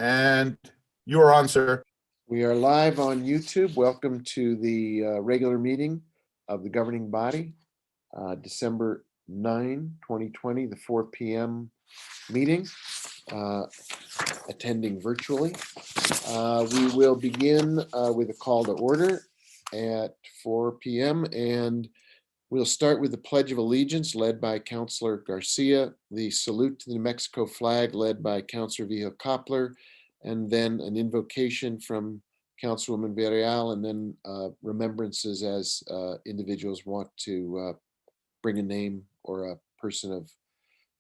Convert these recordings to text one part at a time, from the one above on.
And you are on, sir. We are live on YouTube. Welcome to the regular meeting of the governing body, December 9, 2020, the 4 p.m. meeting, attending virtually. We will begin with a call to order at 4 p.m. and we'll start with the Pledge of Allegiance led by Councilor Garcia, the salute to the New Mexico flag led by Councilor Vihel Koppler, and then an invocation from Councilwoman Villarreal, and then remembrances as individuals want to bring a name or a person of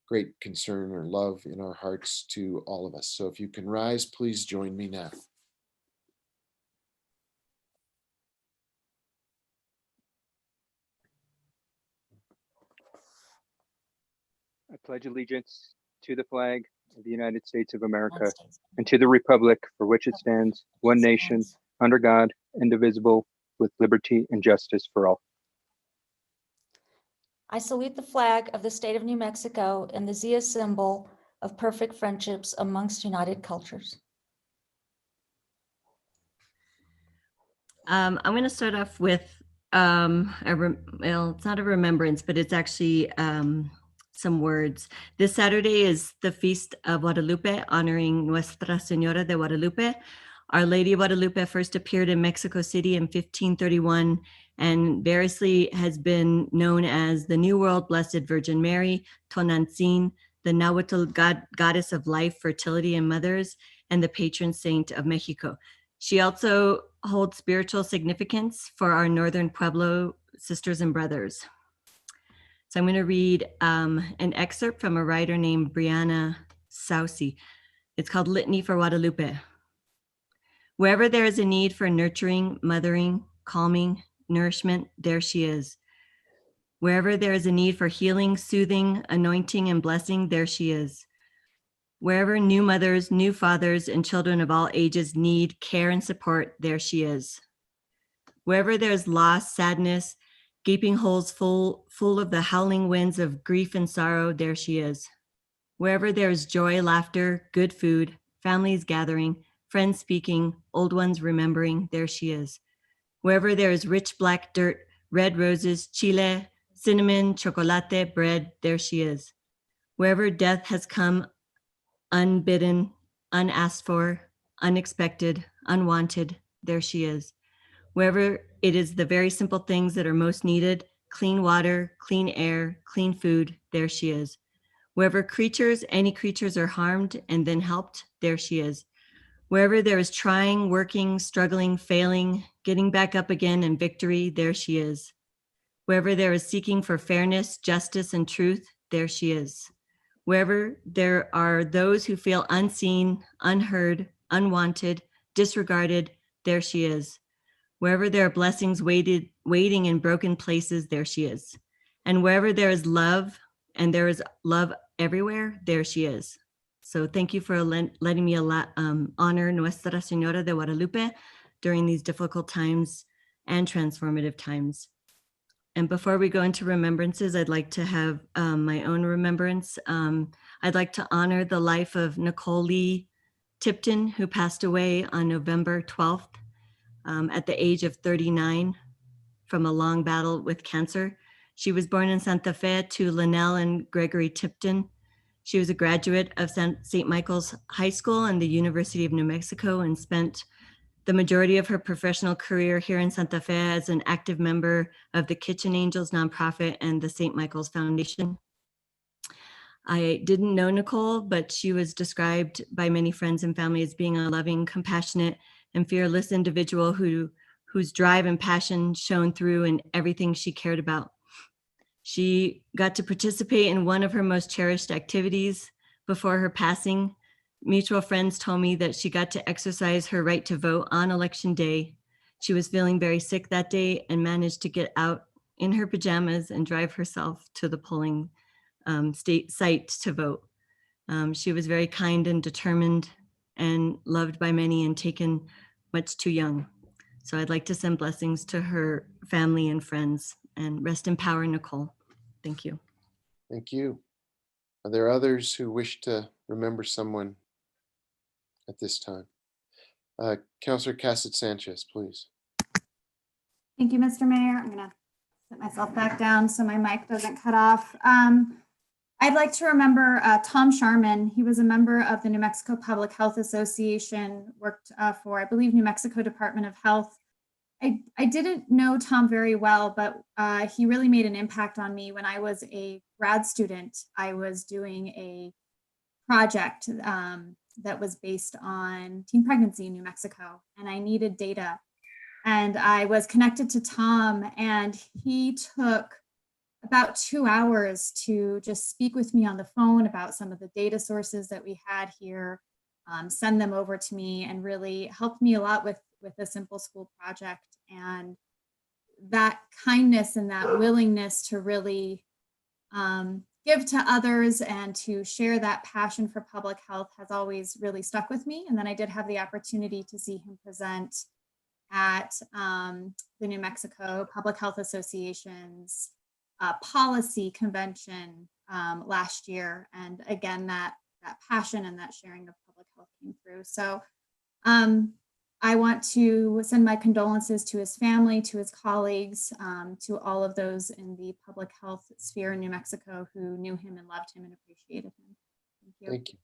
great concern or love in our hearts to all of us. So if you can rise, please join me now. I pledge allegiance to the flag of the United States of America and to the republic for which it stands, one nation, under God, indivisible, with liberty and justice for all. I salute the flag of the state of New Mexico and the Zia symbol of perfect friendships amongst united cultures. I'm going to start off with, well, it's not a remembrance, but it's actually some words. This Saturday is the Feast of Guadalupe, honoring Nuestra Señora de Guadalupe. Our Lady of Guadalupe first appeared in Mexico City in 1531 and variously has been known as the New World Blessed Virgin Mary, Tonantzin, the Nahuatl goddess of life, fertility, and mothers, and the patron saint of Mexico. She also holds spiritual significance for our Northern Pueblo sisters and brothers. So I'm going to read an excerpt from a writer named Brianna Saucy. It's called Litany for Guadalupe. Wherever there is a need for nurturing, mothering, calming, nourishment, there she is. Wherever there is a need for healing, soothing, anointing, and blessing, there she is. Wherever new mothers, new fathers, and children of all ages need care and support, there she is. Wherever there is loss, sadness, gaping holes full of the howling winds of grief and sorrow, there she is. Wherever there is joy, laughter, good food, families gathering, friends speaking, old ones remembering, there she is. Wherever there is rich black dirt, red roses, chile, cinnamon, chocolate, bread, there she is. Wherever death has come unbidden, unasked for, unexpected, unwanted, there she is. Wherever it is the very simple things that are most needed, clean water, clean air, clean food, there she is. Wherever any creatures are harmed and then helped, there she is. Wherever there is trying, working, struggling, failing, getting back up again and victory, there she is. Wherever there is seeking for fairness, justice, and truth, there she is. Wherever there are those who feel unseen, unheard, unwanted, disregarded, there she is. Wherever there are blessings waiting in broken places, there she is. And wherever there is love, and there is love everywhere, there she is. So thank you for letting me honor Nuestra Señora de Guadalupe during these difficult times and transformative times. And before we go into remembrances, I'd like to have my own remembrance. I'd like to honor the life of Nicole Lee Tipton, who passed away on November 12th at the age of 39 from a long battle with cancer. She was born in Santa Fe to Linnell and Gregory Tipton. She was a graduate of St. Michael's High School and the University of New Mexico and spent the majority of her professional career here in Santa Fe as an active member of the Kitchen Angels nonprofit and the St. Michael's Foundation. I didn't know Nicole, but she was described by many friends and family as being a loving, compassionate, and fearless individual whose drive and passion shone through in everything she cared about. She got to participate in one of her most cherished activities before her passing. Mutual friends told me that she got to exercise her right to vote on election day. She was feeling very sick that day and managed to get out in her pajamas and drive herself to the polling state site to vote. She was very kind and determined and loved by many and taken much too young. So I'd like to send blessings to her family and friends, and rest in power, Nicole. Thank you. Thank you. Are there others who wish to remember someone at this time. Counselor Cassett Sanchez, please. Thank you, Mr. Mayor. I'm gonna sit myself back down so my mic doesn't cut off. I'd like to remember Tom Sharman. He was a member of the New Mexico Public Health Association, worked for, I believe, New Mexico Department of Health. I didn't know Tom very well, but he really made an impact on me when I was a grad student. I was doing a project that was based on teen pregnancy in New Mexico, and I needed data. And I was connected to Tom, and he took about 2 hours to just speak with me on the phone about some of the data sources that we had here, send them over to me, and really helped me a lot with the Simple School project. And that kindness and that willingness to really give to others and to share that passion for public health has always really stuck with me. And then I did have the opportunity to see him present at the New Mexico Public Health Association's policy convention last year. And again, that passion and that sharing of public health came through. So I want to send my condolences to his family, to his colleagues, to all of those in the public health sphere in New Mexico who knew him and loved him and appreciated him. Thank you. Thank you.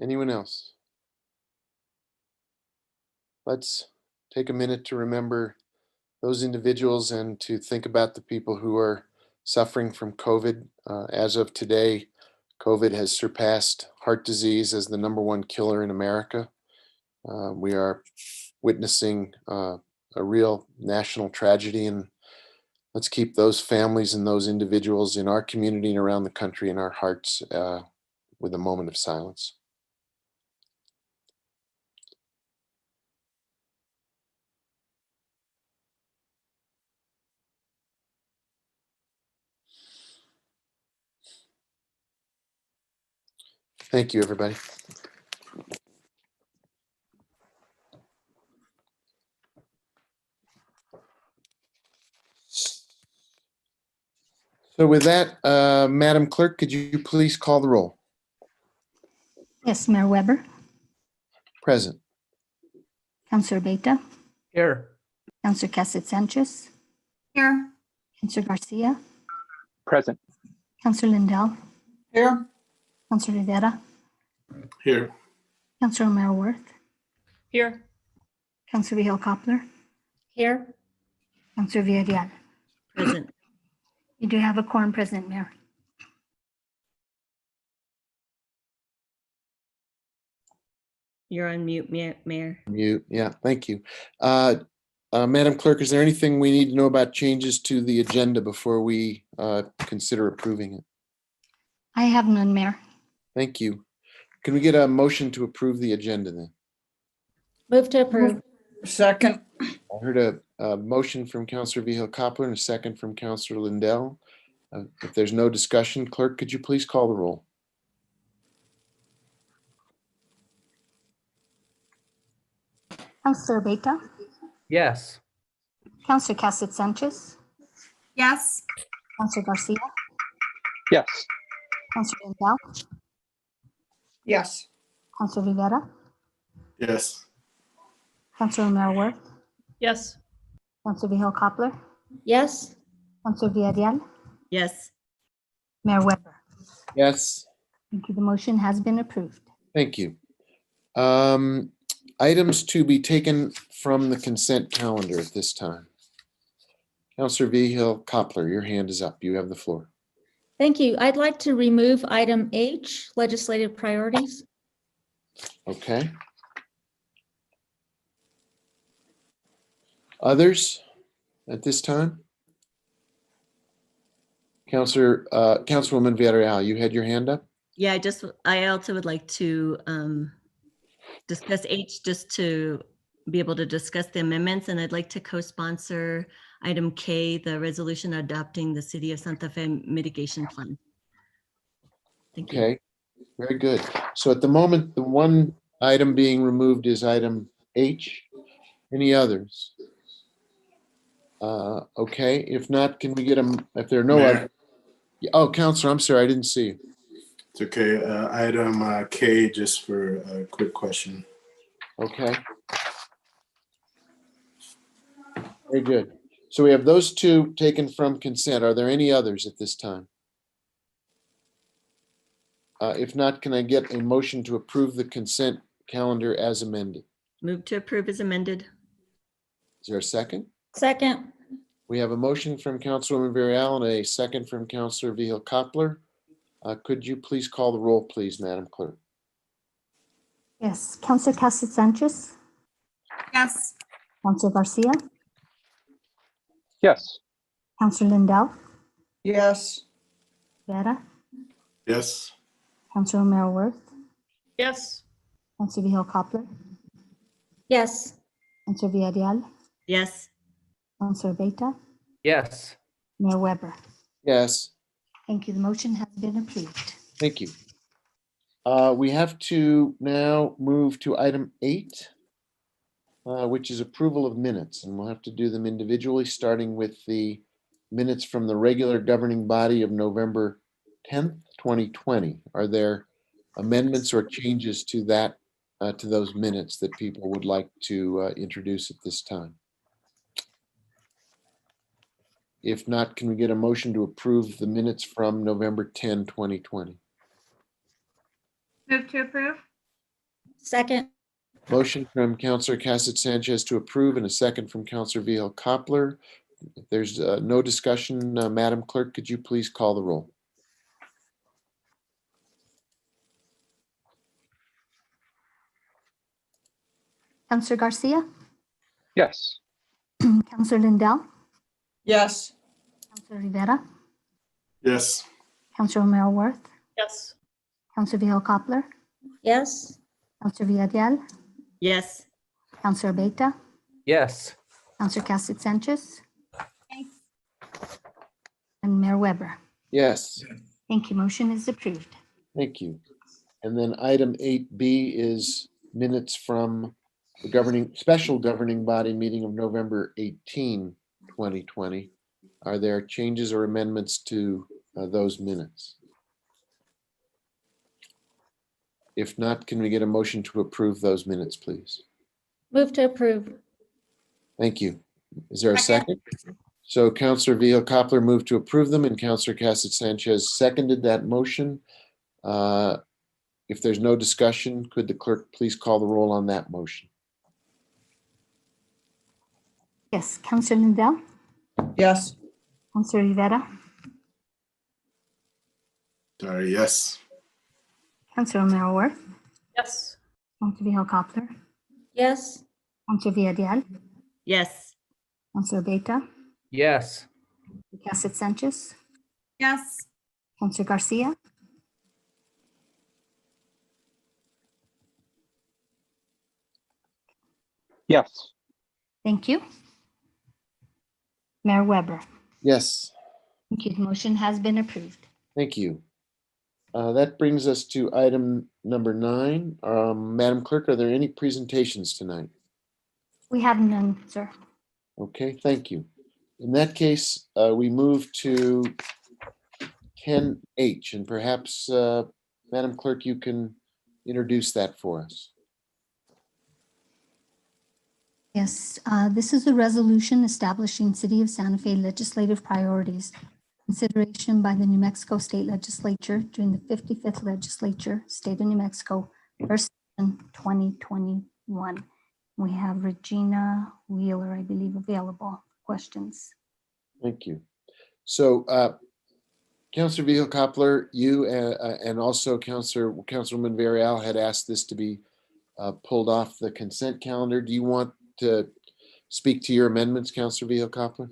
Anyone else? Let's take a minute to remember those individuals and to think about the people who are suffering from COVID. As of today, COVID has surpassed heart disease as the #1 killer in America. We are witnessing a real national tragedy, and let's keep those families and those individuals in our community and around the country in our hearts with a moment of silence. Thank you, everybody. So with that, Madam Clerk, could you please call the roll? Yes, Mayor Weber, Present. Councilor Beta, Here. Councilor Cassett Sanchez, Here. Councilor Garcia, Present. Councilor Lindell, Here. Councilor Rivera, Here. Councilor Mayor Worth, Here. Councilor Vihel Coppler, Here. Councilor Villarreal. Present. You do have a quorum present, Mayor. You're on mute, Mayor. Mute. Yeah, thank you. Madam Clerk, is there anything we need to know about changes to the agenda before we consider approving it? I have none, Mayor. Thank you. Can we get a motion to approve the agenda then? Move to approve. Second. I heard a motion from Councilor Vihel Coppler and a second from Councilor Lindell. If there's no discussion, Clerk, could you please call the roll? Councilor Beta, Yes. Councilor Cassett Sanchez, Yes. Councilor Garcia, Yes. Councilor Lindell, Yes. Councilor Rivera, Yes. Councilor Mayor Worth, Yes. Councilor Vihel Coppler, Yes. Councilor Villarreal, Yes. Mayor Weber. Yes. Thank you. The motion has been approved. Thank you. Items to be taken from the consent calendar at this time. Councilor Vihel Coppler, your hand is up. You have the floor. Thank you. I'd like to remove item H, legislative priorities. Okay. Others at this time? Councilwoman Villarreal, you had your hand up? Yeah, I also would like to discuss H, just to be able to discuss the amendments, and I'd like to co-sponsor item K, the resolution adopting the City of Santa Fe mitigation plan. Thank you. Okay, very good. So at the moment, the one item being removed is item H. Any others? Okay, if not, can we get them, if there are no Mayor. other? Oh, Counselor, I'm sorry, I didn't see you. It's okay. Item K, just for a quick question. Okay. Very good. So we have those two taken from consent. Are there any others at this time? If not, can I get a motion to approve the consent calendar as amended? Move to approve as amended. Is there a second? Second. We have a motion from Councilwoman Varela and a second from Councilor Vihil Coppler. Could you please call the roll, please, Madam Clerk? Yes. Counselor Cassett Sanchez, Yes. Counselor Garcia, Yes. Counselor Lindell, Yes. Vera, Yes. Counselor O'Meara Worth, Yes. Counselor Vihil Coppler, Yes. Counselor Villarreal, Yes. Counselor Beta, Yes. Mayor Weber. Yes, Thank you. The motion has been approved. thank you. We have to now move to item 8, which is approval of minutes, and we'll have to do them individually, starting with the minutes from the regular governing body of November 10th, 2020. Are there amendments or changes to that, to those minutes that people would like to introduce at this time? If not, can we get a motion to approve the minutes from November 10, 2020? Move to approve? Second. Motion from Counselor Cassett Sanchez to approve and a second from Counselor Vihil Coppler. If there's no discussion, Madam Clerk, could you please call the roll? Counselor Garcia, Yes. Counselor Lindell, Yes. Counselor Rivera, Yes. Counselor O'Meara Worth, Yes. Counselor Vihil Coppler, Yes. Counselor Villarreal, Yes. Counselor Beta, Yes. Counselor Cassett Sanchez, and Mayor Weber. Yes, Thank you. Motion is approved. thank you. And then item 8B is minutes from the special governing body meeting of November 18, 2020. Are there changes or amendments to those minutes? If not, can we get a motion to approve those minutes, please? Move to approve. Thank you. Is there a second? So Counselor Vihil Coppler moved to approve them and Counselor Cassett Sanchez seconded that motion. If there's no discussion, could the clerk please call the roll on that motion? Yes. Counselor Lindell, Yes. Counselor Rivera, Sorry, yes. Counselor O'Meara Worth, Yes. Counselor Vihil Coppler, Yes. Counselor Villarreal, Yes. Counselor Beta, Yes. Cassett Sanchez, Yes. Counselor Garcia, Yes. thank you. Mayor Weber. Yes, Thank you. The motion has been approved. thank you. That brings us to item number 9. Madam Clerk, are there any presentations tonight? We have none, sir. Okay, thank you. In that case, we move to 10H, and perhaps, Madam Clerk, you can introduce that for us. Yes, this is a resolution establishing City of Santa Fe legislative priorities. Consideration by the New Mexico State Legislature during the 55th Legislature, State of New Mexico, first session 2021. We have Regina Wheeler, I believe, available. Questions? Thank you. So, Councilor Vihil Coppler, you and also Councilwoman Varela had asked this to be pulled off the consent calendar. Do you want to speak to your amendments, Councilor Vihil Coppler?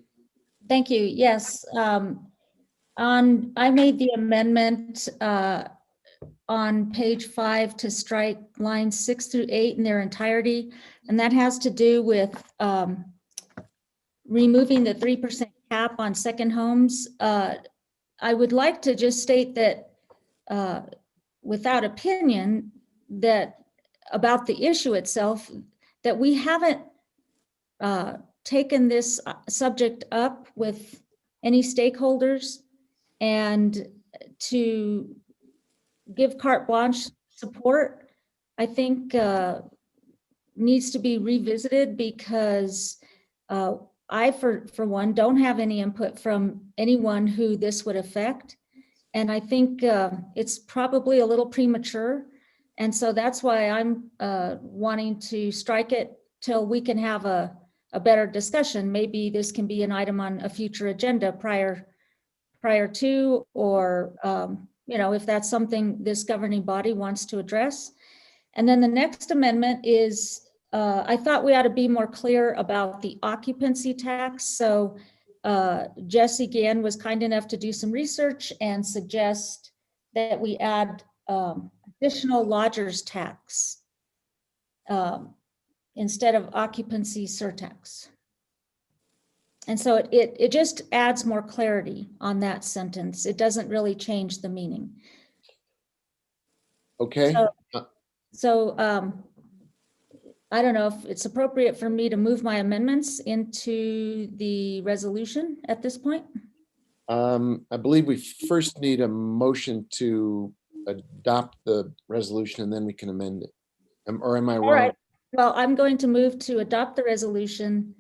Thank you. Yes. I made the amendment on page 5 to strike lines 6 through 8 in their entirety. And that has to do with removing the 3% cap on second homes. I would like to just state that without opinion, that about the issue itself, that we haven't taken this subject up with any stakeholders, and to give carte blanche support, I think needs to be revisited because I, for one, don't have any input from anyone who this would affect. And I think it's probably a little premature. And so that's why I'm wanting to strike it till we can have a better discussion. Maybe this can be an item on a future agenda prior to, or if that's something this governing body wants to address. And then the next amendment is, I thought we ought to be more clear about the occupancy tax. So Jesse Gann was kind enough to do some research and suggest that we add additional lodger's tax instead of occupancy surtax. And so it just adds more clarity on that sentence. It doesn't really change the meaning. Okay, So I don't know if it's appropriate for me to move my amendments into the resolution at this point. I believe we first need a motion to adopt the resolution and then we can amend it. Or am I All wrong? right. Well, I'm going to move to adopt the resolution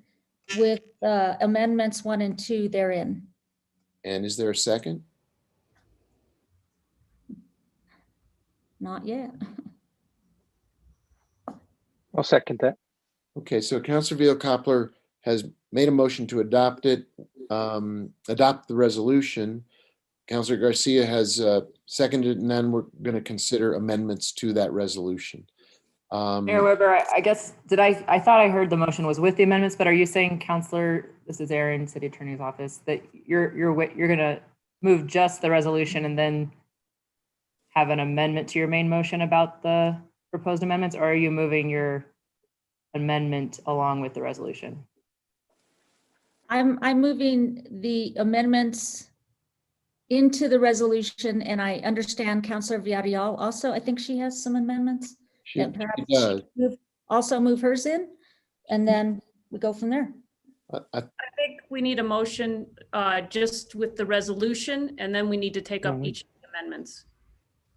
with amendments 1 and 2 therein. And is there a second? Not yet. I'll second that. Okay, so Councilor Vio-Koppler has made a motion to adopt it, adopt the resolution. Councilor Garcia has seconded, and then we're going to consider amendments to that resolution. Mayor Weber, I guess, I thought I heard the motion was with the amendments, but are you saying, Counselor, this is Aaron, City Attorney's Office, that you're going to move just the resolution and then have an amendment to your main motion about the proposed amendments, or are you moving your amendment along with the resolution? I'm moving the amendments into the resolution, and I understand Councilor Villarreal also, I think she has some amendments. She that perhaps does. Also move hers in, and then we go from there. I think we need a motion just with the resolution, and then we need to take up each of the amendments.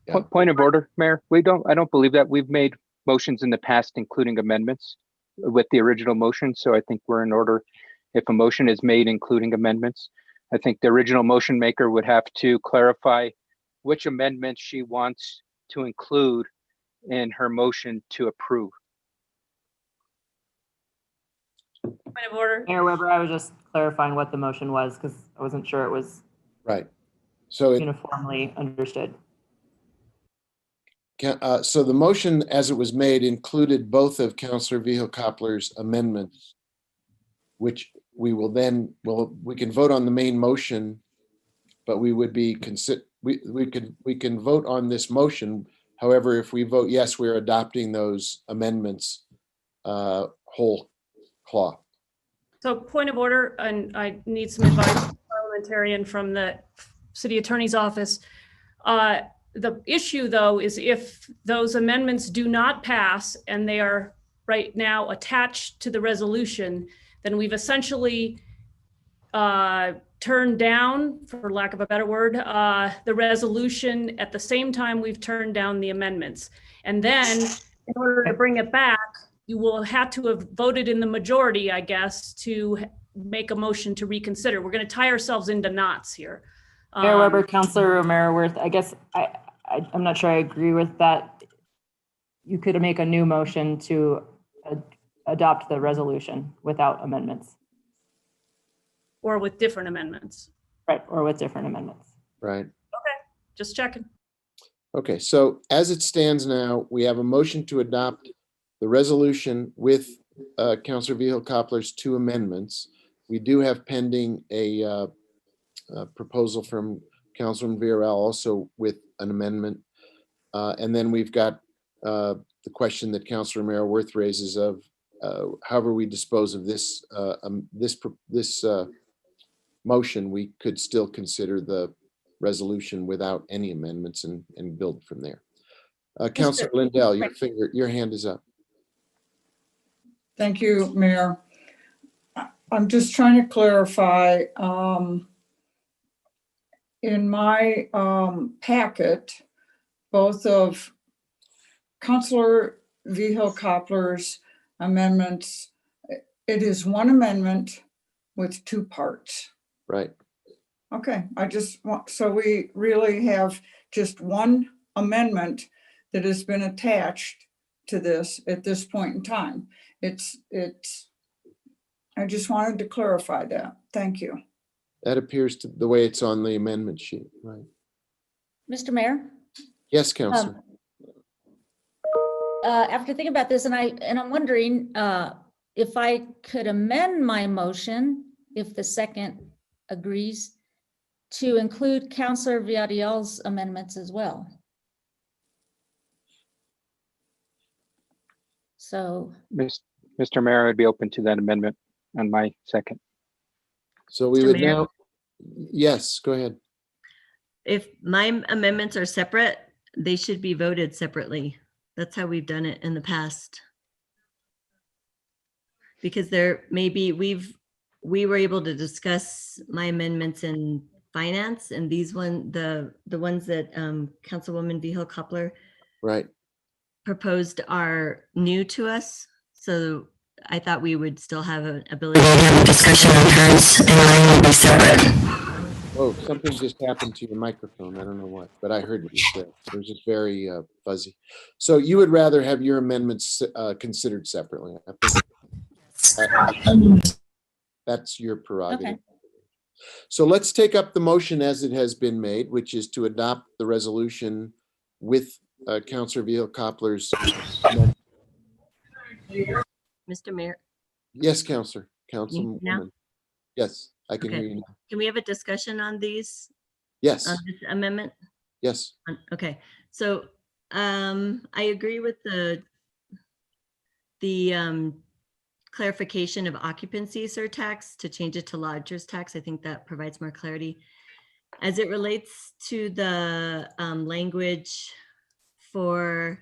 Yeah. Point of order, Mayor. I don't believe that we've made motions in the past, including amendments with the original motion. So I think we're in order. If a motion is made, including amendments, I think the original motion maker would have to clarify which amendments she wants to include in her motion to approve. Point of order. Mayor Weber, I was just clarifying what the motion was because I wasn't sure it was Right. So uniformly understood. so the motion as it was made included both of Councilor Vio-Koppler's amendments, which we will then, we can vote on the main motion, but we would be we can vote on this motion. However, if we vote yes, we're adopting those amendments whole cloth. So point of order, and I need some advice from the parliamentarian from the City Attorney's Office. The issue, though, is if those amendments do not pass and they are right now attached to the resolution, then we've essentially turned down, for lack of a better word, the resolution at the same time we've turned down the amendments. And then in order to bring it back, you will have to have voted in the majority, I guess, to make a motion to reconsider. We're going to tie ourselves into knots here. Mayor Weber, Councilor Romero-Worth, I guess I'm not sure I agree with that. You could make a new motion to adopt the resolution without amendments. Or with different amendments. Right, or with different amendments. Right. Just checking. Okay, so as it stands now, we have a motion to adopt the resolution with Councilor Vio-Koppler's 2 amendments. We do have pending a proposal from Councilman Villarreal also with an amendment. And then we've got the question that Councilor Romero-Worth raises of however we dispose of this motion, we could still consider the resolution without any amendments and build from there. Councilor Lindell, your hand is up. Thank you, Mayor. I'm just trying to clarify. In my packet, both of Counselor Vihil Coppler's amendments. It is one amendment with two parts. Right. Okay, I just want, so we really have just one amendment that has been attached to this at this point in time. I just wanted to clarify that. Thank you. That appears to the way it's on the amendment sheet, right? Mr. Mayor? Yes, Counselor. After thinking about this, and I'm wondering if I could amend my motion, if the second agrees, to include Councillor Villarreal's amendments as well. So, Mr. Mayor, I'd be open to that amendment on my second. So we Mr. would Mayor? now, yes, go ahead. If my amendments are separate, they should be voted separately. That's how we've done it in the past. Because there may be, we were able to discuss my amendments in finance, and these the ones that Councilwoman Vihil Coppler Right. proposed are new to us. So I thought we would still have an ability to have a discussion on hers, and mine will be separate. Oh, something just happened to your microphone. I don't know what, but I heard what you said. It was just very fuzzy. So you would rather have your amendments considered separately? I think that's your prerogative. okay. So let's take up the motion as it has been made, which is to adopt the resolution with Councillor Vihil Coppler's. Mr. Mayor, Yes, Councillor. now? Councilwoman. Yes, I can hear Okay. you now. Can we have a discussion on these, Yes, on this amendment? yes. Okay, so I agree with the clarification of occupancy surtax to change it to lodger's tax. I think that provides more clarity. As it relates to the language for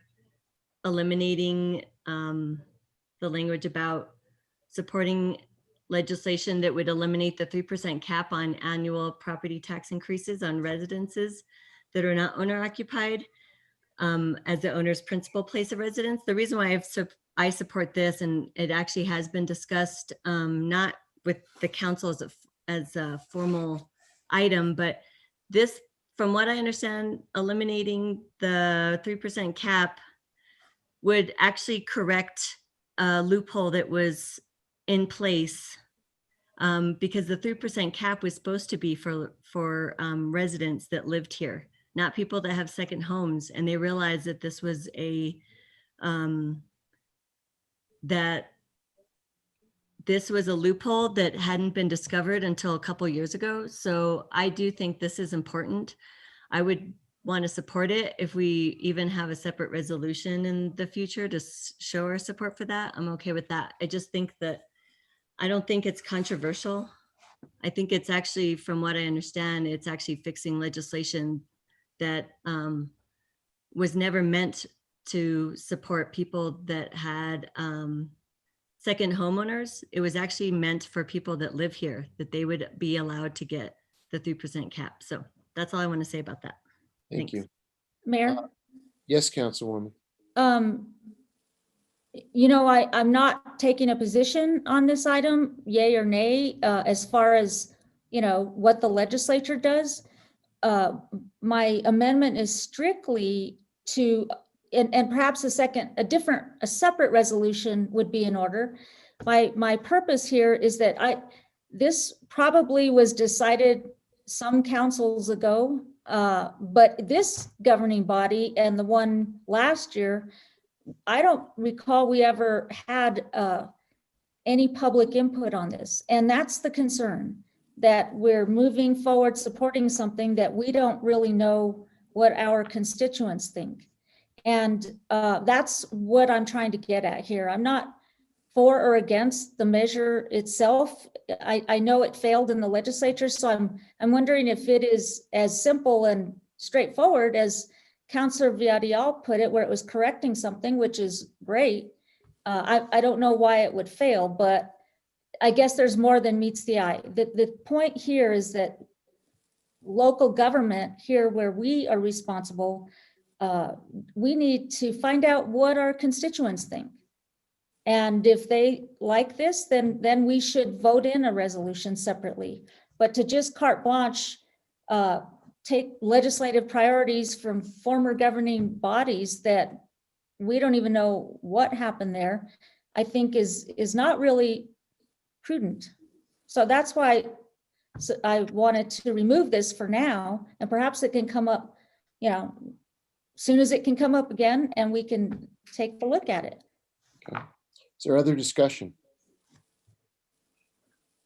eliminating the language about supporting legislation that would eliminate the 3% cap on annual property tax increases on residences that are not owner occupied as the owner's principal place of residence. The reason why I support this, and it actually has been discussed, not with the council as a formal item, but this, from what I understand, eliminating the 3% cap would actually correct a loophole that was in place because the 3% cap was supposed to be for residents that lived here, not people that have second homes. And they realized that this was this was a loophole that hadn't been discovered until a couple years ago. So I do think this is important. I would want to support it if we even have a separate resolution in the future to show our support for that. I'm okay with that. I just think that I don't think it's controversial. I think it's actually, from what I understand, it's actually fixing legislation that was never meant to support people that had second homeowners. It was actually meant for people that live here, that they would be allowed to get the 3% cap. So that's all I want to say about that. Thank Thanks. you. Mayor? Yes, Councilwoman. You know, I'm not taking a position on this item, yay or nay, as far as, you know, what the legislature does. My amendment is strictly to, and perhaps a separate resolution would be in order. My purpose here is that this probably was decided some councils ago, but this governing body and the one last year, I don't recall we ever had any public input on this. And that's the concern, that we're moving forward, supporting something that we don't really know what our constituents think. And that's what I'm trying to get at here. I'm not for or against the measure itself. I know it failed in the legislature, so I'm wondering if it is as simple and straightforward as Councillor Villarreal put it, where it was correcting something, which is great. I don't know why it would fail, but I guess there's more than meets the eye. The point here is that local government here, where we are responsible, we need to find out what our constituents think. And if they like this, then we should vote in a resolution separately. But to just carte blanche, take legislative priorities from former governing bodies that we don't even know what happened there, I think is not really prudent. So that's why I wanted to remove this for now, and perhaps it can come up, soon as it can come up again, and we can take a look at it. Okay. Is there other discussion?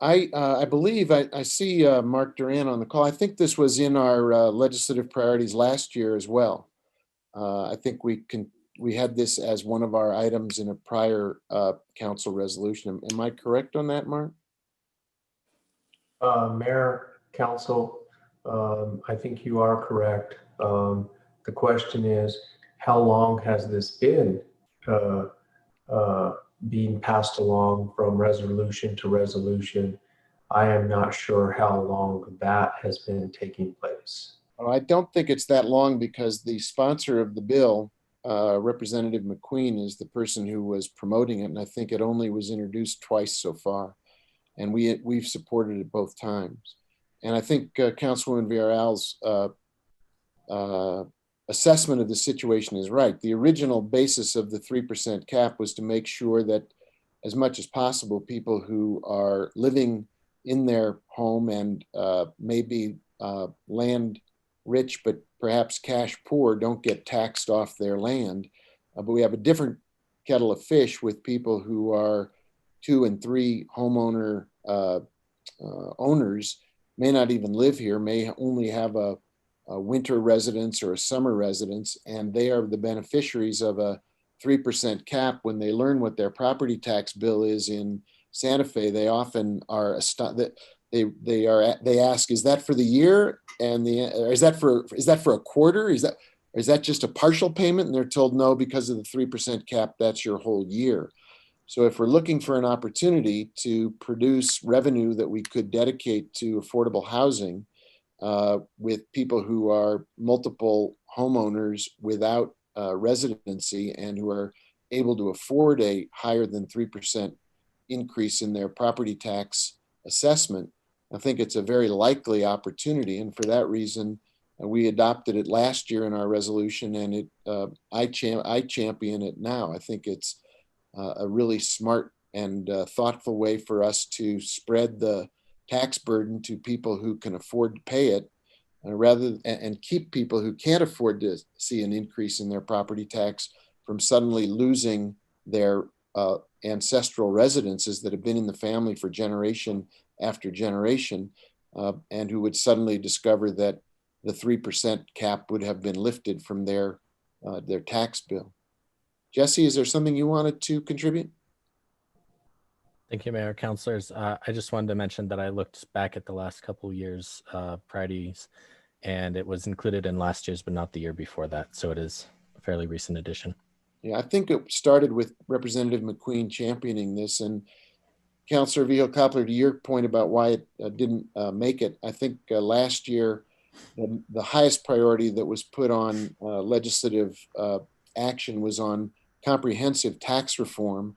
I believe I see Mark Duran on the call. I think this was in our legislative priorities last year as well. I think we had this as one of our items in a prior council resolution. Am I correct on that, Mark? Mayor, council, I think you are correct. The question is, how long has this been being passed along from resolution to resolution? I am not sure how long that has been taking place. Well, I don't think it's that long because the sponsor of the bill, Representative McQueen, is the person who was promoting it, and I think it only was introduced twice so far, and we've supported it both times. And I think Councilwoman Villarreal's assessment of the situation is right. The original basis of the 3% cap was to make sure that as much as possible, people who are living in their home and maybe land rich, but perhaps cash poor, don't get taxed off their land. But we have a different kettle of fish with people who are 2 and 3 homeowner owners, may not even live here, may only have a winter residence or a summer residence, and they are the beneficiaries of a 3% cap. When they learn what their property tax bill is in Santa Fe, they often are they ask, is that for the year? And is that for a quarter? Is that just a partial payment? And they're told no, because of the 3% cap, that's your whole year. So if we're looking for an opportunity to produce revenue that we could dedicate to affordable housing, with people who are multiple homeowners without residency and who are able to afford a higher than 3% increase in their property tax assessment, I think it's a very likely opportunity. And for that reason, we adopted it last year in our resolution, and I champion it now. I think it's a really smart and thoughtful way for us to spread the tax burden to people who can afford to pay it, and keep people who can't afford to see an increase in their property tax from suddenly losing their ancestral residences that have been in the family for generation after generation, and who would suddenly discover that the 3% cap would have been lifted from their tax bill. Jesse, is there something you wanted to contribute? Thank you, Mayor, councilors. I just wanted to mention that I looked back at the last couple of years' priorities, and it was included in last year's, but not the year before that. So it is a fairly recent addition. Yeah, I think it started with Representative McQueen championing this. And Councilor Vihil-Coppler, to your point about why it didn't make it, I think last year, the highest priority that was put on legislative action was on comprehensive tax reform.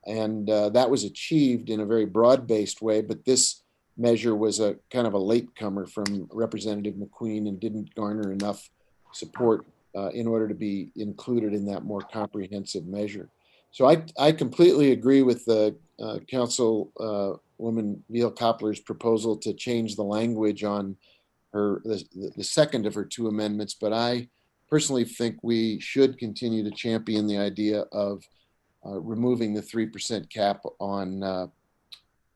And that was achieved in a very broad-based way, but this measure was a kind of a latecomer from Representative McQueen and didn't garner enough support in order to be included in that more comprehensive measure. So I completely agree with the Councilwoman Vihil-Coppler's proposal to change the language on the second of her 2 amendments, but I personally think we should continue to champion the idea of removing the 3% cap on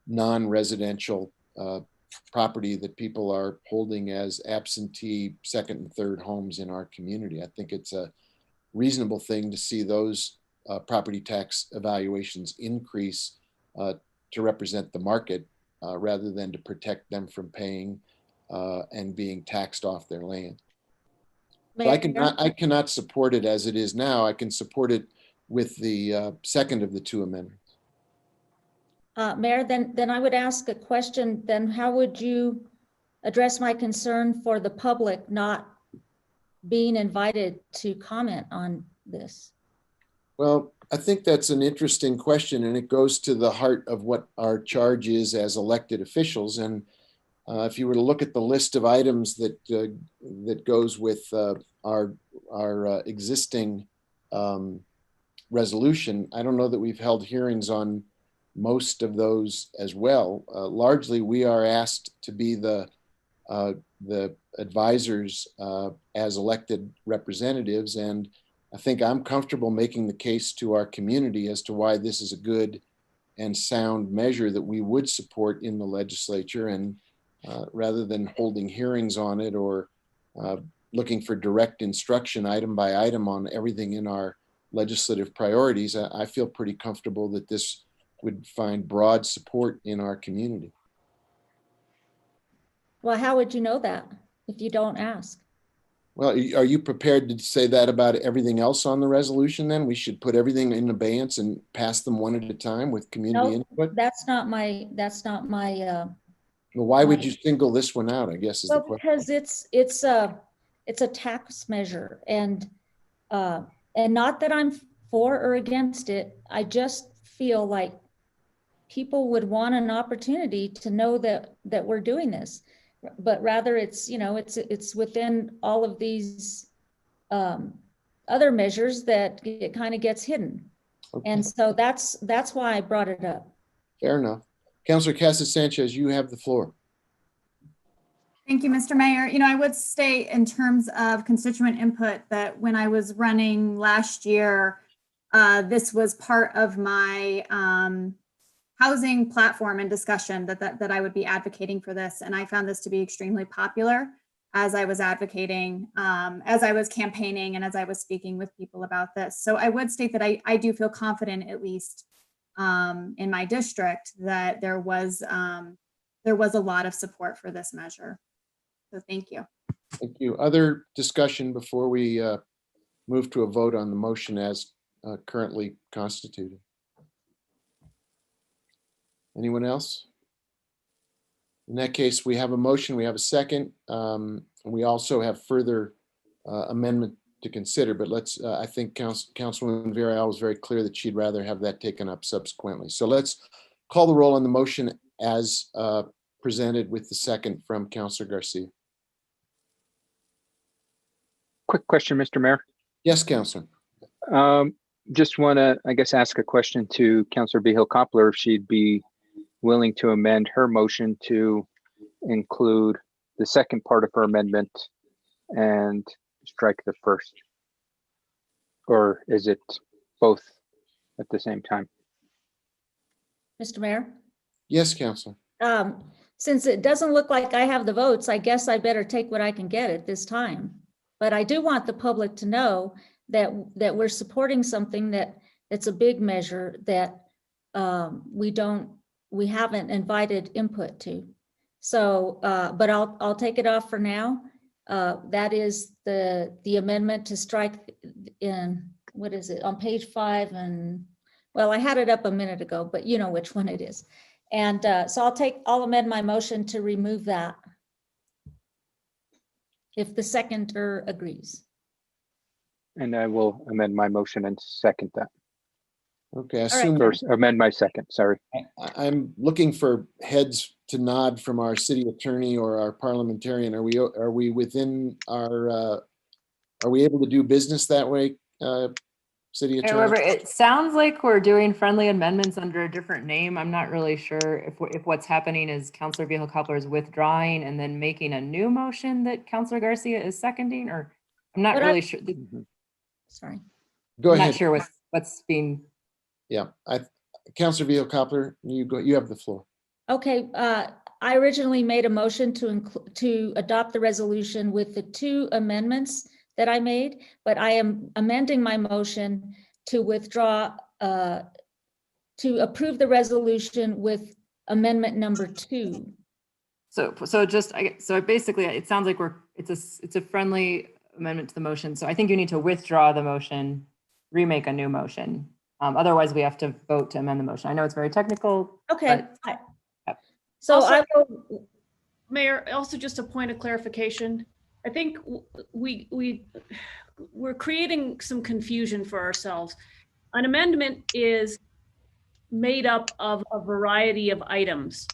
non-residential property that people are holding as absentee second and third homes in our community. I think it's a reasonable thing to see those property tax evaluations increase to represent the market rather than to protect them from paying and being taxed off their land. So I cannot support it as it is now. I can support it with the second of the 2 amendments. Mayor, then I would ask a question. Then how would you address my concern for the public not being invited to comment on this? Well, I think that's an interesting question, and it goes to the heart of what our charge is as elected officials. And if you were to look at the list of items that goes with our existing resolution, I don't know that we've held hearings on most of those as well. Largely, we are asked to be the advisors as elected representatives, and I think I'm comfortable making the case to our community as to why this is a good and sound measure that we would support in the legislature. And rather than holding hearings on it or looking for direct instruction item by item on everything in our legislative priorities, I feel pretty comfortable that this would find broad support in our community. Well, how would you know that if you don't ask? Well, are you prepared to say that about everything else on the resolution then? We should put everything in abeyance and pass them one at a time with community input? That's not my, Well, why would you single this one out, I guess is the well, question. because it's a tax measure, and not that I'm for or against it. I just feel like people would want an opportunity to know that we're doing this, but rather it's, it's within all of these other measures that it kind of gets hidden. Okay. And so that's why I brought it up. Fair enough. Councilor Casas Sanchez, you have the floor. Thank you, Mr. Mayor. I would state in terms of constituent input that when I was running last year, this was part of my housing platform and discussion that I would be advocating for this. And I found this to be extremely popular as I was advocating, as I was campaigning, and as I was speaking with people about this. So I would state that I do feel confident, at least in my district, that there was a lot of support for this measure. So thank you. Thank you. Other discussion before we move to a vote on the motion as currently constituted? Anyone else? In that case, we have a motion, we have a second. And we also have further amendment to consider, but let's, I think Councilwoman Villarreal was very clear that she'd rather have that taken up subsequently. So let's call the roll on the motion as presented with the second from Councilor Garcia. Quick question, Mr. Mayor. Yes, Councilor. Just want to, I guess, ask a question to Councilor Behill Coppler if she'd be willing to amend her motion to include the second part of her amendment and strike the first. Or is it both at the same time? Mr. Mayor? Yes, Councilor. Since it doesn't look like I have the votes, I guess I better take what I can get at this time. But I do want the public to know that we're supporting something that's a big measure that we haven't invited input to. So, but I'll take it off for now. That is the amendment to strike in, what is it, on page 5, and well, I had it up a minute ago, but you know which one it is. And so I'll amend my motion to remove that, if the seconder agrees. And I will amend my motion and second that. Okay, I All right. assume Or amend my second, sorry. I'm looking for heads to nod from our city attorney or our parliamentarian. Are we within our, are we able to do business that way, city attorney? However, it sounds like we're doing friendly amendments under a different name. I'm not really sure if what's happening is Councilor Behill Coppler is withdrawing and then making a new motion that Councilor Garcia is seconding, or I'm not really sure. Sorry. Go I'm ahead. not sure what's being. Yeah, Councilor Behill Coppler, you have the floor. Okay, I originally made a motion to adopt the resolution with the 2 amendments that I made, but I am amending my motion to withdraw, to approve the resolution with amendment number 2. So basically, it sounds like it's a friendly amendment to the motion. So I think you need to withdraw the motion, remake a new motion. Otherwise, we have to vote to amend the motion. I know it's very technical. Okay. But- So Also- I will, Mayor, also just a point of clarification. I think we're creating some confusion for ourselves. An amendment is made up of a variety of items.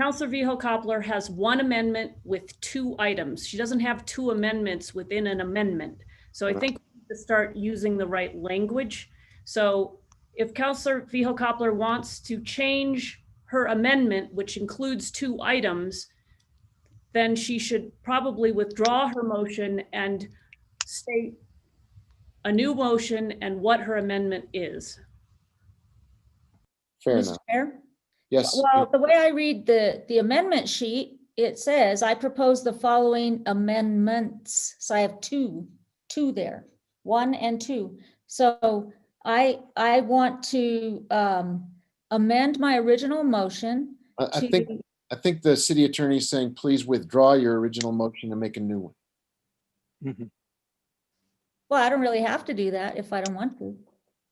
Councilor Vihel-Coppler has one amendment with 2 items. She doesn't have 2 amendments within an amendment. So I think we need to start using the right language. So if Councilor Vihel-Coppler wants to change her amendment, which includes 2 items, then she should probably withdraw her motion and state a new motion and what her amendment is. Fair Mr. enough. Mayor? Yes. Well, the way I read the amendment sheet, it says, I propose the following amendments. So I have two there, 1 and 2. So I want to amend my original motion. I think the city attorney is saying, please withdraw your original motion and make a new one. Mhm. Well, I don't really have to do that if I don't want to.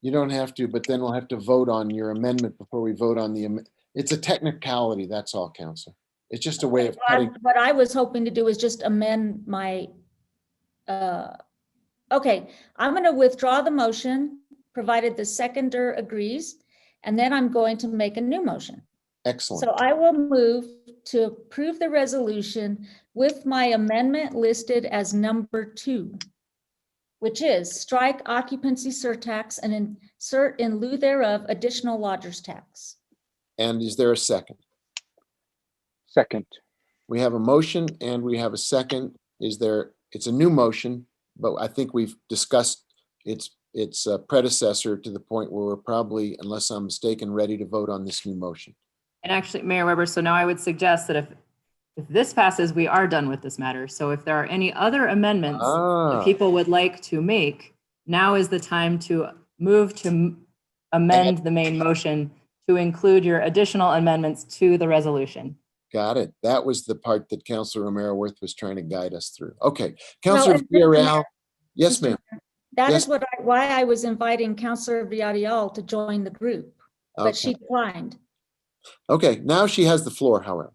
You don't have to, but then we'll have to vote on your amendment before we vote on the, it's a technicality, that's all, Counselor. It's just a way of cutting. What I was hoping to do is just amend my, okay, I'm going to withdraw the motion, provided the seconder agrees, and then I'm going to make a new motion. Excellent. So I will move to approve the resolution with my amendment listed as number 2, which is strike occupancy surtax and insert in lieu thereof additional lodger's tax. And is there a second? Second. We have a motion and we have a second. It's a new motion, but I think we've discussed its predecessor to the point where we're probably, unless I'm mistaken, ready to vote on this new motion. And actually, Mayor Weber, so now I would suggest that if this passes, we are done with this matter. So if there are any other amendments that people would like to make, now is the time to move to amend the main motion to include your additional amendments to the resolution. Got it. That was the part that Councilor Romero Worth was trying to guide us through. Okay, Councilor Villarreal. Yes, ma'am. That is why I was inviting Councilor Villarreal to join the group, but she declined. Okay, now she has the floor, however.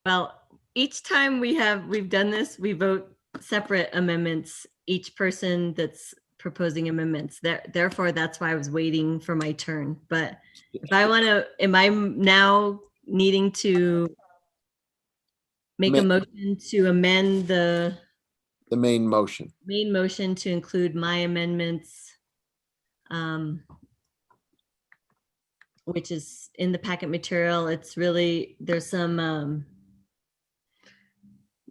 Well, each time we've done this, we vote separate amendments, each person that's proposing amendments. Therefore, that's why I was waiting for my turn. But if I want to, am I now needing to make a motion to amend the main motion? Main motion to include my amendments, which is in the packet material. It's really, there's some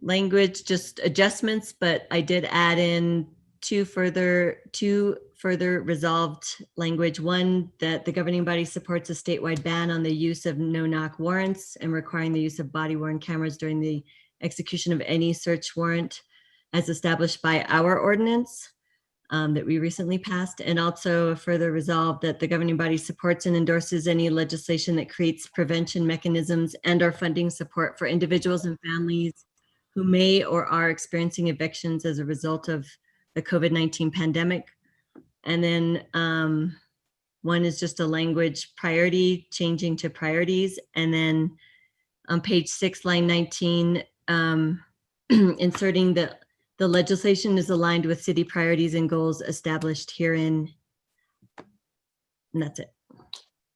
language, just adjustments, but I did add in two further resolved language. One, that the governing body supports a statewide ban on the use of no-knock warrants and requiring the use of body-worn cameras during the execution of any search warrant as established by our ordinance that we recently passed. And also a further resolve that the governing body supports and endorses any legislation that creates prevention mechanisms and or funding support for individuals and families who may or are experiencing evictions as a result of the COVID-19 pandemic. And then one is just a language priority, changing to priorities. And then on page 6, line 19, inserting that the legislation is aligned with city priorities and goals established herein. And that's it.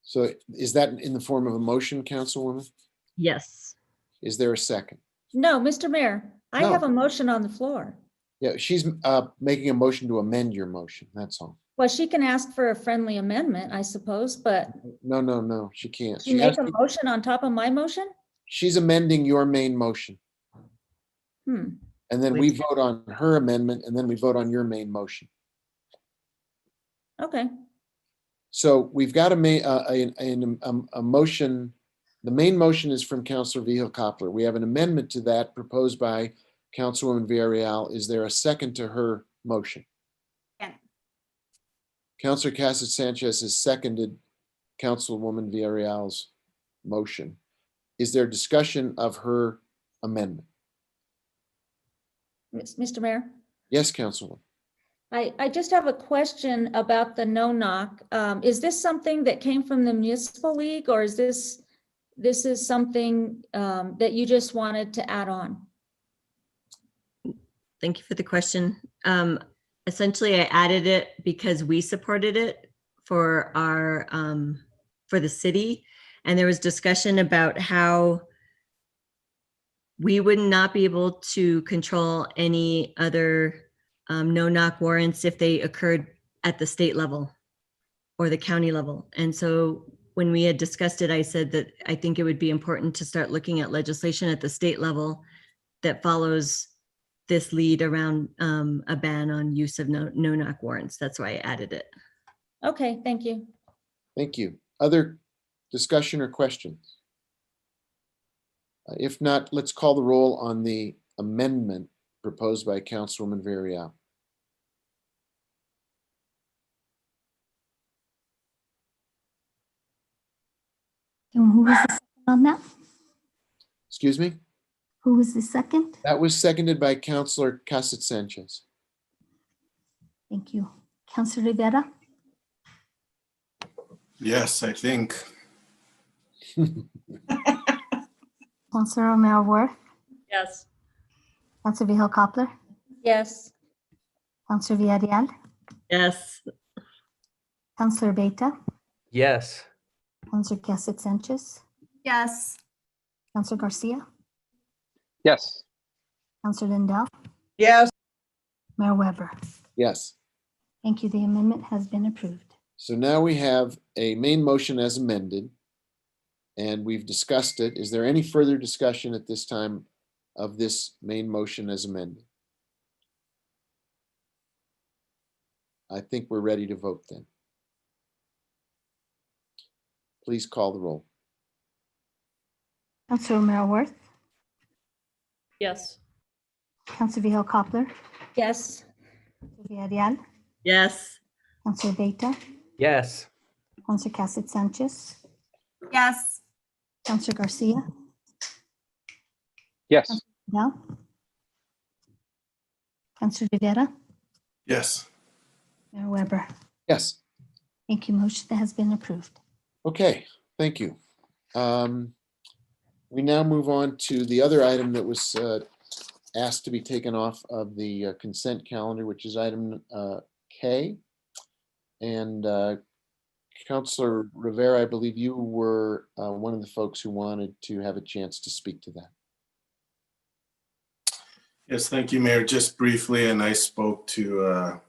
So is that in the form of a motion, Councilwoman? Yes. Is there a second? No, Mr. Mayor, I have a motion on the floor. Yeah, she's making a motion to amend your motion. That's all. Well, she can ask for a friendly amendment, I suppose, but No, she can't. she make a motion on top of my motion? She's amending your main motion. And then we vote on her amendment and then we vote on your main motion. Okay. So we've got a motion. The main motion is from Councilor Vihel-Coppler. We have an amendment to that proposed by Councilwoman Villarreal. Is there a second to her motion? Yeah. Councilor Casas-Sanchez has seconded Councilwoman Villarreal's motion. Is there discussion of her amendment? Mr. Mayor? Yes, Councilwoman. I just have a question about the no-knock. Is this something that came from the Municipal League, or is this is something that you just wanted to add on? Thank you for the question. Essentially, I added it because we supported it for our, for the city. And there was discussion about how we would not be able to control any other no-knock warrants if they occurred at the state level or the county level. And so when we had discussed it, I said that I think it would be important to start looking at legislation at the state level that follows this lead around a ban on use of no-knock warrants. That's why I added it. Okay, thank you. Thank you. Other discussion or questions? If not, let's call the roll on the amendment proposed by Councilwoman Villarreal. And who was the second on that? Excuse me? Who was the second? That was seconded by Councilor Cassett Sanchez. Thank you. Councilor Rivera? Yes, I think. Councilor Romero Worth? Yes. Councilor Vihel Coppler? Yes. Councilor Villarreal? Yes. Councilor Beta? Yes. Councilor Cassett Sanchez? Yes. Councilor Garcia? Yes. Councilor Lindell? Yes. Mayor Weber? Yes. Thank you. The amendment has been approved. So now we have a main motion as amended, and we've discussed it. Is there any further discussion at this time of this main motion as amended? I think we're ready to vote then. Please call the roll. Councilor Romero Worth? Yes. Councilor Vihel Coppler? Yes. Councilor Villarreal? Yes. Councilor Beta? Yes. Councilor Cassett Sanchez? Yes. Councilor Garcia? Yes. No? Councilor Rivera? Yes. Mayor Weber? Yes. Thank you. Motion has been approved. Okay, thank you. We now move on to the other item that was asked to be taken off of the consent calendar, which is item K. And Councilor Rivera, I believe you were one of the folks who wanted to have a chance to speak to that. Yes, thank you, Mayor. Just briefly, and I spoke to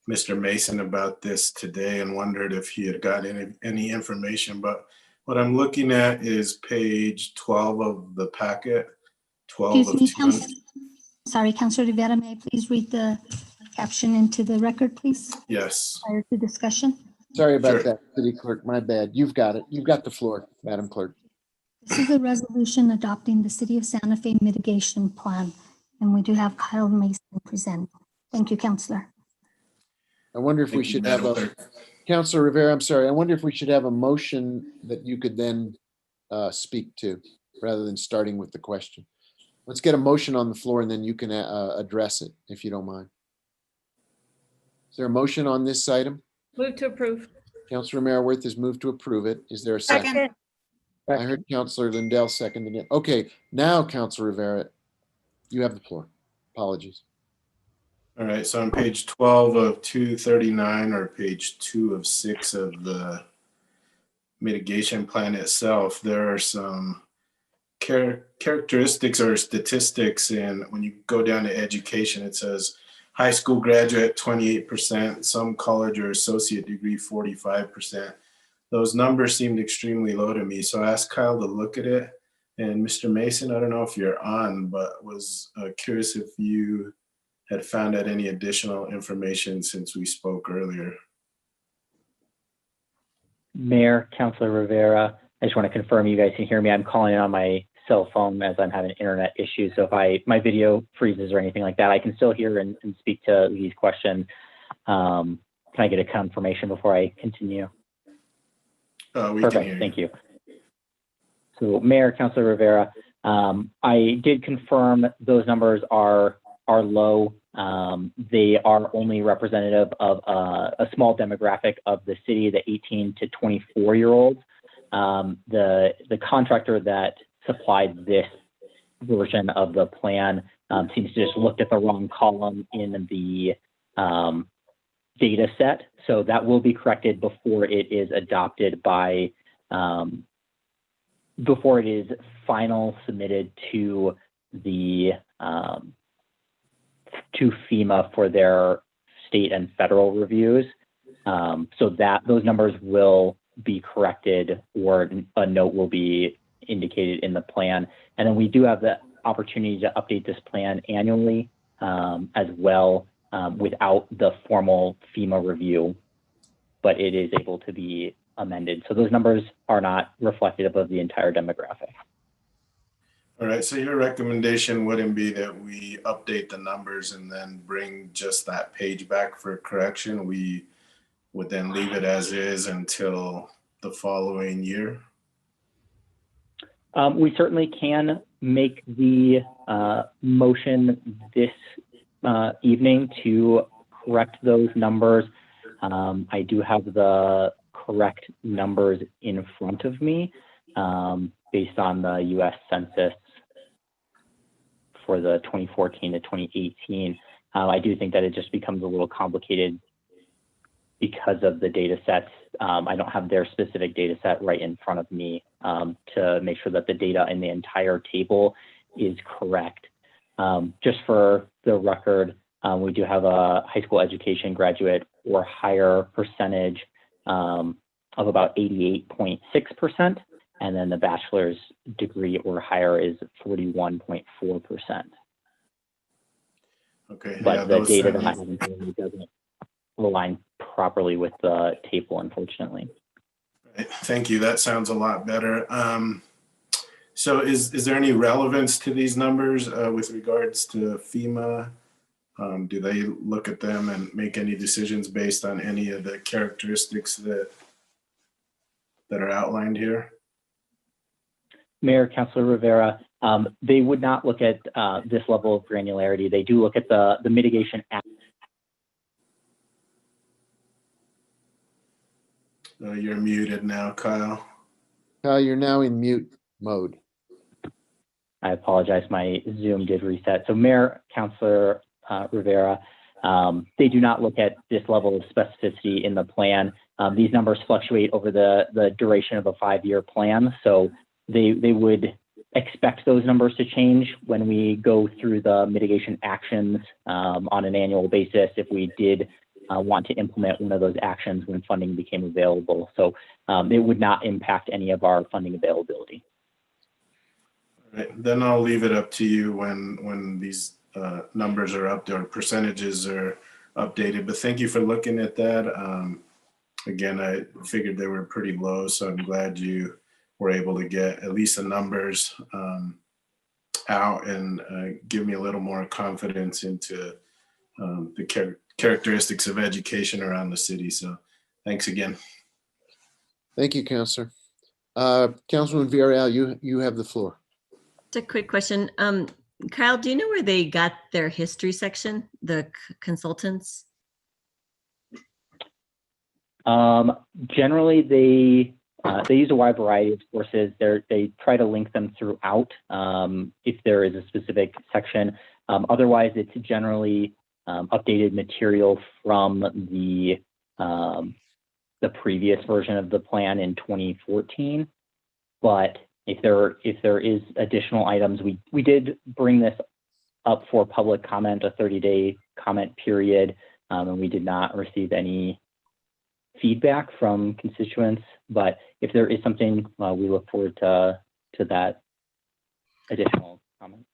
Mr. Mason about this today and wondered if he had got any information, but what I'm looking at is page 12 of the packet, 12 Excuse of me, 200. Sorry, Councilor Rivera, may I please read the caption into the record, please, Yes. prior to discussion? Sorry about Sure. that, City Clerk, my bad. You've got it. You've got the floor, Madam Clerk. This is a resolution adopting the City of Santa Fe mitigation plan, and we do have Kyle Mason present. Thank you, Councilor. I wonder if we Thank you, should have Madam a, Clerk. Councilor Rivera, I'm sorry, I wonder if we should have a motion that you could then speak to, rather than starting with the question. Let's get a motion on the floor and then you can address it, if you don't mind. Is there a motion on this item? Move to approve. Councilor Romero Worth has moved to approve it. Is there a second? Second. I heard Councilor Lindell seconding it. Okay, now Councilor Rivera, you have the floor. Apologies. All right, so on page 12 of 239 or page 2 of 6 of the mitigation plan itself, there are some characteristics or statistics. And when you go down to education, it says high school graduate 28%, some college or associate degree 45%. Those numbers seemed extremely low to me. So I asked Kyle to look at it. And Mr. Mason, I don't know if you're on, but was curious if you had found out any additional information since we spoke earlier. Mayor, Councilor Rivera, I just want to confirm you guys can hear me. I'm calling in on my cell phone as I'm having internet issues. So if my video freezes or anything like that, I can still hear and speak to Lee's question. Can I get a confirmation before I continue? We can Perfect, hear you. thank you. So Mayor, Councilor Rivera, I did confirm those numbers are low. They are only representative of a small demographic of the city, the 18 to 24-year-olds. The contractor that supplied this version of the plan seems to just looked at the wrong column in the data set. So that will be corrected before it is adopted by, before it is final submitted to the, to FEMA for their state and federal reviews. So that those numbers will be corrected, or a note will be indicated in the plan. And then we do have the opportunity to update this plan annually as well, without the formal FEMA review, but it is able to be amended. So those numbers are not reflective of the entire demographic. All right, so your recommendation wouldn't be that we update the numbers and then bring just that page back for correction? We would then leave it as is until the following year? We certainly can make the motion this evening to correct those numbers. I do have the correct numbers in front of me based on the US Census for the 2014 to 2018. I do think that it just becomes a little complicated because of the data sets. I don't have their specific data set right in front of me to make sure that the data in the entire table is correct. Just for the record, we do have a high school education graduate or higher percentage of about 88.6%, and then the bachelor's degree or higher is 41.4%. Okay. But yeah, the those data that I sound- have in front of me doesn't align properly with the table, unfortunately. Right, thank you. That sounds a lot better. So is there any relevance to these numbers with regards to FEMA? Do they look at them and make any decisions based on any of the characteristics that are outlined here? Mayor, Councilor Rivera, they would not look at this level of granularity. They do look at the mitigation act. You're muted now, Kyle. Kyle, you're now in mute mode. I apologize, my Zoom did reset. So Mayor, Councilor Rivera, they do not look at this level of specificity in the plan. These numbers fluctuate over the duration of a 5-year plan. So they would expect those numbers to change when we go through the mitigation actions on an annual basis if we did want to implement one of those actions when funding became available. So it would not impact any of our funding availability. All right, then I'll leave it up to you when these numbers are up there, percentages are updated. But thank you for looking at that. Again, I figured they were pretty low, so I'm glad you were able to get at least the numbers out and give me a little more confidence into the characteristics of education around the city. So thanks again. Thank you, Councilor. Councilman Villarreal, you have the floor. Just a quick question. Kyle, do you know where they got their history section, the consultants? Generally, they use a wide variety of sources. They try to link them throughout if there is a specific section. Otherwise, it's generally updated material from the previous version of the plan in 2014. But if there is additional items, we did bring this up for public comment, a 30-day comment period, and we did not receive any feedback from constituents. But if there is something, we look forward to that additional comment.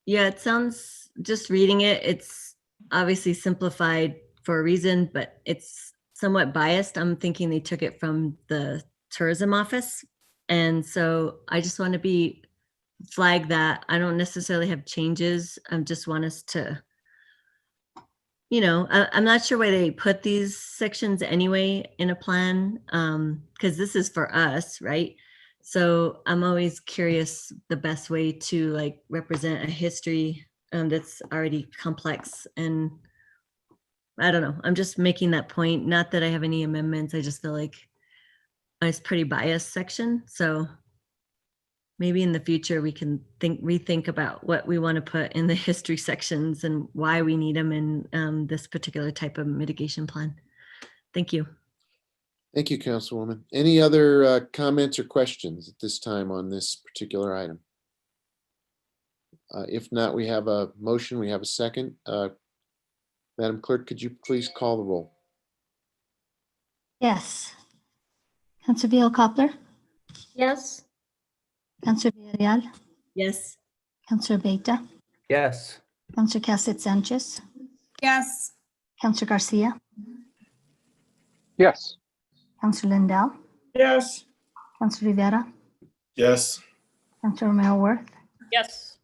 Yeah, it sounds, just reading it, it's obviously simplified for a reason, but it's somewhat biased. I'm thinking they took it from the tourism office. And so I just want to flag that. I don't necessarily have changes. I just want us to, I'm not sure why they put these sections anyway in a plan, because this is for us, right? So I'm always curious the best way to represent a history that's already complex. And I don't know, I'm just making that point. Not that I have any amendments. I just feel like it's pretty biased section. So maybe in the future we can rethink about what we want to put in the history sections and why we need them in this particular type of mitigation plan. Thank you. Thank you, Councilwoman. Any other comments or questions at this time on this particular item? If not, we have a motion, we have a second. Madam Clerk, could you please call the roll? Yes. Councillor Vihel Coppler, Yes. Councillor Villarreal, Yes. Councillor Beta, Yes. Councillor Cassett Sanchez, Yes. Councillor Garcia, Yes. Councillor Lindell, yes, Councillor Rivera, Yes. Councillor Romero Worth, Yes.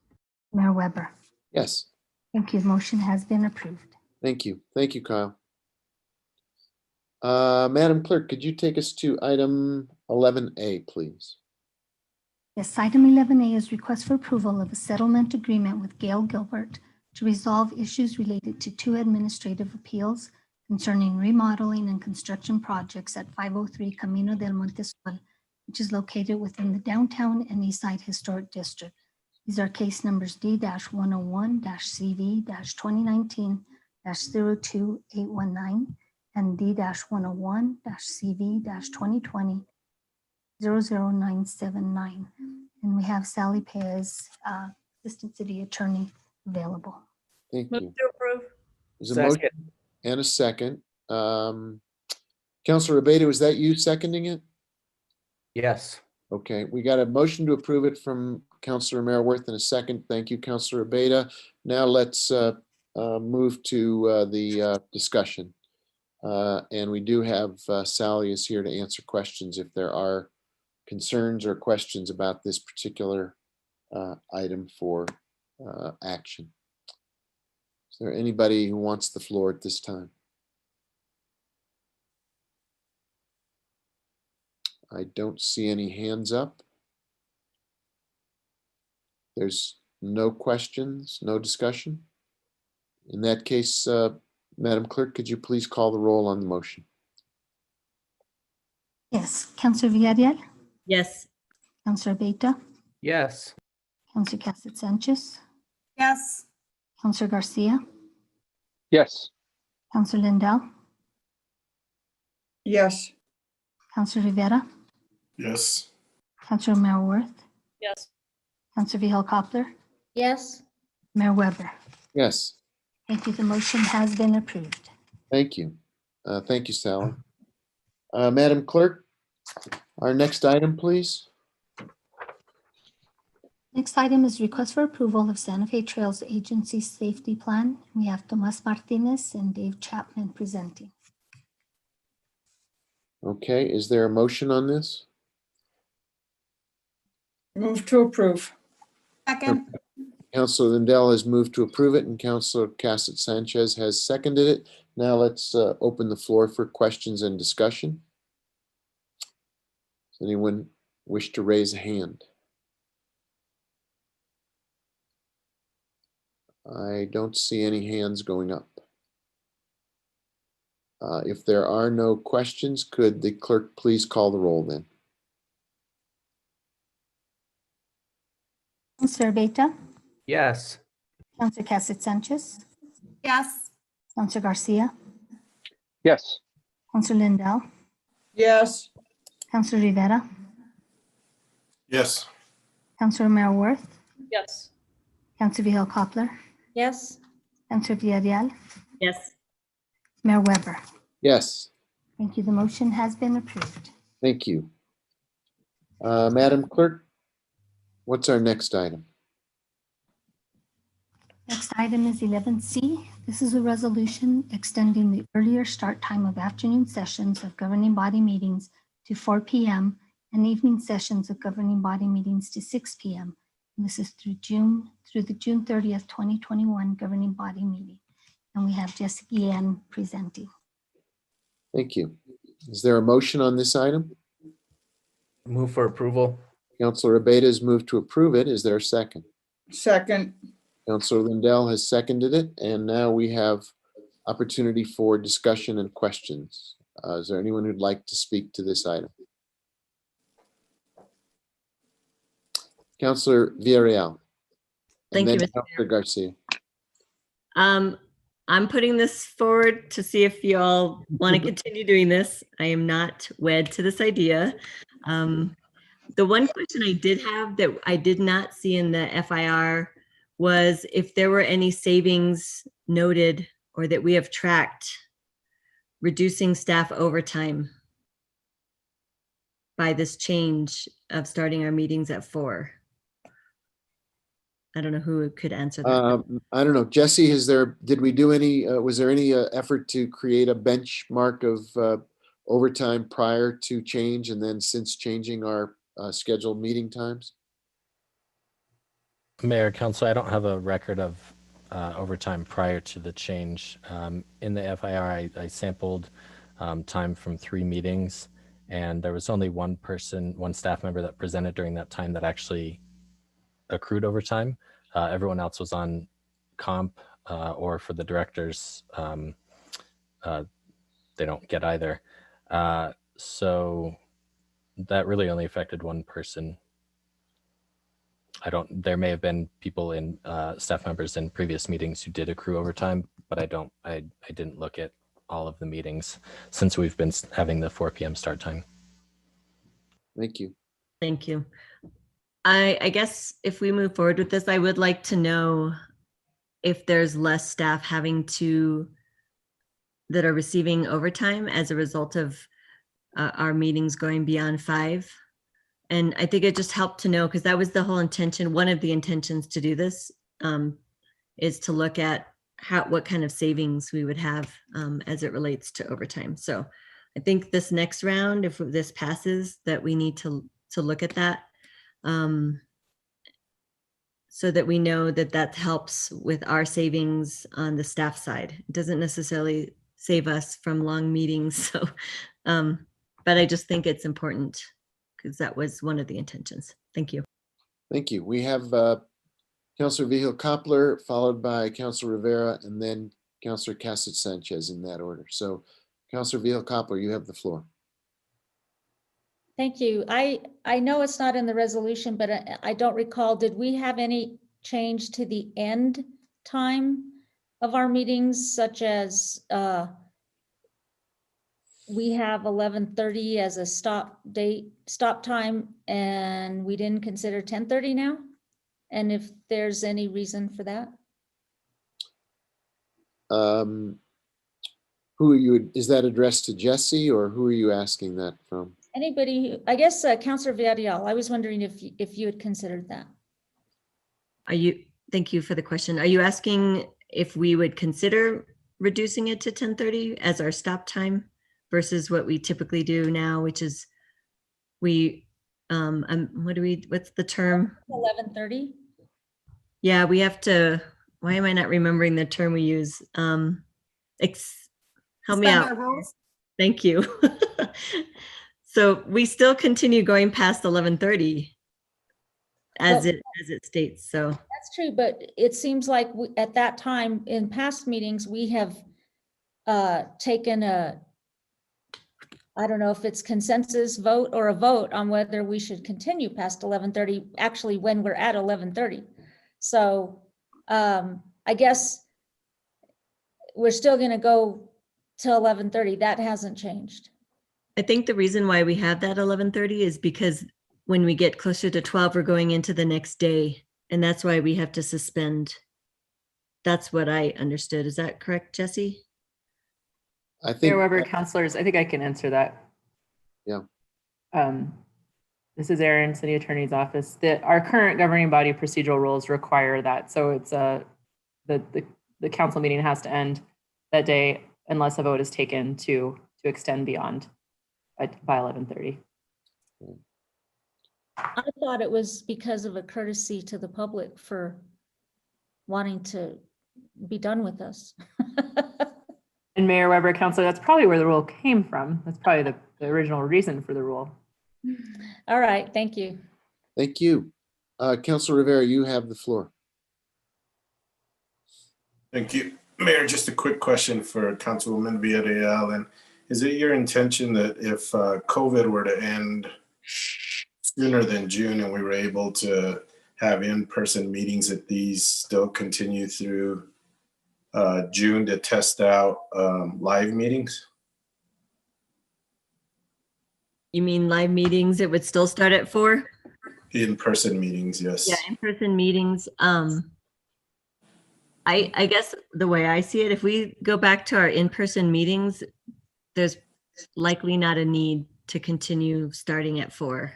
Mayor Weber. Yes, Thank you. The motion has been approved. thank you. Thank you, Kyle. Madam Clerk, could you take us to item 11A, please? Yes, item 11A is request for approval of a settlement agreement with Gail Gilbert to resolve issues related to 2 administrative appeals concerning remodeling and construction projects at 503 Camino del Monte Sol, which is located within the downtown and East Side Historic District. These are case numbers D-101-CV-2019-02819 and D-101-CV-2020-00979. And we have Sally Perez, Assistant City Attorney, available. Thank Move you. to approve. There's a motion and a second. Councilor Abeyta, was that you seconding it? Yes. Okay, we got a motion to approve it from Councilor Romero Worth in a second. Thank you, Councilor Abeyta. Now let's move to the discussion. And we do have Sally is here to answer questions if there are concerns or questions about this particular item for action. Is there anybody who wants the floor at this time? I don't see any hands up. There's no questions, no discussion. In that case, Madam Clerk, could you please call the roll on the motion? Yes, Councillor Villarreal, Yes. Councillor Beta, Yes. Councillor Cassett Sanchez, Yes. Councillor Garcia, Yes. Councillor Lindell, yes, Councillor Rivera, Yes. Councillor Romero Worth, Yes. Councillor Vihel Coppler, Yes. Mayor Weber. Yes, Thank you. The motion has been approved. thank you. Thank you, Sally. Madam Clerk, our next item, please. Next item is request for approval of Santa Fe Trails Agency Safety Plan. We have Tomas Martinez and Dave Chapman presenting. Okay, is there a motion on this? move to approve, Second. Councilor Lindell has moved to approve it and Councilor Cassett Sanchez has seconded it. Now let's open the floor for questions and discussion. Does anyone wish to raise a hand? I don't see any hands going up. If there are no questions, could the clerk please call the roll then? Councillor Beta, Yes. Councillor Cassett Sanchez, Yes. Councillor Garcia, Yes. Councillor Lindell, yes, Councillor Rivera, Yes. Councillor Romero Worth, Yes. Councillor Vihel Coppler, Yes. Councillor Villarreal, Yes. Mayor Weber. Yes, Thank you. The motion has been approved. thank you. Madam Clerk, what's our next item? Next item is 11C. This is a resolution extending the earlier start time of afternoon sessions of governing body meetings to 4 p.m. and evening sessions of governing body meetings to 6 p.m. And this is through the June 30th, 2021 governing body meeting. And we have Jessica Yan presenting. Thank you. Is there a motion on this item? Move for approval. Councilor Abeyta has moved to approve it. Is there a second? second, Councilor Lindell has seconded it, and now we have opportunity for discussion and questions. Is there anyone who'd like to speak to this item? Counselor Villarreal. Thank and you, then Mr. Counselor Garcia. I'm putting this forward to see if you all want to continue doing this. I am not wed to this idea. The one question I did have that I did not see in the FIR was if there were any savings noted or that we have tracked reducing staff overtime by this change of starting our meetings at 4. I don't know who could answer that. I don't know. Jesse, did we do any, was there any effort to create a benchmark of overtime prior to change and then since changing our scheduled meeting times? Mayor, Council, I don't have a record of overtime prior to the change. In the FIR, I sampled time from 3 meetings, and there was only one staff member that presented during that time that actually accrued overtime. Everyone else was on comp or for the directors, they don't get either. So that really only affected one person. There may have been people in staff members in previous meetings who did accrue overtime, but I didn't look at all of the meetings since we've been having the 4 p.m. start time. Thank you. Thank you. I guess if we move forward with this, I would like to know if there's less staff that are receiving overtime as a result of our meetings going beyond 5. And I think it just helped to know, because that was the whole intention. One of the intentions to do this is to look at what kind of savings we would have as it relates to overtime. So I think this next round, if this passes, that we need to look at that so that we know that helps with our savings on the staff side. It doesn't necessarily save us from long meetings. So, but I just think it's important because that was one of the intentions. Thank you. Thank you. We have Councilor Vigil Koppler, followed by Councilor Rivera, and then Councilor Cassett Sanchez in that order. So Councilor Vigil Koppler, you have the floor. Thank you. I know it's not in the resolution, but I don't recall, did we have any change to the end time of our meetings, such as we have 11:30 as a stop time, and we didn't consider 10:30 now? And if there's any reason for that? Who are you, is that addressed to Jesse, or who are you asking that from? Anybody, I guess Councilor Villarreal, I was wondering if you had considered that. Thank you for the question. Are you asking if we would consider reducing it to 10:30 as our stop time versus what we typically do now, which is what's the term? 11:30? Yeah, we have to, why am I not remembering the term we use? Help me out. Thank you. So we still continue going past 11:30 as it states. So that's true, but it seems like at that time in past meetings, we have taken I don't know if it's consensus vote or a vote on whether we should continue past 11:30, actually when we're at 11:30. So I guess we're still going to go till 11:30. That hasn't changed. I think the reason why we have that 11:30 is because when we get closer to 12, we're going into the next day. And that's why we have to suspend. That's what I understood. Is that correct, Jesse? I think. However, counselors, I think I can answer that. Yeah. This is Erin, City Attorney's Office. Our current governing body procedural rules require that. So it's the council meeting has to end that day unless a vote is taken to extend beyond by 11:30. I thought it was because of a courtesy to the public for wanting to be done with us. And Mayor Weber, Counselor, that's probably where the rule came from. That's probably the original reason for the rule. All right, thank you. Thank you. Councilor Rivera, you have the floor. Thank you. Mayor, just a quick question for Councilwoman Villarreal. And is it your intention that if COVID were to end sooner than June and we were able to have in-person meetings, that these still continue through June to test out live meetings. You mean live meetings? It would still start at 4? In-person meetings, yes. Yeah, in-person meetings. I guess the way I see it, if we go back to our in-person meetings, there's likely not a need to continue starting at 4.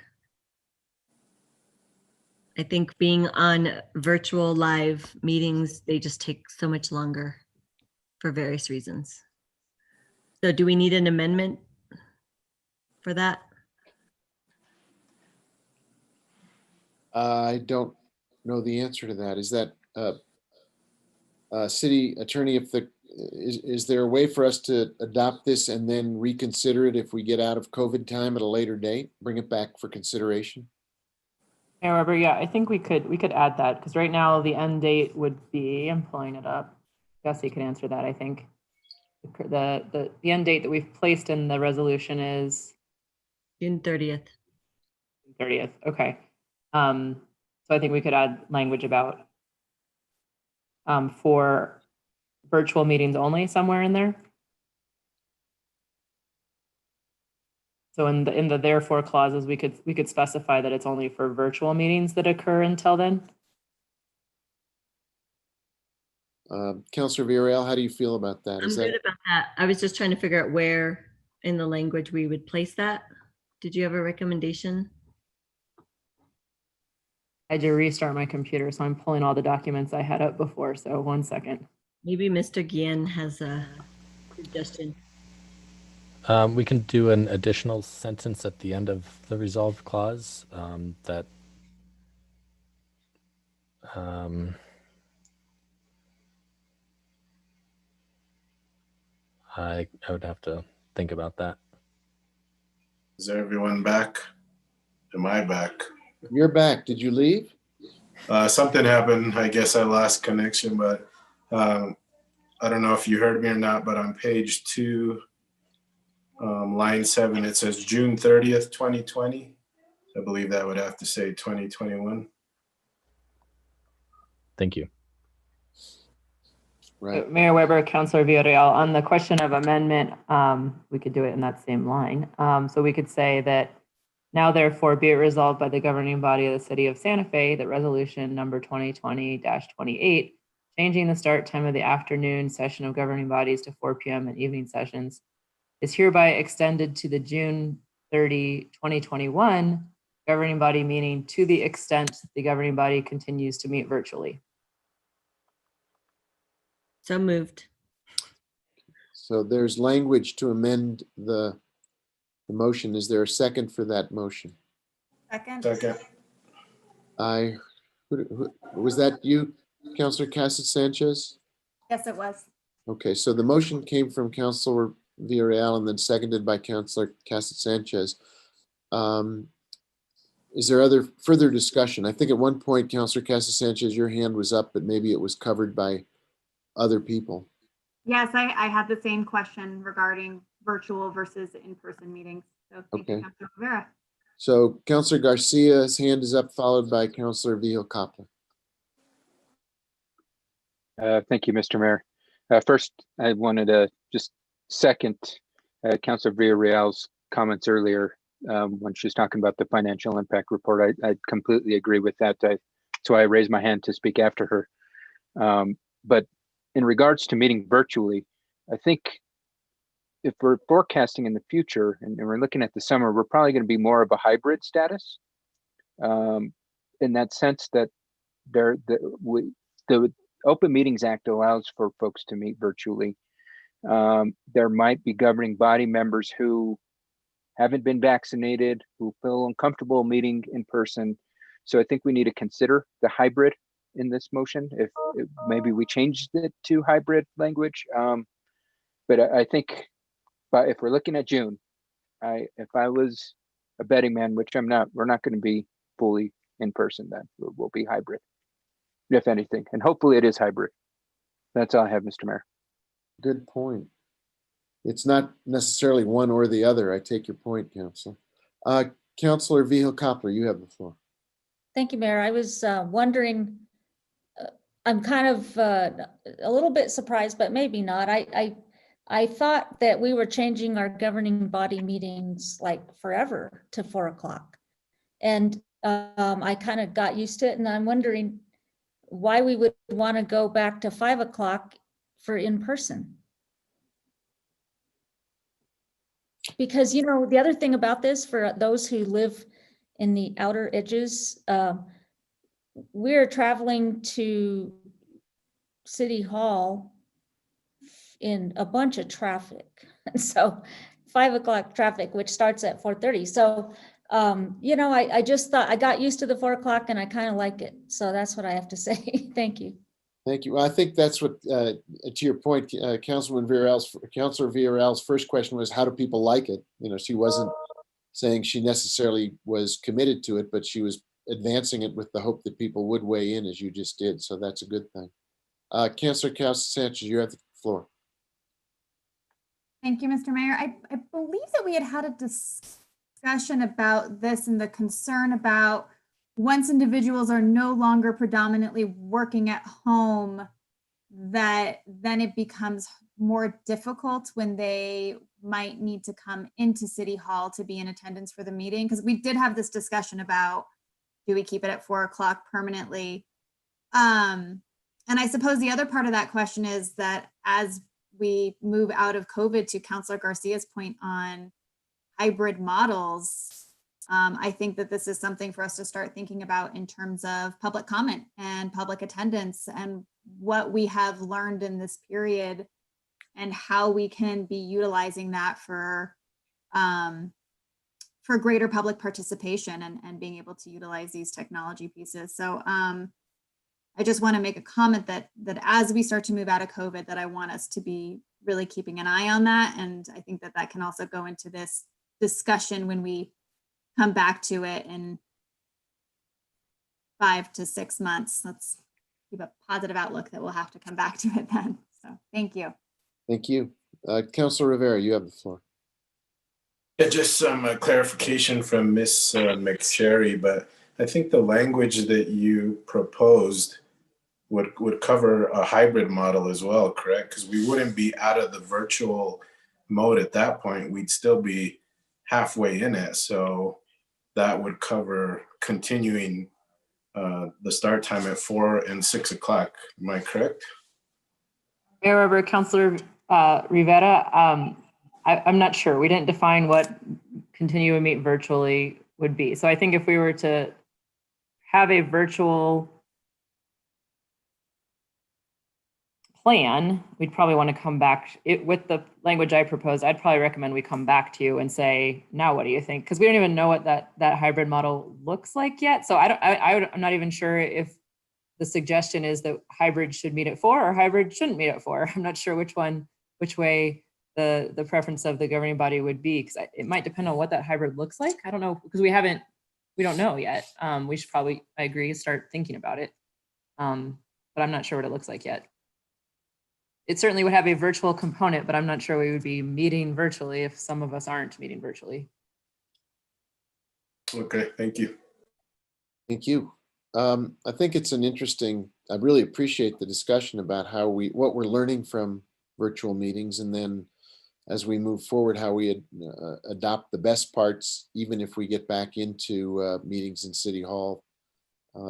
I think being on virtual live meetings, they just take so much longer for various reasons. So do we need an amendment for that? I don't know the answer to that. Is that, City Attorney, is there a way for us to adopt this and then reconsider it if we get out of COVID time at a later date? Bring it back for consideration? However, yeah, I think we could add that, because right now the end date would be, I'm pulling it up. Jesse can answer that, I think. The end date that we've placed in the resolution is June 30th. 30th, okay. So I think we could add language about for virtual meetings only somewhere in there. So in the therefore clauses, we could specify that it's only for virtual meetings that occur until then. Councilor Villarreal, how do you feel about that? I'm good about that. I was just trying to figure out where in the language we would place that. Did you have a recommendation? I had to restart my computer, so I'm pulling all the documents I had up before, so 1 second. Maybe Mr. Guillen has a suggestion. We can do an additional sentence at the end of the resolved clause that I would have to think about that. Is everyone back? Am I back? You're back. Did you leave? Something happened. I guess I lost connection, but I don't know if you heard me or not, but on page 2, line 7, it says June 30th, 2020. I believe that would have to say 2021. Thank you. Right. Mayor Weber, Councilor Villarreal, on the question of amendment, we could do it in that same line. So we could say that now therefore be it resolved by the governing body of the city of Santa Fe that resolution number 2020-28, changing the start time of the afternoon session of governing bodies to 4 p.m. and evening sessions, is hereby extended to the June 30, 2021 governing body meeting to the extent the governing body continues to meet virtually. So moved. So there's language to amend the motion. Is there a second for that motion? Second. Second. Was that you, Councilor Cassett Sanchez? Yes, it was. Okay, so the motion came from Councilor Villarreal and then seconded by Councilor Cassett Sanchez. Is there further discussion? I think at one point, Councilor Cassett Sanchez, your hand was up, but maybe it was covered by other people. Yes, I had the same question regarding virtual versus in-person meetings. So thank you, Councilor Rivera. So Councilor Garcia's hand is up, followed by Councilor Vihil-Coppler. Thank you, Mr. Mayor. First, I wanted to just second Councilor Villarreal's comments earlier when she was talking about the financial impact report. I completely agree with that. That's why I raised my hand to speak after her. But in regards to meeting virtually, I think if we're forecasting in the future and we're looking at the summer, we're probably going to be more of a hybrid status in that sense that the Open Meetings Act allows for folks to meet virtually. There might be governing body members who haven't been vaccinated, who feel uncomfortable meeting in person. So I think we need to consider the hybrid in this motion. If maybe we changed it to hybrid language. But I think if we're looking at June, if I was a betting man, which I'm not, we're not going to be fully in person then. We'll be hybrid, if anything. And hopefully it is hybrid. That's all I have, Mr. Mayor. Good point. It's not necessarily one or the other. I take your point, Councilor. Councilor Vihil-Coppler, you have the floor. Thank you, Mayor. I was wondering, I'm kind of a little bit surprised, but maybe not. I thought that we were changing our governing body meetings like forever to 4 o'clock. And I kind of got used to it, and I'm wondering why we would want to go back to 5 o'clock for in-person. Because, you know, the other thing about this, for those who live in the outer edges, we're traveling to City Hall in a bunch of traffic. So 5 o'clock traffic, which starts at 4:30. So, you know, I just thought, I got used to the 4 o'clock and I kind of like it. So that's what I have to say. Thank you. Thank you. Well, I think that's what, to your point, Councilor Villarreal's first question was, how do people like it? You know, she wasn't saying she necessarily was committed to it, but she was advancing it with the hope that people would weigh in, as you just did. So that's a good thing. Councilor Sanchez, you have the floor. Thank you, Mr. Mayor. I believe that we had a discussion about this and the concern about once individuals are no longer predominantly working at home, that then it becomes more difficult when they might need to come into City Hall to be in attendance for the meeting. Because we did have this discussion about, do we keep it at 4 o'clock permanently? And I suppose the other part of that question is that as we move out of COVID, to Councilor Garcia's point on hybrid models, I think that this is something for us to start thinking about in terms of public comment and public attendance and what we have learned in this period and how we can be utilizing that for greater public participation and being able to utilize these technology pieces. So I just want to make a comment that as we start to move out of COVID, that I want us to be really keeping an eye on that. And I think that that can also go into this discussion when we come back to it in 5 to 6 months. Let's keep a positive outlook that we'll have to come back to it then. So thank you. Thank you. Councilor Rivera, you have the floor. Yeah, just some clarification from Ms. McSherry, but I think the language that you proposed would cover a hybrid model as well, correct? Because we wouldn't be out of the virtual mode at that point. We'd still be halfway in it. So that would cover continuing the start time at 4 and 6 o'clock. Am I correct? Mayor Weber, Councilor Rivera, I'm not sure. We didn't define what continue to meet virtually would be. So I think if we were to have a virtual plan, we'd probably want to come back with the language I proposed. I'd probably recommend we come back to you and say, now what do you think? Because we don't even know what that hybrid model looks like yet. So I'm not even sure if the suggestion is that hybrid should meet at 4 or hybrid shouldn't meet at 4. I'm not sure which way the preference of the governing body would be, because it might depend on what that hybrid looks like. I don't know, because we don't know yet. We should probably, I agree, start thinking about it. But I'm not sure what it looks like yet. It certainly would have a virtual component, but I'm not sure we would be meeting virtually if some of us aren't meeting virtually. Okay, thank you. Thank you. I think it's an interesting, I really appreciate the discussion about what we're learning from virtual meetings, and then as we move forward, how we adopt the best parts, even if we get back into meetings in City Hall.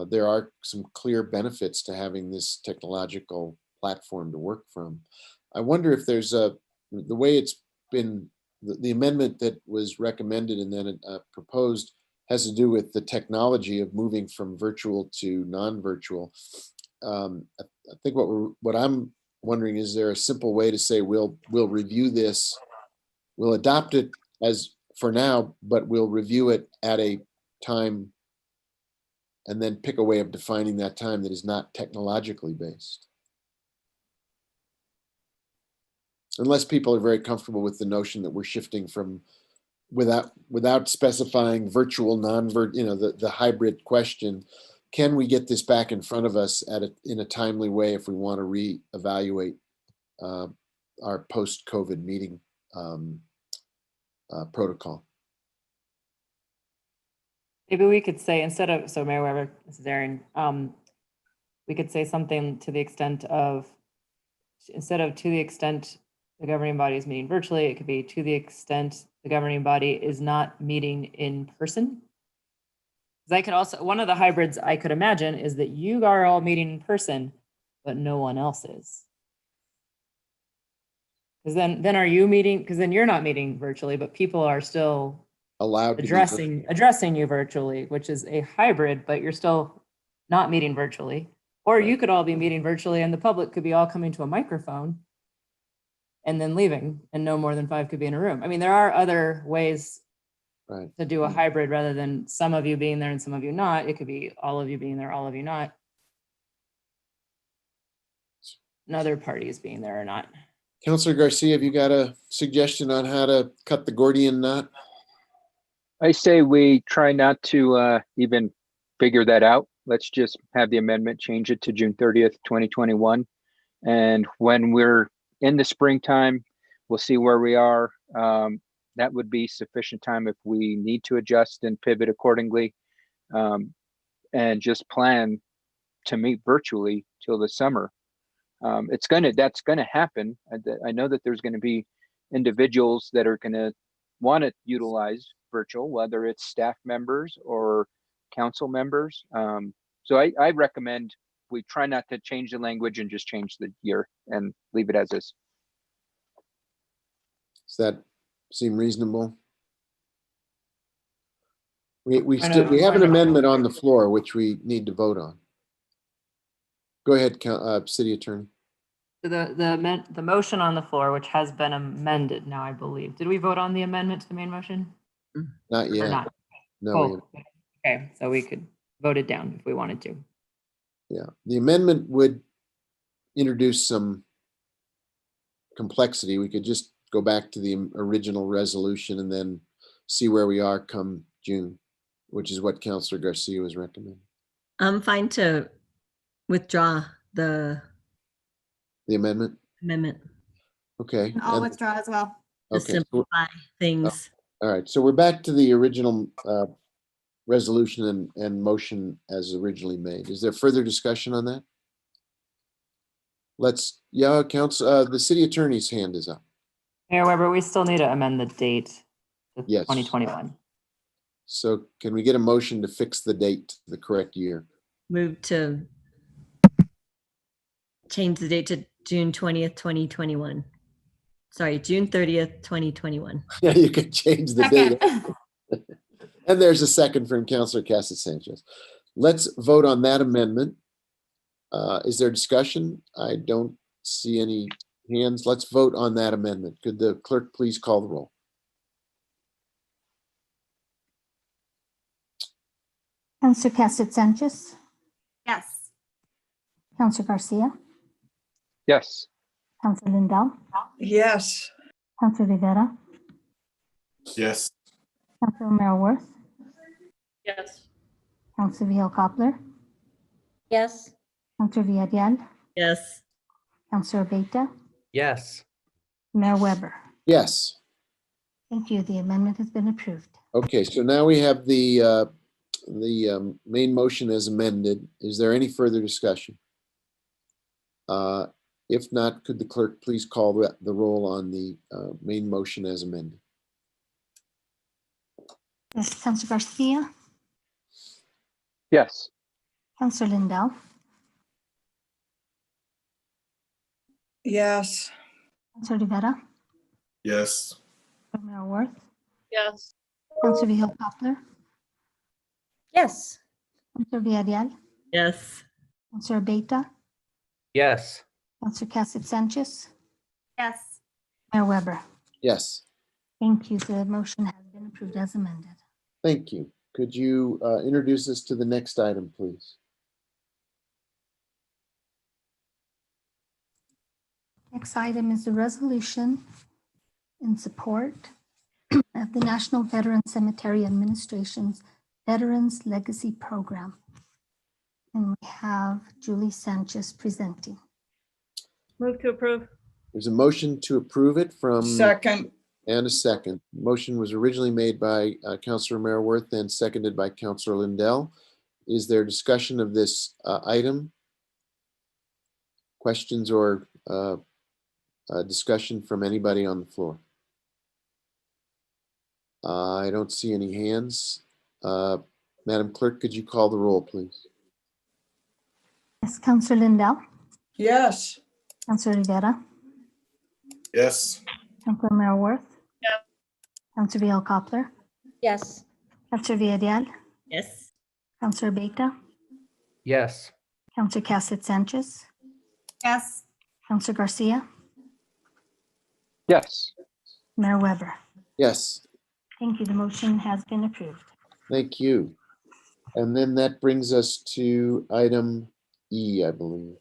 There are some clear benefits to having this technological platform to work from. I wonder if there's the way it's been, the amendment that was recommended and then proposed has to do with the technology of moving from virtual to non-virtual. I think what I'm wondering, is there a simple way to say we'll review this, we'll adopt it as for now, but we'll review it at a time and then pick a way of defining that time that is not technologically based? Unless people are very comfortable with the notion that we're shifting from without specifying virtual, the hybrid question, can we get this back in front of us in a timely way if we want to reevaluate our post-COVID meeting protocol? Maybe we could say instead of, so Mayor Weber, this is Erin, we could say something to the extent of, instead of to the extent the governing body is meeting virtually, it could be to the extent the governing body is not meeting in person. Because I could also, one of the hybrids I could imagine is that you are all meeting in person, but no one else is. Because then are you meeting, because then you're not meeting virtually, but people are still Allowed to be addressing you virtually, which is a hybrid, but you're still not meeting virtually. Or you could all be meeting virtually and the public could be all coming to a microphone and then leaving, and no more than 5 could be in a room. I mean, there are other ways right. to do a hybrid rather than some of you being there and some of you not. It could be all of you being there, all of you not. And other parties being there or not. Councilor Garcia, have you got a suggestion on how to cut the Gordian knot? I say we try not to even figure that out. Let's just have the amendment, change it to June 30th, 2021. And when we're in the springtime, we'll see where we are. That would be sufficient time if we need to adjust and pivot accordingly, and just plan to meet virtually till the summer. That's gonna happen. I know that there's gonna be individuals that are gonna want to utilize virtual, whether it's staff members or council members. So I recommend we try not to change the language and just change the year and leave it as is. Does that seem reasonable? We have an amendment on the floor, which we need to vote on. Go ahead, City Attorney. So the motion on the floor, which has been amended now, I believe. Did we vote on the amendment to the main motion? Not Or yet. not? No. Oh, okay, so we could vote it down if we wanted to. Yeah, the amendment would introduce some complexity. We could just go back to the original resolution and then see where we are come June, which is what Councilor Garcia was recommending. I'm fine to withdraw the amendment. Okay. And I'll withdraw as well. To Okay. simplify things. All right, so we're back to the original resolution and motion as originally made. Is there further discussion on that? The city attorney's hand is up. Mayor Weber, we still need to amend the date to Yes. 2021. So can we get a motion to fix the date to the correct year? Move to change the date to June 20th, 2021. Sorry, June 30th, 2021. Yeah, you can change the date. And there's a second from Councilor Cassett Sanchez. Let's vote on that amendment. Is there discussion? I don't see any hands. Let's vote on that amendment. Could the clerk please call the roll? Councilor Cassett Sanchez, Yes. Councilor Garcia, Yes. Councilor Lindell, Yes. Councilor Rivera, Yes. Councilor Merriworth, Yes. Councilor Vihel Coppler, Yes. Councilor Villarreal, Yes. Councilor Beta, Yes. Mayor Weber. Yes. Thank you. The amendment has been approved. Okay, so now we have the main motion as amended. Is there any further discussion? If not, could the clerk please call the roll on the main motion as amended? Yes, Councilor Garcia, Yes. Councilor Lindell, Yes. Councilor Rivera, Yes. Councilor Merriworth, Yes. Councilor Vihel Coppler, Yes. Councilor Villarreal, Yes. Councilor Beta, Yes. Councilor Cassett Sanchez, Yes. Mayor Weber. Yes. Thank you. The motion has been approved as amended. Thank you. Could you introduce us to the next item, please? Next item is the resolution in support of the National Veteran Cemetery Administration's Veterans Legacy Program. And we have Julie Sanchez presenting. Move to approve. There's a motion to approve it from Second. And a second. Motion was originally made by Councilor Merriworth and seconded by Councilor Lindell. Is there discussion of this item? Questions or discussion from anybody on the floor? I don't see any hands. Madam Clerk, could you call the roll, please? Yes, Councillor Lindell, Yes. Councillor Rivera, Yes. Councillor Merriworth. Councillor Viola Coppler, Yes. Councillor Villarreal, Yes. Councillor Beta, Yes. Councillor Cassett Sanchez, Yes. Councillor Garcia, Yes. Mayor Weber. Yes, Thank you. The motion has been approved. thank you. And then that brings us to item E, I believe.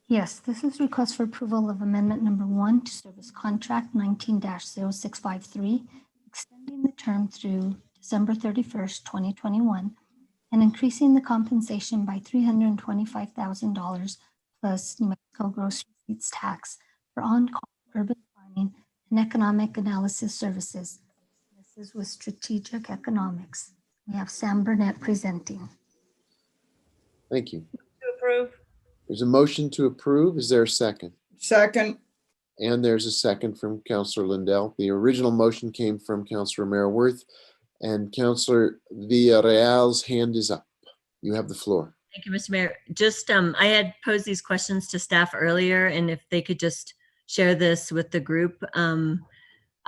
Yes, this is request for approval of amendment number 1 to service contract 19-0653, extending the term through December 31st, 2021, and increasing the compensation by $325,000 plus New Mexico gross receipts tax for on-call urban planning and economic analysis services. This is with Strategic Economics. We have Sam Burnett presenting. Thank you. To approve. There's a motion to approve. Is there a second? Second. And there's a second from Councilor Lindell. The original motion came from Councilor Merriworth, and Councilor Villarreal's hand is up. You have the floor. Thank you, Mr. Mayor. Just, I had posed these questions to staff earlier, and if they could just share this with the group.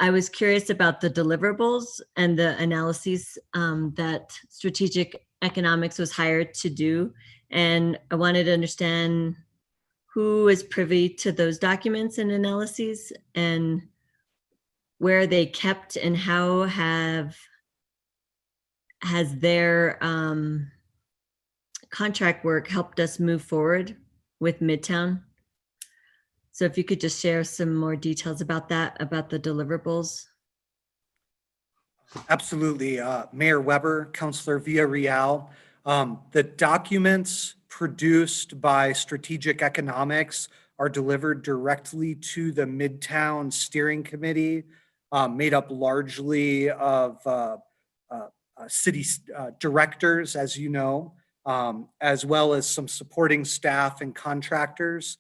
I was curious about the deliverables and the analyses that Strategic Economics was hired to do. And I wanted to understand who is privy to those documents and analyses and where they kept and how has their contract work helped us move forward with Midtown? So if you could just share some more details about that, about the deliverables. Absolutely. Mayor Weber, Councilor Villarreal. The documents produced by Strategic Economics are delivered directly to the Midtown Steering Committee, made up largely of city directors, as you know, as well as some supporting staff and contractors.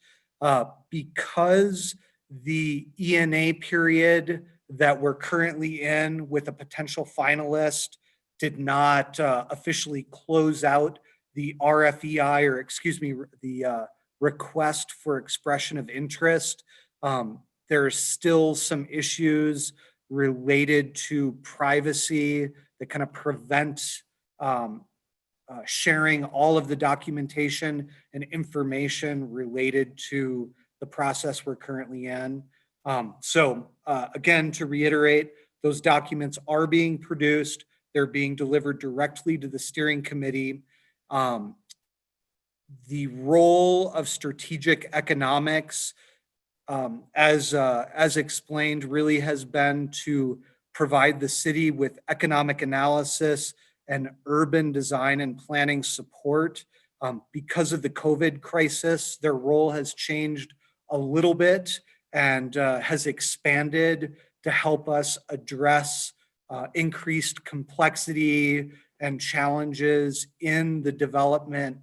Because the ENA period that we're currently in with a potential finalist did not officially close out the RFEI, or excuse me, the request for expression of interest. There's still some issues related to privacy that kind of prevent sharing all of the documentation and information related to the process we're currently in. So again, to reiterate, those documents are being produced. They're being delivered directly to the steering committee. The role of Strategic Economics, as explained, really has been to provide the city with economic analysis and urban design and planning support. Because of the COVID crisis, their role has changed a little bit and has expanded to help us address increased complexity and challenges in the development,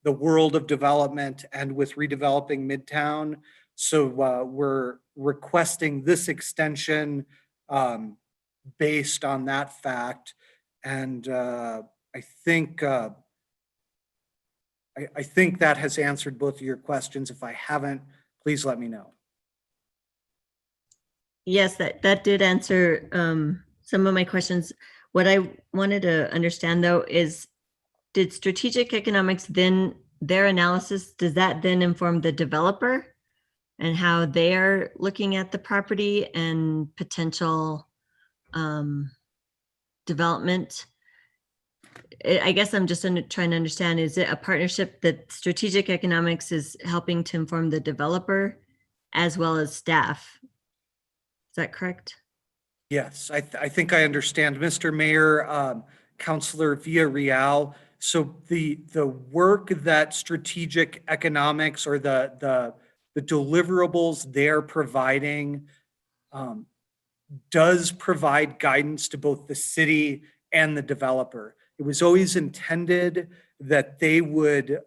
the world of development, and with redeveloping Midtown. So we're requesting this extension based on that fact. And I think that has answered both of your questions. If I haven't, please let me know. Yes, that did answer some of my questions. What I wanted to understand though is, did Strategic Economics then, their analysis, does that then inform the developer and how they're looking at the property and potential development? I guess I'm just trying to understand, is it a partnership that Strategic Economics is helping to inform the developer as well as staff? Is that correct? Yes, I think I understand, Mr. Mayor, Councilor Villarreal. So the work that Strategic Economics, or the deliverables they're providing, does provide guidance to both the city and the developer. It was always intended that they would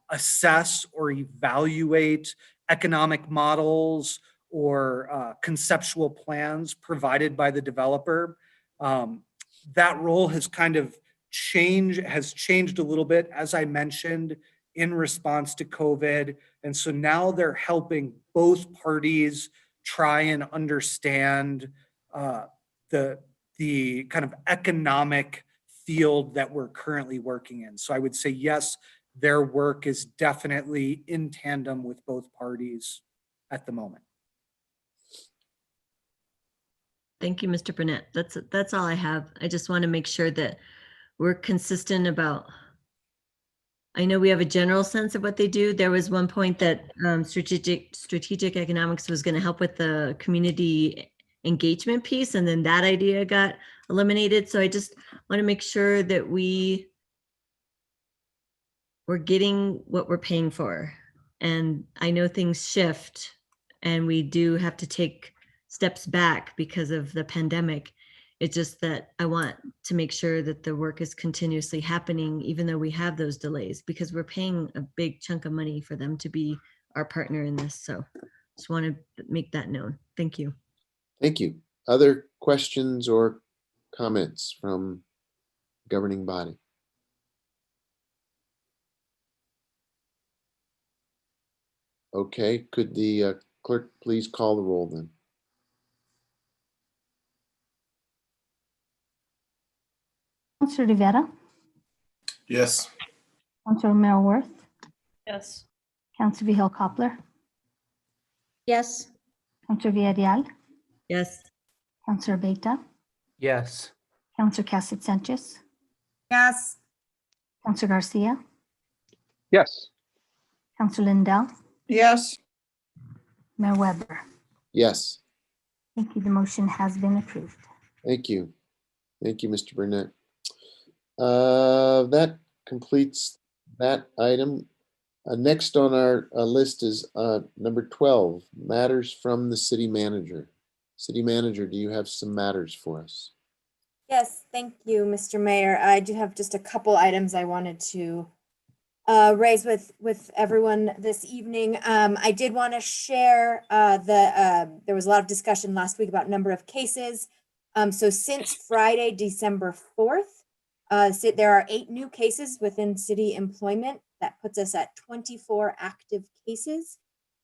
assess or evaluate economic models or conceptual plans provided by the developer. That role has kind of changed a little bit, as I mentioned, in response to COVID. And so now they're helping both parties try and understand the kind of economic field that we're currently working in. So I would say, yes, their work is definitely in tandem with both parties at the moment. Thank you, Mr. Burnett. That's all I have. I just want to make sure that we're consistent about, I know we have a general sense of what they do. There was one point that strategic economics was going to help with the community engagement piece, and then that idea got eliminated. So I just want to make sure that we're getting what we're paying for. And I know things shift and we do have to take steps back because of the pandemic. It's just that I want to make sure that the work is continuously happening, even though we have those delays, because we're paying a big chunk of money for them to be our partner in this. So just want to make that known. Thank you. Thank you. Other questions or comments from governing body? Okay, could the clerk please call the roll then? Councillor Rivera, Yes. Councillor Romero Worth, Yes. Councillor Vihel Coppler, Yes. Councillor Villarreal, Yes. Councillor Beta, Yes. Councillor Cassett Sanchez, Yes. Councillor Garcia, Yes. Councillor Lindell, Yes, Mayor Weber. Yes, Thank you. The motion has been approved. thank you. Thank you, Mr. Burnett. That completes that item. Next on our list is number 12, matters from the city manager. City manager, do you have some matters for us? Yes, thank you, Mr. Mayor. I do have just a couple items I wanted to raise with everyone this evening. I did want to share there was a lot of discussion last week about number of cases. So since Friday, December 4th, there are 8 new cases within city employment. That puts us at 24 active cases.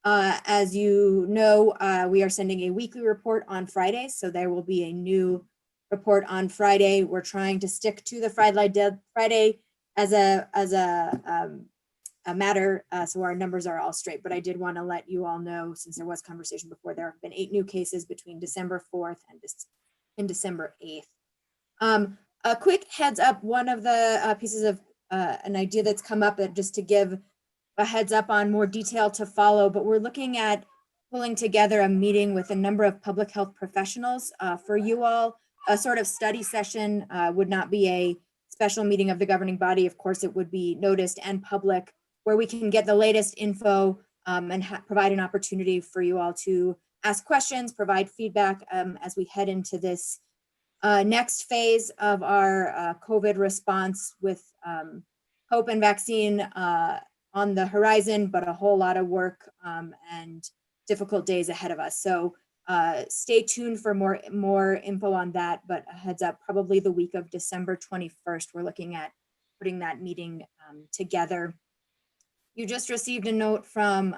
As you know, we are sending a weekly report on Fridays, so there will be a new report on Friday. We're trying to stick to the Friday as a matter, so our numbers are all straight. But I did want to let you all know, since there was conversation before, there have been 8 new cases between December 4th and December 8th. A quick heads up, one of the pieces of an idea that's come up, just to give a heads up on more detail to follow, but we're looking at pulling together a meeting with a number of public health professionals for you all. A sort of study session would not be a special meeting of the governing body. Of course, it would be noticed and public, where we can get the latest info and provide an opportunity for you all to ask questions, provide feedback as we head into this next phase of our COVID response, with hope and vaccine on the horizon, but a whole lot of work and difficult days ahead of us. So stay tuned for more info on that, but a heads up, probably the week of December 21st, we're looking at putting that meeting together. You just received a note from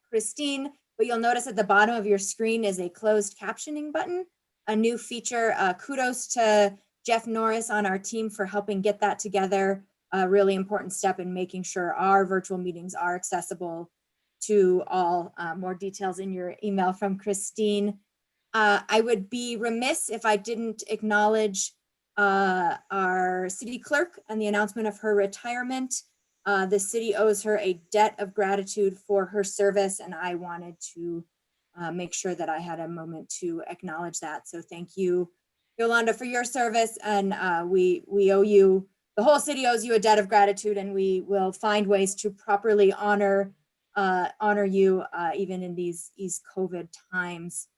Christine, but you'll notice at the bottom of your screen is a closed captioning button, a new feature. Kudos to Jeff Norris on our team for helping get that together. A really important step in making sure our virtual meetings are accessible to all. More details in your email from Christine. I would be remiss if I didn't acknowledge our city clerk and the announcement of her retirement. The city owes her a debt of gratitude for her service, and I wanted to make sure that I had a moment to acknowledge that. So thank you, Yolanda, for your service, and we owe you, the whole city owes you a debt of gratitude, and we will find ways to properly honor you even in these COVID times.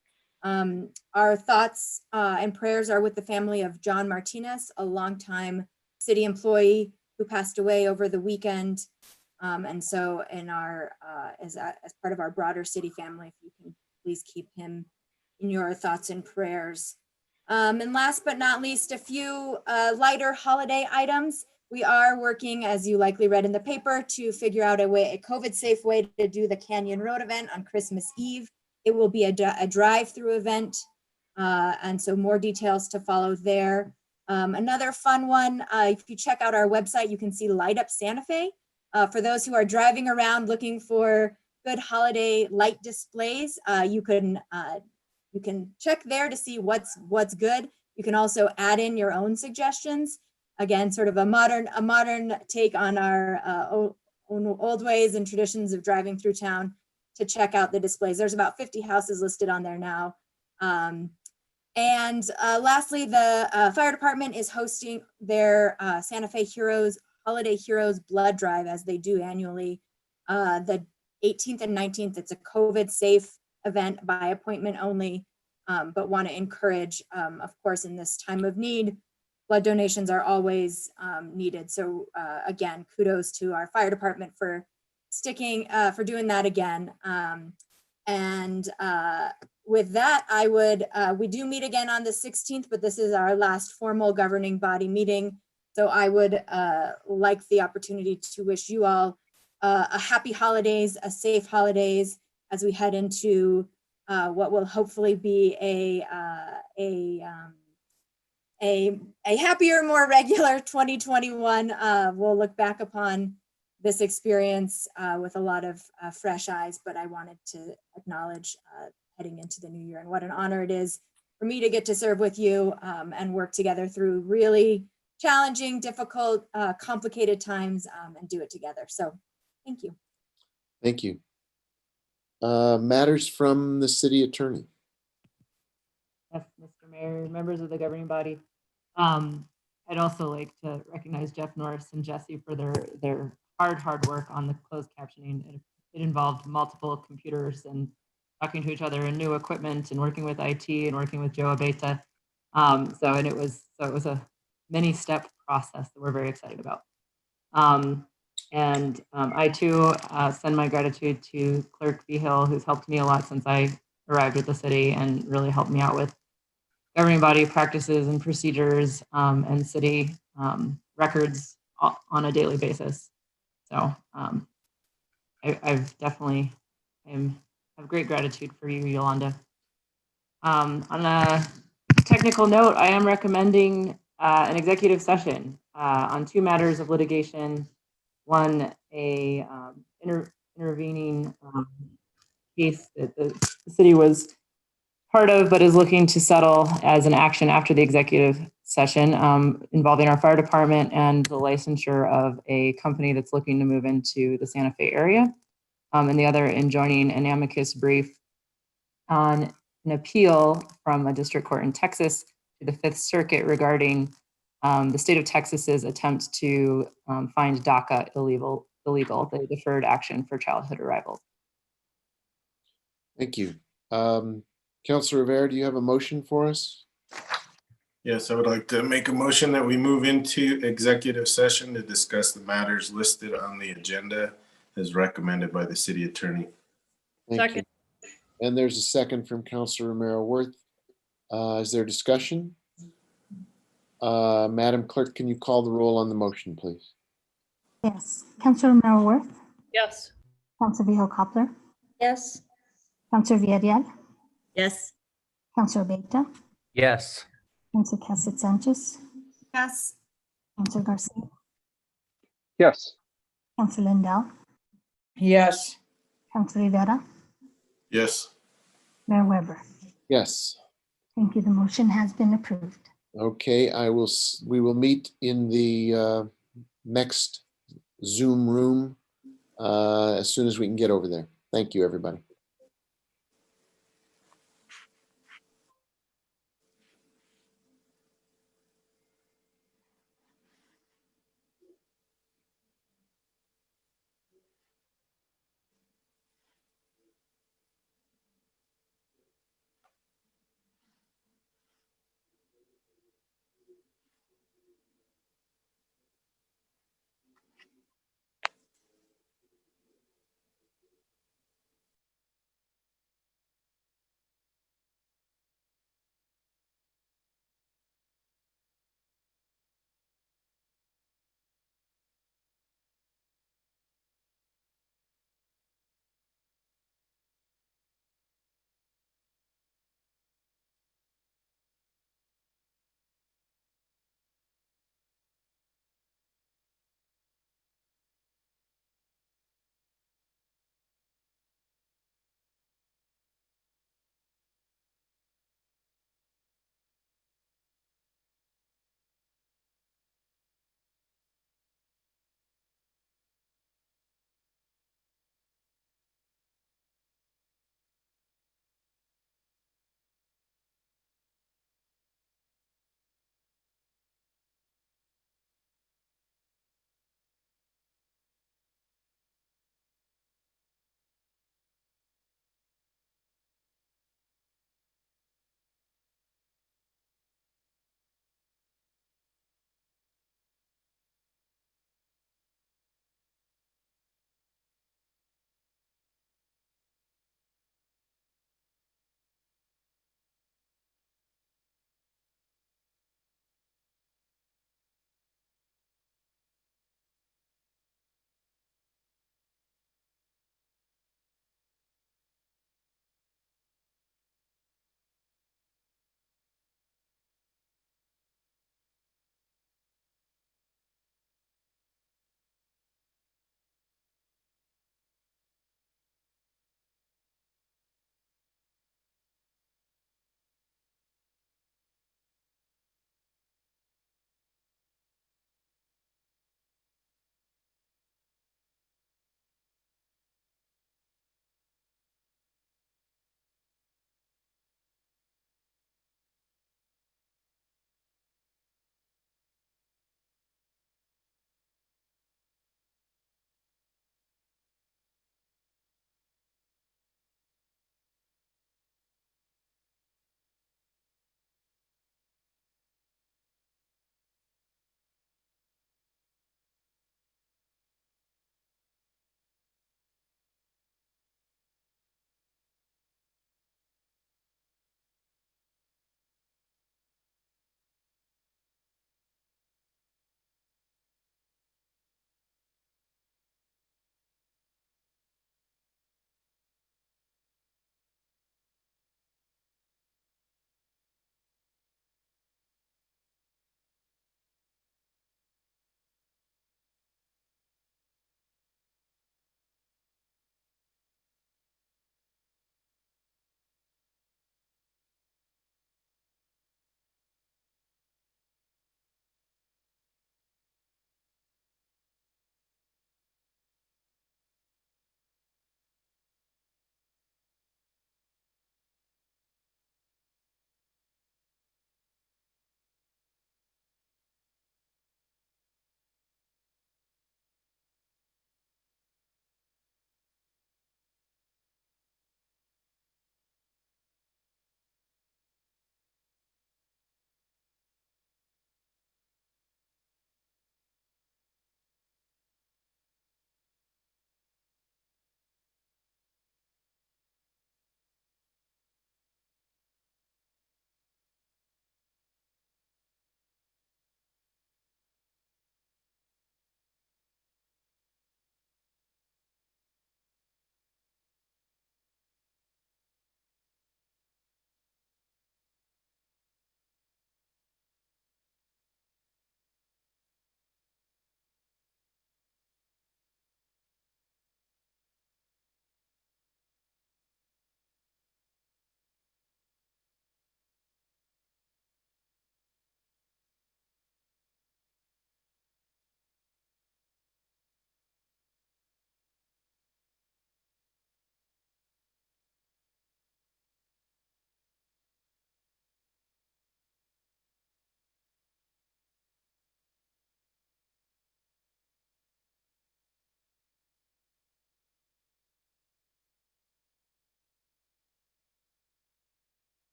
Our thoughts and prayers are with the family of John Martinez, a longtime city employee who passed away over the weekend. And so in our, as part of our broader city family, if you can please keep him in your thoughts and prayers. And last but not least, a few lighter holiday items. We are working, as you likely read in the paper, to figure out a COVID-safe way to do the Canyon Road event on Christmas Eve. It will be a drive-through event, and so more details to follow there. Another fun one, if you check out our website, you can see Light Up Santa Fe. For those who are driving around looking for good holiday light displays, you can check there to see what's good. You can also add in your own suggestions. Again, sort of a modern take on our old ways and traditions of driving through town to check out the displays. There's about 50 houses listed on there now. And lastly, the fire department is hosting their Santa Fe Heroes Holiday Heroes Blood Drive, as they do annually. The 18th and 19th, it's a COVID-safe event by appointment only, but want to encourage, of course, in this time of need, blood donations are always needed. So again, kudos to our fire department for for doing that again. And with that, we do meet again on the 16th, but this is our last formal governing body meeting. So I would like the opportunity to wish you all a happy holidays, a safe holidays, as we head into what will hopefully be a happier, more regular 2021. We'll look back upon this experience with a lot of fresh eyes, but I wanted to acknowledge heading into the new year and what an honor it is for me to get to serve with you and work together through really challenging, difficult, complicated times and do it together. So thank you. Thank you. Matters from the city attorney. Yes, Mr. Mayor, members of the governing body. I'd also like to recognize Jeff Norris and Jesse for their hard work on the closed captioning. It involved multiple computers and talking to each other and new equipment and working with IT and working with Joe Abeta. It was a many step process that we're very excited about. I too send my gratitude to Clerk Behill, who's helped me a lot since I arrived at the city and really helped me out with governing body practices and procedures and city records on a daily basis. So I've definitely have great gratitude for you, Yolanda. On a technical note, I am recommending an executive session on two matters of litigation. One, a intervening case that the city was part of, but is looking to settle as an action after the executive session involving our fire department and the licensure of a company that's looking to move into the Santa Fe area. And the other enjoining an amicus brief on an appeal from a district court in Texas to the Fifth Circuit regarding the state of Texas's attempt to find DACA illegal, the Deferred Action for Childhood Arrivals. Thank you. Councilor Rivera, do you have a motion for us? Yes, I would like to make a motion that we move into executive session to discuss the matters listed on the agenda as recommended by the city attorney. Thank you. And there's a second from Councilor Romero Worth. Is there discussion? Madam Clerk, can you call the roll on the motion, please? Yes. Councilor Romero Worth, Yes. Councilor Vihel Coppler, Yes. Councilor Villarreal, Yes. Councilor Beta, Yes. Councilor Cassett Sanchez, Yes. Councilor Garcia, Yes. Councilor Lindell, Yes. Councilor Rivera, Yes. Mayor Weber. Yes. Thank you. The motion has been approved. Okay, we will meet in the next Zoom room as soon as we can get over there. Thank you, everybody.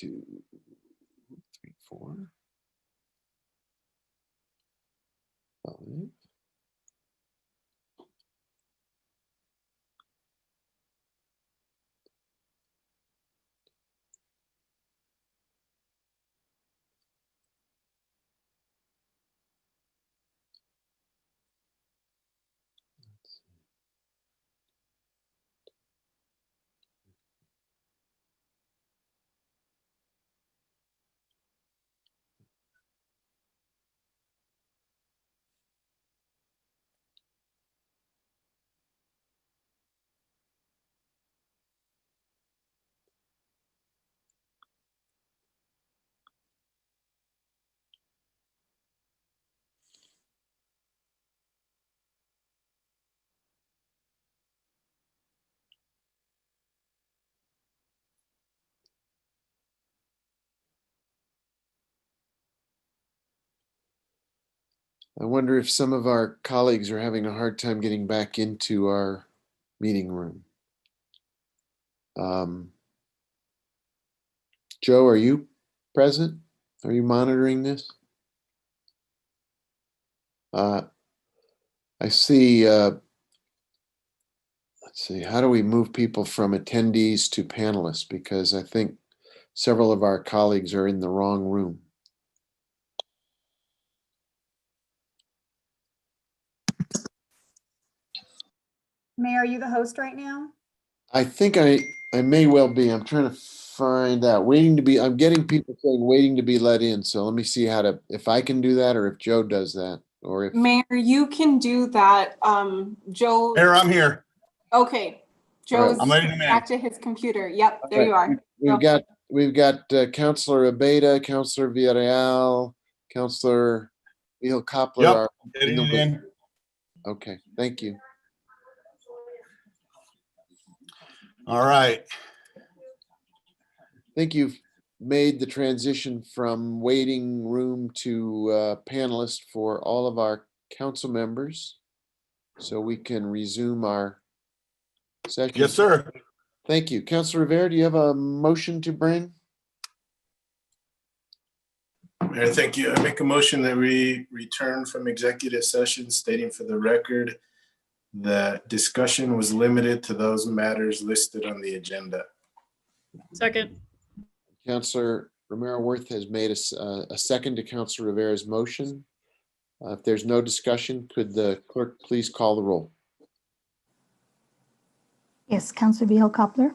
2, 3, 4, 5. I wonder if some of our colleagues are having a hard time getting back into our meeting room. Joe, are you present? Are you monitoring this? I see, let's see, how do we move people from attendees to panelists? Because I think several of our colleagues are in the wrong room. Mayor, are you the host right now? I think I may well be. I'm trying to find out. I'm getting people saying waiting to be let in. So let me see if I can do that or if Joe does that or if. Mayor, you can do that. Joe. Mayor, I'm here. Okay. Joe's I'm letting him in. back to his computer. Yep, there you are. We've got Councilor Abeyta, Councilor Villarreal, Councilor Neil Koppler. Yep, are getting in the it in. Okay, thank you. All right. I think you've made the transition from waiting room to panelist for all of our council members. So we can resume our session. Yes, sir. Thank you. Councilor Rivera, do you have a motion to bring? Mayor, thank you. I make a motion that we return from executive session stating for the record that discussion was limited to those matters listed on the agenda. Second. Councilor Romero Worth has made a second to Councilor Rivera's motion. If there's no discussion, could the clerk please call the roll? Yes, Councillor Vihel Coppler,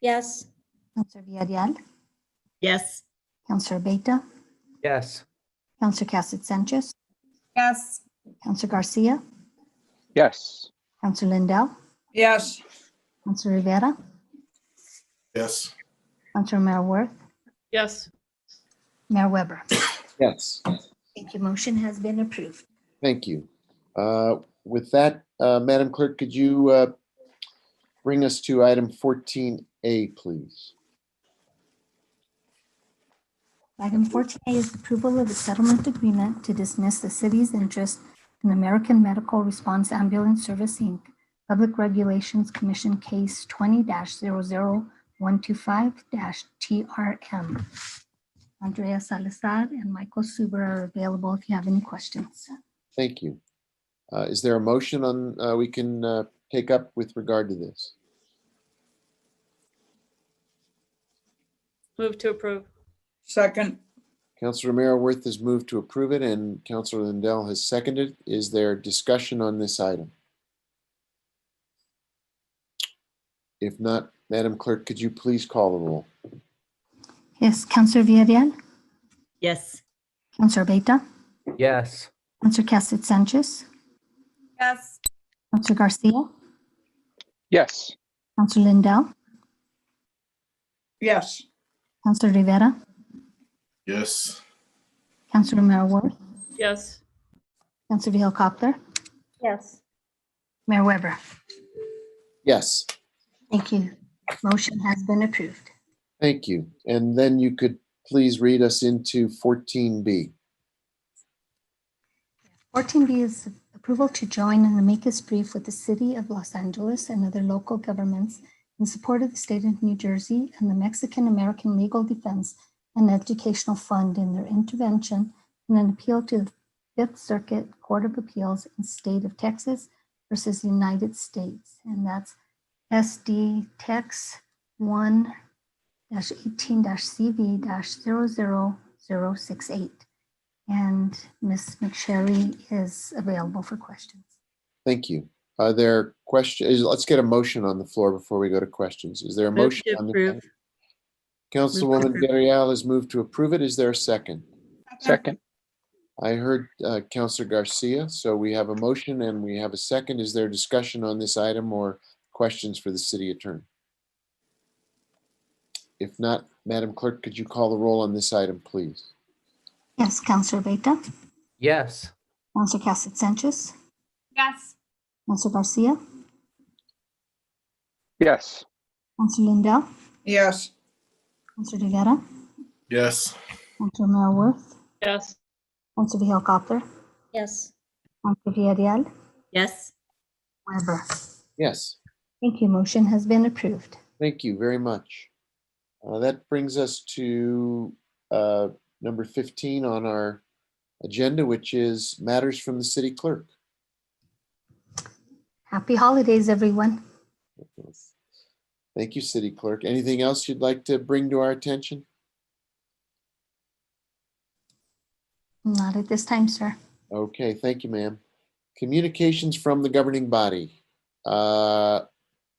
Yes. Councillor Villarreal, Yes. Councillor Abeyta, Yes. Councillor Cassett Sanchez, Yes. Councillor Garcia, Yes. Councillor Lindell, Yes. Councillor Rivera, Yes. Councillor Romero Worth, Yes. Mayor Weber. Yes. Thank you. Motion has been approved. Thank you. With that, Madam Clerk, could you bring us to item 14A, please? Item 14A is approval of the settlement agreement to dismiss the city's interest in American Medical Response Ambulance Service, Inc., Public Regulations Commission Case 20-00125-TRM. Andrea Salazar and Michael Suber are available if you have any questions. Thank you. Is there a motion we can take up with regard to this? Move to approve. Second. Councilor Romero Worth has moved to approve it and Councilor Lindell has seconded. Is there discussion on this item? If not, Madam Clerk, could you please call the roll? Yes, Councillor Villarreal, Yes. Councillor Abeyta, Yes. Councillor Cassett Sanchez, Yes. Councillor Garcia, Yes. Councillor Lindell, Yes. Councillor Rivera, Yes. Councillor Romero Worth, Yes. Councillor Vihel Coppler, Yes. Mayor Weber. Yes. Thank you. Motion has been approved. Thank you. And then you could please read us into 14B. 14B is approval to join an amicus brief with the City of Los Angeles and other local governments in support of the state of New Jersey and the Mexican American Legal Defense and Educational Fund in their intervention in an appeal to the Fifth Circuit Court of Appeals in the state of Texas versus the United States. And that's SD Tex 1-18-CV-00068. And Ms. McSherry is available for questions. Thank you. Are there questions? Let's get a motion on the floor before we go to questions. Is there a Move motion to on the? approve. Councilwoman Villarreal has moved to approve it. Is there a second? Second. I heard Councilor Garcia, so we have a motion and we have a second. Is there discussion on this item or questions for the city attorney? If not, Madam Clerk, could you call the roll on this item, please? Yes, Councilor Beta, Yes. Councilor Cassett Sanchez, Yes. Councilor Garcia, Yes. Councilor Lindell, yes, Councilor Rivera, Yes. Councilor Mel Worth, Yes. Councilor Vihel Coppler, Yes. Councilor Villarreal, Yes. Weber. Yes, Thank you. Motion has been approved. thank you very much. That brings us to number 15 on our agenda, which is matters from the city clerk. Happy holidays, everyone. Thank you, City Clerk. Anything else you'd like to bring to our attention? Not at this time, sir. Okay, thank you, ma'am. Communications from the governing body.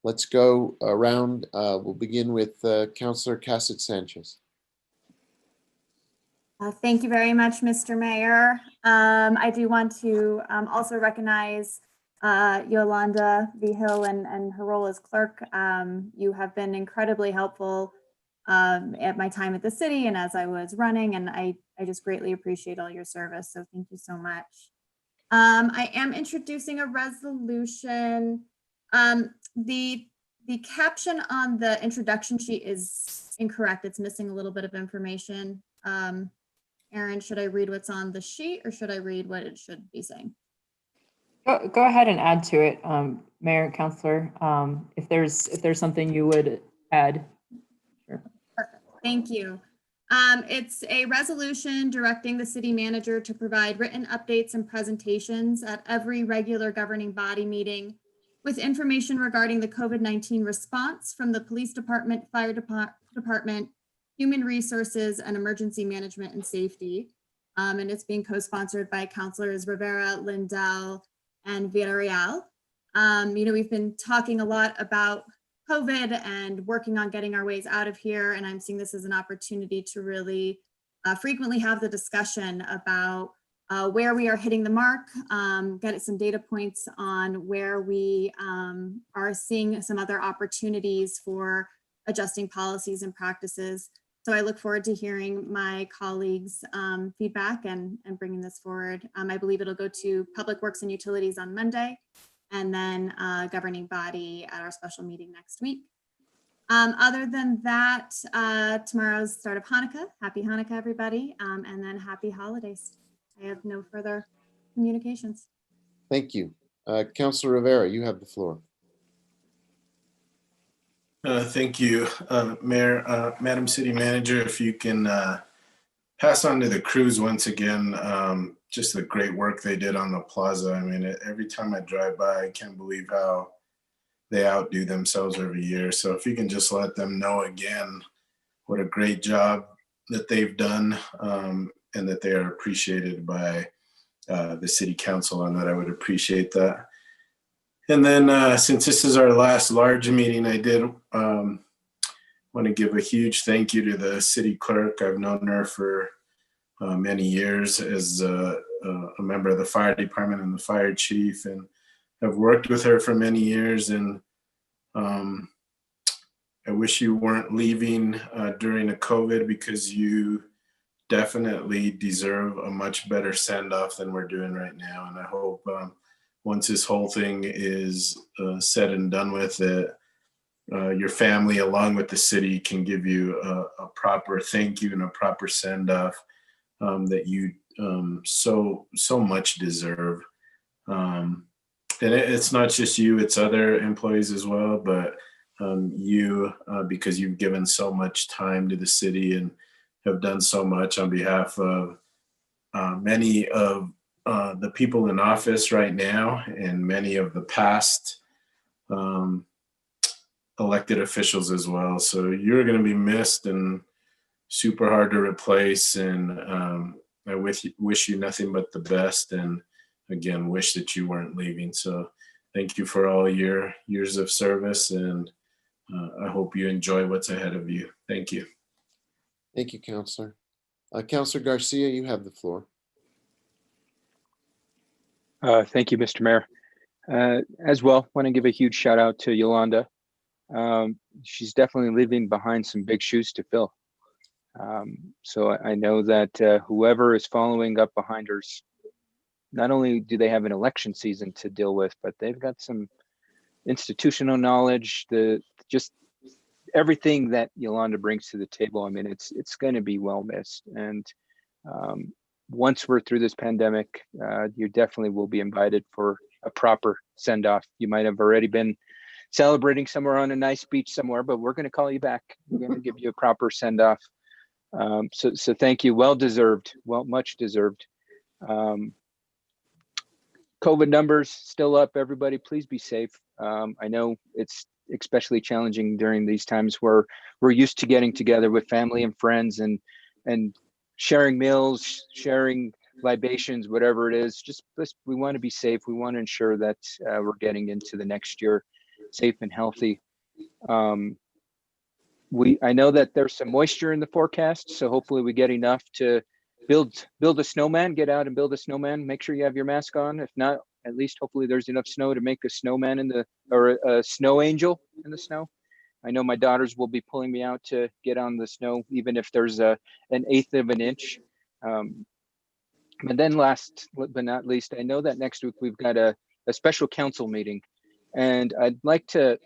Let's go around. We'll begin with Councilor Cassett Sanchez. Thank you very much, Mr. Mayor. I do want to also recognize Yolanda Vigil and her role as clerk. You have been incredibly helpful at my time at the city and as I was running, and I just greatly appreciate all your service. So thank you so much. I am introducing a resolution. The caption on the introduction sheet is incorrect. It's missing a little bit of information. Aaron, should I read what's on the sheet or should I read what it should be saying? Go ahead and add to it, Mayor and Councilor, if there's something you would add. Sure. Perfect. Thank you. It's a resolution directing the city manager to provide written updates and presentations at every regular governing body meeting with information regarding the COVID-19 response from the police department, fire department, human resources, and emergency management and safety. And it's being co-sponsored by Councilors Rivera, Lindell, and Villarreal. We've been talking a lot about COVID and working on getting our ways out of here. And I'm seeing this as an opportunity to really frequently have the discussion about where we are hitting the mark, get some data points on where we are seeing some other opportunities for adjusting policies and practices. So I look forward to hearing my colleagues' feedback and bringing this forward. I believe it'll go to Public Works and Utilities on Monday, and then governing body at our special meeting next week. Other than that, tomorrow's start of Hanukkah. Happy Hanukkah, everybody, and then happy holidays. I have no further communications. Thank you. Councilor Rivera, you have the floor. Thank you, Mayor, Madam City Manager, if you can pass on to the crews once again, just the great work they did on the plaza. I mean, every time I drive by, I can't believe how they outdo themselves every year. So if you can just let them know again, what a great job that they've done, and that they are appreciated by the city council, and that I would appreciate that. And then since this is our last large meeting, I did want to give a huge thank you to the city clerk. I've known her for many years as a member of the fire department and the fire chief, and I've worked with her for many years. And I wish you weren't leaving during a COVID, because you definitely deserve a much better send-off than we're doing right now. And I hope once this whole thing is said and done with, it, your family along with the city can give you a proper thank you and a proper send-off that you so much deserve. And it's not just you, it's other employees as well, but you because you've given so much time to the city and have done so much on behalf of many of the people in office right now and many of the past elected officials as well. So you're going to be missed and super hard to replace. And I wish you nothing but the best. And again, wish that you weren't leaving. So thank you for all your years of service. And I hope you enjoy what's ahead of you. Thank you. Thank you, Counselor. Counselor Garcia, you have the floor. Thank you, Mr. Mayor. As well, want to give a huge shout out to Yolanda. She's definitely leaving behind some big shoes to fill. So I know that whoever is following up behind her's, not only do they have an election season to deal with, but they've got some institutional knowledge, just everything that Yolanda brings to the table. I mean, it's going to be well missed. And once we're through this pandemic, you definitely will be invited for a proper send off. You might have already been celebrating somewhere on a nice beach somewhere, but we're going to call you back. We're going to give you a proper send off. So thank you. Well deserved. Well, much deserved. COVID numbers still up. Everybody, please be safe. I know it's especially challenging during these times where we're used to getting together with family and friends and sharing meals, sharing libations, whatever it is. Just we want to be safe. We want to ensure that we're getting into the next year safe and healthy. I know that there's some moisture in the forecast, so hopefully we get enough to build a snowman. Get out and build a snowman. Make sure you have your mask on. If not, at least hopefully there's enough snow to make a snowman or a snow angel in the snow. I know my daughters will be pulling me out to get on the snow, even if there's an 1/8 of an inch. And then last but not least, I know that next week we've got a special council meeting, and I'd like to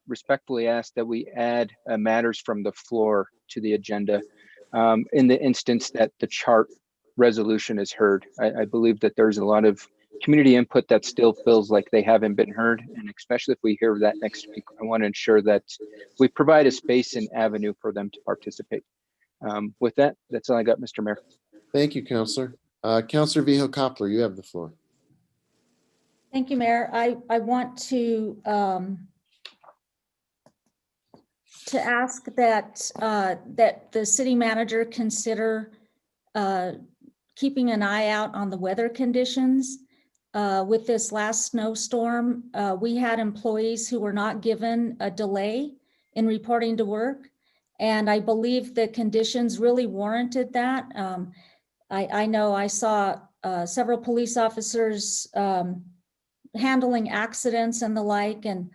respectfully ask that we add matters from the floor to the agenda in the instance that the chart resolution is heard. I believe that there's a lot of community input that still feels like they haven't been heard, and especially if we hear that next week, I want to ensure that we provide a space and avenue for them to participate. With that, that's all I got, Mr. Mayor. Thank you, Counselor. Counselor Vihel-Coppler, you have the floor. Thank you, Mayor. I want to ask that that the city manager consider keeping an eye out on the weather conditions. With this last snowstorm, we had employees who were not given a delay in reporting to work, and I believe the conditions really warranted that. I know I saw several police officers handling accidents and the like, and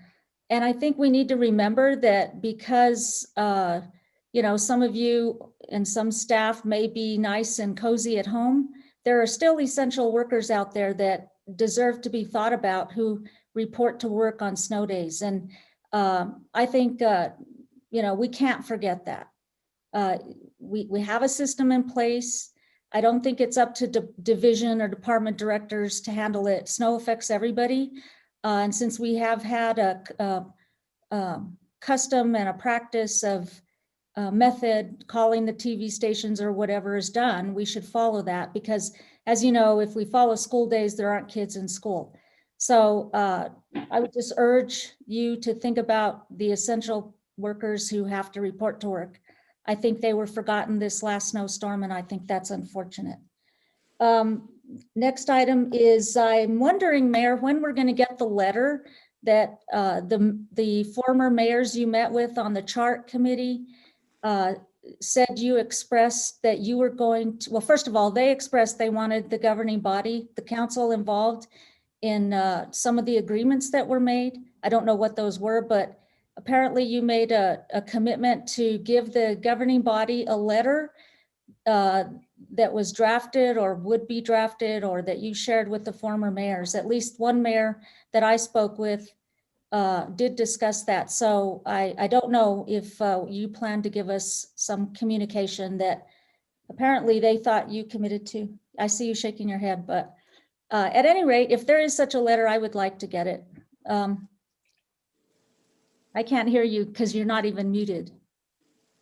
I think we need to remember that because some of you and some staff may be nice and cozy at home, there are still essential workers out there that deserve to be thought about who report to work on snow days. And I think we can't forget that. We have a system in place. I don't think it's up to division or department directors to handle it. Snow affects everybody. And since we have had a custom and a practice of method, calling the TV stations or whatever is done, we should follow that, because as you know, if we follow school days, there aren't kids in school. So I would just urge you to think about the essential workers who have to report to work. I think they were forgotten this last snowstorm, and I think that's unfortunate. Next item is, I'm wondering, Mayor, when we're going to get the letter that the former mayors you met with on the chart committee said you expressed that you were going to, well, first of all, they expressed they wanted the governing body, the council, involved in some of the agreements that were made. I don't know what those were, but apparently you made a commitment to give the governing body a letter that was drafted or would be drafted, or that you shared with the former mayors. At least one mayor that I spoke with did discuss that. So I don't know if you plan to give us some communication that apparently they thought you committed to. I see you shaking your head, but at any rate, if there is such a letter, I would like to get it. I can't hear you because you're not even muted.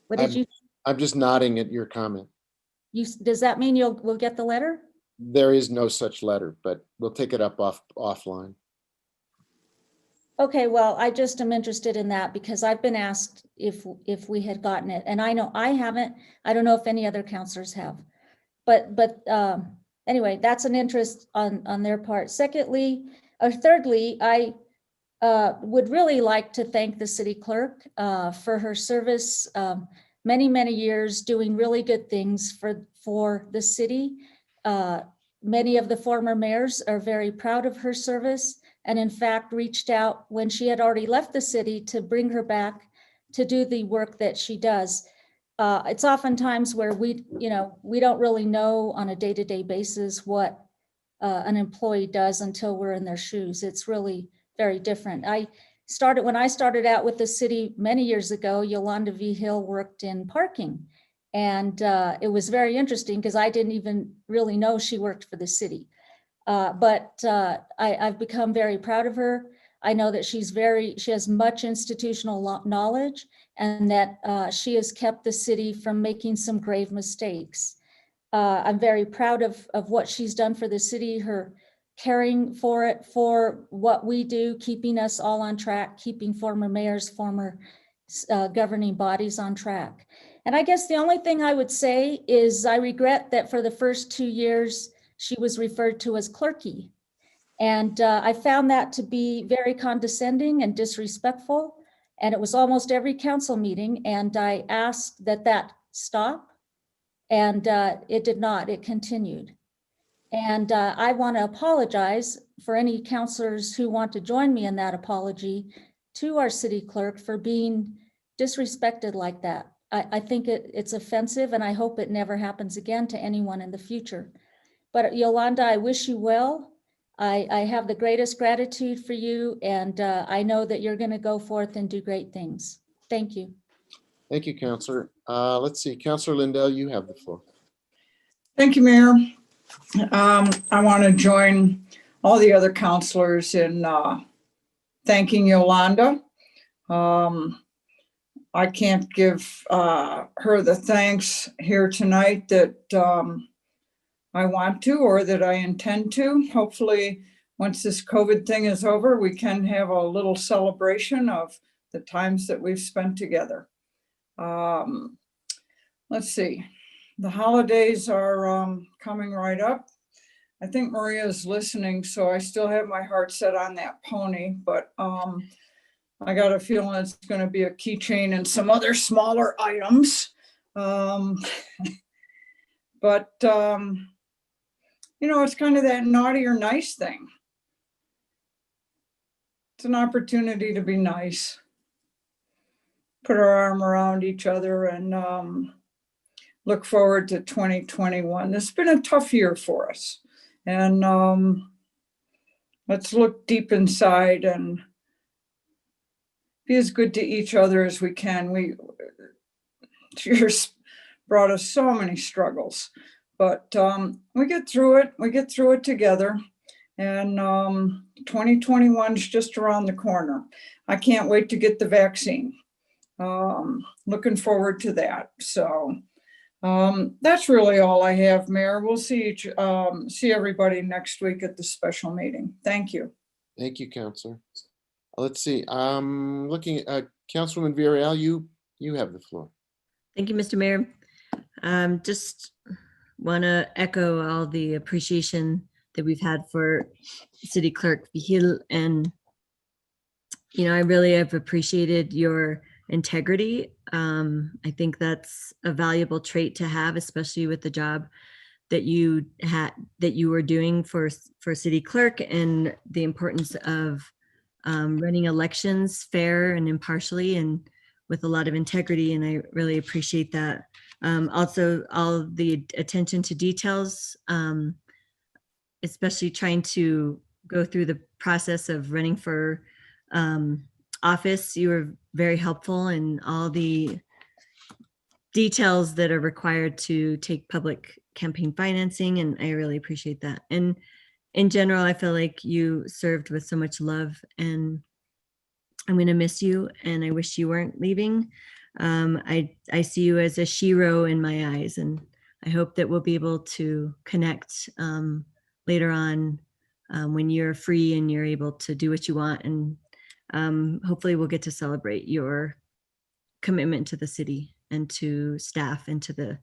What did I'm just nodding at your comment. does that mean we'll get the letter? There is no such letter, but we'll take it up offline. Okay, well, I just am interested in that because I've been asked if we had gotten it, and I know I haven't. I don't know if any other counselors have. But anyway, that's an interest on their part. Thirdly, I would really like to thank the city clerk for her service, many years doing really good things for the city. Many of the former mayors are very proud of her service, and in fact reached out when she had already left the city to bring her back to do the work that she does. It's oftentimes where we don't really know on a day-to-day basis what an employee does until we're in their shoes. It's really very different. When I started out with the city many years ago, Yolanda V. Hill worked in parking. And it was very interesting because I didn't even really know she worked for the city. But I've become very proud of her. I know that she has much institutional knowledge, and that she has kept the city from making some grave mistakes. I'm very proud of what she's done for the city, her caring for what we do, keeping us all on track, keeping former mayors, former governing bodies on track. And I guess the only thing I would say is I regret that for the first 2 years, she was referred to as clerky. And I found that to be very condescending and disrespectful. And it was almost every council meeting. And I asked that stop. And it did not, it continued. And I want to apologize for any counselors who want to join me in that apology to our city clerk for being disrespected like that. I think it's offensive, and I hope it never happens again to anyone in the future. But Yolanda, I wish you well. I have the greatest gratitude for you, and I know that you're going to go forth and do great things. Thank you. Thank you, Counselor. Let's see, Counselor Lindell, you have the floor. Thank you, Mayor. I want to join all the other counselors in thanking Yolanda. I can't give her the thanks here tonight that I want to or that I intend to. Hopefully, once this COVID thing is over, we can have a little celebration of the times that we've spent together. Let's see. The holidays are coming right up. I think Maria's listening, so I still have my heart set on that pony, but I got a feeling it's going to be a keychain and some other smaller items. But it's kind of that naughty or nice thing. It's an opportunity to be nice. Put our arm around each other and look forward to 2021. This has been a tough year for us. And let's look deep inside and be as good to each other as we can. This year's brought us so many struggles, but we get through it. We get through it together. And 2021 is just around the corner. I can't wait to get the vaccine. Looking forward to that. So that's really all I have, Mayor. We'll see everybody next week at the special meeting. Thank you. Thank you, Counselor. Let's see. Looking at Councilwoman Villarreal, you have the floor. Thank you, Mr. Mayor. Just want to echo all the appreciation that we've had for City Clerk Vigil, and I really have appreciated your integrity. I think that's a valuable trait to have, especially with the job that you were doing for City Clerk, and the importance of running elections fair and impartially and with a lot of integrity. And I really appreciate that. Also, all the attention to details, especially trying to go through the process of running for office. You were very helpful in all the details that are required to take public campaign financing, and I really appreciate that. And in general, I feel like you served with so much love and I'm going to miss you, and I wish you weren't leaving. I see you as a Shiro in my eyes, and I hope that we'll be able to connect later on when you're free and you're able to do what you want. And hopefully we'll get to celebrate your commitment to the city and to staff and to the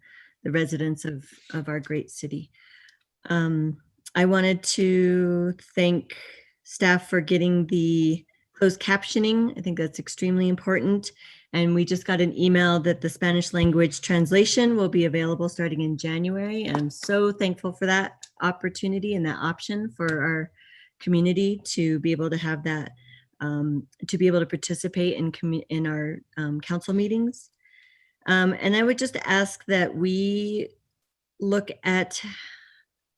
residents of our great city. I wanted to thank staff for getting the closed captioning. I think that's extremely important. And we just got an email that the Spanish language translation will be available starting in January. And I'm so thankful for that opportunity and that option for our community to be able to have that, to be able to participate in our council meetings. And I would just ask that we look at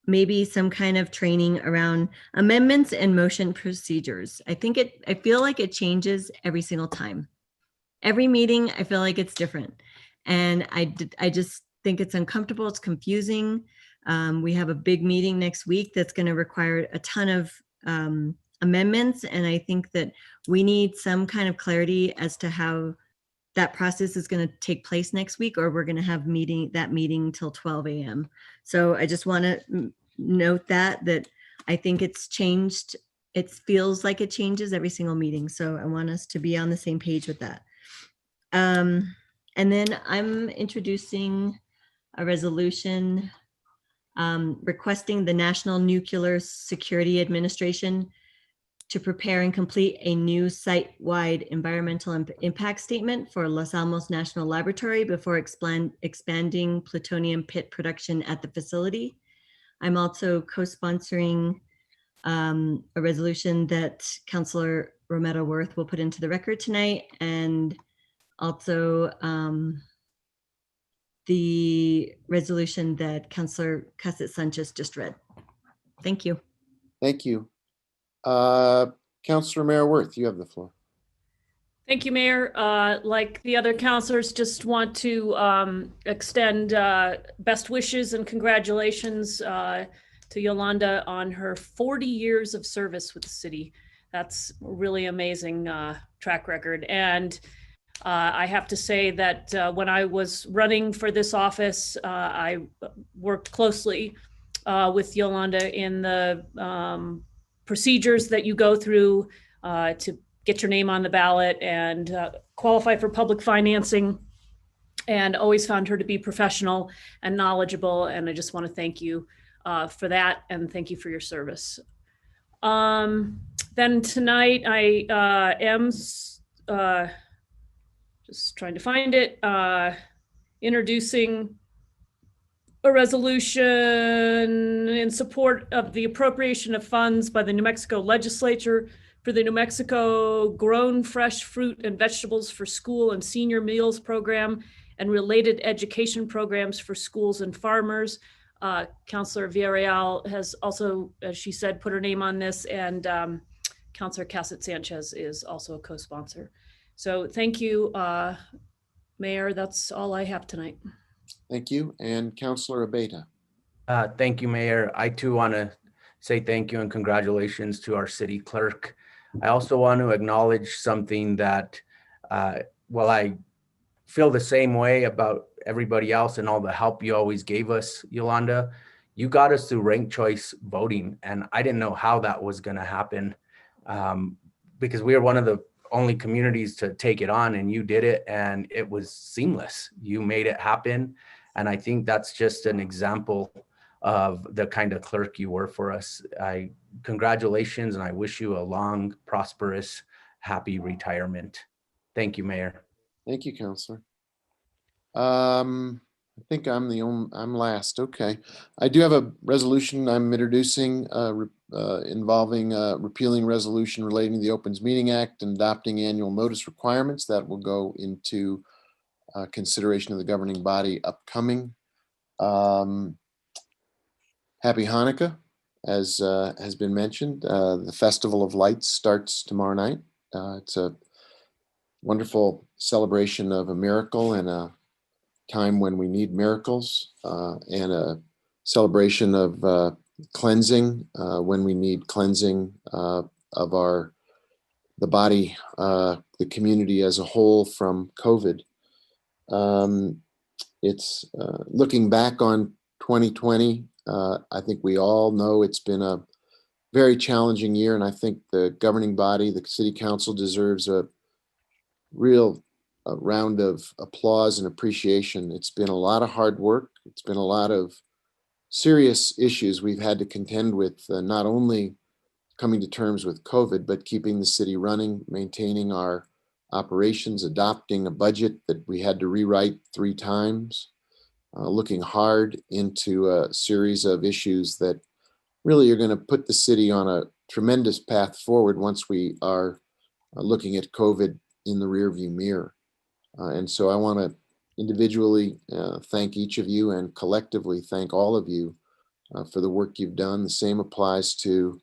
maybe some kind of training around amendments and motion procedures. I feel like it changes every single time. Every meeting, I feel like it's different. And I just think it's uncomfortable, it's confusing. We have a big meeting next week that's going to require a ton of amendments. And I think that we need some kind of clarity as to how that process is going to take place next week, or we're going to have that meeting till 12 a.m. So I just want to note that I think it's changed. It feels like it changes every single meeting. So I want us to be on the same page with that. And then I'm introducing a resolution requesting the National Nuclear Security Administration to prepare and complete a new site-wide environmental impact statement for Los Alamos National Laboratory before expanding plutonium pit production at the facility. I'm also co-sponsoring a resolution that Councilor Romero Worth will put into the record tonight, and also the resolution that Councilor Casas Sanchez just read. Thank you. Thank you. Councilor Romero Worth, you have the floor. Thank you, Mayor. Like the other councilors, just want to extend best wishes and congratulations to Yolanda on her 40 years of service with the city. That's a really amazing track record. And I have to say that when I was running for this office, I worked closely with Yolanda in the procedures that you go through to get your name on the ballot and qualify for public financing, and always found her to be professional and knowledgeable. And I just want to thank you for that, and thank you for your service. Then tonight I am just trying to find it, introducing a resolution in support of the appropriation of funds by the New Mexico legislature for the New Mexico Grown Fresh Fruit and Vegetables for School and Senior Meals Program and related education programs for schools and farmers. Councilor Villarreal has also, as she said, put her name on this, and Councilor Casas Sanchez is also a co-sponsor. So thank you, Mayor. That's all I have tonight. Thank you. And Councilor Abeyta. Thank you, Mayor. I too want to say thank you and congratulations to our city clerk. I also want to acknowledge something that, well, I feel the same way about everybody else and all the help you always gave us, Yolanda. You got us through ranked choice voting, and I didn't know how that was going to happen because we are one of the only communities to take it on, and you did it, and it was seamless. You made it happen. And I think that's just an example of the kind of clerk you were for us. Congratulations, and I wish you a long, prosperous, happy retirement. Thank you, Mayor. Thank you, Councilor. I think I'm last. Okay. I do have a resolution I'm introducing involving repealing resolution relating to the Opens Meeting Act and adopting annual notice requirements that will go into consideration of the governing body upcoming. Happy Hanukkah, as has been mentioned. The Festival of Lights starts tomorrow night. It's a wonderful celebration of a miracle and a time when we need miracles, and a celebration of cleansing when we need cleansing of our the body, the community as a whole from COVID. It's looking back on 2020, I think we all know it's been a very challenging year, and I think the governing body, the city council, deserves a real round of applause and appreciation. It's been a lot of hard work. It's been a lot of serious issues we've had to contend with, not only coming to terms with COVID, but keeping the city running, maintaining our operations, adopting a budget that we had to rewrite 3 times, looking hard into a series of issues that really are going to put the city on a tremendous path forward once we are looking at COVID in the rearview mirror. And so I want to individually thank each of you and collectively thank all of you for the work you've done. The same applies to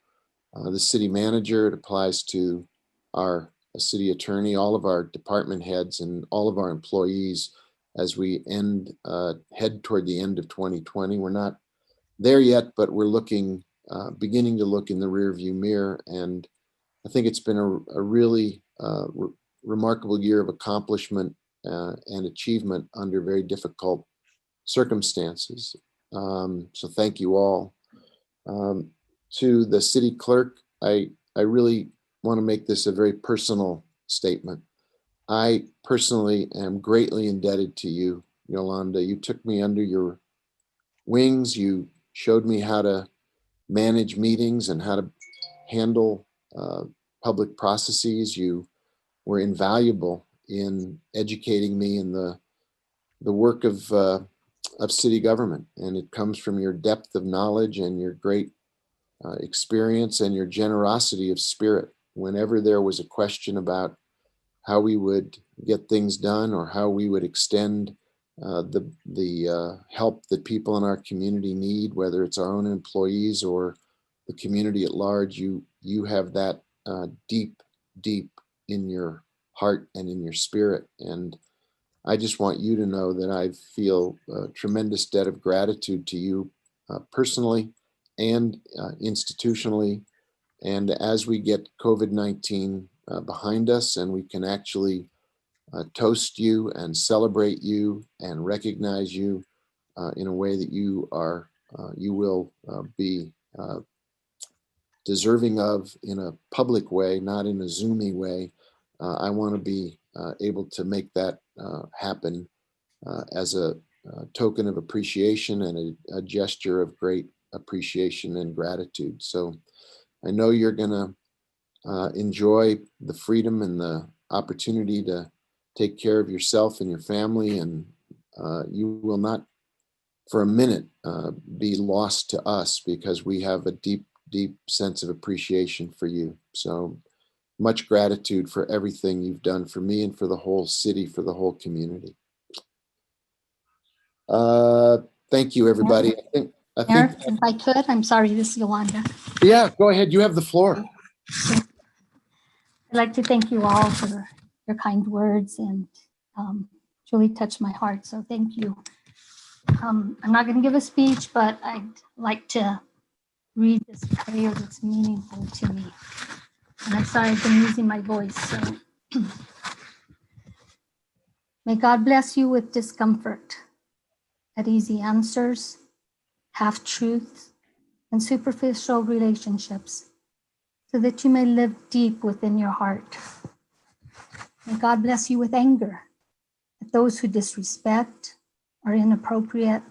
the city manager. It applies to our city attorney, all of our department heads, and all of our employees as we head toward the end of 2020. We're not there yet, but we're looking, beginning to look in the rearview mirror. And I think it's been a really remarkable year of accomplishment and achievement under very difficult circumstances. So thank you all. To the city clerk, I really want to make this a very personal statement. I personally am greatly indebted to you, Yolanda. You took me under your wings. You showed me how to manage meetings and how to handle public processes. You were invaluable in educating me in the work of city government, and it comes from your depth of knowledge and your great experience and your generosity of spirit. Whenever there was a question about how we would get things done or how we would extend the help that people in our community need, whether it's our own employees or the community at large, you have that deep in your heart and in your spirit. And I just want you to know that I feel a tremendous debt of gratitude to you personally and institutionally. And as we get COVID-19 behind us and we can actually toast you and celebrate you and recognize you in a way that you will be deserving of in a public way, not in a Zoomy way, I want to be able to make that happen as a token of appreciation and a gesture of great appreciation and gratitude. So I know you're going to enjoy the freedom and the opportunity to take care of yourself and your family, and you will not for a minute be lost to us, because we have a deep sense of appreciation for you. So much gratitude for everything you've done for me and for the whole city, for the whole community. Thank you, everybody. I think If I could, I'm sorry, this is Yolanda. Yeah, go ahead. You have the floor. I'd like to thank you all for your kind words, and really touched my heart. So thank you. I'm not going to give a speech, but I'd like to read this prayer that's meaningful to me. And I'm sorry I've been using my voice. So may God bless you with discomfort, at easy answers, half truths, and superficial relationships, so that you may live deep within your heart. May God bless you with anger at those who disrespect, are inappropriate,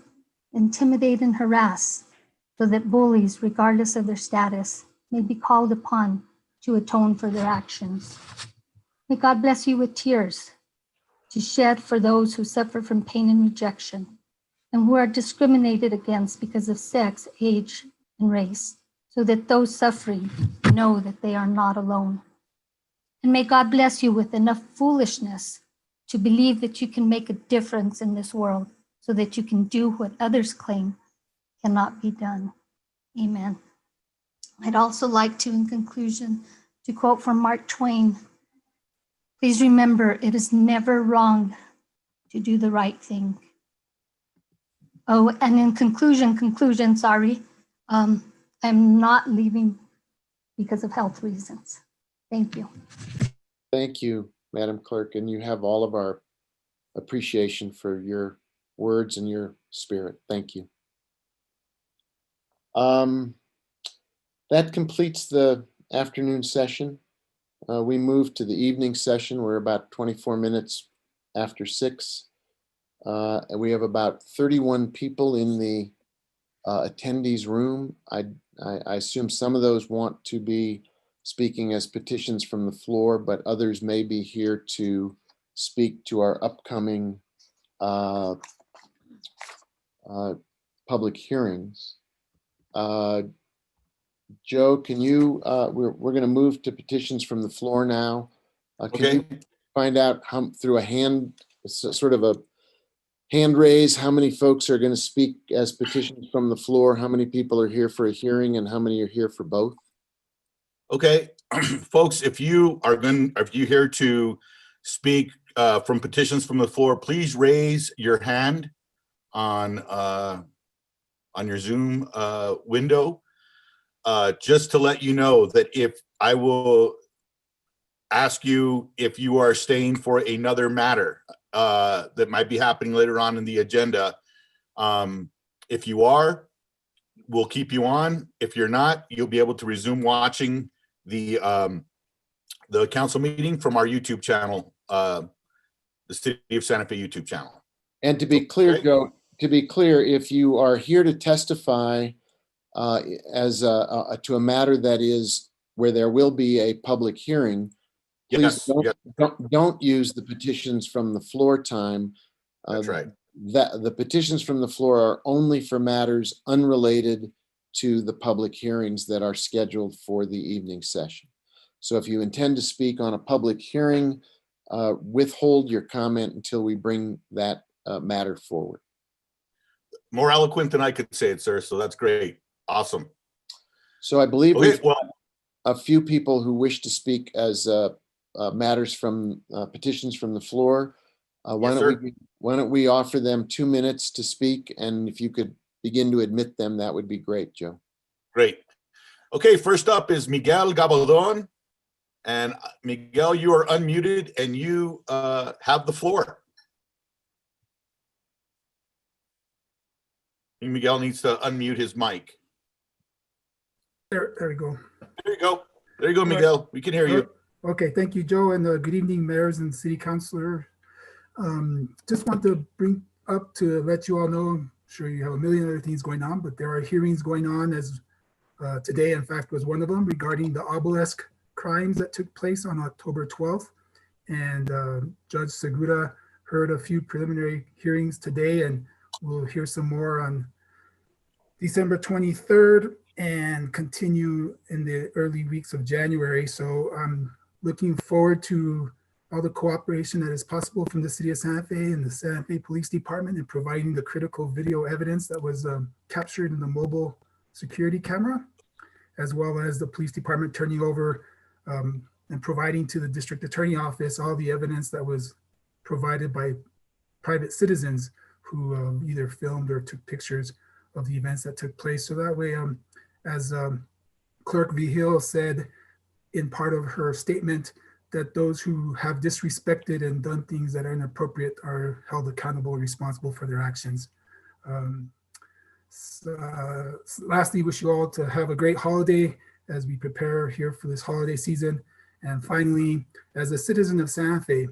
intimidate, and harass, so that bullies, regardless of their status, may be called upon to atone for their actions. May God bless you with tears to shed for those who suffer from pain and rejection, and who are discriminated against because of sex, age, and race, so that those suffering know that they are not alone. And may God bless you with enough foolishness to believe that you can make a difference in this world, so that you can do what others claim cannot be done. Amen. I'd also like to, in conclusion, to quote from Mark Twain: please remember, it is never wrong to do the right thing. Oh, and in conclusion, sorry, I'm not leaving because of health reasons. Thank you. Thank you, Madam Clerk, and you have all of our appreciation for your words and your spirit. Thank you. That completes the afternoon session. We move to the evening session. We're about 24 minutes after 6. And we have about 31 people in the attendees room. I assume some of those want to be speaking as petitions from the floor, but others may be here to speak to our upcoming public hearings. Joe, can you, we're going to move to petitions from the floor now. Can you find out how, through a hand, sort of a hand raise, how many folks are going to speak as petitions from the floor? How many people are here for a hearing and how many are here for both? Okay, folks, if you here to speak from petitions from the floor, please raise your hand on your Zoom window. Just to let you know that if I will ask you if you are staying for another matter that might be happening later on in the agenda. If you are, we'll keep you on. If you're not, you'll be able to resume watching the council meeting from our YouTube channel, the City of Santa Fe YouTube channel. And to be clear, Joe, to be clear, if you are here to testify as to a matter that is where there will be a public hearing, please don't use the petitions from the floor time. That's right. That the petitions from the floor are only for matters unrelated to the public hearings that are scheduled for the evening session. So if you intend to speak on a public hearing, withhold your comment until we bring that matter forward. More eloquent than I could say it, sir. So that's great. Awesome. So I believe we've a few people who wish to speak as matters from petitions from the floor. Why don't we offer them 2 minutes to speak? And if you could begin to admit them, that would be great, Joe. Great. Okay, first up is Miguel Gabaldon. And Miguel, you are unmuted and you have the floor. Miguel needs to unmute his mic. There we go. There you go. There you go, Miguel. We can hear you. Okay, thank you, Joe, and good evening, mayors and city councilor. Just want to bring up to let you all know, I'm sure you have a million other things going on, but there are hearings going on as today, in fact, was one of them regarding the obelisk crimes that took place on October 12th. And Judge Segura heard a few preliminary hearings today, and we'll hear some more on December 23rd and continue in the early weeks of January. So I'm looking forward to all the cooperation that is possible from the City of Santa Fe and the Santa Fe Police Department in providing the critical video evidence that was captured in the mobile security camera, as well as the police department turning over and providing to the district attorney office all the evidence that was provided by private citizens who either filmed or took pictures of the events that took place. So that way, as Clerk Vigil said in part of her statement, that those who have disrespected and done things that are inappropriate are held accountable and responsible for their actions. Lastly, wish you all to have a great holiday as we prepare here for this holiday season. And finally, as a citizen of Santa Fe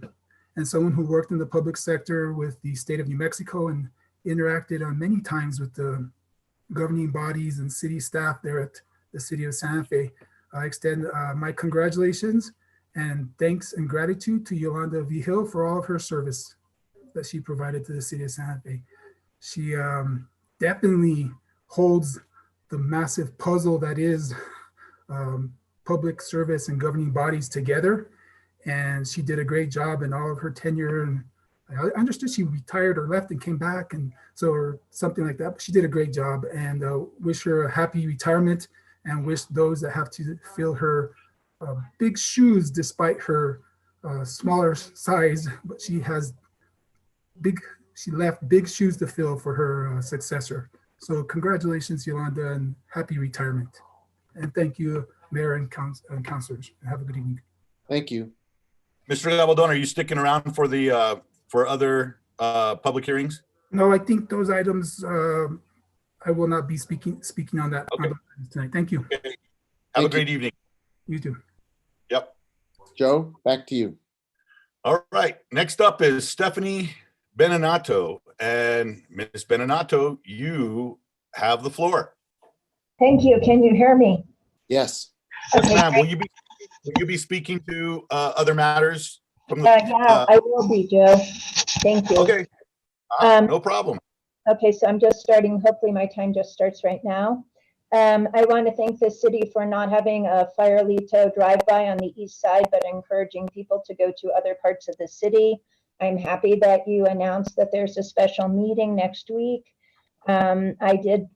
and someone who worked in the public sector with the state of New Mexico and interacted on many times with the governing bodies and city staff there at the City of Santa Fe, I extend my congratulations and thanks and gratitude to Yolanda Vigil for all of her service that she provided to the City of Santa Fe. She definitely holds the massive puzzle that is public service and governing bodies together. And she did a great job in all of her tenure. And I understood she retired or left and came back, and so, or something like that. But she did a great job, and wish her a happy retirement, and wish those that have to fill her big shoes, despite her smaller size, but she left big shoes to fill for her successor. So congratulations, Yolanda, and happy retirement. And thank you, Mayor and councilors. Have a good evening. Thank you. Mr. Gabaldon, are you sticking around for the, for other public hearings? No, I think those items, I will not be speaking on that on Okay. those items tonight. Thank you. Okay. Have Thank a you. great evening. You too. Yep. Joe, back to you. All right. Next up is Stephanie Beninato. And Ms. Beninato, you have the floor. Thank you. Can you hear me? Yes. Yes, Okay, ma'am. great. Will you be speaking to other matters from the? Yeah, I will be, Joe. Thank you. Okay. No problem. Okay, so I'm just starting. Hopefully my time just starts right now. I want to thank the city for not having a Firelito drive-by on the east side, but encouraging people to go to other parts of the city. I'm happy that you announced that there's a special meeting next week. I did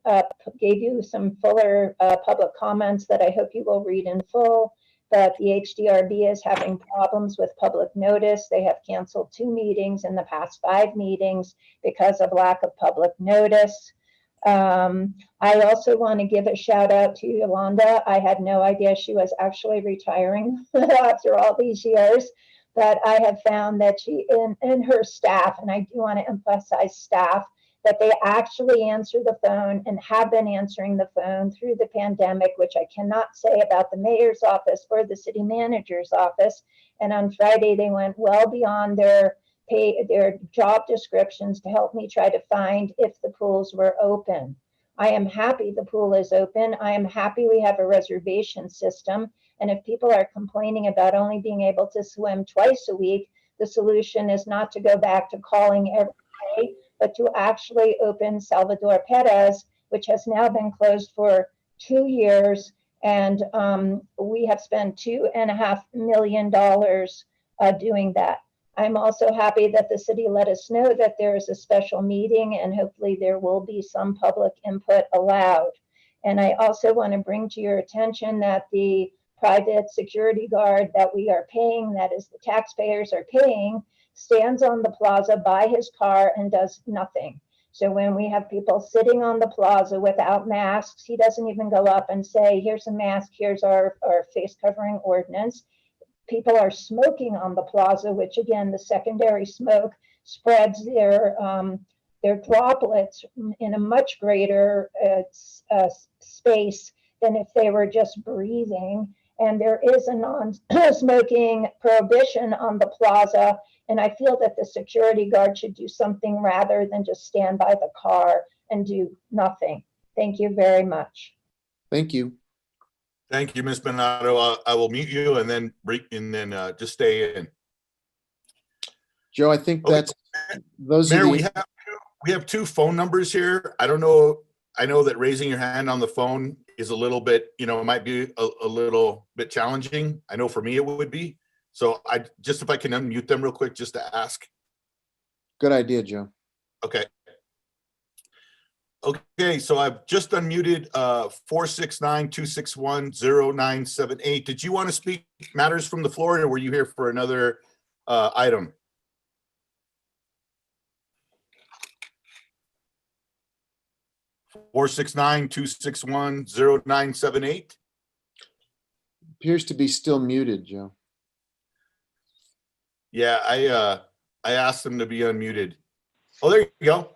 gave you some fuller public comments that I hope you will read in full. But the HDRB is having problems with public notice. They have canceled 2 meetings in the past 5 meetings because of lack of public notice. I also want to give a shout out to Yolanda. I had no idea she was actually retiring after all these years, but I have found that she and her staff, and I do want to emphasize staff, that they actually answer the phone and have been answering the phone through the pandemic, which I cannot say about the mayor's office or the city manager's office. And on Friday, they went well beyond their job descriptions to help me try to find if the pools were open. I am happy the pool is open. I am happy we have a reservation system. And if people are complaining about only being able to swim twice a week, the solution is not to go back to calling every day, but to actually open Salvador Perez, which has now been closed for 2 years. And we have spent $2.5 million doing that. I'm also happy that the city let us know that there is a special meeting and hopefully there will be some public input allowed. And I also want to bring to your attention that the private security guard that we are paying, that is the taxpayers are paying, stands on the plaza by his car and does nothing. So when we have people sitting on the plaza without masks, he doesn't even go up and say, here's a mask, here's our face covering ordinance. People are smoking on the plaza, which again, the secondary smoke spreads their droplets in a much greater space than if they were just breathing. And there is a non-smoking prohibition on the plaza. And I feel that the security guard should do something rather than just stand by the car and do nothing. Thank you very much. Thank you. Thank you, Ms. Beninato. I will mute you and then just stay in. Joe, I think Okay. that's those are Mayor, the, we have 2 phone numbers here. I don't know. I know that raising your hand on the phone is a little bit, might be a little bit challenging. I know for me it would be. So if I can unmute them real quick, just to ask. good idea, Joe. Okay. Okay, so I've just unmuted 469-261-0978. Did you want to speak matters from the floor, or were you here for another item? Four 469-261-0978. Appears to be still muted, Joe. Yeah, I asked them to be unmuted. Oh, there you go.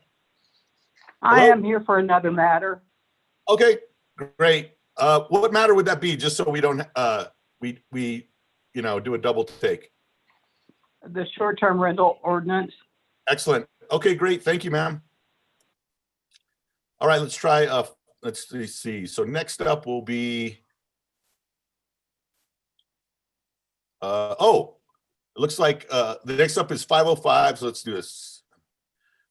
I Hello? am here for another matter. Okay, great. What matter would that be? Just so we don't we do a double take. The short-term rental ordinance. Excellent. Okay, great. Thank you, ma'am. All right, let's try. Let's see. So next up will be. It looks like the next up is 505. So let's do this.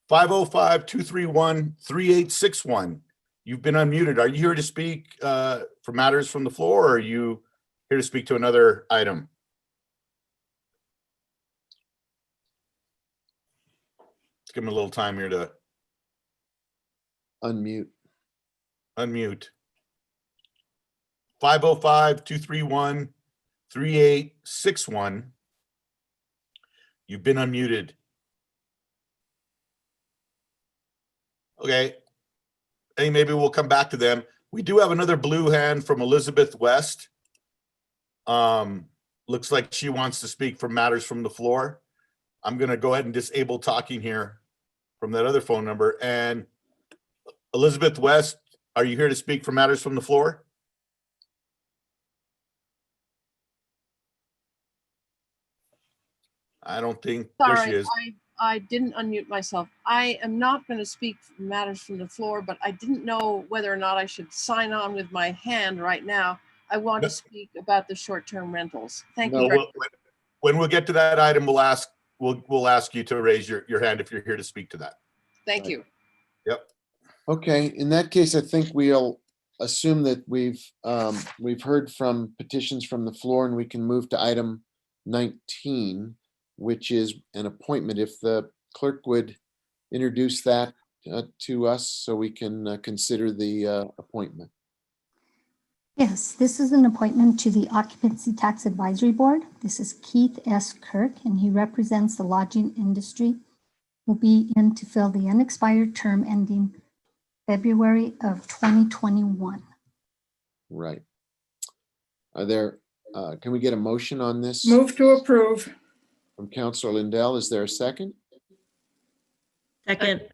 505-231-3861. You've been unmuted. Are you here to speak for matters from the floor, or are you here to speak to another item? Let's give him a little time here to Unmute. unmute. 505-231-3861. You've been unmuted. Okay. Hey, maybe we'll come back to them. We do have another blue hand from Elizabeth West. looks like she wants to speak from matters from the floor. I'm going to go ahead and disable talking here from that other phone number. And Elizabeth West, are you here to speak from matters from the floor? I don't think, there she Sorry, is. I didn't unmute myself. I am not going to speak matters from the floor, but I didn't know whether or not I should sign on with my hand right now. I want to speak about the short-term rentals. Thank you. No, very much. when we'll get to that item, we'll ask you to raise your hand if you're here to speak to that. Thank you. Yep. Okay, in that case, I think we'll assume that we've heard from petitions from the floor, and we can move to item 19, which is an appointment. If the clerk would introduce that to us so we can consider the appointment. Yes, this is an appointment to the Occupancy Tax Advisory Board. This is Keith S. Kirk, and he represents the lodging industry. Will be in to fill the unexpired term ending February of 2021. Right. Are there, can we get a motion on this? Move to approve. From Councilor Lindell, is there a second? Second.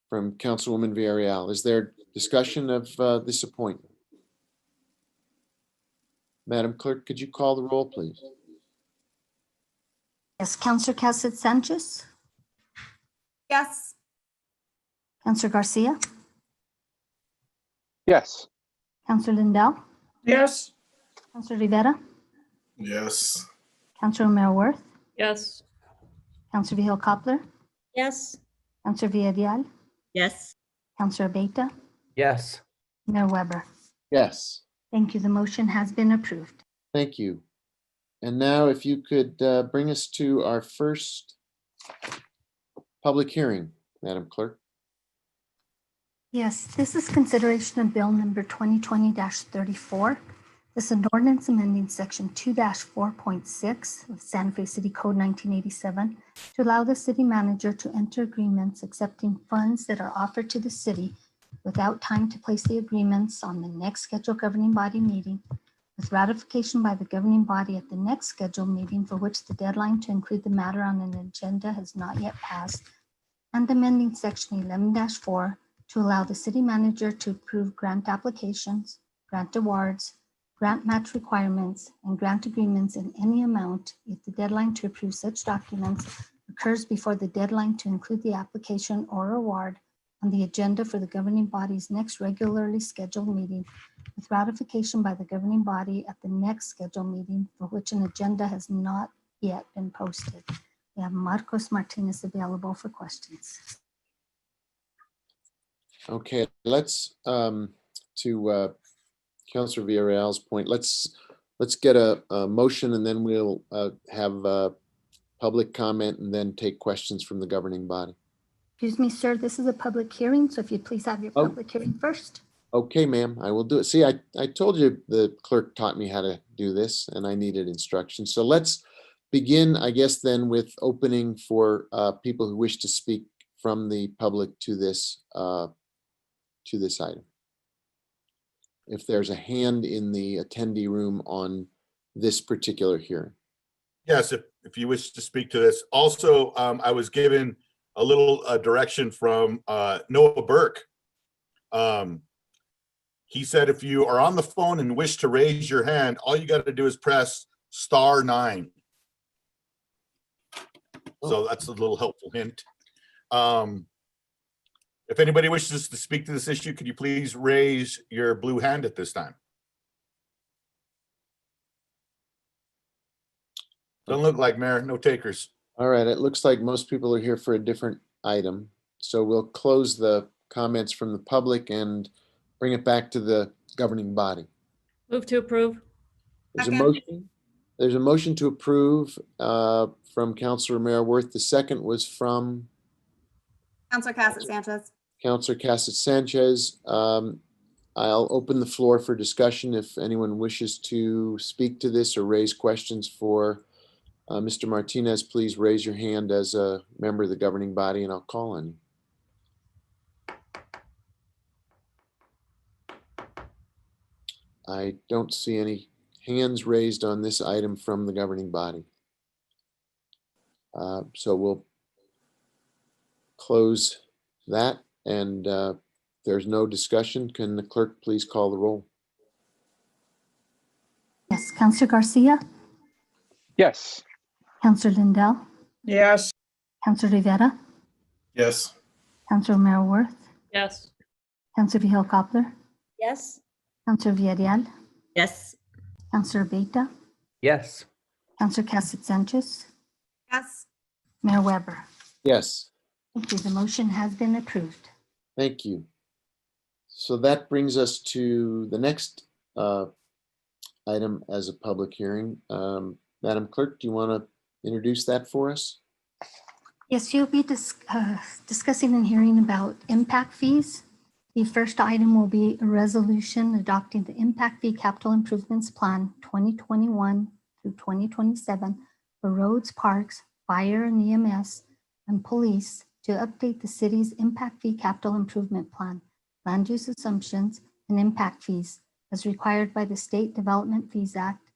From Councilwoman Villarreal, is there discussion of this appointment? Madam Clerk, could you call the roll, please? Yes, Councillor Cassett Sanchez, Yes. Councillor Garcia, Yes. Councillor Lindell, Yes. Councillor Rivera, Yes. Councillor Romero Worth, Yes. Councillor Vihil Coppler, Yes. Councillor Villarreal, Yes. Councillor Beta, Yes. Mayor Weber. Yes, Thank you. The motion has been approved. thank you. And now if you could bring us to our first public hearing, Madam Clerk. Yes, this is consideration of bill number 2020-34. This is an ordinance amending section 2-4.6 of Santa Fe City Code 1987 to allow the city manager to enter agreements accepting funds that are offered to the city without time to place the agreements on the next scheduled governing body meeting, with ratification by the governing body at the next scheduled meeting for which the deadline to include the matter on an agenda has not yet passed, and amending section 11-4 to allow the city manager to approve grant applications, grant awards, grant match requirements, and grant agreements in any amount if the deadline to approve such documents occurs before the deadline to include the application or award on the agenda for the governing body's next regularly scheduled meeting, with ratification by the governing body at the next scheduled meeting for which an agenda has not yet been posted. We have Marcos Martinez available for questions. Okay, let's to Councilor Villarreal's point, let's get a motion, and then we'll have public comment and then take questions from the governing body. Excuse me, sir, this is a public hearing, so if you'd please have your Oh. public hearing first. Okay, ma'am, I will do it. See, I told you the clerk taught me how to do this, and I needed instructions. So let's begin, I guess, then with opening for people who wish to speak from the public to this item. If there's a hand in the attendee room on this particular hearing. Yes, if you wish to speak to this. Also, I was given a little direction from Noah Burke. He said if you are on the phone and wish to raise your hand, all you got to do is press *9. So that's a little helpful hint. If anybody wishes to speak to this issue, could you please raise your blue hand at this time? Don't look like, Mayor, no takers. All right, it looks like most people are here for a different item. So we'll close the comments from the public and bring it back to the governing body. Move to approve. There's a motion. There's a motion to approve from Councilor Romero Worth. The second was from Councillor Cassett Sanchez. Councilor Cassett Sanchez. I'll open the floor for discussion if anyone wishes to speak to this or raise questions for Mr. Martinez. Please raise your hand as a member of the governing body and I'll call on you. I don't see any hands raised on this item from the governing body. So we'll close that, and there's no discussion. Can the clerk please call the roll? Yes, Counselor Garcia, Yes. Counselor Lindell, Yes. Counselor Rivera, Yes. Counselor Merriworth, Yes. Counselor Vihel Coppler, Yes. Counselor Villarreal, Yes. Counselor Beta, Yes. Counselor Cassett Sanchez, Yes. Mayor Weber. Yes. Thank you. The motion has been approved. Thank you. So that brings us to the next item as a public hearing. Madam Clerk, do you want to introduce that for us? Yes, you'll be discussing and hearing about impact fees. The first item will be a resolution adopting the Impact Fee Capital Improvements Plan 2021 through 2027 for roads, parks, fire and EMS, and police to update the city's Impact Fee Capital Improvement Plan, land use assumptions, and impact fees as required by the State Development Fees Act,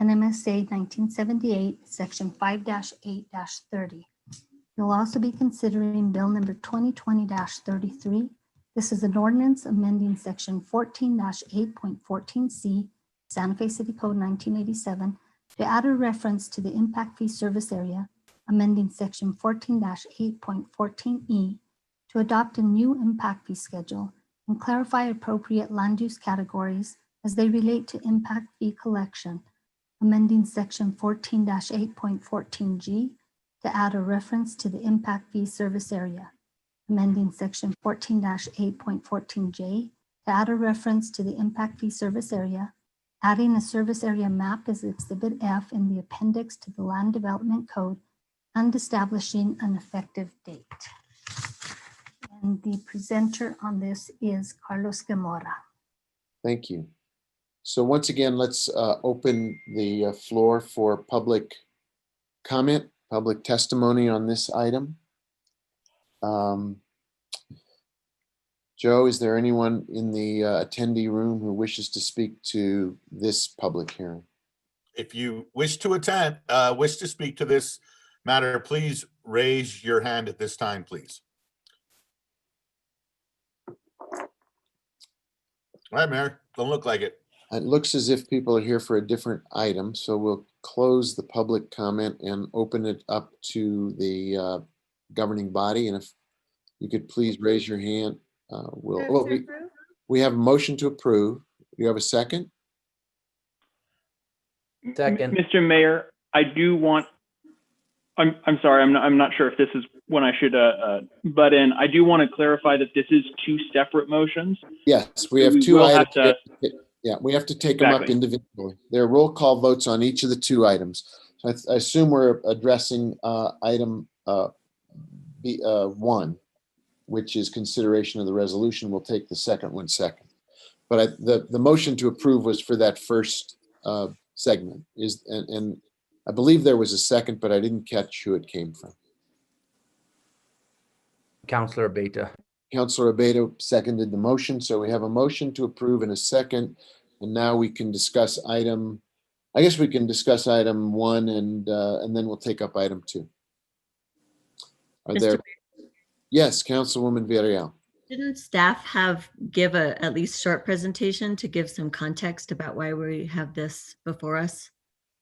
NMSA 1978, Section 5-8-30. You'll also be considering Bill number 2020-33. This is an ordinance amending Section 14-8.14C, Santa Fe City Code 1987, to add a reference to the impact fee service area, amending Section 14-8.14E to adopt a new impact fee schedule and clarify appropriate land use categories as they relate to impact fee collection, amending Section 14-8.14G to add a reference to the impact fee service area, amending Section 14-8.14J to add a reference to the impact fee service area, adding a service area map as Exhibit F in the appendix to the Land Development Code, and establishing an effective date. And the presenter on this is Carlos Gamora. Thank you. So once again, let's open the floor for public comment, public testimony on this item. Joe, is there anyone in the attendee room who wishes to speak to this public hearing? If you wish to speak to this matter, please raise your hand at this time, please. All right, Mayor, don't look like it. It looks as if people are here for a different item, so we'll close the public comment and open it up to the governing body. And if you could please raise your hand. We have a motion to approve. Do you have a second? Second. Mr. Mayor, I do want, I'm sorry, I'm not sure if this is when I should butt in. I do want to clarify that this is two separate motions. Yes, we have We two will have items. to- Yeah, we have to take them up Exactly. individually. There are roll call votes on each of the two items. So I assume we're addressing item one, which is consideration of the resolution. We'll take the second one second. But the motion to approve was for that first segment. And I believe there was a second, but I didn't catch who it came from. Counselor Beta. Counselor Abeto seconded the motion. So we have a motion to approve in a second. And now we can discuss item, I guess we can discuss item one and then we'll take up item two. Are Mr. there? Yes, Councilwoman Villarreal. Didn't staff give a at least short presentation to give some context about why we have this before us?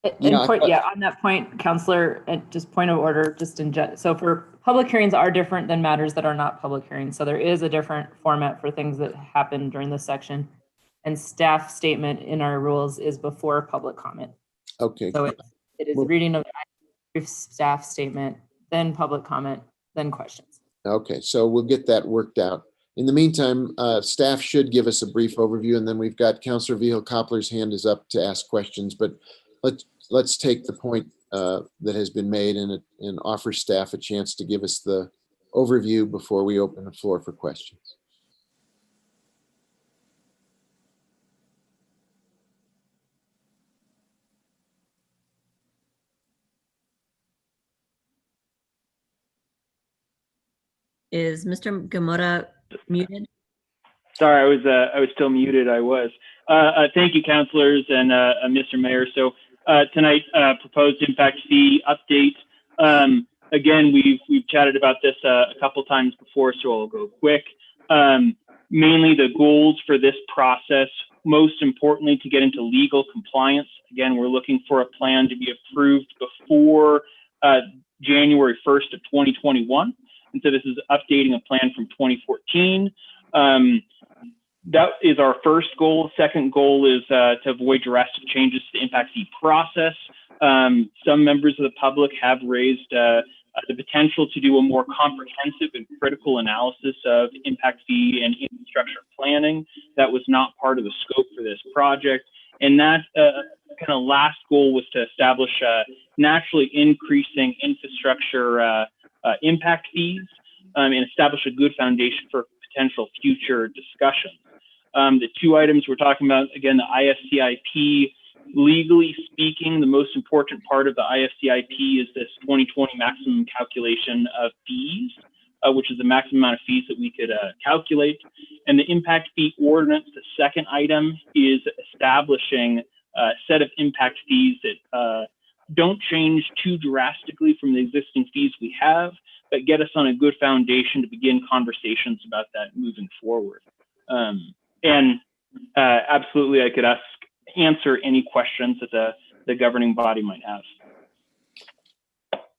On that point, Counselor, just point of order, so for public hearings are different than matters that are not public hearings. So there is a different format for things that happen during this section. And staff statement in our rules is before public comment. Okay. So it is reading of the brief staff statement, then public comment, then questions. Okay, so we'll get that worked out. In the meantime, staff should give us a brief overview, and then we've got Councilor Vihel Coppler's hand is up to ask questions, but let's take the point that has been made and offer staff a chance to give us the overview before we open the floor for questions. Is Mr. Gamora muted? Sorry, I was still muted. I was. Thank you, councilors and Mr. Mayor. So tonight, proposed impact fee update. Again, we've chatted about this a couple times before, so I'll go quick. Mainly the goals for this process, most importantly, to get into legal compliance. Again, we're looking for a plan to be approved before January 1st of 2021. And so this is updating a plan from 2014. That is our first goal. Second goal is to avoid drastic changes to the impact fee process. Some members of the public have raised the potential to do a more comprehensive and critical analysis of impact fee and infrastructure planning. That was not part of the scope for this project. And that kind of last goal was to establish naturally increasing infrastructure impact fees and establish a good foundation for potential future discussions. The two items we're talking about, again, the IFCIP. Legally speaking, the most important part of the IFCIP is this 2020 maximum calculation of fees, which is the maximum amount of fees that we could calculate. And the impact fee ordinance, the second item, is establishing a set of impact fees that don't change too drastically from the existing fees we have, but get us on a good foundation to begin conversations about that moving forward. Absolutely, I could answer any questions that the governing body might have.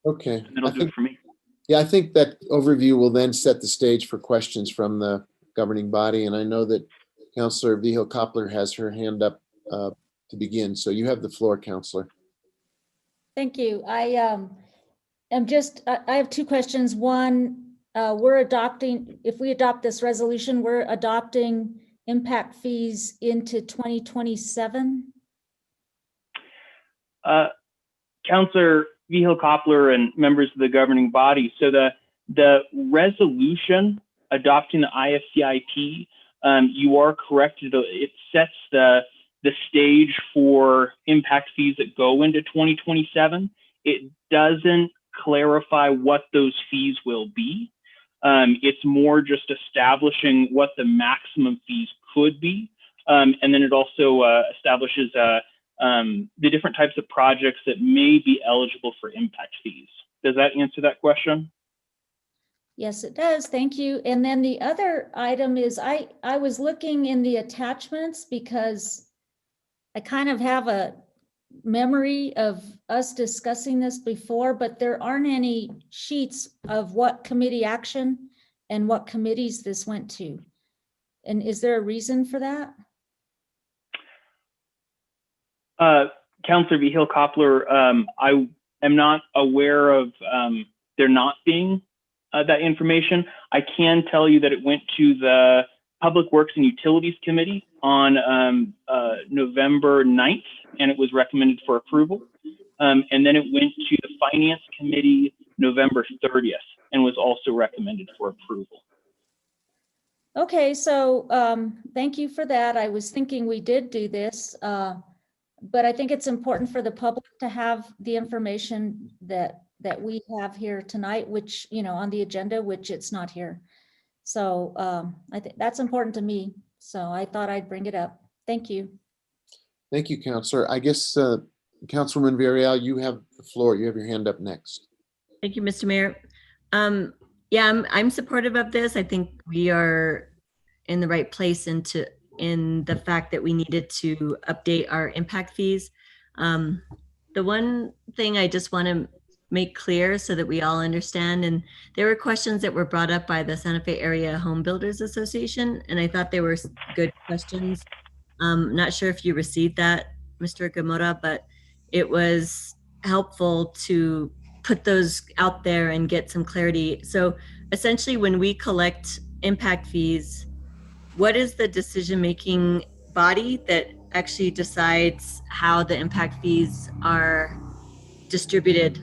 Okay. That'll do it for me. Yeah, I think that overview will then set the stage for questions from the governing body. And I know that Councillor Vigil-Koppler has her hand up to begin. So you have the floor, Councillor. Thank you. I have two questions. One, if we adopt this resolution, we're adopting impact fees into 2027? Councillor Vigil-Koppler and members of the governing body. So the resolution adopting the IFCIP, you are correct. It sets the stage for impact fees that go into 2027. It doesn't clarify what those fees will be. It's more just establishing what the maximum fees could be. And then it also establishes the different types of projects that may be eligible for impact fees. Does that answer that question? Yes, it does. Thank you. And then the other item is I was looking in the attachments because I kind of have a memory of us discussing this before, but there aren't any sheets of what committee action and what committees this went to. And is there a reason for that? Councillor Vigil-Koppler, I am not aware of there not being that information. I can tell you that it went to the Public Works and Utilities Committee on November 9th, and it was recommended for approval. And then it went to the Finance Committee November 30th and was also recommended for approval. Okay, so thank you for that. I was thinking we did do this, but I think it's important for the public to have the information that we have here tonight, which, on the agenda, which it's not here. So I think that's important to me. So I thought I'd bring it up. Thank you. Thank you, Councillor. I guess Councilwoman Villarreal, you have the floor. You have your hand up next. Thank you, Mr. Mayor. Yeah, I'm supportive of this. I think we are in the right place in the fact that we needed to update our impact fees. The one thing I just want to make clear so that we all understand, and there were questions that were brought up by the Santa Fe Area Home Builders Association, and I thought they were good questions. Not sure if you received that, Mr. Gamora, but it was helpful to put those out there and get some clarity. So essentially, when we collect impact fees, what is the decision-making body that actually decides how the impact fees are distributed?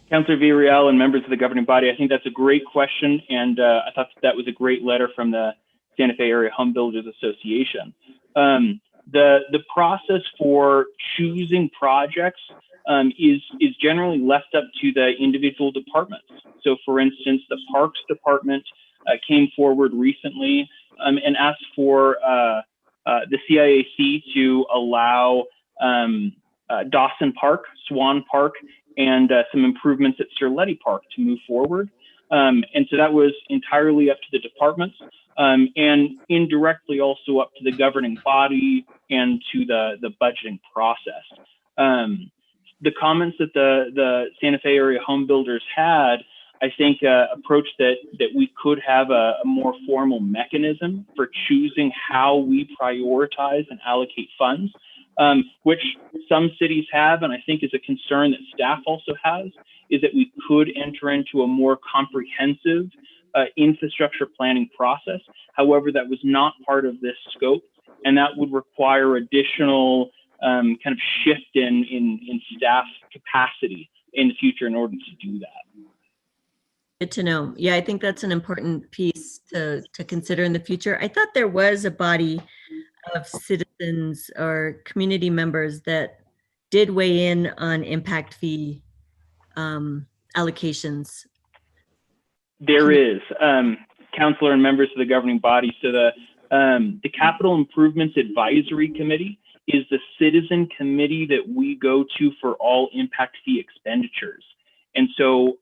Councillor Villarreal and members of the governing body, I think that's a great question, and I thought that was a great letter from the Santa Fe Area Home Builders Association. The process for choosing projects is generally left up to the individual departments. So, for instance, the Parks Department came forward recently and asked for the CIAC to allow Dawson Park, Swan Park, and some improvements at Sirletti Park to move forward. And so that was entirely up to the departments, and indirectly also up to the governing body and to the budgeting process. The comments that the Santa Fe area home builders had, I think, approached that we could have a more formal mechanism for choosing how we prioritize and allocate funds, which some cities have, and I think is a concern that staff also has, is that we could enter into a more comprehensive infrastructure planning process. However, that was not part of this scope, and that would require additional kind of shift in staff capacity in the future in order to do that. Good to know. Yeah, I think that's an important piece to consider in the future. I thought there was a body of citizens or community members that did weigh in on impact fee allocations. There is, councilor and members of the governing body. So the Capital Improvements Advisory Committee is the citizen committee that we go to for all impact fee expenditures. And so,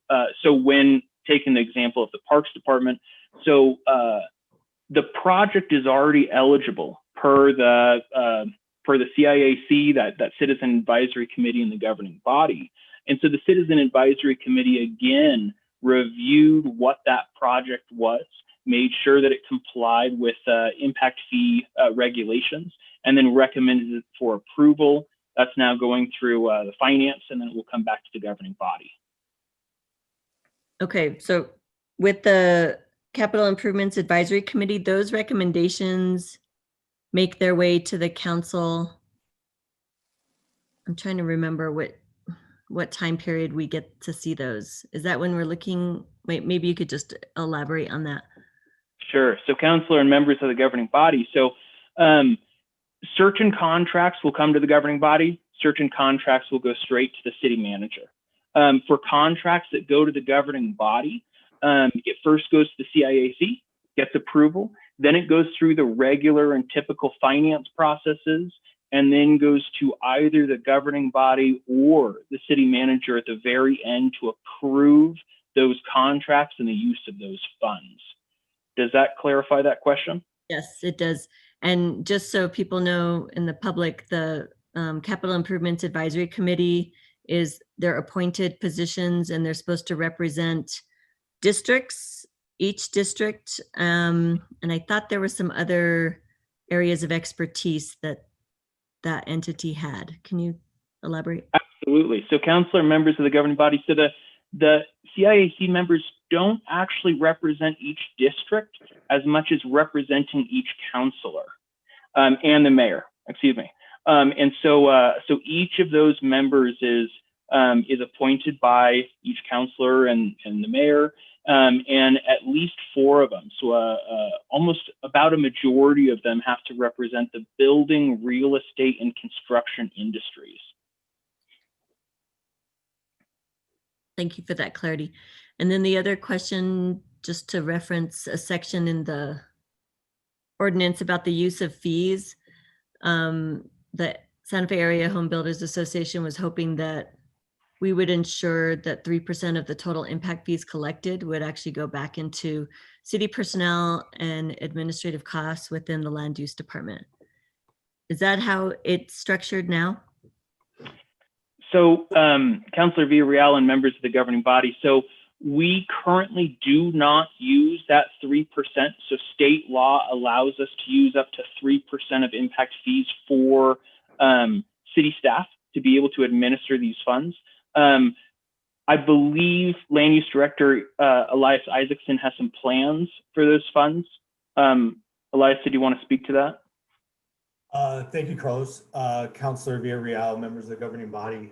when taking the example of the Parks Department, so the project is already eligible per the CIAC, that Citizen Advisory Committee in the governing body. And so the Citizen Advisory Committee again reviewed what that project was, made sure that it complied with impact fee regulations, and then recommended it for approval. That's now going through the finance, and then it will come back to the governing body. Okay, so with the Capital Improvements Advisory Committee, those recommendations make their way to the council. I'm trying to remember what time period we get to see those. Is that when we're looking? Wait, maybe you could just elaborate on that. Sure. So councilor and members of the governing body. So certain contracts will come to the governing body. Certain contracts will go straight to the city manager. For contracts that go to the governing body, it first goes to the CIAC, gets approval, then it goes through the regular and typical finance processes, and then goes to either the governing body or the city manager at the very end to approve those contracts and the use of those funds. Does that clarify that question? Yes, it does. And just so people know in the public, the Capital Improvements Advisory Committee is their appointed positions, and they're supposed to represent districts, each district. And I thought there were some other areas of expertise that entity had. Can you elaborate? Absolutely. So councilor, members of the governing body, so the CIAC members don't actually represent each district as much as representing each councilor and the mayor, excuse me. And so each of those members is appointed by each councilor and the mayor, and at least 4 of them. So almost about a majority of them have to represent the building, real estate, and construction industries. Thank you for that clarity. And then the other question, just to reference a section in the ordinance about the use of fees, the Santa Fe Area Home Builders Association was hoping that we would ensure that 3% of the total impact fees collected would actually go back into city personnel and administrative costs within the land use department. Is that how it's structured now? So Councilor Villarreal and members of the governing body, so we currently do not use that 3%. So state law allows us to use up to 3% of impact fees for city staff to be able to administer these funds. I believe Land Use Director Elias Isaacson has some plans for those funds. Elias, did you want to speak to that? Thank you, Carlos. Councilor Villarreal, members of the governing body.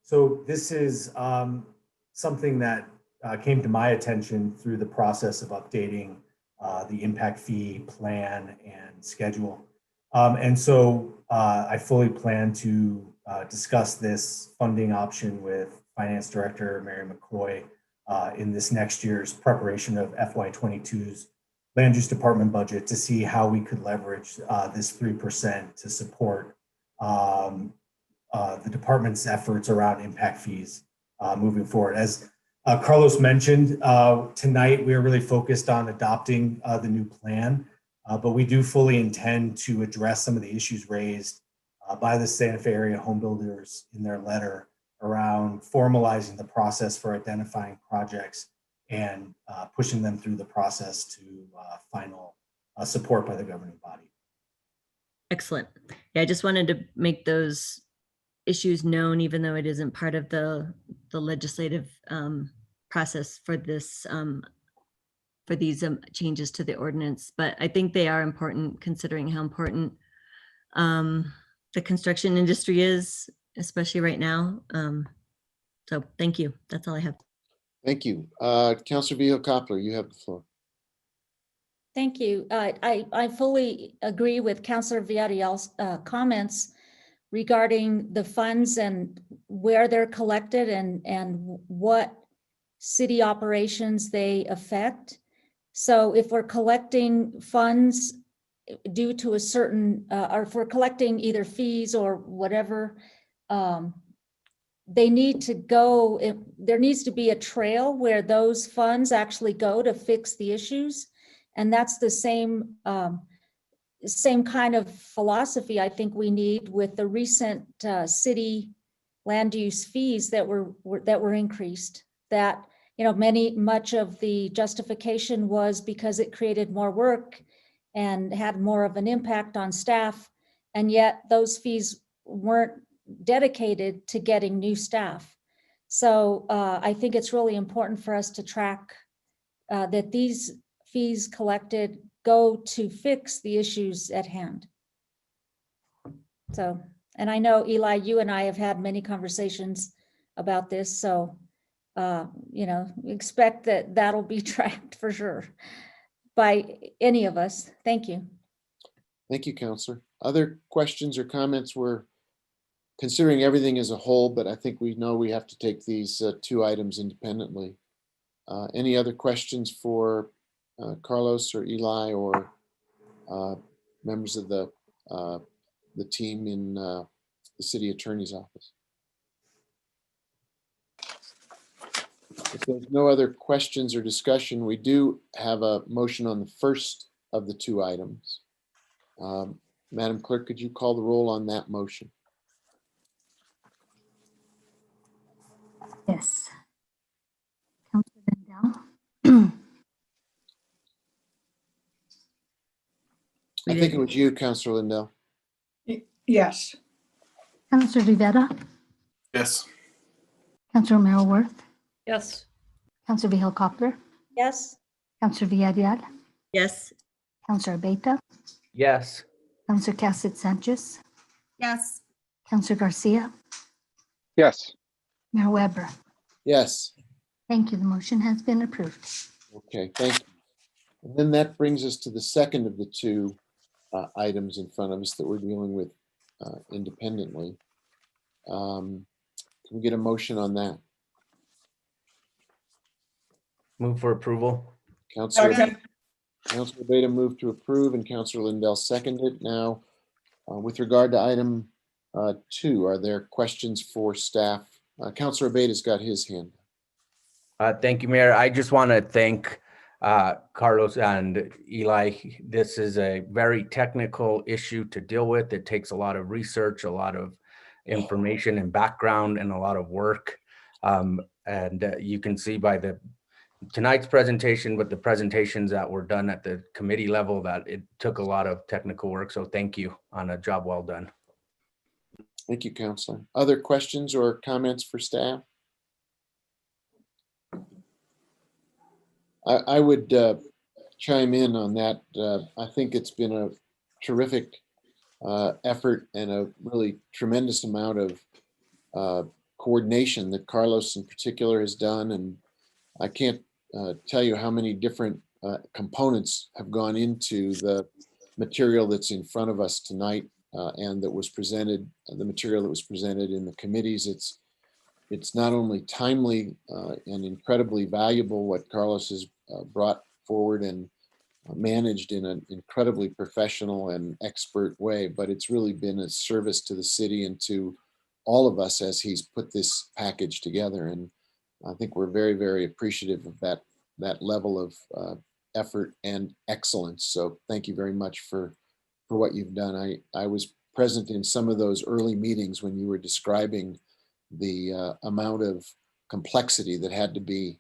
So this is something that came to my attention through the process of updating the impact fee plan and schedule. And so I fully plan to discuss this funding option with Finance Director Mary McCoy in this next year's preparation of FY22's land use department budget to see how we could leverage this 3% to support the department's efforts around impact fees moving forward. As Carlos mentioned, tonight we are really focused on adopting the new plan, but we do fully intend to address some of the issues raised by the Santa Fe area home builders in their letter around formalizing the process for identifying projects and pushing them through the process to final support by the governing body. Excellent. Yeah, I just wanted to make those issues known, even though it isn't part of the legislative process for this for these changes to the ordinance. But I think they are important, considering how important the construction industry is, especially right now. So thank you. That's all I have. Thank you. Councilor Vihel-Coppler, you have the floor. Thank you. I fully agree with Councilor Villarreal's comments regarding the funds and where they're collected and what city operations they affect. So if we're collecting funds due to a certain, or if we're collecting either fees or whatever, they need to go, there needs to be a trail where those funds actually go to fix the issues. And that's the same kind of philosophy I think we need with the recent city land use fees that were increased. That, you know, much of the justification was because it created more work and had more of an impact on staff, and yet those fees weren't dedicated to getting new staff. So I think it's really important for us to track that these fees collected go to fix the issues at hand. So, and I know, Eli, you and I have had many conversations about this, so you know, expect that that'll be tracked for sure by any of us. Thank you. Thank you, Councilor. Other questions or comments? We're considering everything as a whole, but I think we know we have to take these two items independently. Any other questions for Carlos or Eli or members of the team in the city attorney's office? If there's no other questions or discussion, we do have a motion on the first of the two items. Madam Clerk, could you call the roll on that motion? Yes. Councilor Lindell. I think it was you, Councilor Lindell. Yes. Councilor Rivera. Yes. Councilor Merrill Worth. Yes. Councilor Vihel-Coppler. Yes. Councilor Villarreal. Yes. Councilor Beta. Yes. Councilor Cassett Sanchez. Yes. Councilor Garcia. Yes. Mayor Weber. Yes. Thank you. The motion has been approved. Okay, thank you. And then that brings us to the second of the two items in front of us that we're dealing with independently. Can we get a motion on that? Move for approval. Councilor Beta moved to approve and Councilor Lindell seconded. Now, with regard to item 2, are there questions for staff? Councilor Beta's got his hand. Thank you, Mayor. I just want to thank Carlos and Eli. This is a very technical issue to deal with. It takes a lot of research, a lot of information and background, and a lot of work. And you can see by tonight's presentation, but the presentations that were done at the committee level, that it took a lot of technical work. So thank you on a job well done. Thank you, Councilor. Other questions or comments for staff? I would chime in on that. I think it's been a terrific effort and a really tremendous amount of coordination that Carlos in particular has done. And I can't tell you how many different components have gone into the material that's in front of us tonight and that was presented, the material that was presented in the committees. It's not only timely and incredibly valuable what Carlos has brought forward and managed in an incredibly professional and expert way, but it's really been a service to the city and to all of us as he's put this package together. And I think we're very, very appreciative of that level of effort and excellence. So thank you very much for what you've done. I was present in some of those early meetings when you were describing the amount of complexity that had to be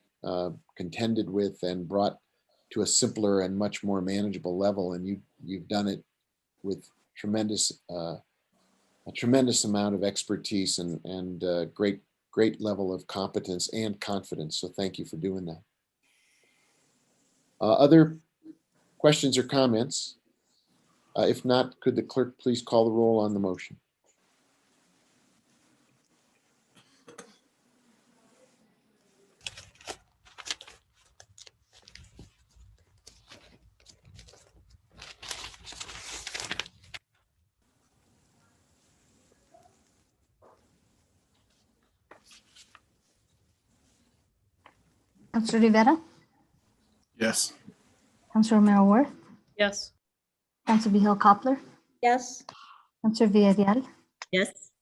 contended with and brought to a simpler and much more manageable level. And you've done it with a tremendous amount of expertise and great level of competence and confidence. So thank you for doing that. Other questions or comments? If not, could the clerk please call the roll on the motion? Councillor Rivera, Yes. Councillor Romero Worth, Yes. Councillor Vihil Coppler, Yes. Councillor Villarreal, Yes.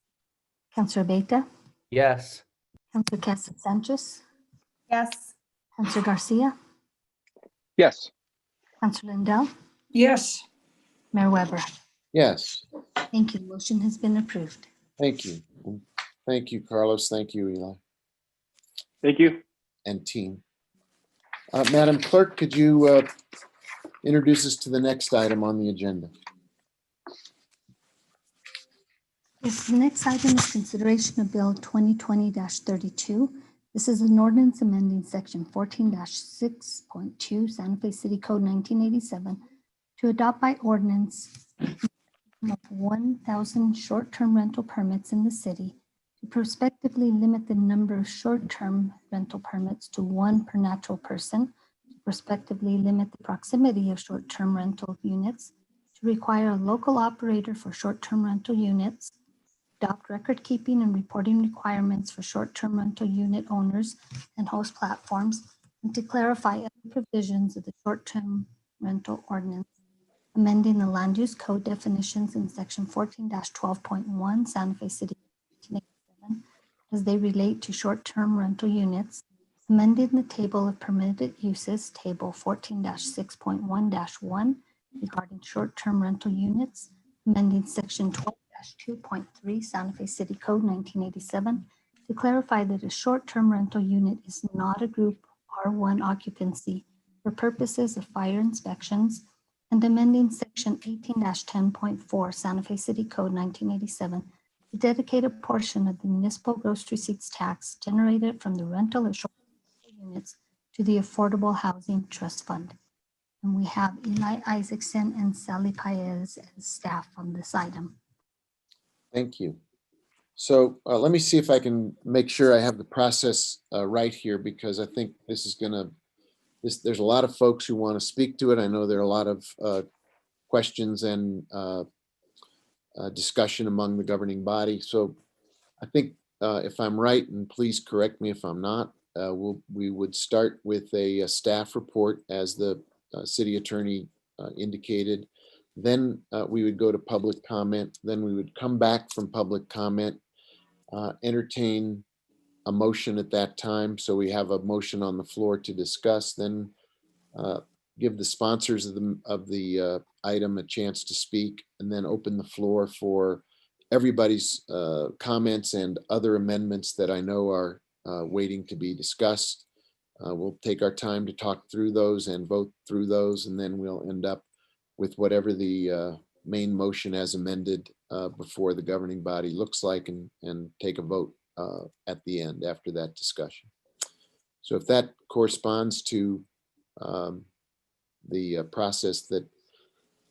Councillor Beta, Yes. Councillor Cassett Sanchez, Yes. Councillor Garcia, Yes. Councillor Lindell, Yes. Mayor Weber. Yes, Thank you. Motion has been approved. thank you. Thank you, Carlos. Thank you, Eli Thank you. and team. Madam Clerk, could you introduce us to the next item on the agenda? Yes, the next item is consideration of Bill 2020-32. This is an ordinance amending section 14-6.2 Santa Fe City Code 1987 to adopt by ordinance 1,000 short-term rental permits in the city to prospectively limit the number of short-term rental permits to one per natural person, to prospectively limit the proximity of short-term rental units, to require a local operator for short-term rental units, adopt record-keeping and reporting requirements for short-term rental unit owners and host platforms, and to clarify other provisions of the short-term rental ordinance, amending the land use code definitions in section 14-12.1 Santa Fe City 1987 as they relate to short-term rental units, amending the table of permitted uses, table 14-6.1-1 regarding short-term rental units, amending section 12-2.3 Santa Fe City Code 1987 to clarify that a short-term rental unit is not a group R1 occupancy for purposes of fire inspections, and amending section 18-10.4 Santa Fe City Code 1987 to dedicate a portion of the municipal gross receipts tax generated from the rental of short-term units to the Affordable Housing Trust Fund. And we have Eli Isaacson and Sally Paez as staff on this item. Thank you. So let me see if I can make sure I have the process right here, because I think this is gonna, there's a lot of folks who want to speak to it. I know there are a lot of questions and discussion among the governing body. So I think if I'm right, and please correct me if I'm not, we would start with a staff report as the city attorney indicated. Then we would go to public comment. Then we would come back from public comment, entertain a motion at that time. So we have a motion on the floor to discuss, then give the sponsors of the item a chance to speak, and then open the floor for everybody's comments and other amendments that I know are waiting to be discussed. We'll take our time to talk through those and vote through those, and then we'll end up with whatever the main motion as amended before the governing body looks like, and take a vote at the end after that discussion. So if that corresponds to the process that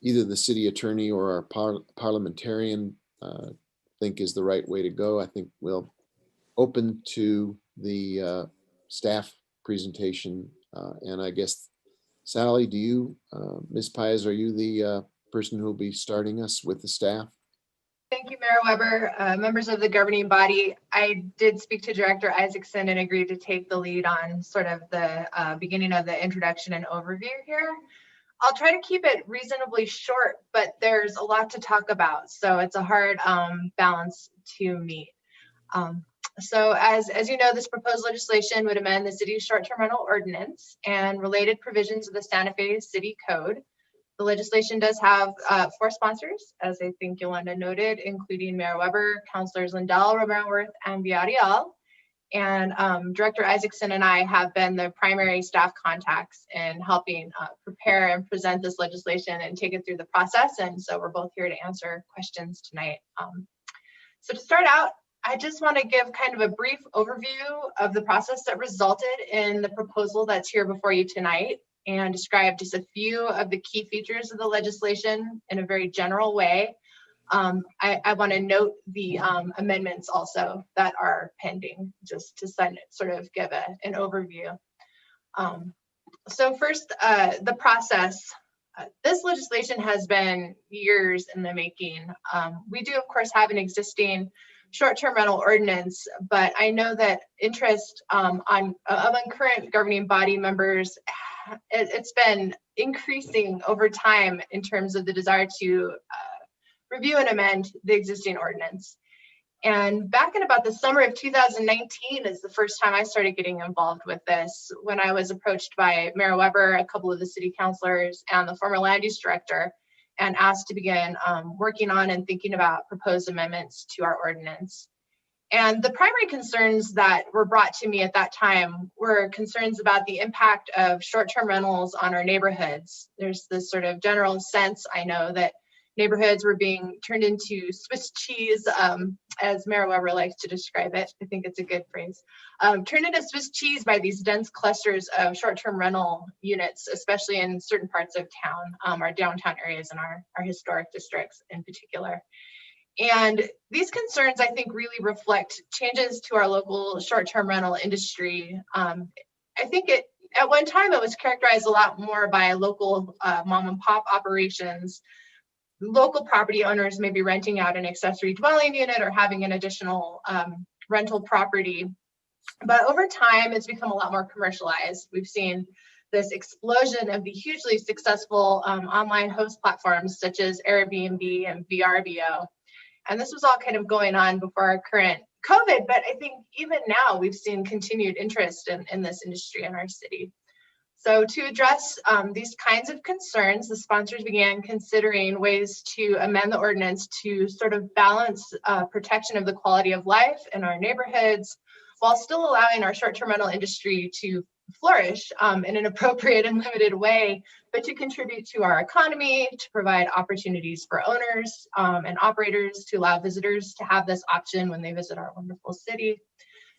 either the city attorney or our parliamentarian think is the right way to go, I think we'll open to the staff presentation. And I guess, Sally, do you, Ms. Paez, are you the person who will be starting us with the staff? Thank you, Mayor Weber. Members of the governing body, I did speak to Director Isaacson and agreed to take the lead on sort of the beginning of the introduction and overview here. I'll try to keep it reasonably short, but there's a lot to talk about, so it's a hard balance to meet. So as you know, this proposed legislation would amend the city's short-term rental ordinance and related provisions of the Santa Fe City Code. The legislation does have 4 sponsors, as I think Yolanda noted, including Mayor Weber, Councilors Lindell, Romero-Worth, and Villarreal. And Director Isaacson and I have been the primary staff contacts in helping prepare and present this legislation and take it through the process. And so we're both here to answer questions tonight. So to start out, I just want to give kind of a brief overview of the process that resulted in the proposal that's here before you tonight, and describe just a few of the key features of the legislation in a very general way. I want to note the amendments also that are pending, just to sort of give an overview. So first, the process. This legislation has been years in the making. We do, of course, have an existing short-term rental ordinance, but I know that interest among current governing body members, it's been increasing over time in terms of the desire to review and amend the existing ordinance. And back in about the summer of 2019 is the first time I started getting involved with this, when I was approached by Mayor Weber, a couple of the city councilors, and the former land use director, and asked to begin working on and thinking about proposed amendments to our ordinance. And the primary concerns that were brought to me at that time were concerns about the impact of short-term rentals on our neighborhoods. There's this sort of general sense, I know, that neighborhoods were being turned into Swiss cheese, as Mayor Weber likes to describe it. I think it's a good phrase. Turned into Swiss cheese by these dense clusters of short-term rental units, especially in certain parts of town, our downtown areas and our historic districts in particular. And these concerns, I think, really reflect changes to our local short-term rental industry. I think at one time it was characterized a lot more by local mom and pop operations. Local property owners may be renting out an accessory dwelling unit or having an additional rental property. But over time, it's become a lot more commercialized. We've seen this explosion of the hugely successful online host platforms such as Airbnb and VRBO. And this was all kind of going on before our current COVID, but I think even now we've seen continued interest in this industry in our city. So to address these kinds of concerns, the sponsors began considering ways to amend the ordinance to sort of balance protection of the quality of life in our neighborhoods, while still allowing our short-term rental industry to flourish in an appropriate and limited way, but to contribute to our economy, to provide opportunities for owners and operators, to allow visitors to have this option when they visit our wonderful city.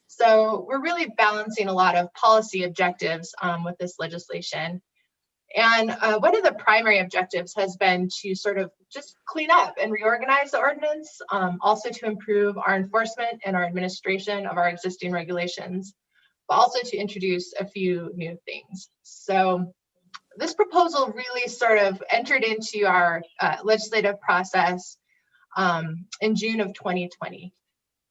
So we're really balancing a lot of policy objectives with this legislation. And one of the primary objectives has been to sort of just clean up and reorganize the ordinance, also to improve our enforcement and our administration of our existing regulations, but also to introduce a few new things. So this proposal really sort of entered into our legislative process in June of 2020.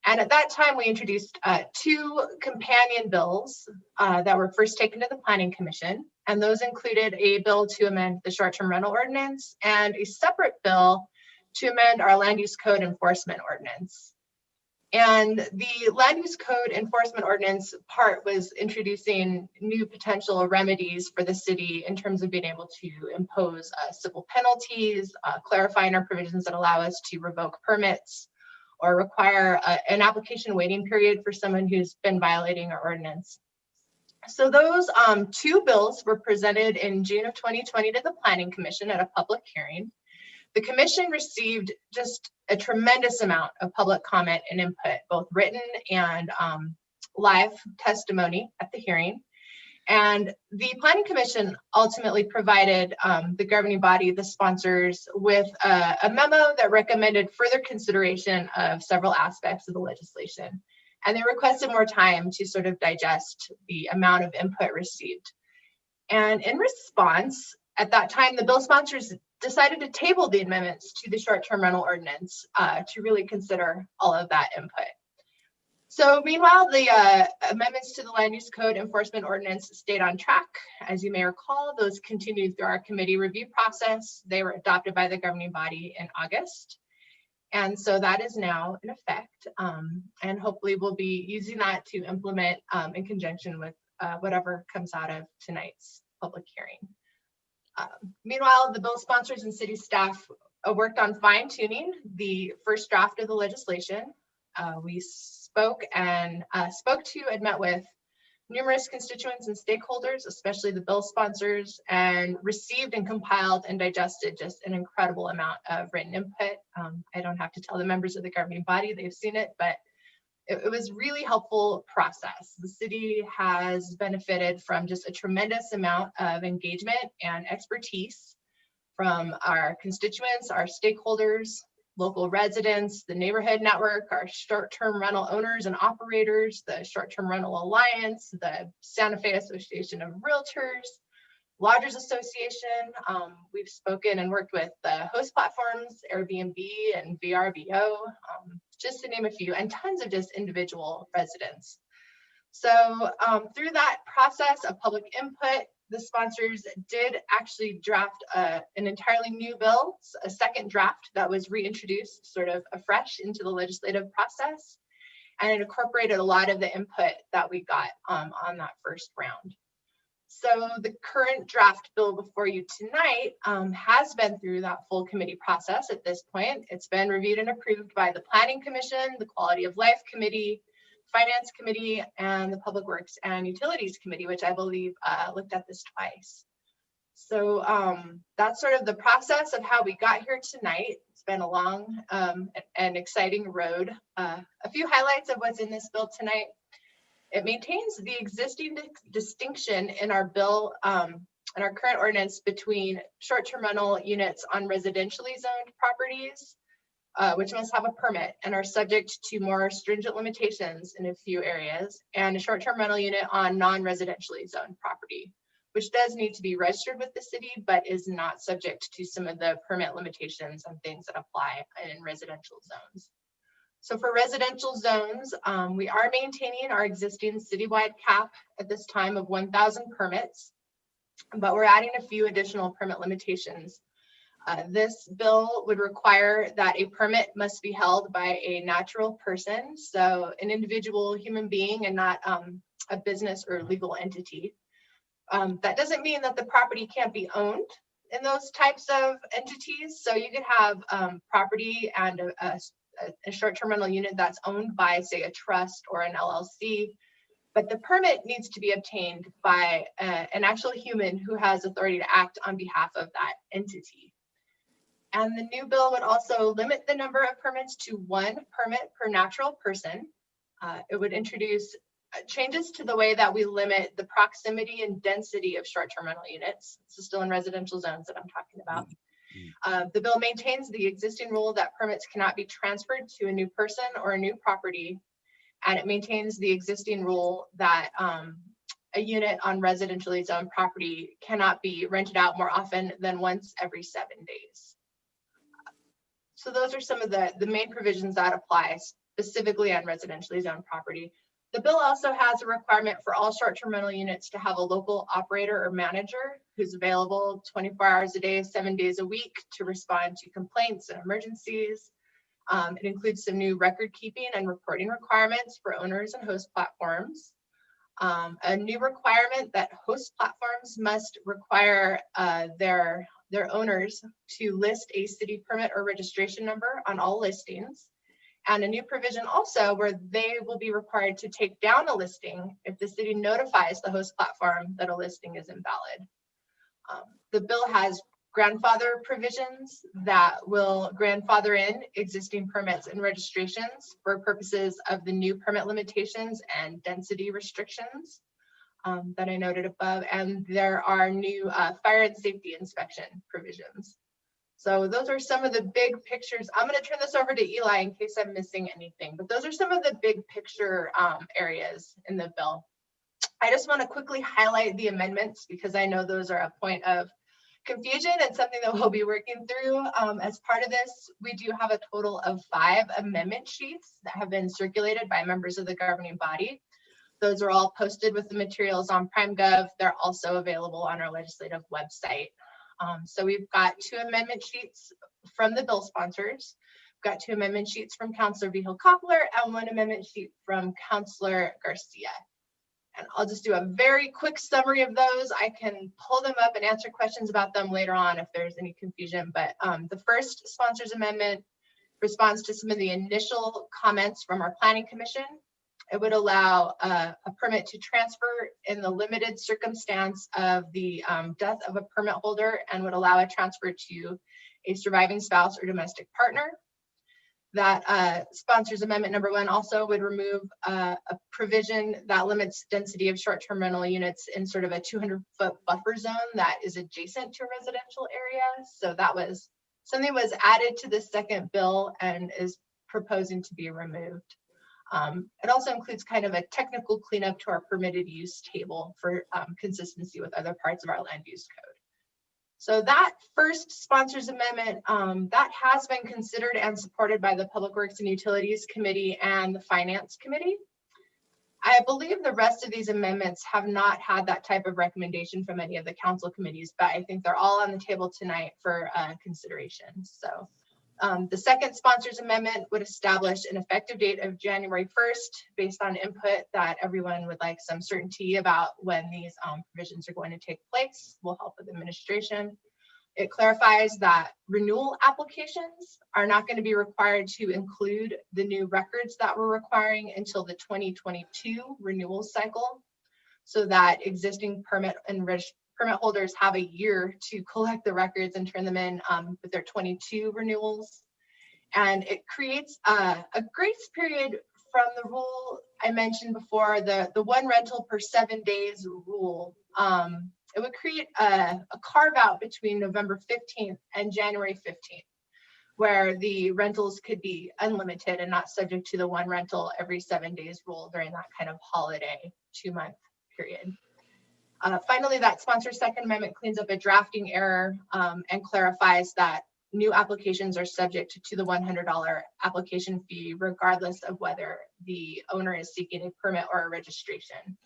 And at that time, we introduced 2 companion bills that were first taken to the Planning Commission. And those included a bill to amend the short-term rental ordinance and a separate bill to amend our land use code enforcement ordinance. And the land use code enforcement ordinance part was introducing new potential remedies for the city in terms of being able to impose civil penalties, clarifying our provisions that allow us to revoke permits, or require an application waiting period for someone who's been violating our ordinance. So those 2 bills were presented in June of 2020 to the Planning Commission at a public hearing. The commission received just a tremendous amount of public comment and input, both written and live testimony at the hearing. And the Planning Commission ultimately provided the governing body, the sponsors, with a memo that recommended further consideration of several aspects of the legislation. And they requested more time to sort of digest the amount of input received. And in response, at that time, the bill sponsors decided to table the amendments to the short-term rental ordinance to really consider all of that input. So meanwhile, the amendments to the land use code enforcement ordinance stayed on track. As you may recall, those continued through our committee review process. They were adopted by the governing body in August. And so that is now in effect. And hopefully we'll be using that to implement in conjunction with whatever comes out of tonight's public hearing. Meanwhile, the bill sponsors and city staff worked on fine tuning the first draft of the legislation. We spoke to and met with numerous constituents and stakeholders, especially the bill sponsors, and received and compiled and digested just an incredible amount of written input. I don't have to tell the members of the governing body, they've seen it, but it was really helpful process. The city has benefited from just a tremendous amount of engagement and expertise from our constituents, our stakeholders, local residents, the neighborhood network, our short-term rental owners and operators, the Short-Term Rental Alliance, the Santa Fe Association of Realtors, Lodgers Association. We've spoken and worked with the host platforms, Airbnb and VRBO, just to name a few, and tons of just individual residents. So through that process of public input, the sponsors did actually draft an entirely new bill, a second draft that was reintroduced sort of afresh into the legislative process. And it incorporated a lot of the input that we got on that first round. So the current draft bill before you tonight has been through that full committee process at this point. It's been reviewed and approved by the Planning Commission, the Quality of Life Committee, Finance Committee, and the Public Works and Utilities Committee, which I believe looked at this twice. So that's sort of the process of how we got here tonight. It's been a long and exciting road. A few highlights of what's in this bill tonight. It maintains the existing distinction in our bill and our current ordinance between short-term rental units on residentially zoned properties, which must have a permit and are subject to more stringent limitations in a few areas, and a short-term rental unit on non-residentially zoned property, which does need to be registered with the city, but is not subject to some of the permit limitations and things that apply in residential zones. So for residential zones, we are maintaining our existing citywide cap at this time of 1,000 permits, but we're adding a few additional permit limitations. This bill would require that a permit must be held by a natural person, so an individual human being and not a business or legal entity. That doesn't mean that the property can't be owned in those types of entities. So you could have property and a short-term rental unit that's owned by, say, a trust or an LLC, but the permit needs to be obtained by an actual human who has authority to act on behalf of that entity. And the new bill would also limit the number of permits to 1 permit per natural person. It would introduce changes to the way that we limit the proximity and density of short-term rental units. This is still in residential zones that I'm talking about. The bill maintains the existing rule that permits cannot be transferred to a new person or a new property, and it maintains the existing rule that a unit on residentially zoned property cannot be rented out more often than once every 7 days. So those are some of the main provisions that apply specifically on residentially zoned property. The bill also has a requirement for all short-term rental units to have a local operator or manager who's available 24 hours a day, 7 days a week to respond to complaints and emergencies. It includes some new record keeping and reporting requirements for owners and host platforms. A new requirement that host platforms must require their owners to list a city permit or registration number on all listings. And a new provision also where they will be required to take down a listing if the city notifies the host platform that a listing is invalid. The bill has grandfather provisions that will grandfather in existing permits and registrations for purposes of the new permit limitations and density restrictions that I noted above. And there are new fire and safety inspection provisions. So those are some of the big pictures. I'm going to turn this over to Eli in case I'm missing anything, but those are some of the big picture areas in the bill. I just want to quickly highlight the amendments because I know those are a point of confusion and something that we'll be working through. As part of this, we do have a total of 5 amendment sheets that have been circulated by members of the governing body. Those are all posted with the materials on PrimeGov. They're also available on our legislative website. So we've got 2 amendment sheets from the bill sponsors. We've got 2 amendment sheets from Councilor Vigil-Koppler and 1 amendment sheet from Councilor Garcia. And I'll just do a very quick summary of those. I can pull them up and answer questions about them later on if there's any confusion. But the first sponsors amendment responds to some of the initial comments from our planning commission. It would allow a permit to transfer in the limited circumstance of the death of a permit holder and would allow a transfer to a surviving spouse or domestic partner. That sponsors amendment number 1 also would remove a provision that limits density of short-term rental units in sort of a 200-foot buffer zone that is adjacent to a residential area. So that was something that was added to the second bill and is proposing to be removed. It also includes kind of a technical cleanup to our permitted use table for consistency with other parts of our land use code. So that first sponsors amendment, that has been considered and supported by the Public Works and Utilities Committee and the Finance Committee. I believe the rest of these amendments have not had that type of recommendation from any of the council committees, but I think they're all on the table tonight for consideration. So the second sponsors amendment would establish an effective date of January 1st based on input that everyone would like some certainty about when these provisions are going to take place. Will help with administration. It clarifies that renewal applications are not going to be required to include the new records that we're requiring until the 2022 renewal cycle, so that existing permit holders have a year to collect the records and turn them in with their 22 renewals. And it creates a grace period from the rule I mentioned before, the 1 rental per 7 days rule. It would create a carve out between November 15th and January 15th, where the rentals could be unlimited and not subject to the 1 rental every 7 days rule during that kind of holiday 2-month period. Finally, that sponsor second amendment cleans up a drafting error and clarifies that new applications are subject to the $100 application fee, regardless of whether the owner is seeking a permit or a registration.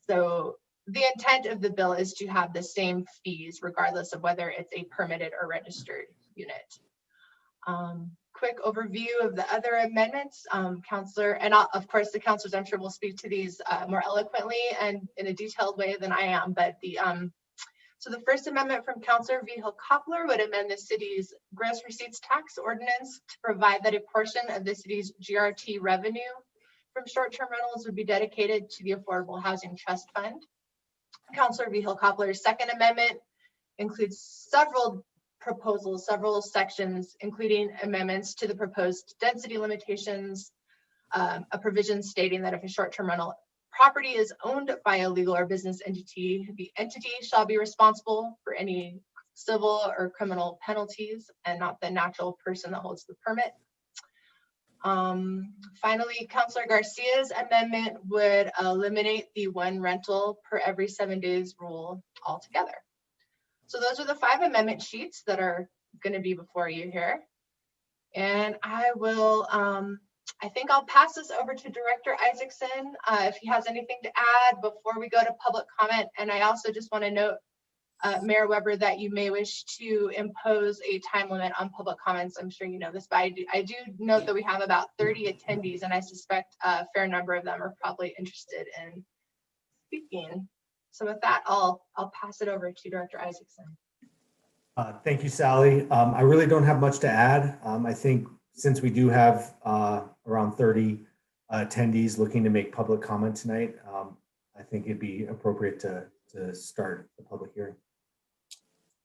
So the intent of the bill is to have the same fees, regardless of whether it's a permitted or registered unit. Quick overview of the other amendments. Counselor, and of course the counselors I'm sure will speak to these more eloquently and in a detailed way than I am, but so the first amendment from Counselor Vigil-Koppler would amend the city's gross receipts tax ordinance to provide that a portion of the city's GRT revenue from short-term rentals would be dedicated to the Affordable Housing Trust Fund. Counselor Vigil-Koppler's second amendment includes several proposals, several sections, including amendments to the proposed density limitations, a provision stating that if a short-term rental property is owned by a legal or business entity, the entity shall be responsible for any civil or criminal penalties and not the natural person that holds the permit. Finally, Councilor Garcia's amendment would eliminate the 1 rental per every 7 days rule altogether. So those are the 5 amendment sheets that are going to be before you here. And I will, I think I'll pass this over to Director Isaacson if he has anything to add before we go to public comment. And I also just want to note, Mayor Weber, that you may wish to impose a time limit on public comments. I'm sure you know this, but I do note that we have about 30 attendees, and I suspect a fair number of them are probably interested in speaking. So with that, I'll pass it over to Director Isaacson. Thank you, Sally. I really don't have much to add. I think since we do have around 30 attendees looking to make public comment tonight, I think it'd be appropriate to start the public hearing.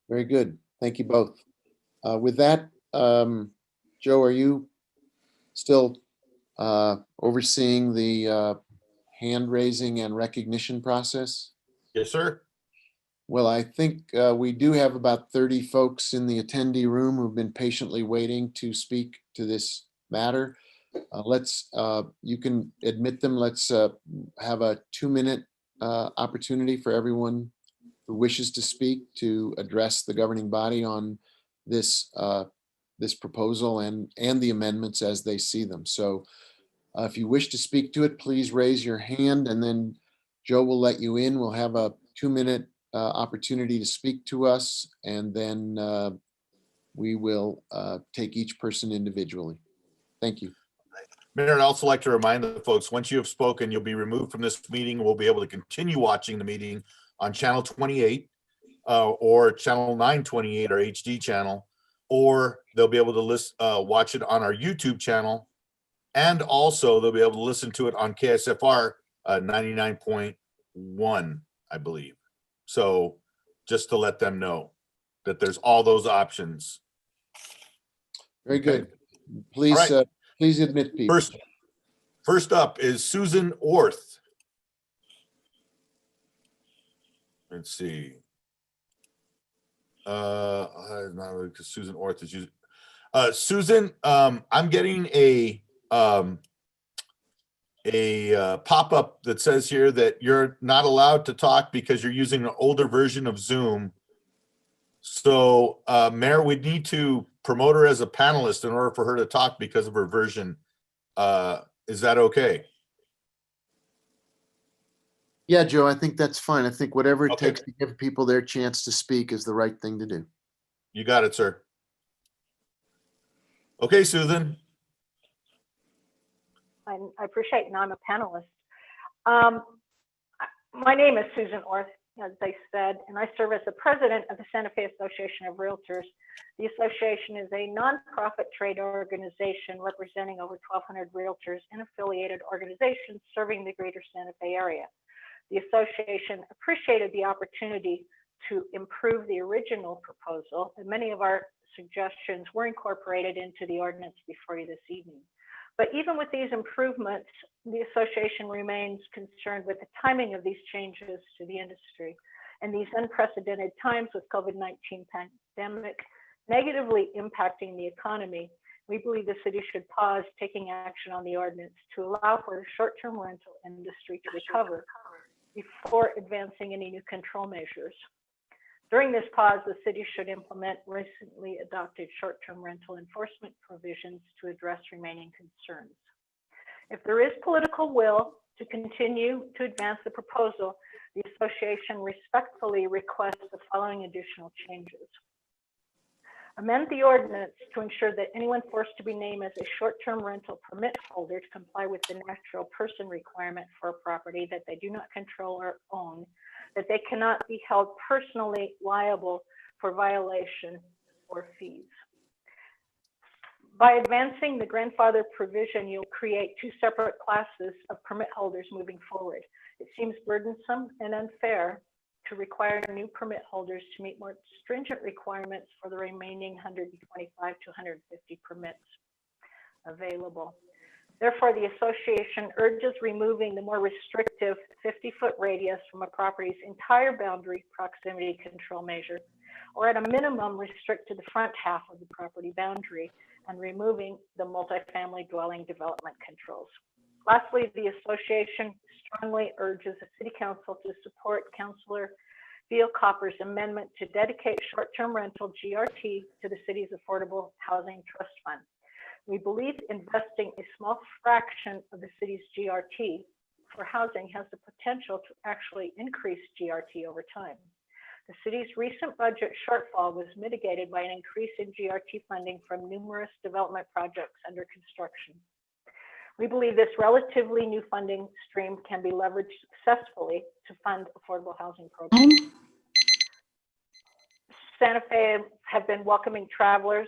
Very good. Thank you both. With that, Joe, are you still overseeing the hand raising and recognition process? Yes, sir. Well, I think we do have about 30 folks in the attendee room who've been patiently waiting to speak to this matter. You can admit them. Let's have a 2-minute opportunity for everyone who wishes to speak to address the governing body on this this proposal and the amendments as they see them. So if you wish to speak to it, please raise your hand, and then Joe will let you in. We'll have a 2-minute opportunity to speak to us, and then we will take each person individually. Thank you. Mayor, I'd also like to remind the folks, once you have spoken, you'll be removed from this meeting. We'll be able to continue watching the meeting on channel 28 or channel 928, our HD channel, or they'll be able to watch it on our YouTube channel. And also they'll be able to listen to it on KSFR 99.1, I believe. So just to let them know that there's all those options. Very good. Please, All right. Please admit people. First up is Susan Orth. Let's see. Not really, because Susan Orth is using. Susan, I'm getting a pop-up that says here that you're not allowed to talk because you're using an older version of Zoom. So, Mayor, we need to promote her as a panelist in order for her to talk because of her version. Is that okay? Yeah, Joe, I think that's fine. I think whatever it Okay. takes to give people their chance to speak is the right thing to do. You got it, sir. Okay, Susan. I appreciate, and I'm a panelist. My name is Susan Orth, as they said, and I serve as the president of the Santa Fe Association of Realtors. The association is a nonprofit trade organization representing over 1,200 realtors and affiliated organizations serving the greater Santa Fe area. The association appreciated the opportunity to improve the original proposal, and many of our suggestions were incorporated into the ordinance before you this evening. But even with these improvements, the association remains concerned with the timing of these changes to the industry. And these unprecedented times with COVID-19 pandemic negatively impacting the economy, we believe the city should pause taking action on the ordinance to allow for the short-term rental industry to recover before advancing any new control measures. During this pause, the city should implement recently adopted short-term rental enforcement provisions to address remaining concerns. If there is political will to continue to advance the proposal, the association respectfully requests the following additional changes. Amend the ordinance to ensure that anyone forced to be named as a short-term rental permit holder to comply with the natural person requirement for a property that they do not control or own, that they cannot be held personally liable for violation or fees. By advancing the grandfather provision, you'll create two separate classes of permit holders moving forward. It seems burdensome and unfair to require new permit holders to meet more stringent requirements for the remaining 125 to 150 permits available. Therefore, the association urges removing the more restrictive 50-foot radius from a property's entire boundary proximity control measure, or at a minimum restrict to the front half of the property boundary, and removing the multifamily dwelling development controls. Lastly, the association strongly urges the City Council to support Councilor Beal Copper's amendment to dedicate short-term rental GRT to the city's Affordable Housing Trust Fund. We believe investing a small fraction of the city's GRT for housing has the potential to actually increase GRT over time. The city's recent budget shortfall was mitigated by an increase in GRT funding from numerous development projects under construction. We believe this relatively new funding stream can be leveraged successfully to fund affordable housing programs. Santa Fe have been welcoming travelers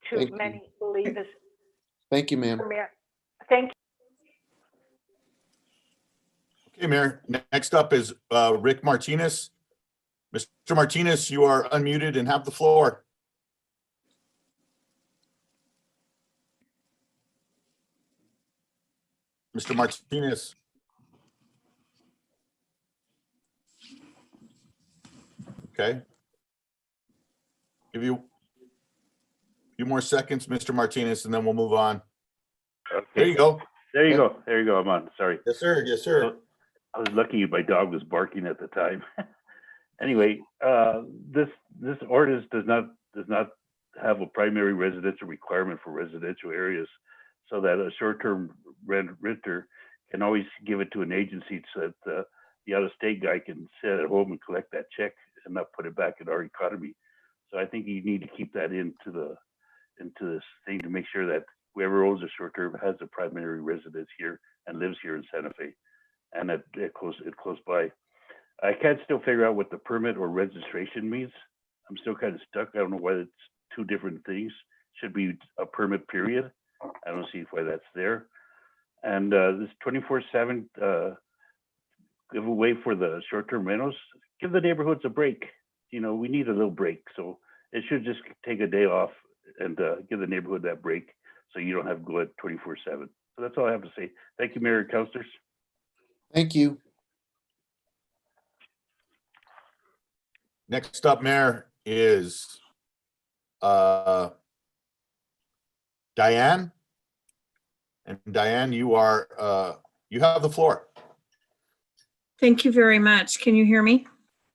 to Thank you. many believe is. Thank you, ma'am. Thank you. Okay, Mayor. Next up is Rick Martinez. Mr. Martinez, you are unmuted and have the floor. Mr. Martinez. Okay. Give you a few more seconds, Mr. Martinez, and then we'll move on. Okay. There you go. There you go. There you go. I'm on. Sorry. Yes, sir. Yes, sir. I was lucky my dog was barking at the time. Anyway, this ordinance does not have a primary residential requirement for residential areas, so that a short-term renter can always give it to an agency so that the out-of-state guy can sit at home and collect that check and not put it back in our economy. So I think you need to keep that into this thing to make sure that whoever owns a short-term has a primary residence here and lives here in Santa Fe, and that it close by. I can't still figure out what the permit or registration means. I'm still kind of stuck. I don't know why it's two different things. Should be a permit period. I don't see why that's there. And this 24/7 giveaway for the short-term rentals, give the neighborhoods a break. You know, we need a little break. So it should just take a day off and give the neighborhood that break so you don't have to go at 24/7. So that's all I have to say. Thank you, Mayor and Councilors. Thank you. Next up, Mayor, is Diane. And Diane, you have the floor. Thank you very much. Can you hear me?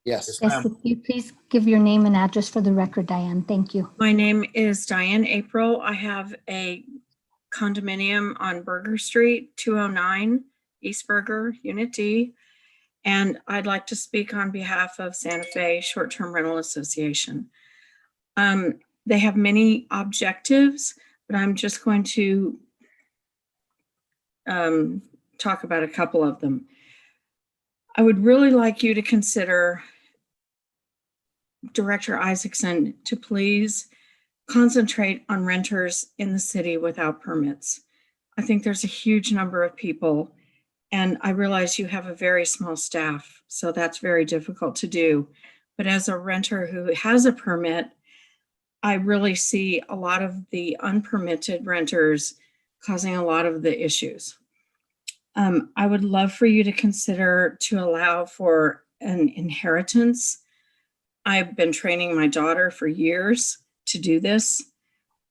Yes. Yes, if you please give your name and address for the record, Diane. Thank you. My name is Diane April. I have a condominium on Burger Street, 209 East Burger, Unit D. And I'd like to speak on behalf of Santa Fe Short-Term Rental Association. They have many objectives, but I'm just going to talk about a couple of them. I would really like you to consider Director Isaacson to please concentrate on renters in the city without permits. I think there's a huge number of people, and I realize you have a very small staff, so that's very difficult to do. But as a renter who has a permit, I really see a lot of the unpermitted renters causing a lot of the issues. I would love for you to consider to allow for an inheritance. I've been training my daughter for years to do this.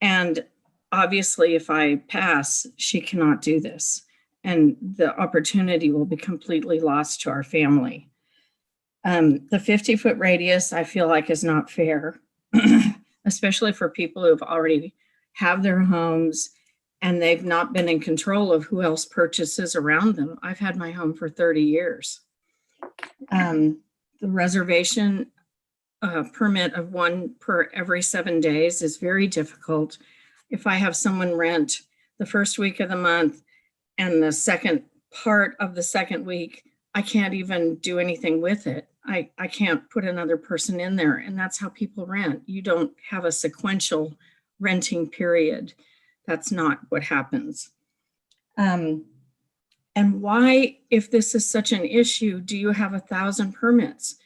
And obviously, if I pass, she cannot do this. And the opportunity will be completely lost to our family. The 50-foot radius, I feel like, is not fair, especially for people who have already have their homes and they've not been in control of who else purchases around them. I've had my home for 30 years. The reservation permit of one per every 7 days is very difficult. If I have someone rent the first week of the month and the second part of the second week, I can't even do anything with it. I can't put another person in there, and that's how people rent. You don't have a sequential renting period. That's not what happens. And why, if this is such an issue, do you have 1,000 permits?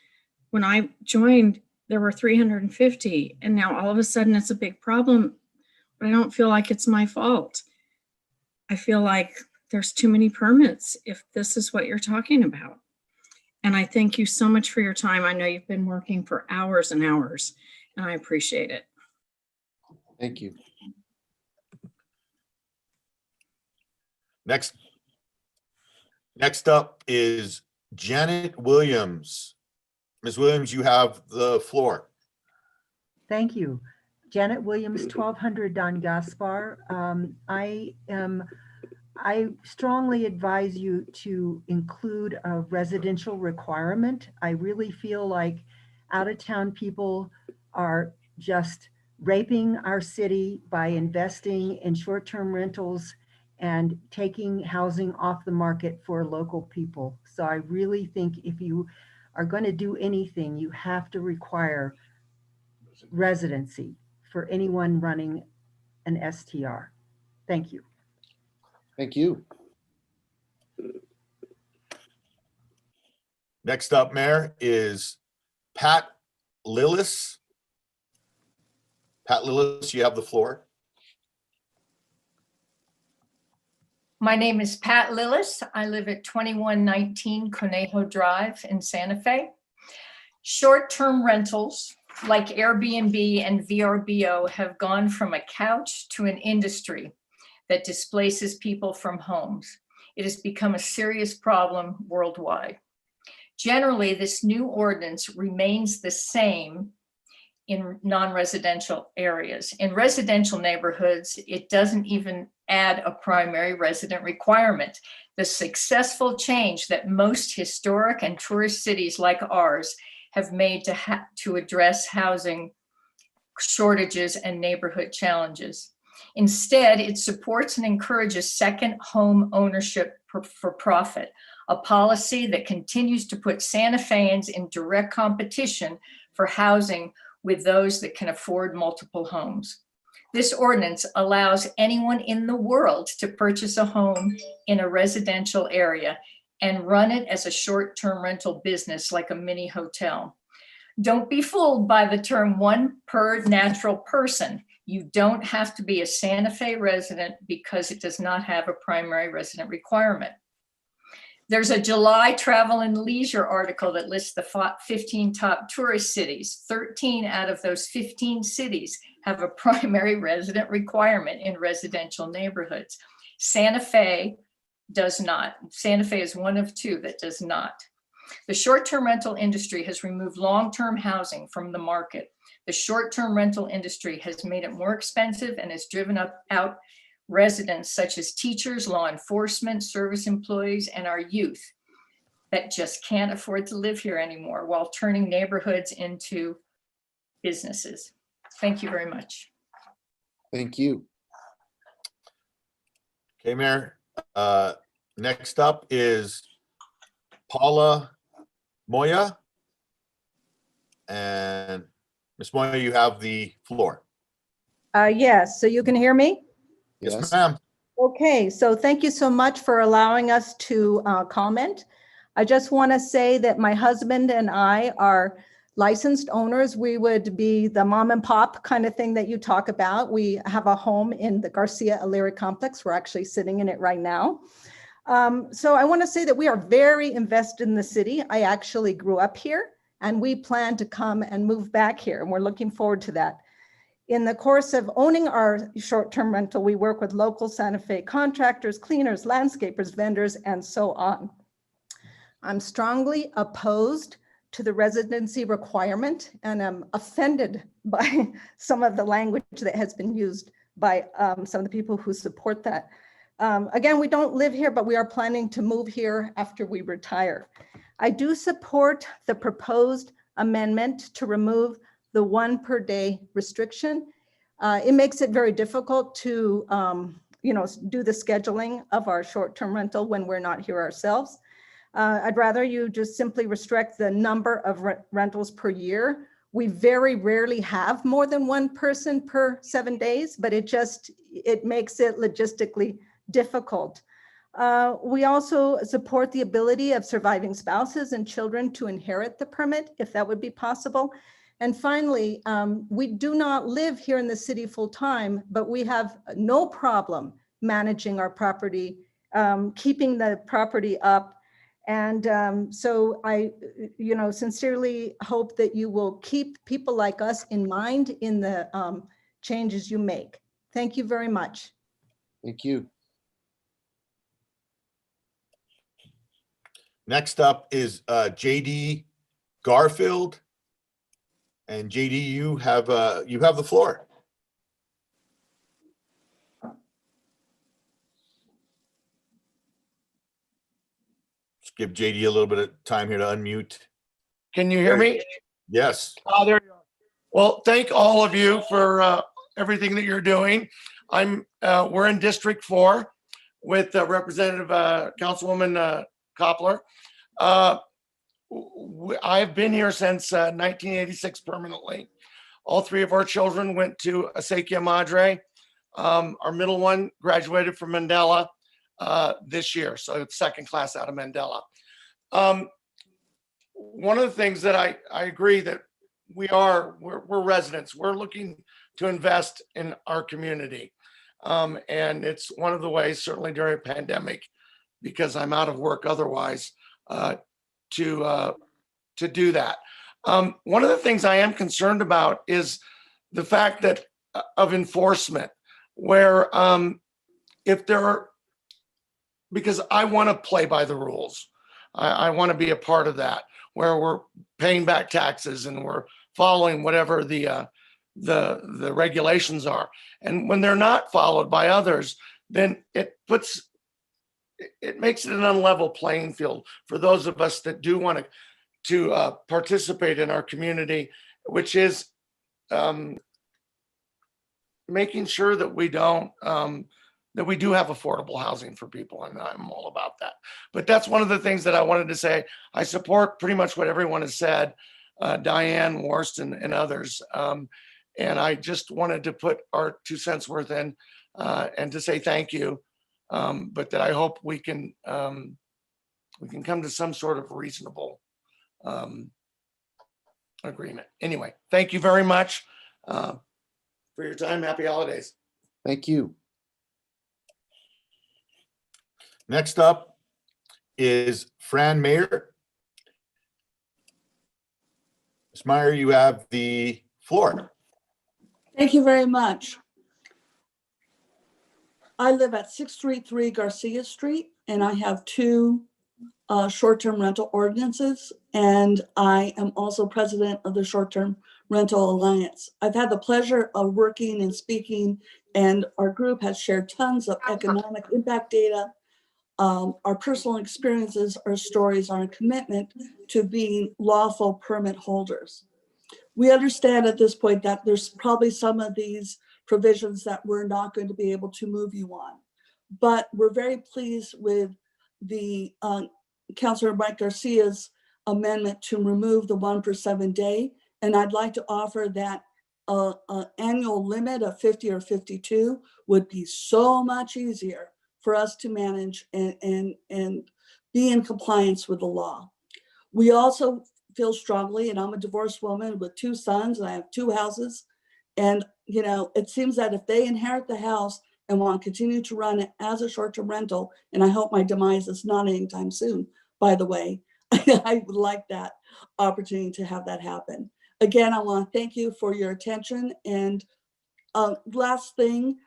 When I joined, there were 350, and now all of a sudden it's a big problem, but I don't feel like it's my fault. I feel like there's too many permits if this is what you're talking about. And I thank you so much for your time. I know you've been working for hours and hours, and I appreciate it. Thank you. Next up is Janet Williams. Ms. Williams, you have the floor. Thank you. Janet Williams, 1200 Don Gaspar. I strongly advise you to include a residential requirement. I really feel like out-of-town people are just raping our city by investing in short-term rentals and taking housing off the market for local people. So I really think if you are going to do anything, you have to require residency for anyone running an STR. Thank you. Thank you. Next up, Mayor, is Pat Lillis. Pat Lillis, you have the floor. My name is Pat Lillis. I live at 2119 Conejo Drive in Santa Fe. Short-term rentals like Airbnb and VRBO have gone from a couch to an industry that displaces people from homes. It has become a serious problem worldwide. Generally, this new ordinance remains the same in non-residential areas. In residential neighborhoods, it doesn't even add a primary resident requirement. The successful change that most historic and tourist cities like ours have made to address housing shortages and neighborhood challenges. Instead, it supports and encourages second home ownership for profit, a policy that continues to put Santa Feans in direct competition for housing with those that can afford multiple homes. This ordinance allows anyone in the world to purchase a home in a residential area and run it as a short-term rental business like a mini hotel. Don't be fooled by the term one per natural person. You don't have to be a Santa Fe resident because it does not have a primary resident requirement. There's a July Travel and Leisure article that lists the 15 top tourist cities. 13 out of those 15 cities have a primary resident requirement in residential neighborhoods. Santa Fe does not. Santa Fe is one of two that does not. The short-term rental industry has removed long-term housing from the market. The short-term rental industry has made it more expensive and has driven out residents such as teachers, law enforcement, service employees, and our youth that just can't afford to live here anymore while turning neighborhoods into businesses. Thank you very much. Thank you. Okay, Mayor. Next up is Paula Moya. And Ms. Moya, you have the floor. Yes, so you can hear me? Yes, ma'am. Okay, so thank you so much for allowing us to comment. I just want to say that my husband and I are licensed owners. We would be the mom and pop kind of thing that you talk about. We have a home in the Garcia Alegre complex. We're actually sitting in it right now. So I want to say that we are very invested in the city. I actually grew up here and we plan to come and move back here, and we're looking forward to that. In the course of owning our short-term rental, we work with local Santa Fe contractors, cleaners, landscapers, vendors, and so on. I'm strongly opposed to the residency requirement, and I'm offended by some of the language that has been used by some of the people who support that. Again, we don't live here, but we are planning to move here after we retire. I do support the proposed amendment to remove the 1 per day restriction. It makes it very difficult to do the scheduling of our short-term rental when we're not here ourselves. I'd rather you just simply restrict the number of rentals per year. We very rarely have more than one person per 7 days, but it makes it logistically difficult. We also support the ability of surviving spouses and children to inherit the permit, if that would be possible. And finally, we do not live here in the city full time, but we have no problem managing our property, keeping the property up. And so I, sincerely hope that you will keep people like us in mind in the changes you make. Thank you very much. Thank you. Next up is JD Garfield. And JD, you have the floor. Just give JD a little bit of time here to unmute. Can you hear me? Yes. Oh, there you are. Well, thank all of you for everything that you're doing. We're in District 4 with Representative Councilwoman Koppler. I've been here since 1986 permanently. All three of our children went to Acequia Madre. Our middle one graduated from Mandela this year, so it's second class out of Mandela. One of the things that I agree that we're residents. We're looking to invest in our community. And it's one of the ways, certainly during a pandemic, because I'm out of work otherwise, to do that. One of the things I am concerned about is the fact that of enforcement, where if there are, because I want to play by the rules. I want to be a part of that, where we're paying back taxes and we're following whatever the regulations are. And when they're not followed by others, then it makes it an unlevel playing field for those of us that do want to participate in our community, which is making sure that we don't that we do have affordable housing for people, and I'm all about that. But that's one of the things that I wanted to say. I support pretty much what everyone has said, Diane, Worst, and others. And I just wanted to put our 2 cents worth in and to say thank you. But that I hope we can come to some sort of reasonable agreement. Anyway, thank you very much for your time. Happy holidays. Thank you. Next up is Fran Mayer. Ms. Meyer, you have the floor. Thank you very much. I live at 633 Garcia Street, and I have 2 short-term rental ordinances, and I am also president of the Short-Term Rental Alliance. I've had the pleasure of working and speaking, and our group has shared tons of economic impact data, our personal experiences, our stories, our commitment to being lawful permit holders. We understand at this point that there's probably some of these provisions that we're not going to be able to move you on, but we're very pleased with the Councilor Mike Garcia's amendment to remove the 1 per 7 day. And I'd like to offer that an annual limit of 50 or 52 would be so much easier for us to manage and be in compliance with the law. We also feel strongly, and I'm a divorced woman with 2 sons, and I have 2 houses. And, you know, it seems that if they inherit the house and want to continue to run it as a short-term rental, and I hope my demise is not anytime soon, by the way, I would like that opportunity to have that happen. Again, I want to thank you for your attention. And last thing,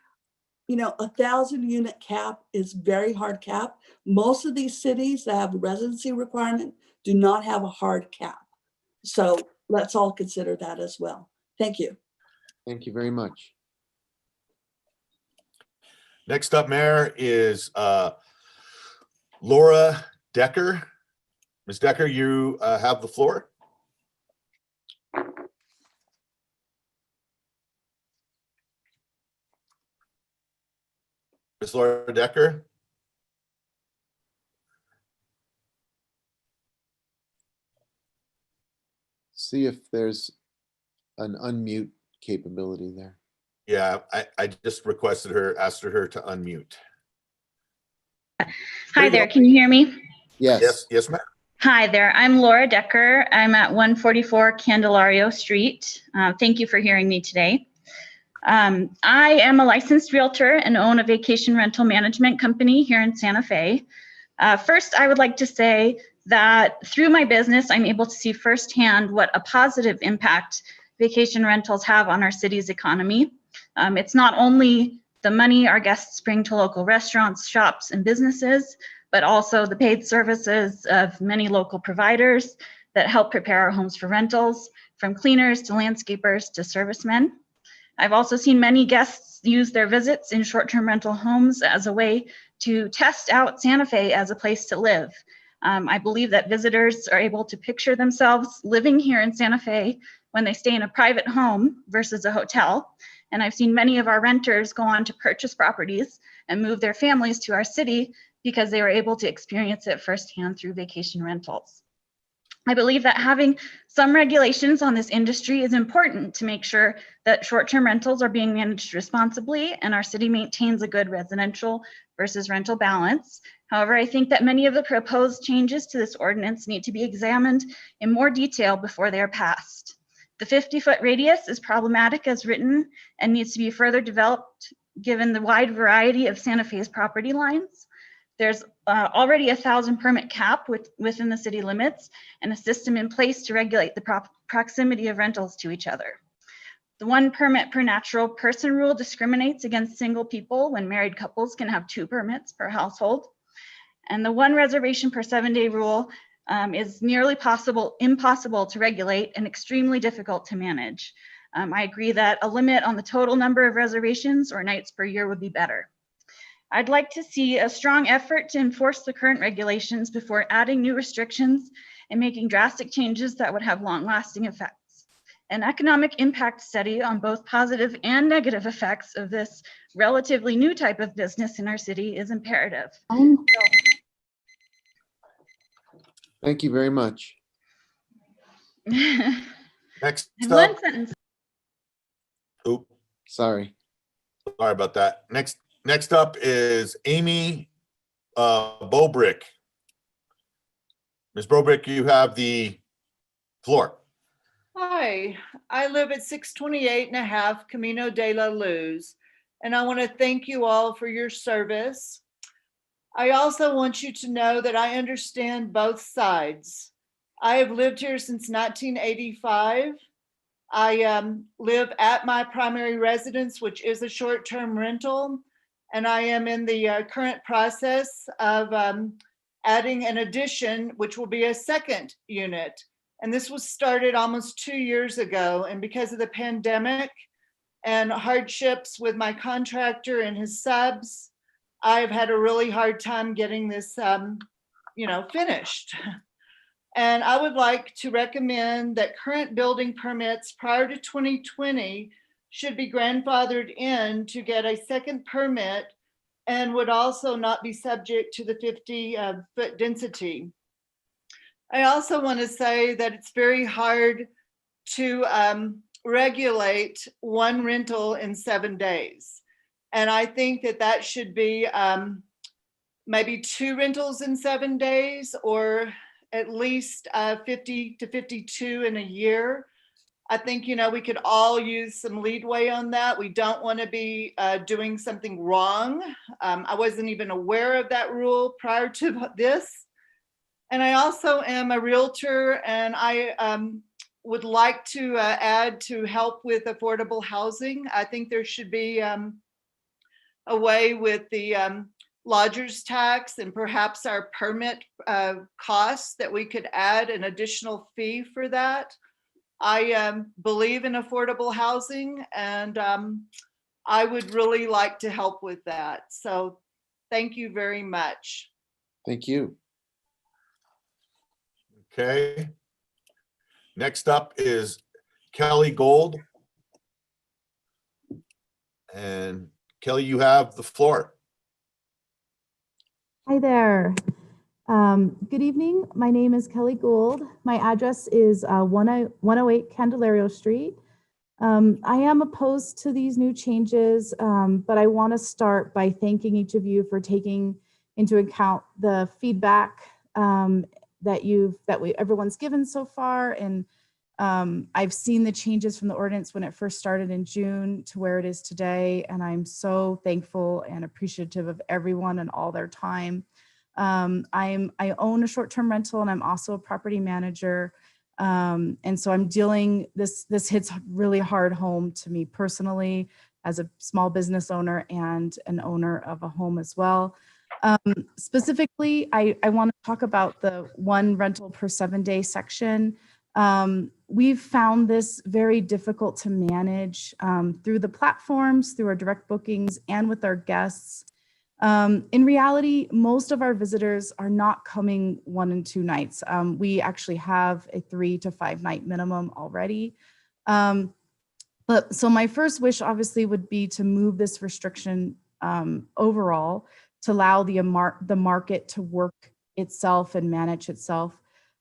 you know, 1,000 unit cap is very hard cap. Most of these cities that have a residency requirement do not have a hard cap. So let's all consider that as well. Thank you. Thank you very much. Next up, Mayor, is Laura Decker. Ms. Decker, you have the floor. Ms. Laura Decker. See if there's an unmute capability there. Yeah, I just requested her, asked her to unmute. Hi there, can you hear me? Yes. Yes, ma'am. Hi there, I'm Laura Decker. I'm at 144 Candelario Street. Thank you for hearing me today. I am a licensed realtor and own a vacation rental management company here in Santa Fe. First, I would like to say that through my business, I'm able to see firsthand what a positive impact vacation rentals have on our city's economy. It's not only the money our guests bring to local restaurants, shops, and businesses, but also the paid services of many local providers that help prepare our homes for rentals, from cleaners to landscapers to servicemen. I've also seen many guests use their visits in short-term rental homes as a way to test out Santa Fe as a place to live. I believe that visitors are able to picture themselves living here in Santa Fe when they stay in a private home versus a hotel. And I've seen many of our renters go on to purchase properties and move their families to our city because they were able to experience it firsthand through vacation rentals. I believe that having some regulations on this industry is important to make sure that short-term rentals are being managed responsibly and our city maintains a good residential versus rental balance. However, I think that many of the proposed changes to this ordinance need to be examined in more detail before they are passed. The 50-foot radius is problematic as written and needs to be further developed given the wide variety of Santa Fe's property lines. There's already a 1,000 permit cap within the city limits and a system in place to regulate the proximity of rentals to each other. The 1 permit per natural person rule discriminates against single people when married couples can have 2 permits per household. And the one reservation per 7-day rule is nearly impossible to regulate and extremely difficult to manage. I agree that a limit on the total number of reservations or nights per year would be better. I'd like to see a strong effort to enforce the current regulations before adding new restrictions and making drastic changes that would have long-lasting effects. An economic impact study on both positive and negative effects of this relatively new type of business in our city is imperative. Thank you very much. Next One up, sentence. oop, Sorry. sorry about that. Next up is Amy Bobrick. Ms. Bobrick, you have the floor. Hi, I live at 628 and a half Camino de la Luz, and I want to thank you all for your service. I also want you to know that I understand both sides. I have lived here since 1985. I live at my primary residence, which is a short-term rental, and I am in the current process of adding an addition, which will be a second unit. And this was started almost 2 years ago. And because of the pandemic and hardships with my contractor and his subs, I've had a really hard time getting this, finished. And I would like to recommend that current building permits prior to 2020 should be grandfathered in to get a second permit and would also not be subject to the 50-foot density. I also want to say that it's very hard to regulate one rental in 7 days. And I think that that should be maybe 2 rentals in 7 days, or at least 50 to 52 in a year. I think, we could all use some leadway on that. We don't want to be doing something wrong. I wasn't even aware of that rule prior to this. And I also am a realtor, and I would like to add to help with affordable housing. I think there should be a way with the lodger's tax and perhaps our permit costs that we could add an additional fee for that. I believe in affordable housing, and I would really like to help with that. So thank you very much. Thank you. Okay. Next up is Kelly Gold. And Kelly, you have the floor. Hi there. Good evening. My name is Kelly Gould. My address is 108 Candelario Street. I am opposed to these new changes, but I want to start by thanking each of you for taking into account the feedback everyone's given so far. And I've seen the changes from the ordinance when it first started in June to where it is today. And I'm so thankful and appreciative of everyone and all their time. I own a short-term rental, and I'm also a property manager. And so I'm this hits really hard home to me personally as a small business owner and an owner of a home as well. Specifically, I want to talk about the 1 rental per 7-day section. We've found this very difficult to manage through the platforms, through our direct bookings, and with our guests. In reality, most of our visitors are not coming 1 and 2 nights. We actually have a 3 to 5 night minimum already. So my first wish obviously would be to move this restriction overall to allow the market to work itself and manage itself.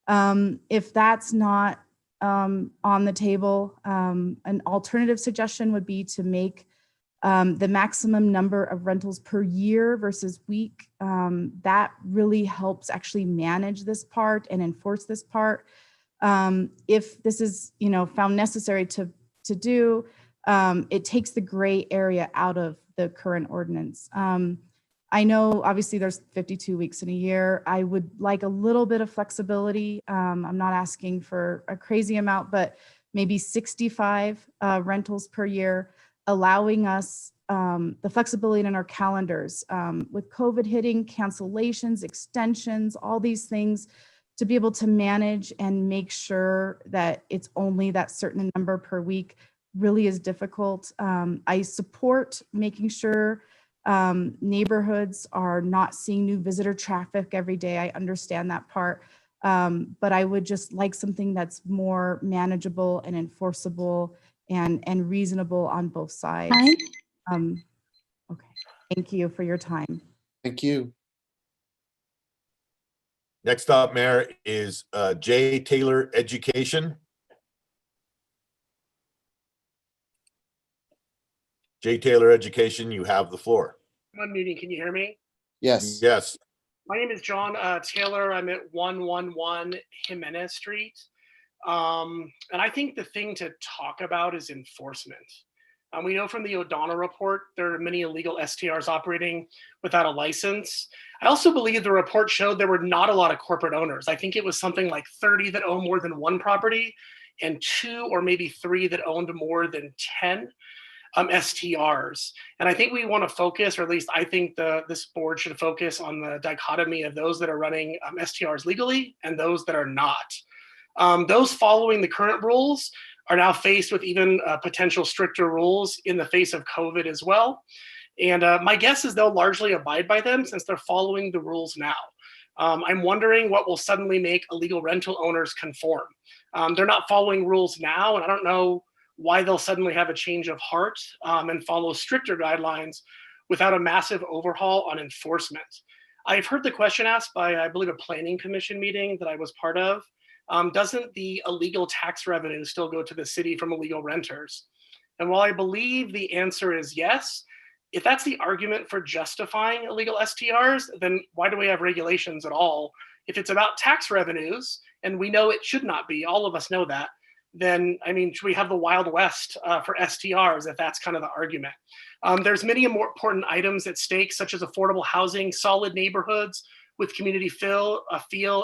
If that's not on the table, an alternative suggestion would be to make the maximum number of rentals per year versus week. That really helps actually manage this part and enforce this part. If this is, found necessary to do, it takes the gray area out of the current ordinance. I know obviously there's 52 weeks in a year. I would like a little bit of flexibility. I'm not asking for a crazy amount, but maybe 65 rentals per year, allowing us the flexibility in our calendars. With COVID hitting, cancellations, extensions, all these things, to be able to manage and make sure that it's only that certain number per week really is difficult. I support making sure neighborhoods are not seeing new visitor traffic every day. I understand that part. But I would just like something that's more manageable and enforceable and reasonable on both sides. Okay, thank you for your time. Thank you. Next up, Mayor, is Jay Taylor Education. Jay Taylor Education, you have the floor. I'm unmuting. Can you hear me? Yes. Yes. My name is John Taylor. I'm at 111 Jimenez Street. And I think the thing to talk about is enforcement. We know from the O'Donnell report, there are many illegal STRs operating without a license. I also believe the report showed there were not a lot of corporate owners. I think it was something like 30 that own more than one property and 2 or maybe 3 that owned more than 10 STRs. And I think we want to focus, or at least I think this board should focus on the dichotomy of those that are running STRs legally and those that are not. Those following the current rules are now faced with even potential stricter rules in the face of COVID as well. And my guess is they'll largely abide by them since they're following the rules now. I'm wondering what will suddenly make illegal rental owners conform. They're not following rules now, and I don't know why they'll suddenly have a change of heart and follow stricter guidelines without a massive overhaul on enforcement. I've heard the question asked by, I believe, a planning commission meeting that I was part of. Doesn't the illegal tax revenue still go to the city from illegal renters? And while I believe the answer is yes, if that's the argument for justifying illegal STRs, then why do we have regulations at all? If it's about tax revenues, and we know it should not be, all of us know that, then, I mean, should we have the Wild West for STRs if that's kind of the argument? There's many more important items at stake, such as affordable housing, solid neighborhoods with community feel,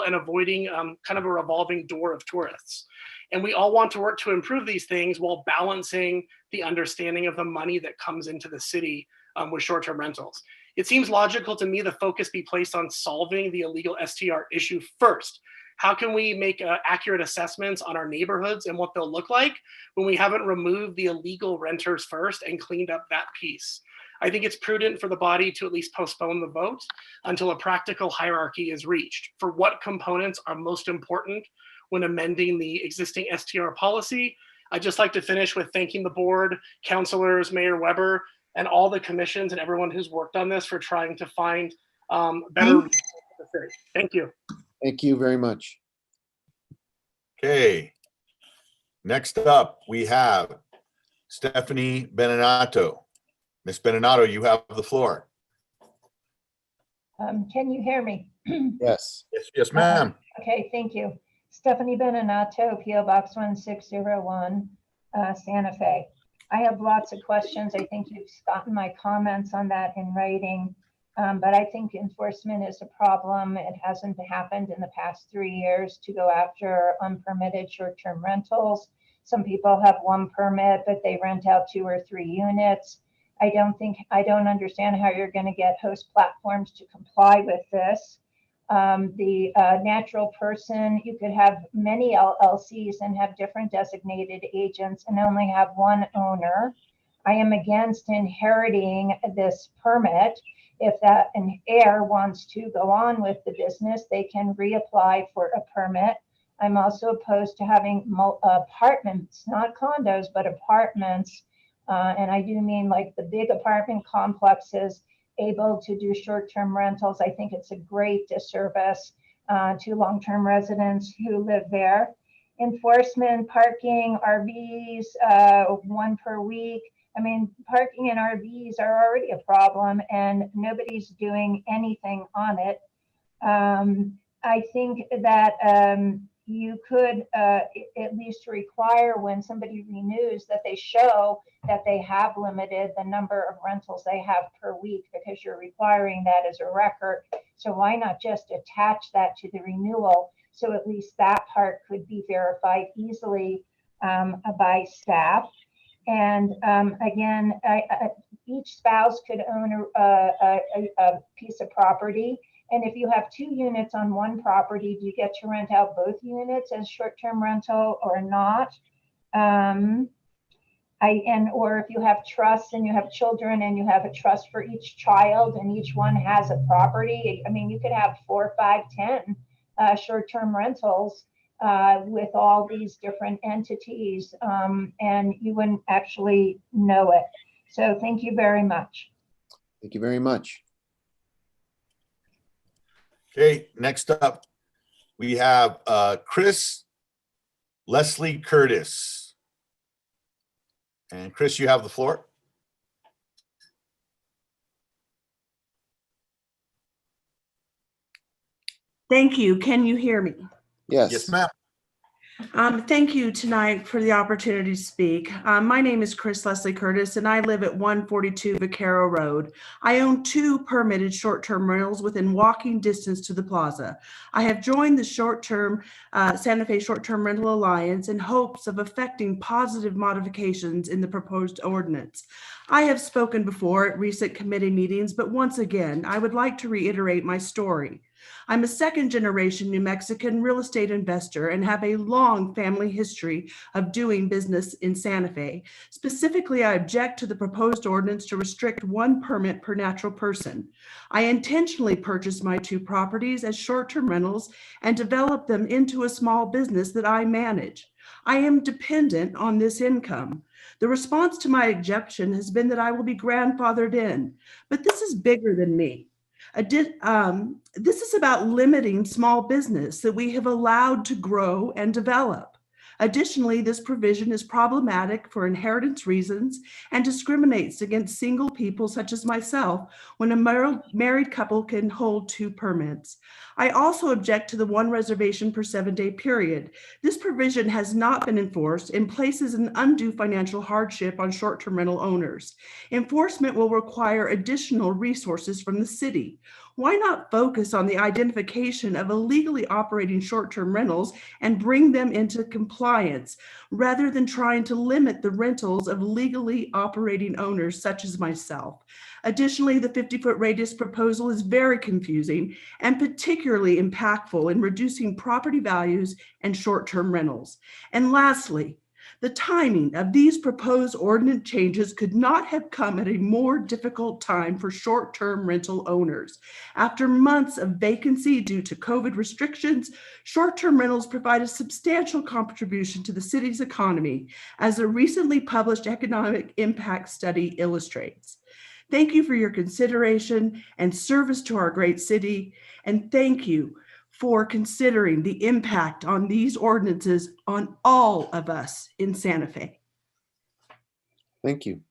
and avoiding kind of a revolving door of tourists. And we all want to work to improve these things while balancing the understanding of the money that comes into the city with short-term rentals. It seems logical to me the focus be placed on solving the illegal STR issue first. How can we make accurate assessments on our neighborhoods and what they'll look like when we haven't removed the illegal renters first and cleaned up that piece? I think it's prudent for the body to at least postpone the vote until a practical hierarchy is reached for what components are most important when amending the existing STR policy. I'd just like to finish with thanking the board, councilors, Mayor Weber, and all the commissions and everyone who's worked on this for trying to find better. Thank you. Thank you very much. Okay. Next up, we have Stephanie Beninato. Ms. Beninato, you have the floor. Can you hear me? Yes. Yes, ma'am. Okay, thank you. Stephanie Beninato, PO Box 1601, Santa Fe. I have lots of questions. I think you've gotten my comments on that in writing, but I think enforcement is a problem. It hasn't happened in the past 3 years to go after unpermitted short-term rentals. Some people have 1 permit, but they rent out 2 or 3 units. I don't understand how you're going to get host platforms to comply with this. The natural person, you could have many LLCs and have different designated agents and only have 1 owner. I am against inheriting this permit. If an heir wants to go on with the business, they can reapply for a permit. I'm also opposed to having apartments, not condos, but apartments. And I do mean like the big apartment complexes able to do short-term rentals. I think it's a great disservice to long-term residents who live there. Enforcement, parking, RVs, 1 per week. I mean, parking and RVs are already a problem and nobody's doing anything on it. I think that you could at least require when somebody renews that they show that they have limited the number of rentals they have per week, because you're requiring that as a record. So why not just attach that to the renewal? So at least that part could be verified easily by staff. And again, each spouse could own a piece of property. And if you have 2 units on one property, do you get to rent out both units as short-term rental or not? Or if you have trusts and you have children and you have a trust for each child and each one has a property, I mean, you could have 4, 5, 10 short-term rentals with all these different entities, and you wouldn't actually know it. So thank you very much. Thank you very much. Okay, next up, we have Chris Leslie Curtis. And Chris, you have the floor. Thank you. Can you hear me? Yes. Yes, ma'am. Thank you tonight for the opportunity to speak. My name is Chris Leslie Curtis, and I live at 142 Vaquero Road. I own 2 permitted short-term rentals within walking distance to the plaza. I have joined the Santa Fe Short-Term Rental Alliance in hopes of effecting positive modifications in the proposed ordinance. I have spoken before at recent committee meetings, but once again, I would like to reiterate my story. I'm a second-generation New Mexican real estate investor and have a long family history of doing business in Santa Fe. Specifically, I object to the proposed ordinance to restrict 1 permit per natural person. I intentionally purchased my 2 properties as short-term rentals and developed them into a small business that I manage. I am dependent on this income. The response to my objection has been that I will be grandfathered in, but this is bigger than me. This is about limiting small business that we have allowed to grow and develop. Additionally, this provision is problematic for inheritance reasons and discriminates against single people such as myself when a married couple can hold 2 permits. I also object to the 1 reservation per 7-day period. This provision has not been enforced and places an undue financial hardship on short-term rental owners. Enforcement will require additional resources from the city. Why not focus on the identification of illegally operating short-term rentals and bring them into compliance rather than trying to limit the rentals of legally operating owners such as myself? Additionally, the 50-foot radius proposal is very confusing and particularly impactful in reducing property values and short-term rentals. And lastly, the timing of these proposed ordinance changes could not have come at a more difficult time for short-term rental owners. After months of vacancy due to COVID restrictions, short-term rentals provide a substantial contribution to the city's economy, as a recently published economic impact study illustrates. Thank you for your consideration and service to our great city, and thank you for considering the impact on these ordinances on all of us in Santa Fe. Thank you.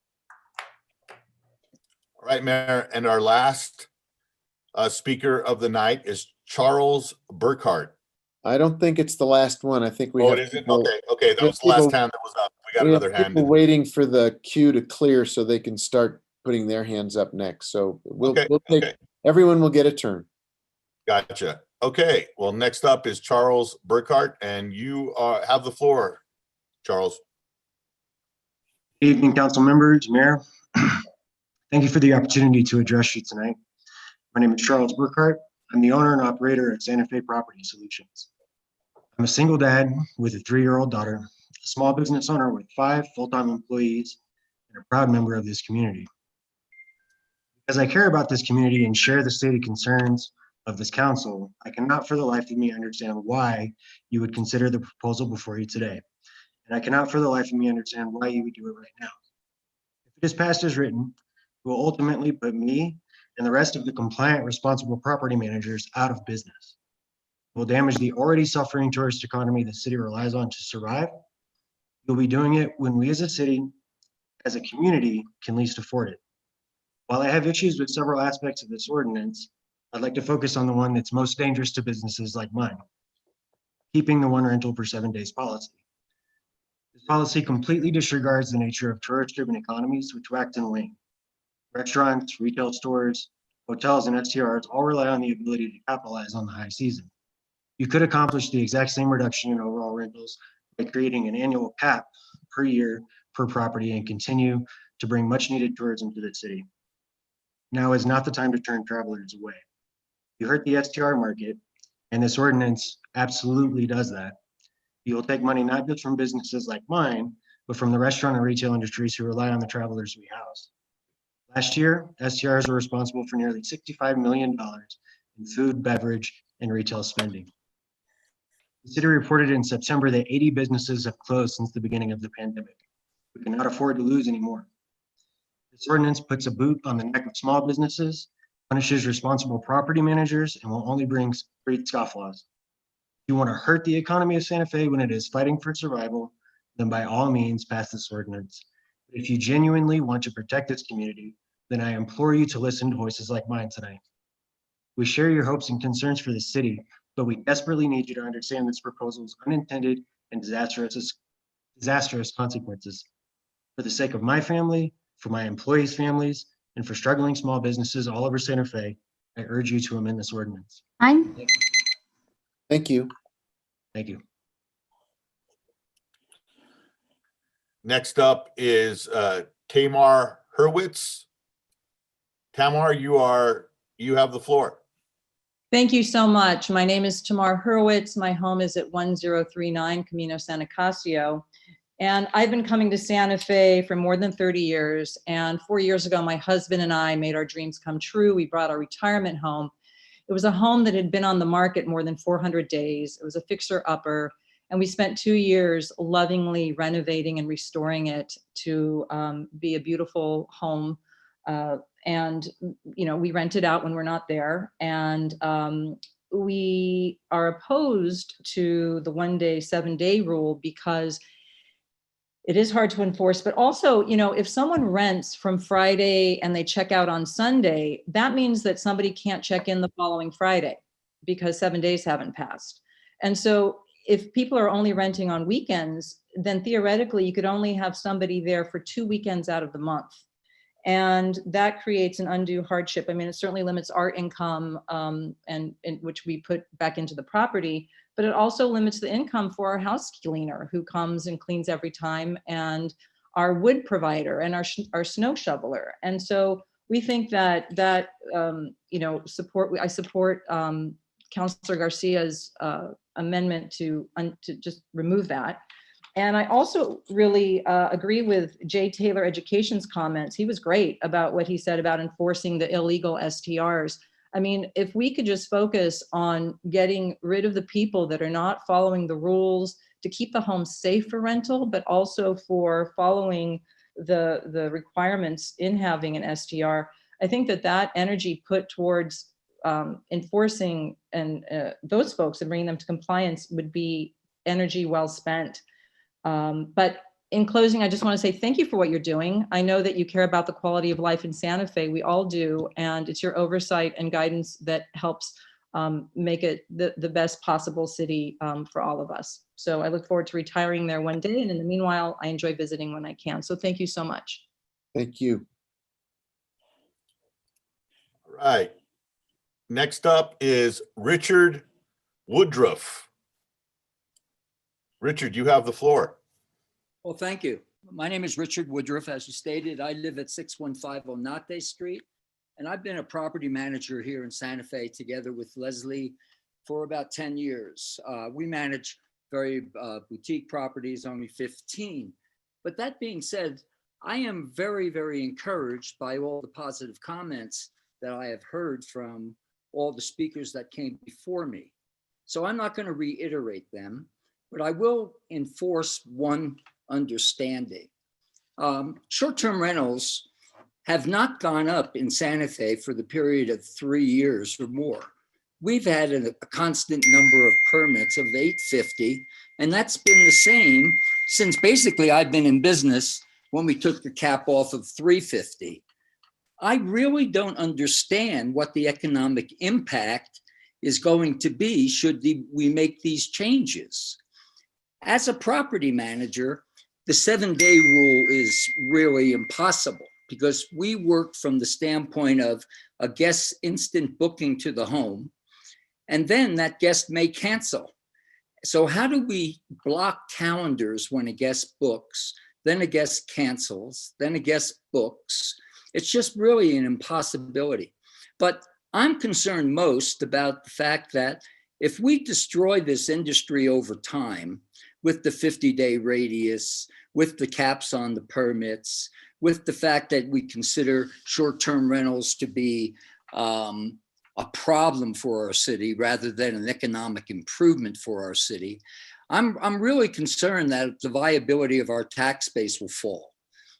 All right, Mayor, and our last speaker of the night is Charles Burkhart. I don't think it's the last one. I think we Oh, have it isn't? people- Okay, that was the last hand that was up. We got we have another hand. people waiting for the queue to clear so they can start putting their hands up next. So we'll take, everyone will get a turn. Gotcha. Okay, well, next up is Charles Burkhart, and you have the floor, Charles. Good evening, council members, Mayor. Thank you for the opportunity to address you tonight. My name is Charles Burkhart. I'm the owner and operator at Santa Fe Property Solutions. I'm a single dad with a 3-year-old daughter, a small business owner with 5 full-time employees, and a proud member of this community. As I care about this community and share the stated concerns of this council, I cannot for the life of me understand why you would consider the proposal before you today. And I cannot for the life of me understand why you would do it right now. If it is passed as written, it will ultimately put me and the rest of the compliant, responsible property managers out of business. It will damage the already suffering tourist economy the city relies on to survive. You'll be doing it when we as a city, as a community, can least afford it. While I have issues with several aspects of this ordinance, I'd like to focus on the one that's most dangerous to businesses like mine, keeping the 1 rental per 7 days policy. This policy completely disregards the nature of tourist-driven economies which wax and wane. Restaurants, retail stores, hotels, and STRs all rely on the ability to capitalize on the high season. You could accomplish the exact same reduction in overall rentals by creating an annual cap per year per property and continue to bring much needed tourism to the city. Now is not the time to turn travelers away. You hurt the STR market, and this ordinance absolutely does that. You will take money not just from businesses like mine, but from the restaurant and retail industries who rely on the travelers we house. Last year, STRs were responsible for nearly $65 million in food, beverage, and retail spending. The city reported in September that 80 businesses have closed since the beginning of the pandemic. We cannot afford to lose anymore. This ordinance puts a boot on the neck of small businesses, punishes responsible property managers, and will only bring great scofflaws. If you want to hurt the economy of Santa Fe when it is fighting for survival, then by all means pass this ordinance. But if you genuinely want to protect this community, then I implore you to listen to voices like mine tonight. We share your hopes and concerns for the city, but we desperately need you to understand this proposal's unintended and disastrous consequences. For the sake of my family, for my employees' families, and for struggling small businesses all over Santa Fe, I urge you to amend this ordinance. Thank you. Thank you. Next up is Tamar Hurwitz. Tamar, you have the floor. Thank you so much. My name is Tamar Hurwitz. My home is at 1039 Camino San Nicasio. And I've been coming to Santa Fe for more than 30 years. And 4 years ago, my husband and I made our dreams come true. We brought our retirement home. It was a home that had been on the market more than 400 days. It was a fixer-upper. And we spent 2 years lovingly renovating and restoring it to be a beautiful home. And, we rent it out when we're not there. And we are opposed to the 1-day, 7-day rule because it is hard to enforce, but also, if someone rents from Friday and they check out on Sunday, that means that somebody can't check in the following Friday because 7 days haven't passed. And so if people are only renting on weekends, then theoretically you could only have somebody there for 2 weekends out of the month. And that creates an undue hardship. I mean, it certainly limits our income and which we put back into the property, but it also limits the income for our house cleaner who comes and cleans every time, and our wood provider and our snow shoveler. And so we think that I support Councilor Garcia's amendment to just remove that. And I also really agree with Jay Taylor Education's comments. He was great about what he said about enforcing the illegal STRs. I mean, if we could just focus on getting rid of the people that are not following the rules to keep the home safe for rental, but also for following the requirements in having an STR, I think that energy put towards enforcing and those folks and bringing them to compliance would be energy well spent. But in closing, I just want to say thank you for what you're doing. I know that you care about the quality of life in Santa Fe. We all do. And it's your oversight and guidance that helps make it the best possible city for all of us. So I look forward to retiring there one day. And in the meanwhile, I enjoy visiting when I can. So thank you so much. Thank you. All right. Next up is Richard Woodruff. Richard, you have the floor. Well, thank you. My name is Richard Woodruff. As you stated, I live at 615 Onate Street, and I've been a property manager here in Santa Fe together with Leslie for about 10 years. We manage very boutique properties, only 15. But that being said, I am very, very encouraged by all the positive comments that I have heard from all the speakers that came before me. So I'm not going to reiterate them, but I will enforce one understanding. Short-term rentals have not gone up in Santa Fe for the period of 3 years or more. We've had a constant number of permits of 850, and that's been the same since basically I've been in business when we took the cap off of 350. I really don't understand what the economic impact is going to be should we make these changes. As a property manager, the 7-day rule is really impossible because we work from the standpoint of a guest's instant booking to the home, and then that guest may cancel. So how do we block calendars when a guest books then a guest cancels, then a guest books. It's just really an impossibility. But I'm concerned most about the fact that if we destroy this industry over time with the 50-day radius, with the caps on the permits, with the fact that we consider short-term rentals to be a problem for our city rather than an economic improvement for our city, I'm really concerned that the viability of our tax base will fall.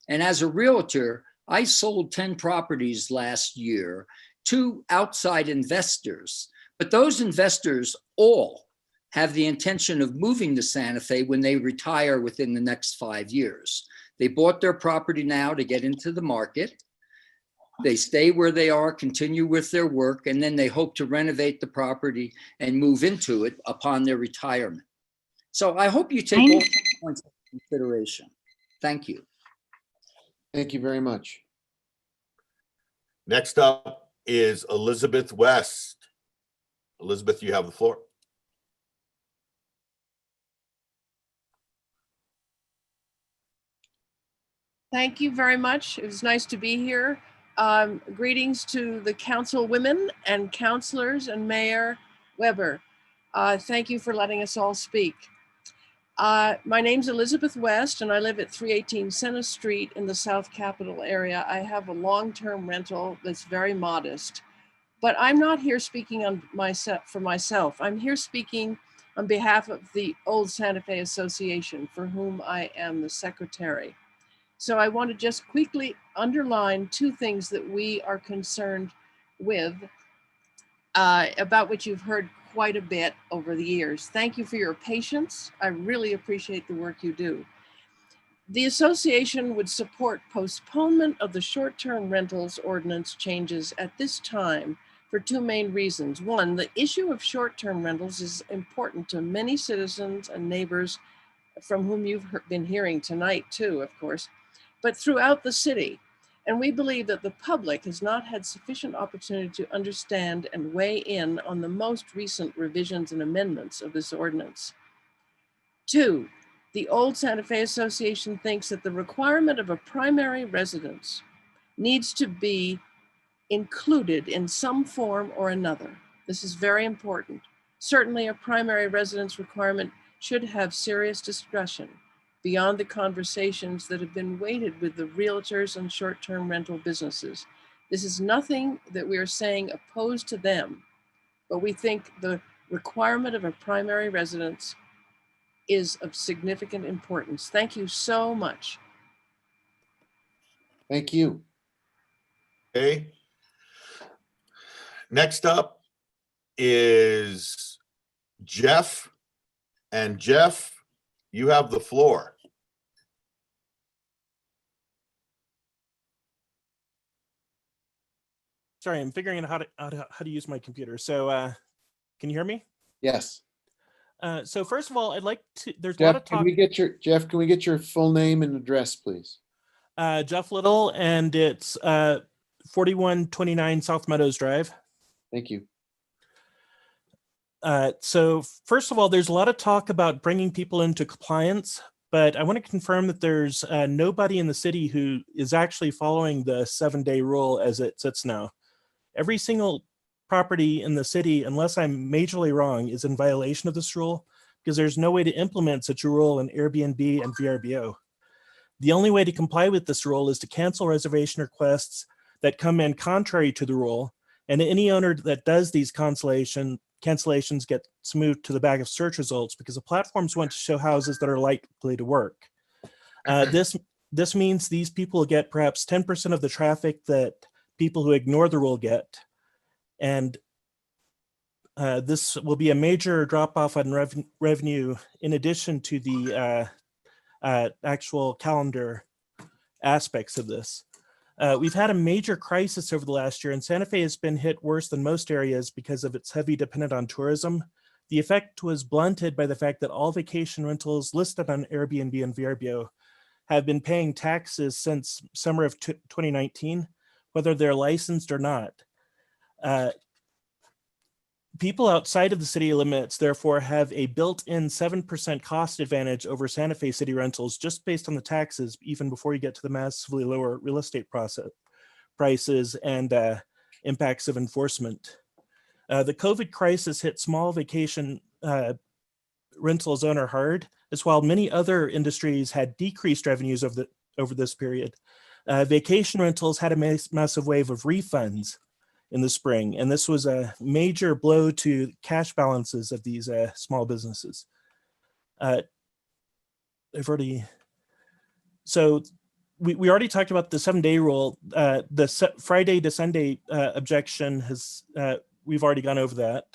And as a realtor, I sold 10 properties last year to outside investors, but those investors all have the intention of moving to Santa Fe when they retire within the next 5 years. They bought their property now to get into the market. They stay where they are, continue with their work, and then they hope to renovate the property and move into it upon their retirement. So I hope you take all these points into consideration. Thank you. Thank you very much. Next up is Elizabeth West. Elizabeth, you have the floor. Thank you very much. It was nice to be here. Greetings to the council women and councilors and Mayor Weber. Thank you for letting us all speak. My name's Elizabeth West and I live at 318 Center Street in the South Capitol area. I have a long-term rental that's very modest, but I'm not here speaking on for myself. I'm here speaking on behalf of the Old Santa Fe Association, for whom I am the secretary. So I want to just quickly underline two things that we are concerned with, about which you've heard quite a bit over the years. Thank you for your patience. I really appreciate the work you do. The association would support postponement of the short-term rentals ordinance changes at this time for two main reasons. One, the issue of short-term rentals is important to many citizens and neighbors from whom you've been hearing tonight too, of course, but throughout the city. And we believe that the public has not had sufficient opportunity to understand and weigh in on the most recent revisions and amendments of this ordinance. Two, the Old Santa Fe Association thinks that the requirement of a primary residence needs to be included in some form or another. This is very important. Certainly a primary residence requirement should have serious discretion beyond the conversations that have been weighted with the realtors and short-term rental businesses. This is nothing that we are saying opposed to them, but we think the requirement of a primary residence is of significant importance. Thank you so much. Thank you. Okay. Next up is Jeff. And Jeff, you have the floor. Sorry, I'm figuring out how to use my computer. So can you hear me? Yes. So first of all, I'd like to, there's a Jeff, lot of talk. Jeff, can we get your full name and address, please? Jeff Little, and it's 4129 South Meadows Drive. Thank you. So first of all, there's a lot of talk about bringing people into compliance, but I want to confirm that there's nobody in the city who is actually following the 7-day rule as it sits now. Every single property in the city, unless I'm majorly wrong, is in violation of this rule because there's no way to implement such a rule in Airbnb and VRBO. The only way to comply with this rule is to cancel reservation requests that come in contrary to the rule, and any owner that does these cancellations get moved to the bag of search results because the platforms want to show houses that are likely to work. This means these people get perhaps 10% of the traffic that people who ignore the rule get. And this will be a major drop off on revenue in addition to the actual calendar aspects of this. We've had a major crisis over the last year, and Santa Fe has been hit worse than most areas because of its heavy dependence on tourism. The effect was blunted by the fact that all vacation rentals listed on Airbnb and VRBO have been paying taxes since summer of 2019, whether they're licensed or not. People outside of the city limits, therefore, have a built-in 7% cost advantage over Santa Fe city rentals just based on the taxes, even before you get to the massively lower real estate prices and impacts of enforcement. The COVID crisis hit small vacation rentals owner hard, as while many other industries had decreased revenues over this period. Vacation rentals had a massive wave of refunds in the spring, and this was a major blow to cash balances of these small businesses. So we already talked about the 7-day rule. The Friday to Sunday objection has, we've already gone over that.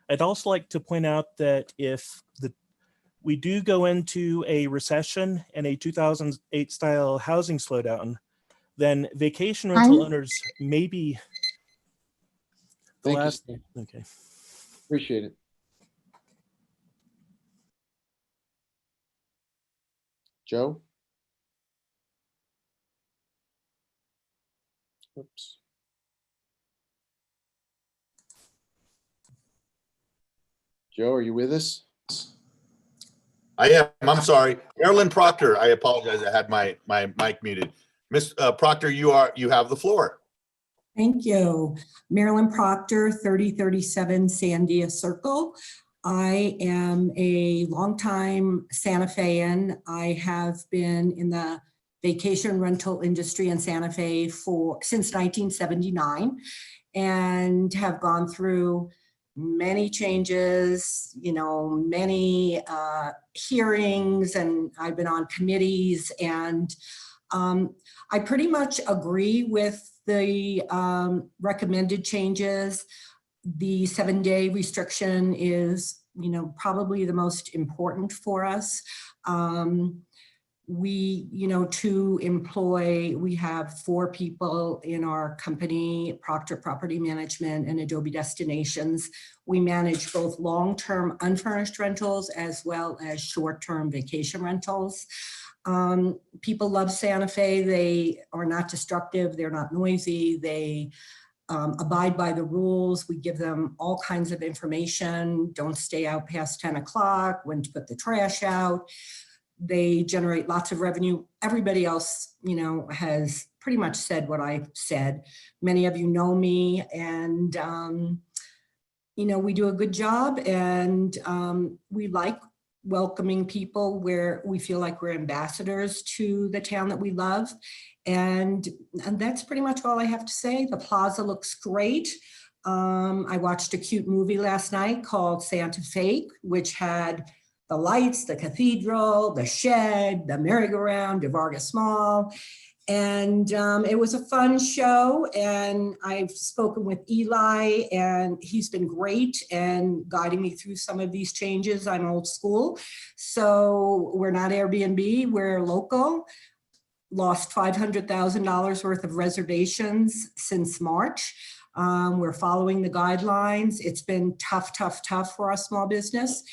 I'd also like to point out that if we do go into a recession and a 2008 style housing slowdown, then vacation rental owners may be Thank you, Steve. Okay. Appreciate it. Joe? Oops. Joe, are you with us? I am. I'm sorry. Marilyn Proctor. I apologize. I had my mic muted. Miss Proctor, you have the floor. Thank you. Marilyn Proctor, 3037 Sandia Circle. I am a longtime Santa Fean. I have been in the vacation rental industry in Santa Fe since 1979 and have gone through many changes, many hearings, and I've been on committees, and I pretty much agree with the recommended changes. The 7-day restriction is, probably the most important for us. We, we have 4 people in our company, Proctor Property Management and Adobe Destinations. We manage both long-term unfurnished rentals as well as short-term vacation rentals. People love Santa Fe. They are not destructive. They're not noisy. They abide by the rules. We give them all kinds of information. Don't stay out past 10 o'clock, when to put the trash out. They generate lots of revenue. Everybody else, has pretty much said what I said. Many of you know me, and, we do a good job, and we like welcoming people where we feel like we're ambassadors to the town that we love. And that's pretty much all I have to say. The plaza looks great. I watched a cute movie last night called Santa Fe, which had the lights, the cathedral, the shed, the merry-go-round, DeVargas Mall. And it was a fun show, and I've spoken with Eli, and he's been great and guiding me through some of these changes. I'm old school, so we're not Airbnb, we're local. Lost $500,000 worth of reservations since March. We're following the guidelines. It's been tough for our small business,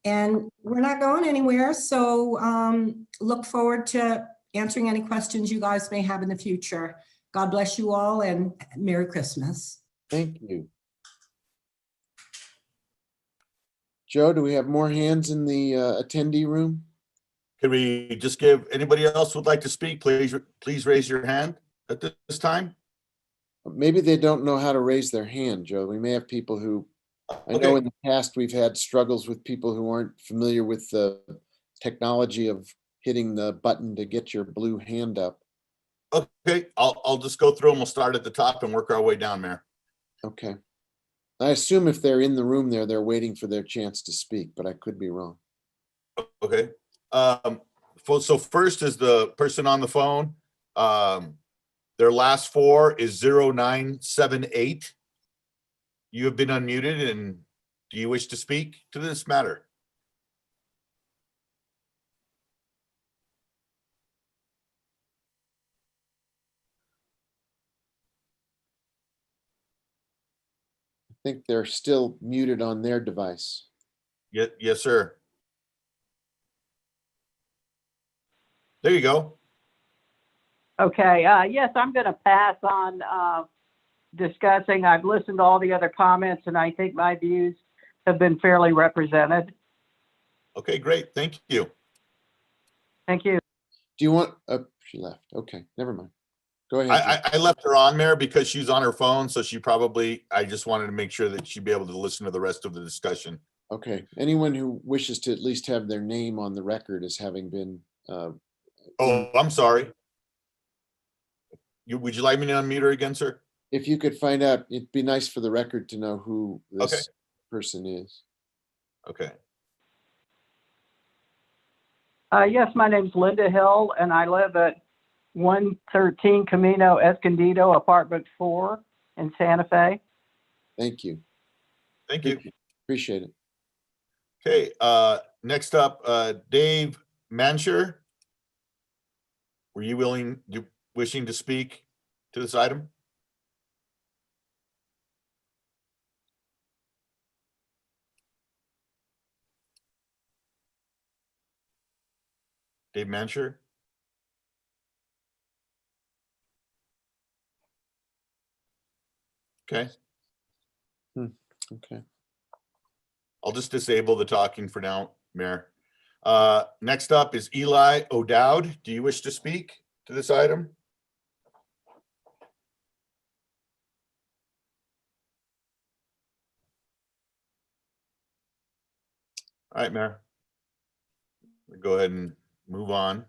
and we're not going anywhere. So look forward to answering any questions you guys may have in the future. God bless you all, and Merry Christmas. Thank you. Joe, do we have more hands in the attendee room? Can we just give anybody else who would like to speak, please raise your hand at this time? Maybe they don't know how to raise their hand, Joe. We may have people who, I know in the past we've had struggles with people who aren't familiar with the technology of hitting the button to get your blue hand up. Okay, I'll just go through and we'll start at the top and work our way down, Mayor. Okay. I assume if they're in the room there, they're waiting for their chance to speak, but I could be wrong. Okay. So first is the person on the phone. Their last 4 is 0978. You have been unmuted, and do you wish to speak to this matter? I think they're still muted on their device. Yes, sir. There you go. Okay, yes, I'm going to pass on discussing. I've listened to all the other comments, and I think my views have been fairly represented. Okay, great. Thank you. Thank you. Do you want, she left. Okay, never mind. Go ahead. Jim. I left her on there because she's on her phone, so she probably, I just wanted to make sure that she'd be able to listen to the rest of the discussion. Okay, anyone who wishes to at least have their name on the record as having been, Oh, I'm sorry. Would you like me to unmute her again, sir? if you could find out, it'd be nice for the record to know who this Okay. person is. Okay. Yes, my name's Linda Hill, and I live at 113 Camino Escondido, Apartment 4 in Santa Fe. Thank you. Thank you. Appreciate it. Okay, next up, Dave Mansher. Were you wishing to speak to this item? Dave Mansher? Okay. Okay. I'll just disable the talking for now, Mayor. Next up is Eli O'Dowd. Do you wish to speak to this item? All right, Mayor. We'll go ahead and move on.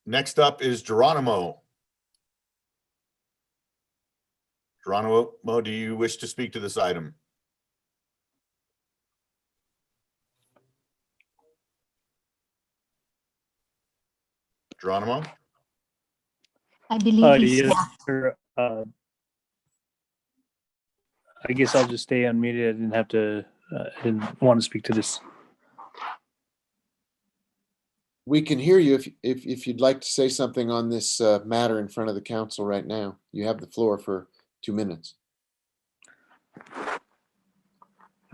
Next up is Geronimo. Geronimo, do you wish to speak to this item? Geronimo? I believe he's yes, not. sir. I guess I'll just stay unmuted. I didn't have to, I didn't want to speak to this. We can hear you if you'd like to say something on this matter in front of the council right now. You have the floor for 2 minutes.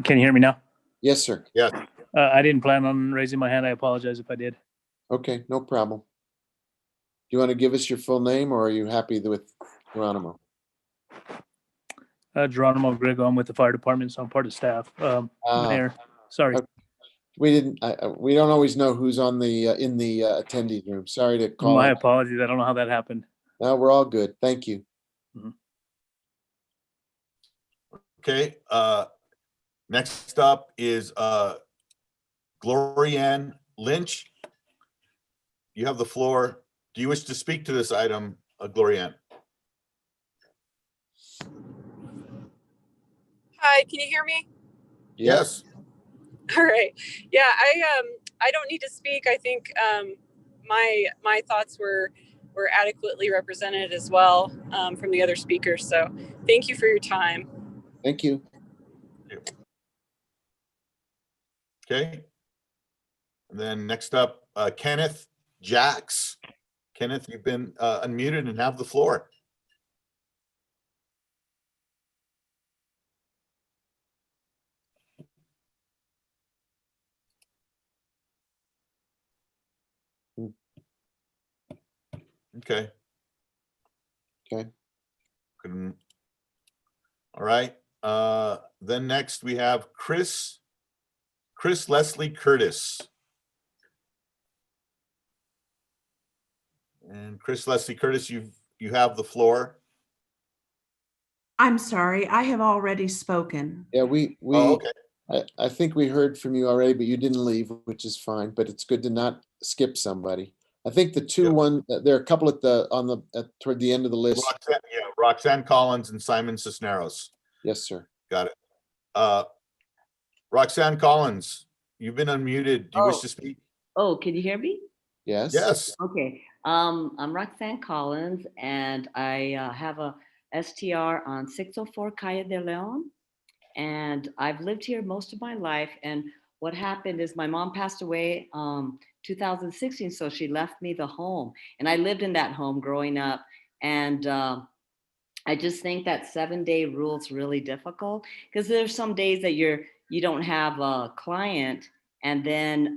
Can you hear me now? Yes, sir. Yes. I didn't plan on raising my hand. I apologize if I did. Okay, no problem. Do you want to give us your full name, or are you happy with Geronimo? Geronimo Grego, I'm with the fire department, so I'm part of staff. Mayor, sorry. We didn't. We don't always know who's on the in the attendees room. Sorry to call. My apologies. I don't know how that happened. No, we're all good. Thank you. Okay. Next up is Glorianne Lynch. You have the floor. Do you wish to speak to this item, Glorianne? Hi, can you hear me? Yes. All right. Yeah, I don't need to speak. I think my thoughts were adequately represented as well from the other speakers. So thank you for your time. Thank you. Okay. And then next up, Kenneth Jacks. Kenneth, you've been unmuted and have the floor. Okay. Okay. Couldn't. All right. Then next we have Chris Leslie Curtis. And Chris Leslie Curtis, you have the floor. I'm sorry, I have already spoken. Yeah, we Oh, okay. I think we heard from you already, but you didn't leave, which is fine. But it's good to not skip somebody. I think the there are a couple toward the end of the list. Roxanne Collins and Simon Cisneros. Yes, sir. Got it. Roxanne Collins, you've been unmuted. Do you wish to speak? Oh, can you hear me? Yes. Yes. Okay. I'm Roxanne Collins, and I have a STR on 604 Calle de Leon, and I've lived here most of my life. And what happened is my mom passed away 2016, so she left me the home, and I lived in that home growing up. And I just think that 7-day rule is really difficult, because there's some days that you don't have a client, and then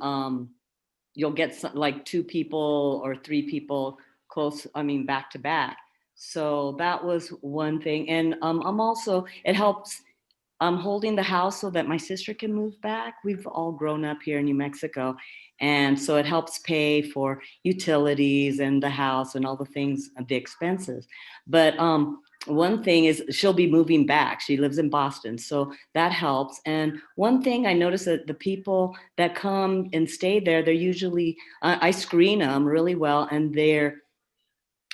you'll get like 2 people or 3 people close, back to back. So that was one thing. And I'm also, it helps, I'm holding the house so that my sister can move back. We've all grown up here in New Mexico. And so it helps pay for utilities and the house and all the things, the expenses. But one thing is she'll be moving back. She lives in Boston, so that helps. And one thing I noticed that the people that come and stay there, they're usually, I screen them really well, and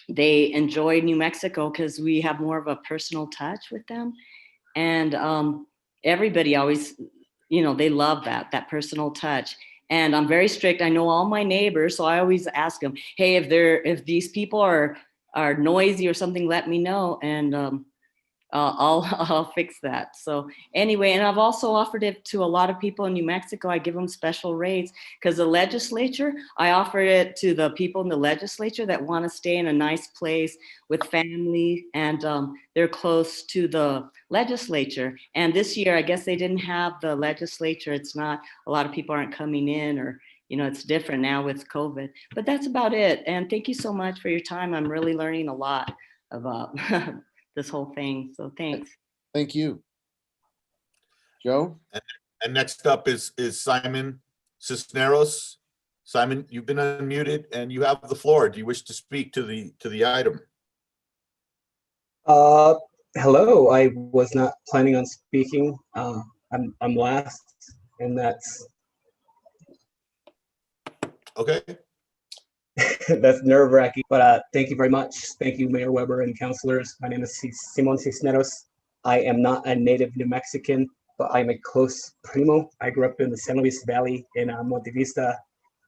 they enjoy New Mexico because we have more of a personal touch with them. And everybody always, you know, they love that personal touch. And I'm very strict. I know all my neighbors, so I always ask them, hey, if these people are noisy or something, let me know, and I'll fix that. So anyway, and I've also offered it to a lot of people in New Mexico. I give them special rates because the legislature, I offered it to the people in the legislature that want to stay in a nice place with family, and they're close to the legislature. And this year, I guess they didn't have the legislature. It's not, a lot of people aren't coming in, or, you know, it's different now with COVID, but that's about it. And thank you so much for your time. I'm really learning a lot about this whole thing. So thanks. Thank you. Joe? And next up is Simon Cisneros. Simon, you've been unmuted and you have the floor. Do you wish to speak to the item? Hello. I was not planning on speaking. I'm last, and that's okay. That's nerve-wracking, but thank you very much. Thank you, Mayor Weber and councilors. My name is Simon Cisneros. I am not a native New Mexican, but I'm a close primo. I grew up in the San Luis Valley in Monte Vista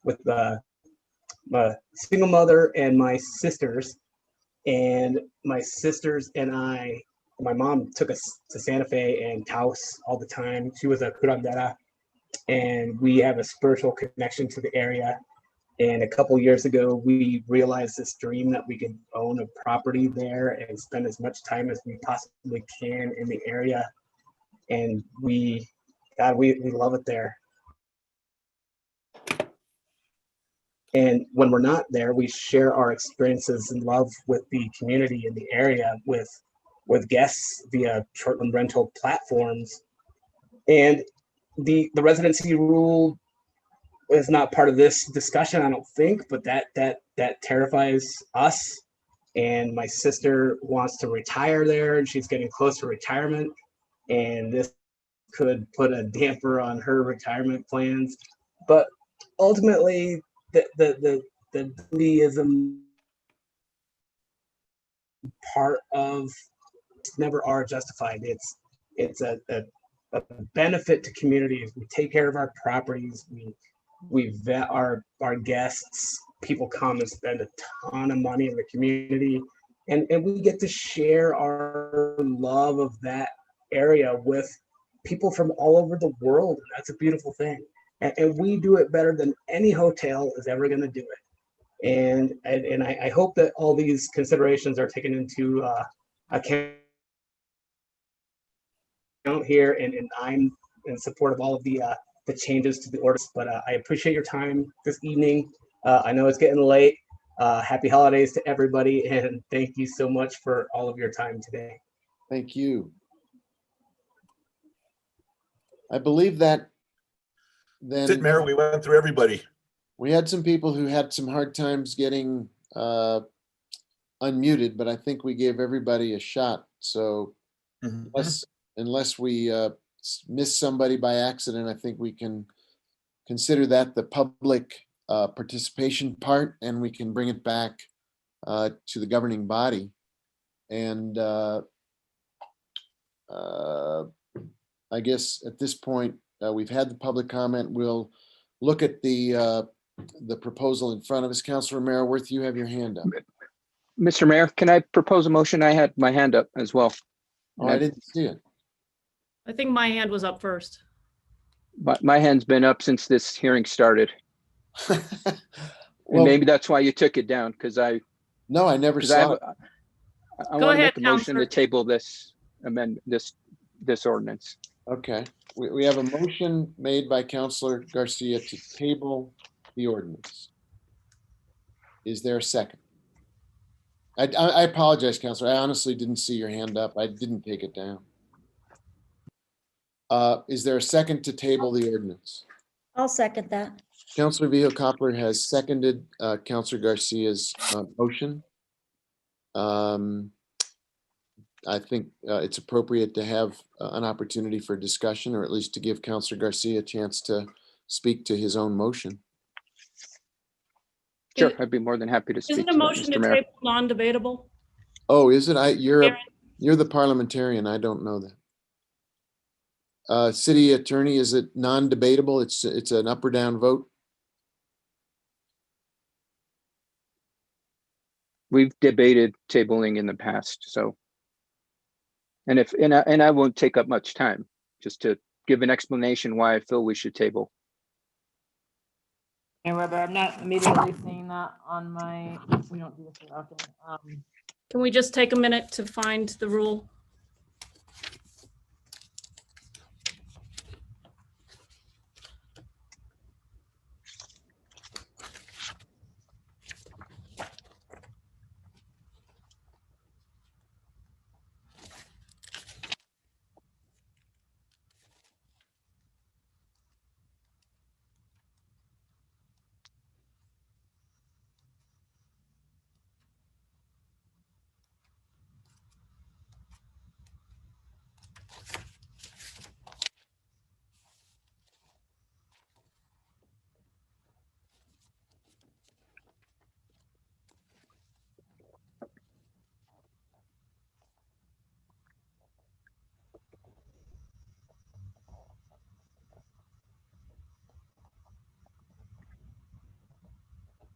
with my single mother and my sisters. And my sisters and I, my mom took us to Santa Fe and Taos all the time. She was a curandera, and we have a spiritual connection to the area. And a couple years ago, we realized this dream that we could own a property there and spend as much time as we possibly can in the area. And we love it there. And when we're not there, we share our experiences and love with the community in the area, with guests via short-term rental platforms. And the residency rule is not part of this discussion, I don't think, but that terrifies us. And my sister wants to retire there, and she's getting close to retirement, and this could put a damper on her retirement plans. But ultimately, the Judaism part of never are justified. It's a benefit to communities. We take care of our properties. We vet our guests. People come and spend a ton of money in the community, and we get to share our love of that area with people from all over the world. That's a beautiful thing, and we do it better than any hotel is ever going to do it. And I hope that all these considerations are taken into account here, and I'm in support of all of the changes to the orders. But I appreciate your time this evening. I know it's getting late. Happy holidays to everybody, and thank you so much for all of your time today. Thank you. I believe that then. That's it, Mayor. We went through everybody. We had some people who had some hard times getting unmuted, but I think we gave everybody a shot. So unless we miss somebody by accident, I think we can consider that the public participation part, and we can bring it back to the governing body. And I guess at this point, we've had the public comment. We'll look at the proposal in front of us. Councilor Maraworth, you have your hand up. Mr. Mayor, can I propose a motion? I had my hand up as well. Oh, I didn't see it. I think my hand was up first. But my hand's been up since this hearing started. Well, and maybe that's why you took it down, because I never saw it. I want to make a motion to table this amendment, this ordinance. Okay, we have a motion made by Councilor Garcia to table the ordinance. Is there a second? I apologize, Counselor. I honestly didn't see your hand up. I didn't take it down. Is there a second to table the ordinance? I'll second that. Counselor Vihil-Coppler has seconded Counselor Garcia's motion. I think it's appropriate to have an opportunity for discussion, or at least to give Counselor Garcia a chance to speak to his own motion. Sure, I'd be more than happy to speak Isn't a to that, motion to Mr. Mayor. table non-debatable? Oh, is it? Karen? You're the parliamentarian. I don't know that. City Attorney, is it non-debatable? It's an up or down vote? We've debated tabling in the past, so. And I won't take up much time, just to give an explanation why I feel we should table. And Weber, I'm not immediately seeing that on my, we don't do this very often. Can we just take a minute to find the rule?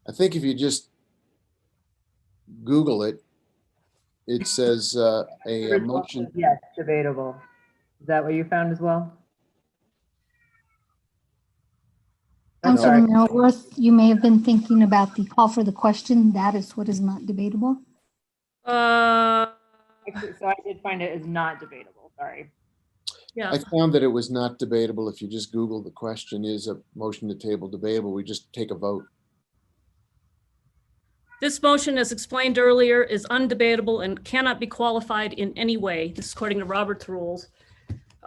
I think if you just Google it, it says a motion. Yes, debatable. Is that what you found as well? Councilor Melworth, you may have been thinking about the call for the question. That is what is not debatable. So I did find it as not debatable, sorry. Yeah. I found that it was not debatable. If you just Google the question, is a motion to table debatable? We just take a vote. This motion, as explained earlier, is undebatable and cannot be qualified in any way. This is according to Robert's rules.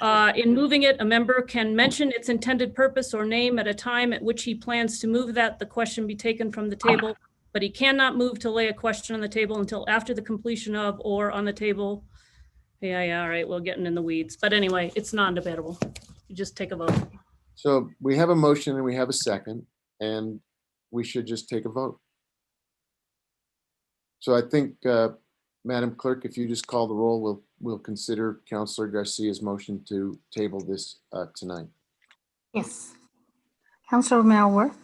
In moving it, a member can mention its intended purpose or name at a time at which he plans to move that the question be taken from the table, but he cannot move to lay a question on the table until after the completion of or on the table. Yeah, all right, we're getting in the weeds. But anyway, it's non-debatable. You just take a vote. So we have a motion and we have a second, and we should just take a vote. So I think, Madam Clerk, if you just call the roll, we'll consider Councilor Garcia's motion to table this tonight. Yes. Councilor Melworth,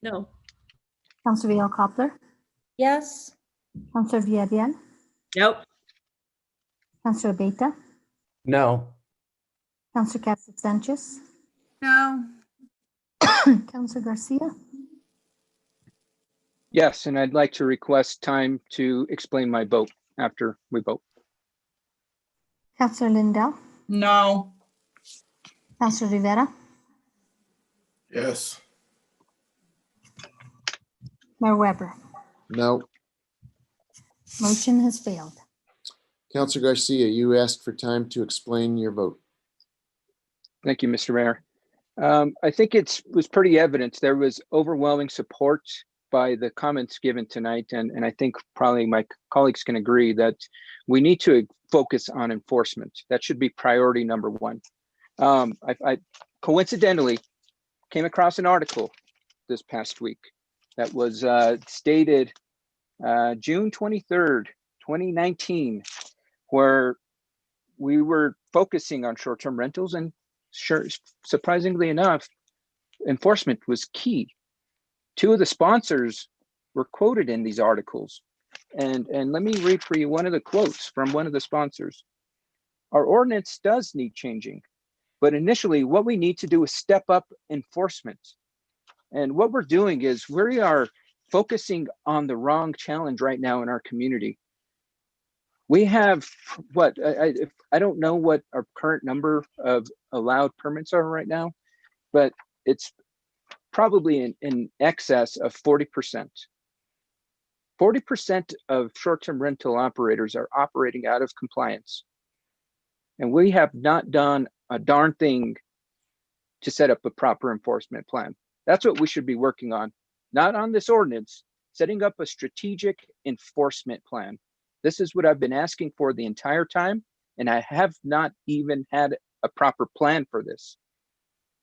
No. Councilor Vihil-Coppler, yes. Councilor Villarreal, Nope. Councilor Beta, No. Councilor Cassis Sanchez, No. Councilor Garcia, Yes, and I'd like to request time to explain my vote after we vote. Councilor Lindell, No. Councilor Rivera, Yes. Mayor Weber. No. Motion has failed. Councilor Garcia, you asked for time to explain your vote. Thank you, Mr. Mayor. I think it was pretty evident. There was overwhelming support by the comments given tonight. And I think probably my colleagues can agree that we need to focus on enforcement. That should be priority number one. I coincidentally came across an article this past week that was stated June 23rd, 2019, where we were focusing on short-term rentals, and surprisingly enough, enforcement was key. Two of the sponsors were quoted in these articles. And let me read for you one of the quotes from one of the sponsors. Our ordinance does need changing, but initially what we need to do is step up enforcement. And what we're doing is we are focusing on the wrong challenge right now in our community. We have what, I don't know what our current number of allowed permits are right now, but it's probably in excess of 40%. 40% of short-term rental operators are operating out of compliance. And we have not done a darn thing to set up a proper enforcement plan. That's what we should be working on, not on this ordinance, setting up a strategic enforcement plan. This is what I've been asking for the entire time, and I have not even had a proper plan for this.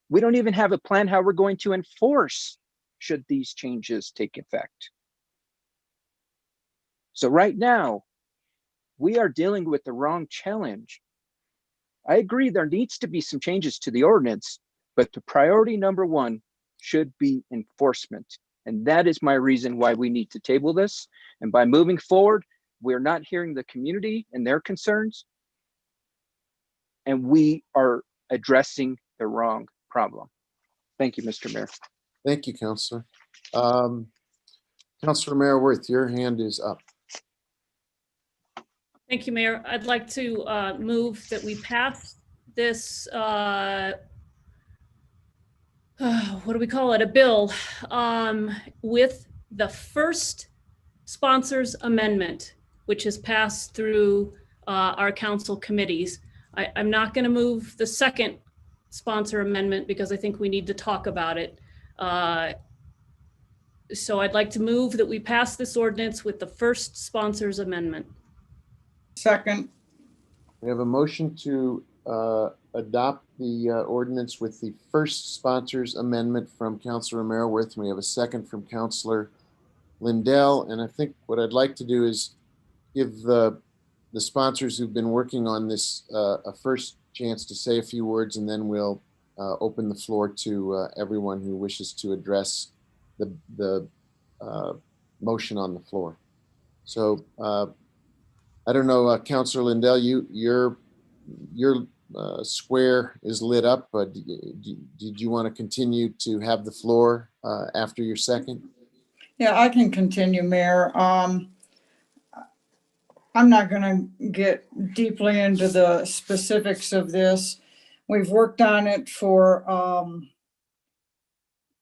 We don't even have a plan how we're going to enforce should these changes take effect. So right now, we are dealing with the wrong challenge. I agree there needs to be some changes to the ordinance, but the priority number one should be enforcement. And that is my reason why we need to table this. And by moving forward, we're not hearing the community and their concerns, and we are addressing the wrong problem. Thank you, Mr. Mayor. Thank you, Councilor. Councilor Mayor Worth, your hand is up. Thank you, Mayor. I'd like to move that we pass this, what do we call it? A bill with the first sponsor's amendment, which is passed through our council committees. I'm not going to move the second sponsor amendment because I think we need to talk about it. So I'd like to move that we pass this ordinance with the first sponsor's amendment. Second. We have a motion to adopt the ordinance with the first sponsor's amendment from Councilor Mayor Worth. We have a second from Councilor Lindell. And I think what I'd like to do is give the sponsors who've been working on this a first chance to say a few words, and then we'll open the floor to everyone who wishes to address the motion on the floor. So I don't know, Councilor Lindell, your square is lit up, but did you want to continue to have the floor after your second? Yeah, I can continue, Mayor. I'm not going to get deeply into the specifics of this. We've worked on it for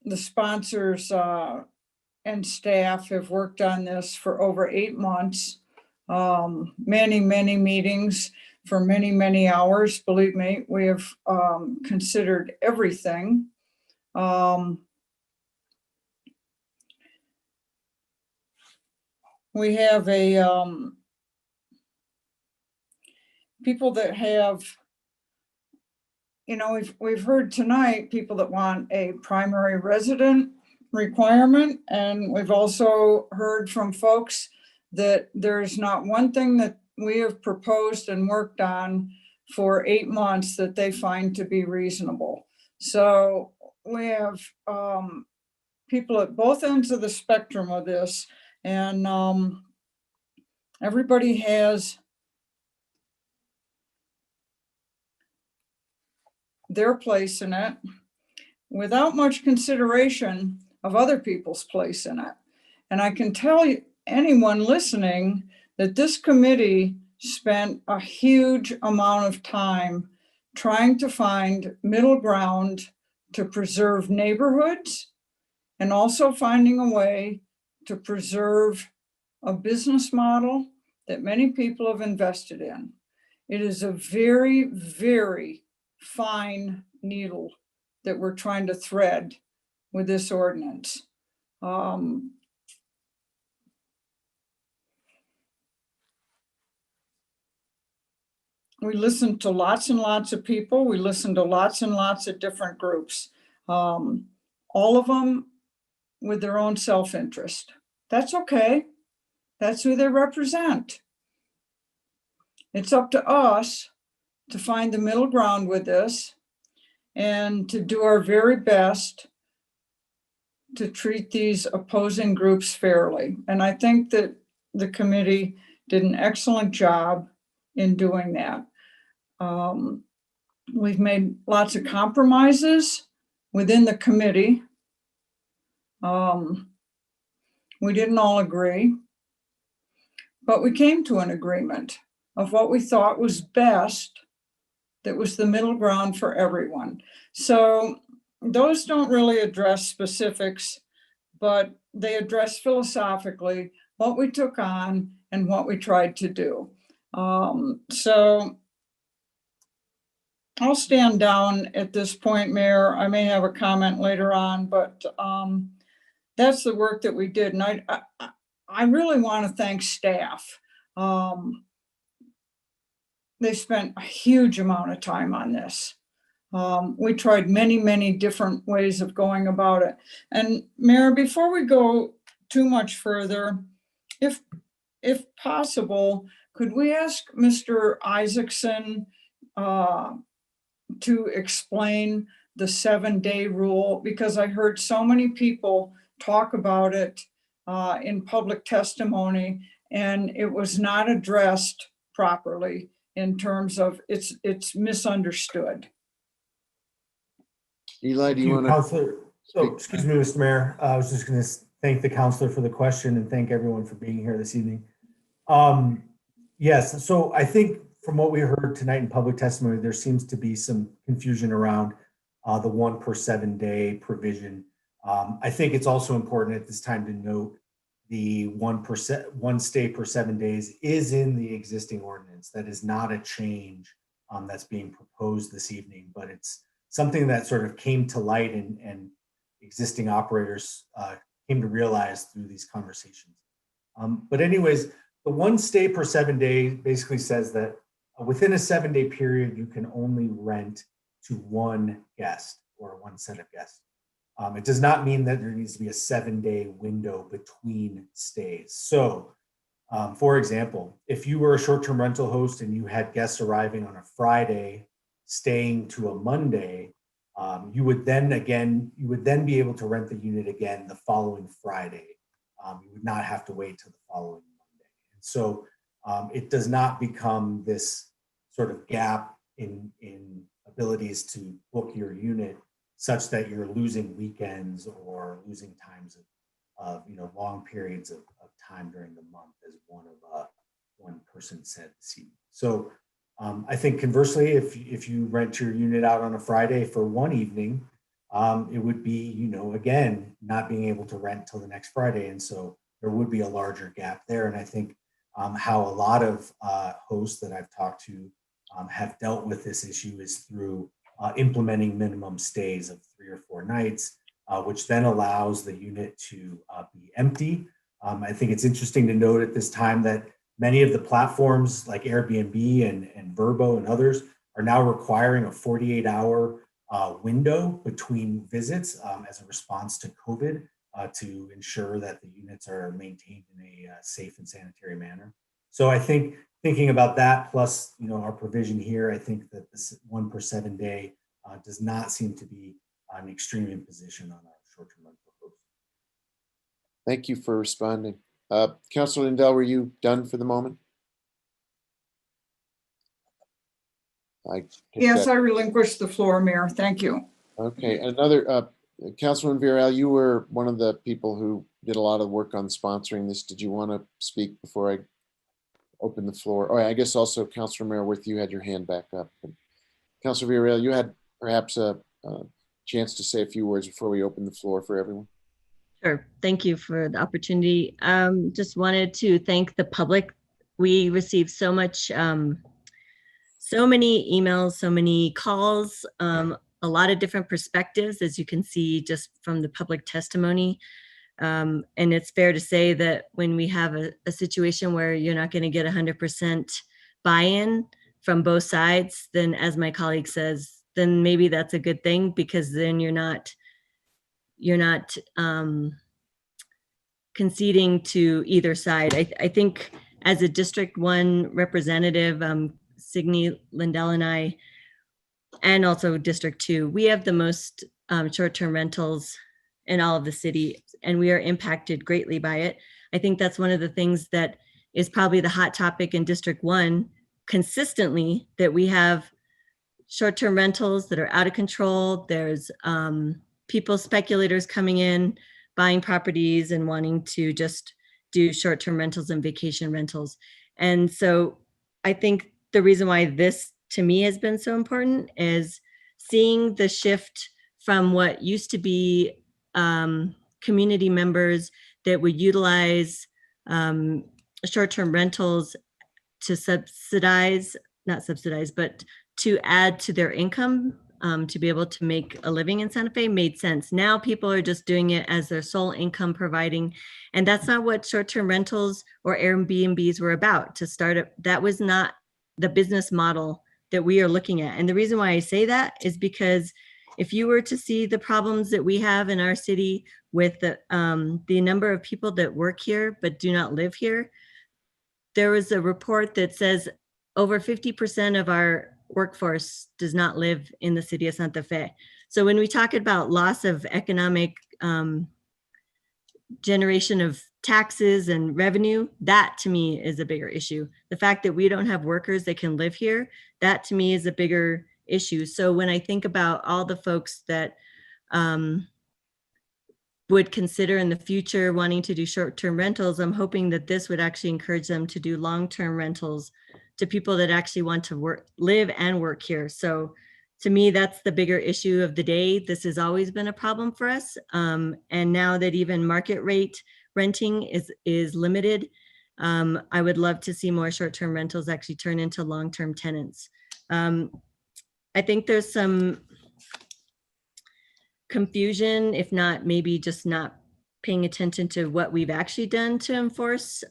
the sponsors and staff have worked on this for over 8 months. Many meetings for many hours. Believe me, we have considered everything. We have people that have, we've heard tonight people that want a primary resident requirement, and we've also heard from folks that there's not one thing that we have proposed and worked on for 8 months that they find to be reasonable. So we have people at both ends of the spectrum of this, and everybody has their place in it without much consideration of other people's place in it. And I can tell you, anyone listening, that this committee spent a huge amount of time trying to find middle ground to preserve neighborhoods and also finding a way to preserve a business model that many people have invested in. It is a very fine needle that we're trying to thread with this ordinance. We listened to lots and lots of people. We listened to lots and lots of different groups, all of them with their own self-interest. That's okay. That's who they represent. It's up to us to find the middle ground with this and to do our very best to treat these opposing groups fairly. And I think that the committee did an excellent job in doing that. We've made lots of compromises within the committee. We didn't all agree, but we came to an agreement of what we thought was best, that was the middle ground for everyone. So those don't really address specifics, but they address philosophically what we took on and what we tried to do. So I'll stand down at this point, Mayor. I may have a comment later on, but that's the work that we did. And I really want to thank staff. They spent a huge amount of time on this. We tried many, many different ways of going about it. And Mayor, before we go too much further, if possible, could we ask Mr. Isaacson to explain the 7-day rule? Because I heard so many people talk about it in public testimony, and it was not addressed properly in terms of it's misunderstood. Eli, do Thank you want Counselor. to? Oh, excuse me, Mr. Mayor. I was just going to thank the counselor for the question and thank everyone for being here this evening. Yes, so I think from what we heard tonight in public testimony, there seems to be some confusion around the 1 per 7-day provision. I think it's also important at this time to note the 1 stay per 7 days is in the existing ordinance. That is not a change that's being proposed this evening, but it's something that sort of came to light and existing operators came to realize through these conversations. But anyways, the 1 stay per 7 days basically says that within a 7-day period, you can only rent to one guest or one set of guests. It does not mean that there needs to be a 7-day window between stays. So, for example, if you were a short-term rental host and you had guests arriving on a Friday, staying to a Monday, you would then be able to rent the unit again the following Friday. You would not have to wait till the following Monday. And so it does not become this sort of gap in abilities to book your unit such that you're losing weekends or losing times of long periods of time during the month, as one person said this evening. So I think conversely, if you rent your unit out on a Friday for one evening, it would be, again, not being able to rent till the next Friday. And so there would be a larger gap there. And I think how a lot of hosts that I've talked to have dealt with this issue is through implementing minimum stays of 3 or 4 nights, which then allows the unit to be empty. I think it's interesting to note at this time that many of the platforms like Airbnb and Vrbo and others are now requiring a 48-hour window between visits as a response to COVID to ensure that the units are maintained in a safe and sanitary manner. So I think thinking about that plus our provision here, I think that this 1 per 7 day does not seem to be an extreme imposition on our short-term rental hosts. Thank you for responding. Councilor Lindell, were you done for the moment? Yes, I relinquished the floor, Mayor. Thank you. Okay, another, Councilman Villarreal, you were one of the people who did a lot of work on sponsoring this. Did you want to speak before I open the floor? Oh, I guess also Councilor Merriworth, you had your hand back up. Councilor Villarreal, you had perhaps a chance to say a few words before we open the floor for everyone. Sure. Thank you for the opportunity. Just wanted to thank the public. We received so much, so many emails, so many calls, a lot of different perspectives, as you can see just from the public testimony. And it's fair to say that when we have a situation where you're not going to get 100% buy-in from both sides, then as my colleague says, then maybe that's a good thing, because then you're not conceding to either side. I think as a District 1 representative, Signe Lindell and I, and also District 2, we have the most short-term rentals in all of the city, and we are impacted greatly by it. I think that's one of the things that is probably the hot topic in District 1 consistently, that we have short-term rentals that are out of control. There's people, speculators coming in, buying properties and wanting to just do short-term rentals and vacation rentals. And so I think the reason why this to me has been so important is seeing the shift from what used to be community members that would utilize short-term rentals to not subsidize, but to add to their income to be able to make a living in Santa Fe made sense. Now people are just doing it as their sole income providing. And that's not what short-term rentals or Airbnbs were about to start up. That was not the business model that we are looking at. And the reason why I say that is because if you were to see the problems that we have in our city with the number of people that work here but do not live here, there was a report that says over 50% of our workforce does not live in the city of Santa Fe. So when we talk about loss of economic generation of taxes and revenue, that to me is a bigger issue. The fact that we don't have workers that can live here, that to me is a bigger issue. So when I think about all the folks that would consider in the future wanting to do short-term rentals, I'm hoping that this would actually encourage them to do long-term rentals to people that actually want to live and work here. So to me, that's the bigger issue of the day. This has always been a problem for us. And now that even market rate renting is limited, I would love to see more short-term rentals actually turn into long-term tenants. I think there's some confusion, if not maybe just not paying attention to what we've actually done to enforce.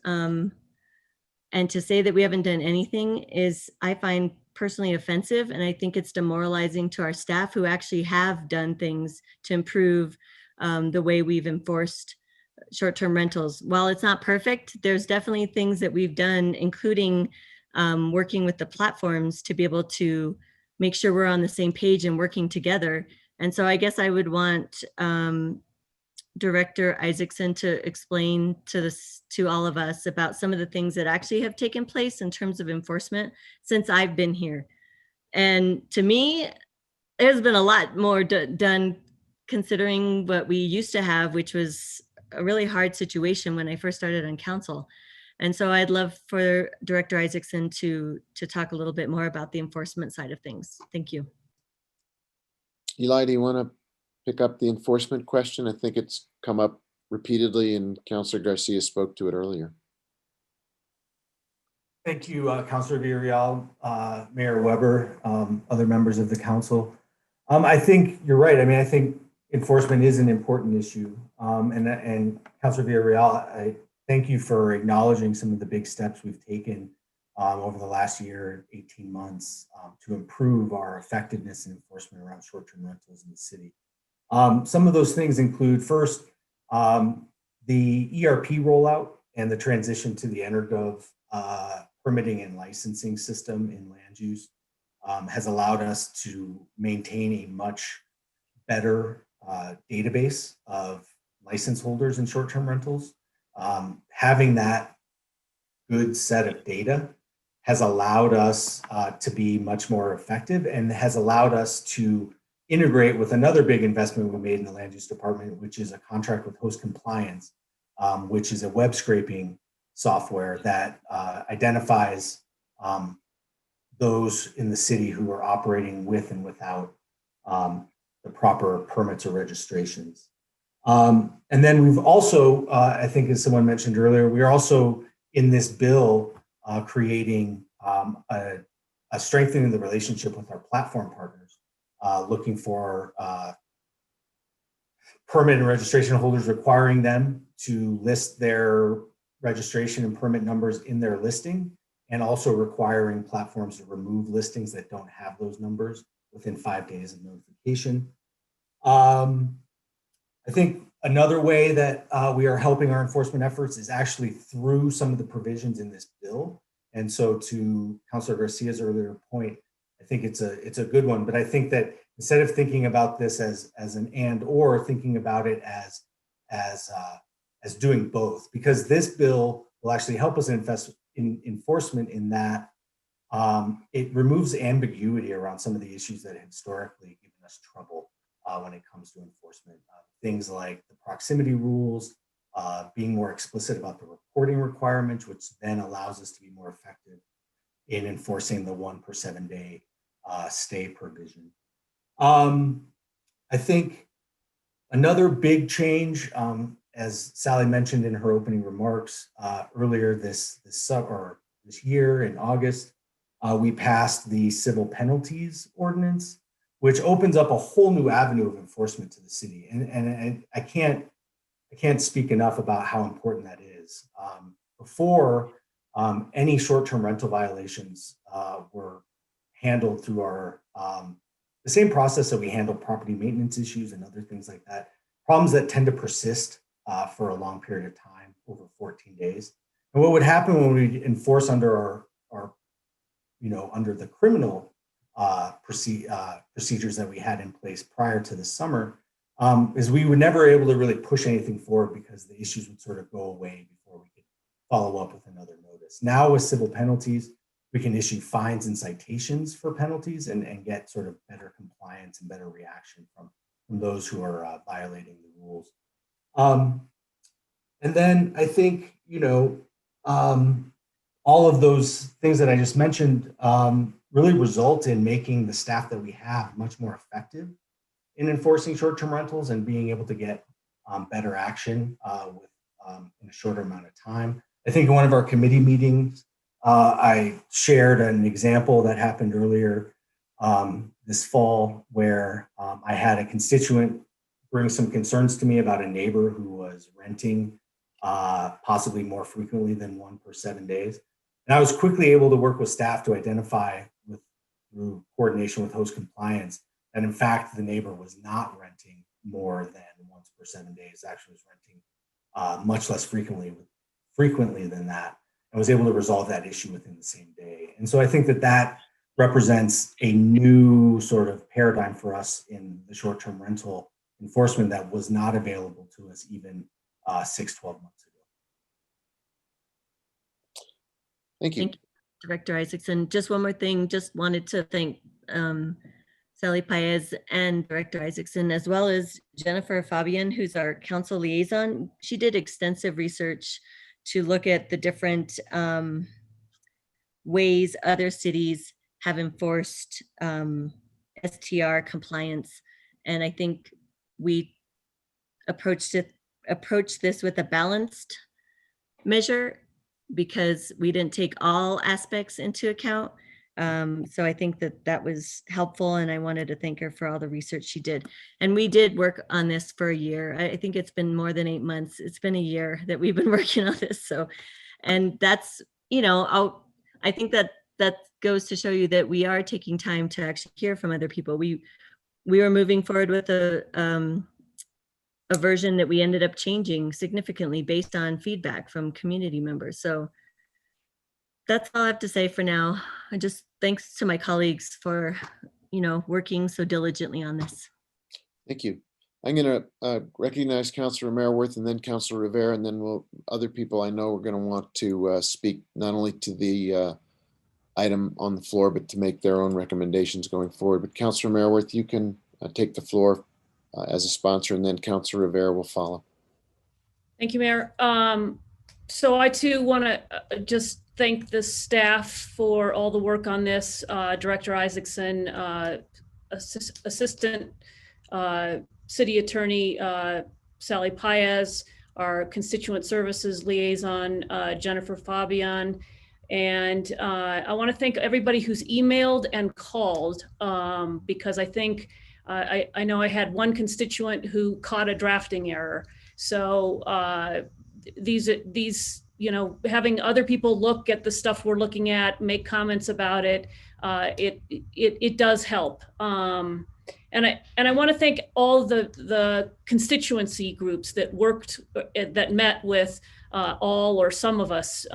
And to say that we haven't done anything is, I find personally offensive. And I think it's demoralizing to our staff who actually have done things to improve the way we've enforced short-term rentals. While it's not perfect, there's definitely things that we've done, including working with the platforms to be able to make sure we're on the same page and working together. And so I guess I would want Director Isaacson to explain to all of us about some of the things that actually have taken place in terms of enforcement since I've been here. And to me, there's been a lot more done considering what we used to have, which was a really hard situation when I first started on council. And so I'd love for Director Isaacson to talk a little bit more about the enforcement side of things. Thank you. Eli, do you want to pick up the enforcement question? I think it's come up repeatedly and Councilor Garcia spoke to it earlier. Thank you, Councilor Villarreal, Mayor Weber, other members of the council. I think you're right. I mean, I think enforcement is an important issue. And Councilor Villarreal, I thank you for acknowledging some of the big steps we've taken over the last year, 18 months, to improve our effectiveness in enforcement around short-term rentals in the city. Some of those things include, first, the ERP rollout and the transition to the EnerGov permitting and licensing system in land use has allowed us to maintain a much better database of license holders in short-term rentals. Having that good set of data has allowed us to be much more effective and has allowed us to integrate with another big investment we made in the land use department, which is a contract with Host Compliance, which is a web scraping software that identifies those in the city who are operating with and without the proper permits or registrations. And then we've also, I think as someone mentioned earlier, we are also in this bill creating a strengthening the relationship with our platform partners, looking for permit and registration holders, requiring them to list their registration and permit numbers in their listing, and also requiring platforms to remove listings that don't have those numbers within 5 days of notification. I think another way that we are helping our enforcement efforts is actually through some of the provisions in this bill. And so to Councilor Garcia's earlier point, I think it's a good one, but I think that instead of thinking about this as an and or, thinking about it as doing both, because this bill will actually help us invest in enforcement in that it removes ambiguity around some of the issues that have historically given us trouble when it comes to enforcement. Things like the proximity rules, being more explicit about the reporting requirements, which then allows us to be more effective in enforcing the 1 per 7 day stay provision. I think another big change as Sally mentioned in her opening remarks, earlier this year in August, we passed the civil penalties ordinance, which opens up a whole new avenue of enforcement to the city. And I can't speak enough about how important that is. Before, any short-term rental violations were handled through our the same process that we handle property maintenance issues and other things like that. Problems that tend to persist for a long period of time, over 14 days. And what would happen when we enforce under our under the criminal procedures that we had in place prior to the summer, is we were never able to really push anything forward because the issues would sort of go away before we could follow up with another notice. Now with civil penalties, we can issue fines and citations for penalties and get sort of better compliance and better reaction from those who are violating the rules. And then I think, all of those things that I just mentioned really result in making the staff that we have much more effective in enforcing short-term rentals and being able to get better action in a shorter amount of time. I think in one of our committee meetings, I shared an example that happened earlier this fall where I had a constituent bring some concerns to me about a neighbor who was renting possibly more frequently than 1 per 7 days. And I was quickly able to work with staff to identify through coordination with host compliance that in fact the neighbor was not renting more than once per 7 days, actually was renting much less frequently than that, and was able to resolve that issue within the same day. And so I think that represents a new sort of paradigm for us in the short-term rental enforcement that was not available to us even 6-12 months ago. Thank you. Thank you, Director Isaacson. Just one more thing, just wanted to thank Sally Paez and Director Isaacson, as well as Jennifer Fabian, who's our council liaison. She did extensive research to look at the different ways other cities have enforced STR compliance. And I think we approached this with a balanced measure because we didn't take all aspects into account. So I think that was helpful, and I wanted to thank her for all the research she did. And we did work on this for a year. I think it's been more than 8 months. It's been a year that we've been working on this. So, and that's, I think that goes to show you that we are taking time to actually hear from other people. We were moving forward with a version that we ended up changing significantly based on feedback from community members. So that's all I have to say for now. And just thanks to my colleagues for, working so diligently on this. Thank you. I'm going to recognize Councilor Meyerworth and then Councilor Rivera, and then other people I know are going to want to speak not only to the item on the floor, but to make their own recommendations going forward. But Councilor Meyerworth, you can take the floor as a sponsor, and then Councilor Rivera will follow. Thank you, Mayor. So I too want to just thank the staff for all the work on this. Director Isaacson, Assistant City Attorney Sally Paez, our Constituent Services Liaison Jennifer Fabian, and I want to thank everybody who's emailed and called because I think I know I had one constituent who caught a drafting error. So these having other people look at the stuff we're looking at, make comments about it, it does help. And I want to thank all the constituency groups that that met with all or some of us,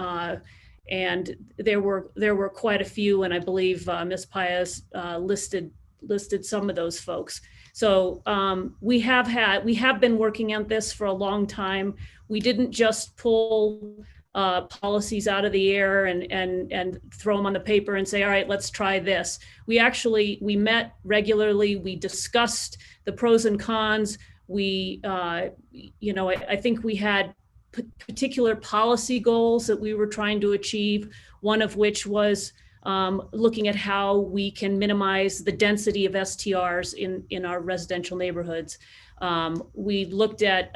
and there were quite a few, and I believe Ms. Paez listed some of those folks. So we have been working on this for a long time. We didn't just pull policies out of the air and throw them on the paper and say, all right, let's try this. We met regularly. We discussed the pros and cons. I think we had particular policy goals that we were trying to achieve, one of which was looking at how we can minimize the density of STRs in our residential neighborhoods. We looked at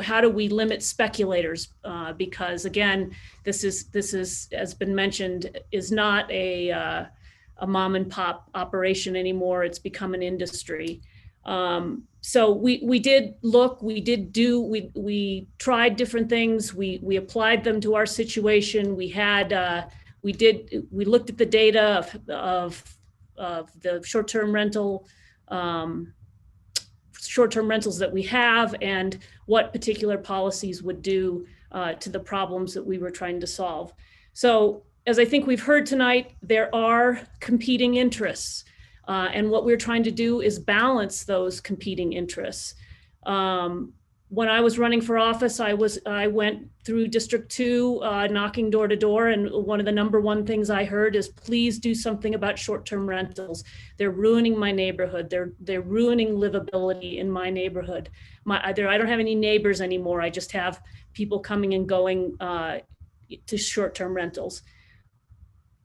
how do we limit speculators? Because again, this is, as been mentioned, is not a mom and pop operation anymore. It's become an industry. So we did look, we tried different things. We applied them to our situation. We looked at the data of the short-term rentals that we have and what particular policies would do to the problems that we were trying to solve. So as I think we've heard tonight, there are competing interests. And what we're trying to do is balance those competing interests. When I was running for office, I went through District 2, knocking door to door, and one of the number one things I heard is, please do something about short-term rentals. They're ruining my neighborhood. They're ruining livability in my neighborhood. I don't have any neighbors anymore. I just have people coming and going to short-term rentals.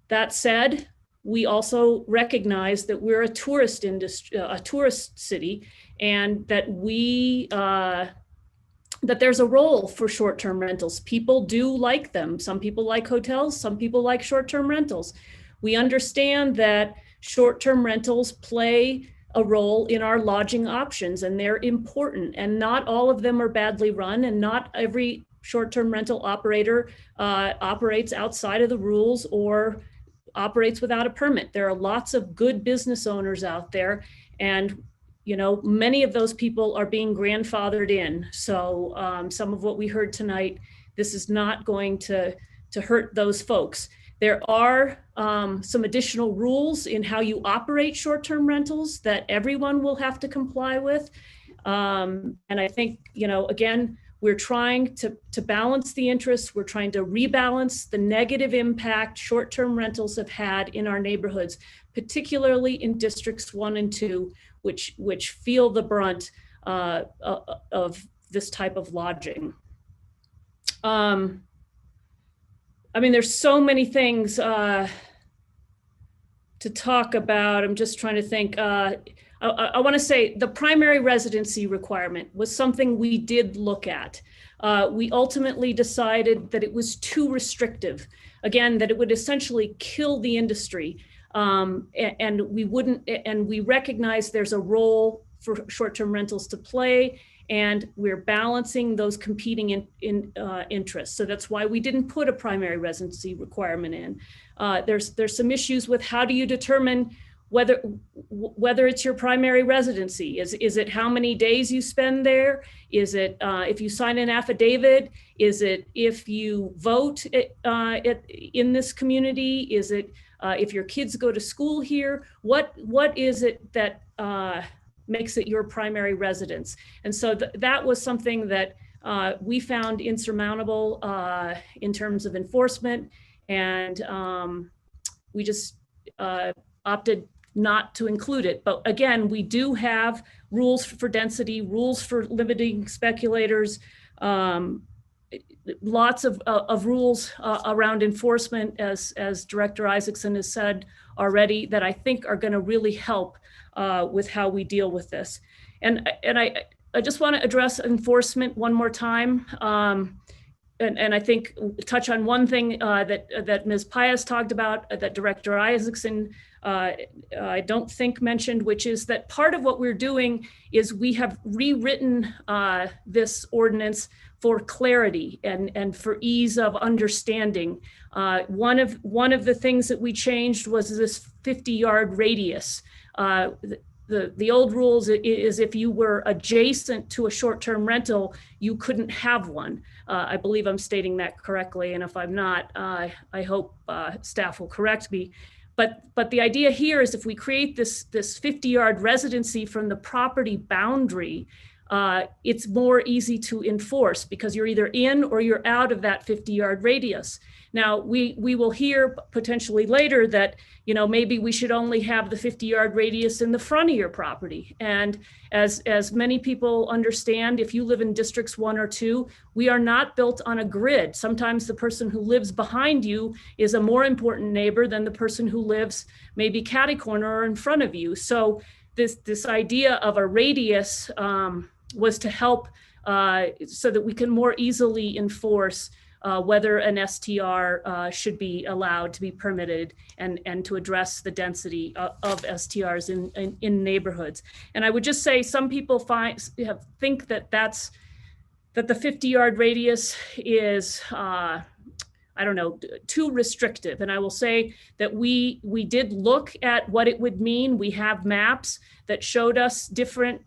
That said, we also recognize that we're a tourist industry, a tourist city, and that that there's a role for short-term rentals. People do like them. Some people like hotels, some people like short-term rentals. We understand that short-term rentals play a role in our lodging options, and they're important, and not all of them are badly run, and not every short-term rental operator operates outside of the rules or operates without a permit. There are lots of good business owners out there, and many of those people are being grandfathered in. So some of what we heard tonight, this is not going to hurt those folks. There are some additional rules in how you operate short-term rentals that everyone will have to comply with. And I think, again, we're trying to balance the interests. We're trying to rebalance the negative impact short-term rentals have had in our neighborhoods, particularly in districts 1 and 2, which feel the brunt of this type of lodging. There's so many things to talk about. I'm just trying to think. I want to say the primary residency requirement was something we did look at. We ultimately decided that it was too restrictive. Again, that it would essentially kill the industry. And we recognize there's a role for short-term rentals to play, and we're balancing those competing interests. So that's why we didn't put a primary residency requirement in. There's some issues with how do you determine whether it's your primary residency. Is it how many days you spend there? Is it if you sign an affidavit? Is it if you vote in this community? Is it if your kids go to school here? What is it that makes it your primary residence? And so that was something that we found insurmountable in terms of enforcement, and we just opted not to include it. But again, we do have rules for density, rules for limiting speculators, lots of rules around enforcement, as Director Isaacson has said already, that I think are going to really help with how we deal with this. And I just want to address enforcement one more time. And I think touch on one thing that Ms. Pius talked about, that Director Isaacson I don't think mentioned, which is that part of what we're doing is we have rewritten this ordinance for clarity and for ease of understanding. One of the things that we changed was this 50-yard radius. The old rules is if you were adjacent to a short-term rental, you couldn't have one. I believe I'm stating that correctly, and if I'm not, I hope staff will correct me. But the idea here is if we create this 50-yard residency from the property boundary, it's more easy to enforce because you're either in or you're out of that 50-yard radius. Now, we will hear potentially later that, maybe we should only have the 50-yard radius in the front of your property. And as many people understand, if you live in districts 1 or 2, we are not built on a grid. Sometimes the person who lives behind you is a more important neighbor than the person who lives maybe catty corner or in front of you. So this idea of a radius was to help so that we can more easily enforce whether an STR should be allowed to be permitted and to address the density of STRs in neighborhoods. And I would just say some people think that the 50-yard radius is I don't know, too restrictive. And I will say that we did look at what it would mean. We have maps that showed us different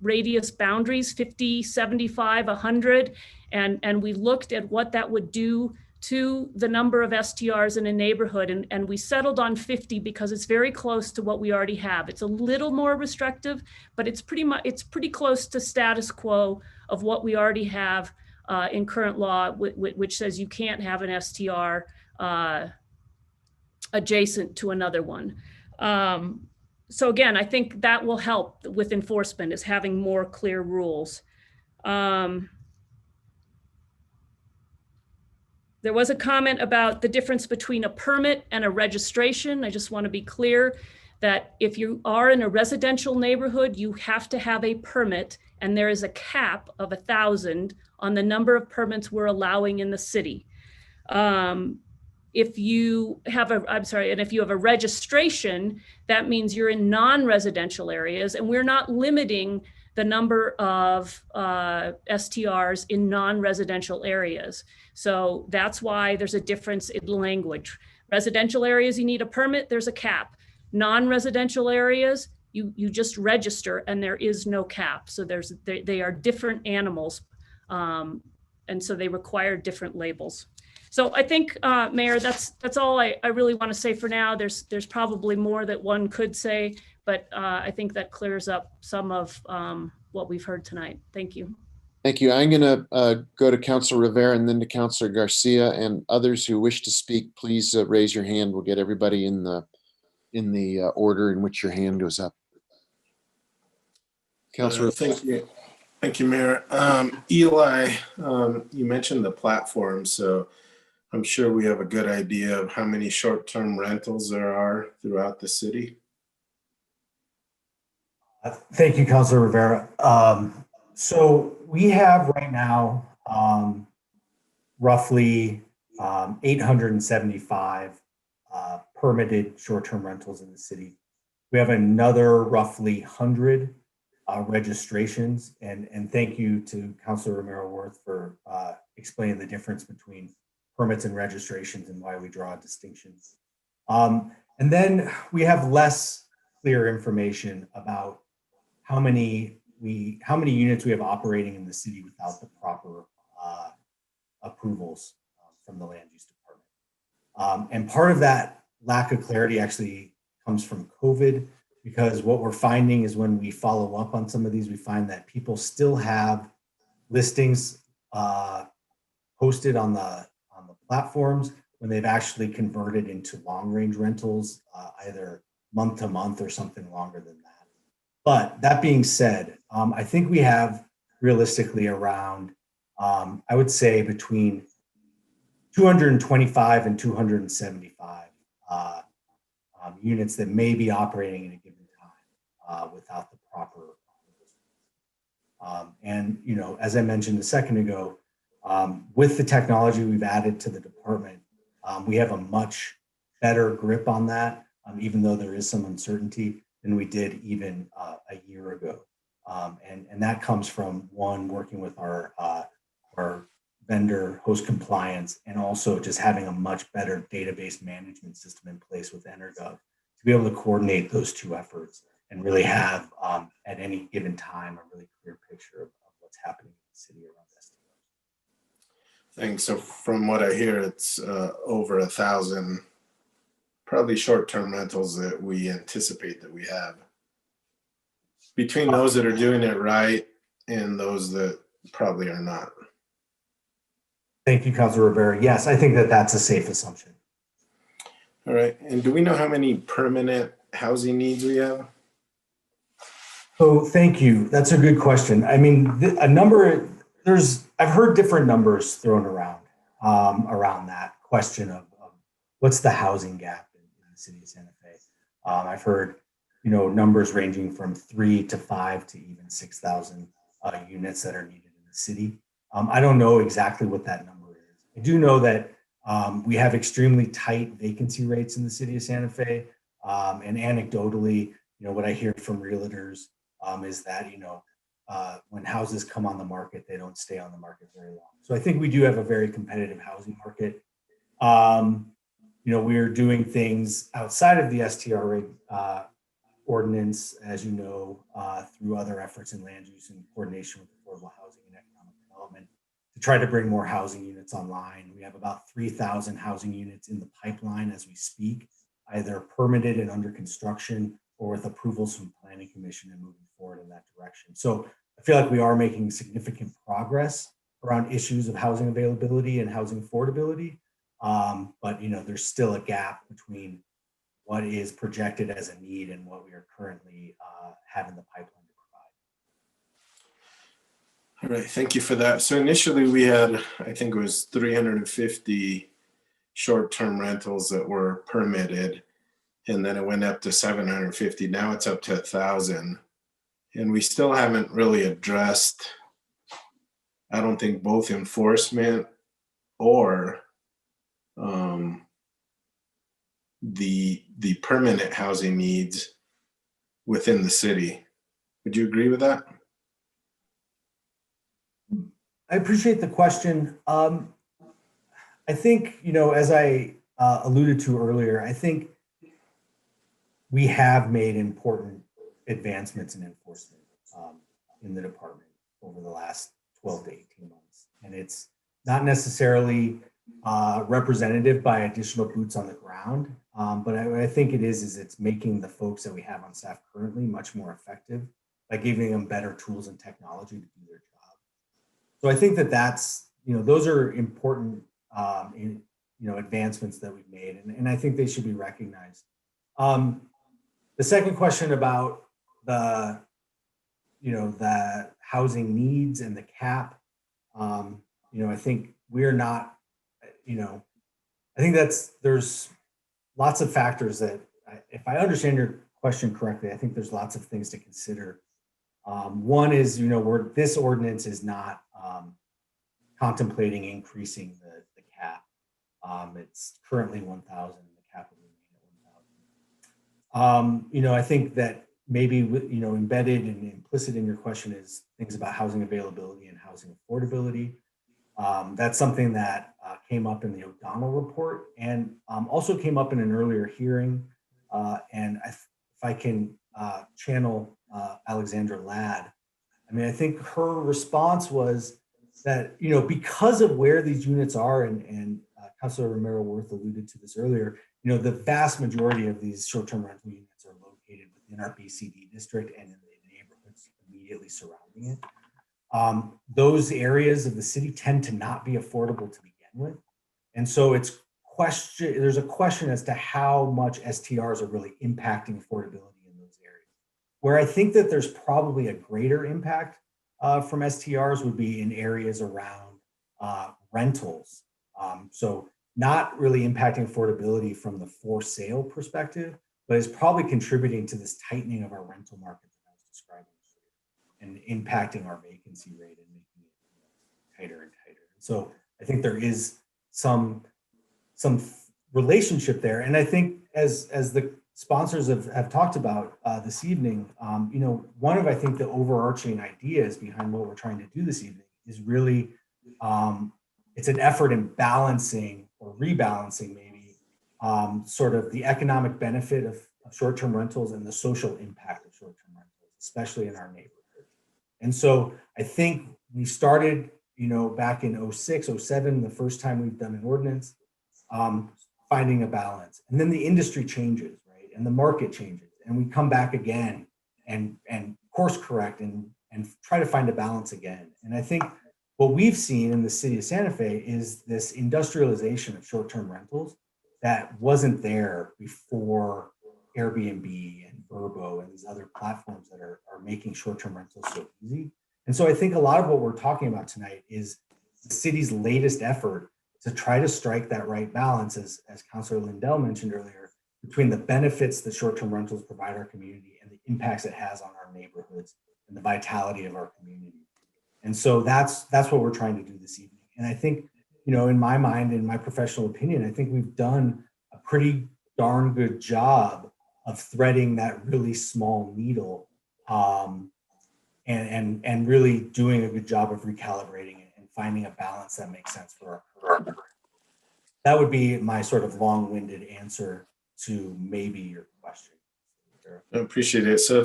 radius boundaries, 50, 75, 100. And we looked at what that would do to the number of STRs in a neighborhood. And we settled on 50 because it's very close to what we already have. It's a little more restrictive, but it's pretty close to status quo of what we already have in current law, which says you can't have an STR adjacent to another one. So again, I think that will help with enforcement, is having more clear rules. There was a comment about the difference between a permit and a registration. I just want to be clear that if you are in a residential neighborhood, you have to have a permit, and there is a cap of 1,000 on the number of permits we're allowing in the city. If you have a registration, that means you're in non-residential areas, and we're not limiting the number of STRs in non-residential areas. So that's why there's a difference in language. Residential areas, you need a permit, there's a cap. Non-residential areas, you just register and there is no cap. So they are different animals. And so they require different labels. So I think, Mayor, that's all I really want to say for now. There's probably more that one could say, but I think that clears up some of what we've heard tonight. Thank you. Thank you. I'm going to go to Councilor Rivera and then to Councilor Garcia, and others who wish to speak, please raise your hand. We'll get everybody in the order in which your hand goes up. Councilor. Thank you. Thank you, Mayor. Eli, you mentioned the platform, so I'm sure we have a good idea of how many short-term rentals there are throughout the city. Thank you, Councilor Rivera. So we have right now roughly 875 permitted short-term rentals in the city. We have another roughly 100 registrations, and thank you to Councilor Romero-Worth for explaining the difference between permits and registrations and why we draw distinctions. And then we have less clear information about how many units we have operating in the city without the proper approvals from the land use department. And part of that lack of clarity actually comes from COVID, because what we're finding is when we follow up on some of these, we find that people still have listings posted on the platforms when they've actually converted into long-range rentals, either month to month or something longer than that. But that being said, I think we have realistically around, I would say between 225 and 275 units that may be operating in a given time without the proper and, you know, as I mentioned a second ago, with the technology we've added to the department, we have a much better grip on that, even though there is some uncertainty than we did even a year ago. And that comes from one, working with our vendor host compliance, and also just having a much better database management system in place with Energov to be able to coordinate those two efforts and really have at any given time a really clear picture of what's happening in the city around this. Thanks. So from what I hear, it's over 1,000 probably short-term rentals that we anticipate that we have. Between those that are doing it right and those that probably are not. Thank you, Councilor Rivera. Yes, I think that that's a safe assumption. All right. And do we know how many permanent housing needs we have? So thank you. That's a good question. I mean, a number, I've heard different numbers thrown around that question of what's the housing gap in the city of Santa Fe. I've heard, you know, numbers ranging from 3 to 5 to even 6,000 units that are needed in the city. I don't know exactly what that number is. I do know that we have extremely tight vacancy rates in the city of Santa Fe. And anecdotally, what I hear from realtors is that, when houses come on the market, they don't stay on the market very long. So I think we do have a very competitive housing market. We're doing things outside of the STR ordinance, as you know, through other efforts in land use in coordination with affordable housing and economic development to try to bring more housing units online. We have about 3,000 housing units in the pipeline as we speak, either permitted and under construction or with approvals from Planning Commission and moving forward in that direction. So I feel like we are making significant progress around issues of housing availability and housing affordability. But there's still a gap between what is projected as a need and what we are currently have in the pipeline to provide. All right, thank you for that. So initially we had, I think it was 350 short-term rentals that were permitted, and then it went up to 750. Now it's up to 1,000. And we still haven't really addressed, I don't think, both enforcement or the permanent housing needs within the city. Would you agree with that? I appreciate the question. I think, as I alluded to earlier, I think we have made important advancements in enforcement in the department over the last 12 to 18 months. And it's not necessarily representative by additional boots on the ground, but I think it is it's making the folks that we have on staff currently much more effective by giving them better tools and technology to do their job. So I think that's, those are important, advancements that we've made, and I think they should be recognized. The second question about the housing needs and the cap, I think we're not, I think there's lots of factors that, if I understand your question correctly, I think there's lots of things to consider. One is, this ordinance is not contemplating increasing the cap. It's currently 1,000, the cap will remain at 1,000. I think that maybe, embedded and implicit in your question is things about housing availability and housing affordability. That's something that came up in the O'Donnell report and also came up in an earlier hearing. And if I can channel Alexandra Ladd, I think her response was that, because of where these units are, and Councilor Romero Worth alluded to this earlier, the vast majority of these short-term rental units are located within our BCD district and in the neighborhoods immediately surrounding it. Those areas of the city tend to not be affordable to begin with. And so there's a question as to how much STRs are really impacting affordability in those areas. Where I think that there's probably a greater impact from STRs would be in areas around rentals. So not really impacting affordability from the for sale perspective, but is probably contributing to this tightening of our rental market that I was describing and impacting our vacancy rate and making it tighter and tighter. So I think there is some relationship there. And I think as the sponsors have talked about this evening, one of, I think, the overarching ideas behind what we're trying to do this evening is really, it's an effort in balancing or rebalancing maybe sort of the economic benefit of short-term rentals and the social impact of short-term rentals, especially in our neighborhood. And so I think we started, back in 06, 07, the first time we've done an ordinance, finding a balance. And then the industry changes, right? And the market changes. And we come back again and course correct and try to find a balance again. And I think what we've seen in the city of Santa Fe is this industrialization of short-term rentals that wasn't there before Airbnb and Vrbo and these other platforms that are making short-term rentals so easy. And so I think a lot of what we're talking about tonight is the city's latest effort to try to strike that right balance, as Councilor Lindell mentioned earlier, between the benefits that short-term rentals provide our community and the impacts it has on our neighborhoods and the vitality of our community. And so that's what we're trying to do this evening. And I think, you know, in my mind, in my professional opinion, I think we've done a pretty darn good job of threading that really small needle, and really doing a good job of recalibrating it and finding a balance that makes sense for our. That would be my sort of long-winded answer to maybe your question. I appreciate it. So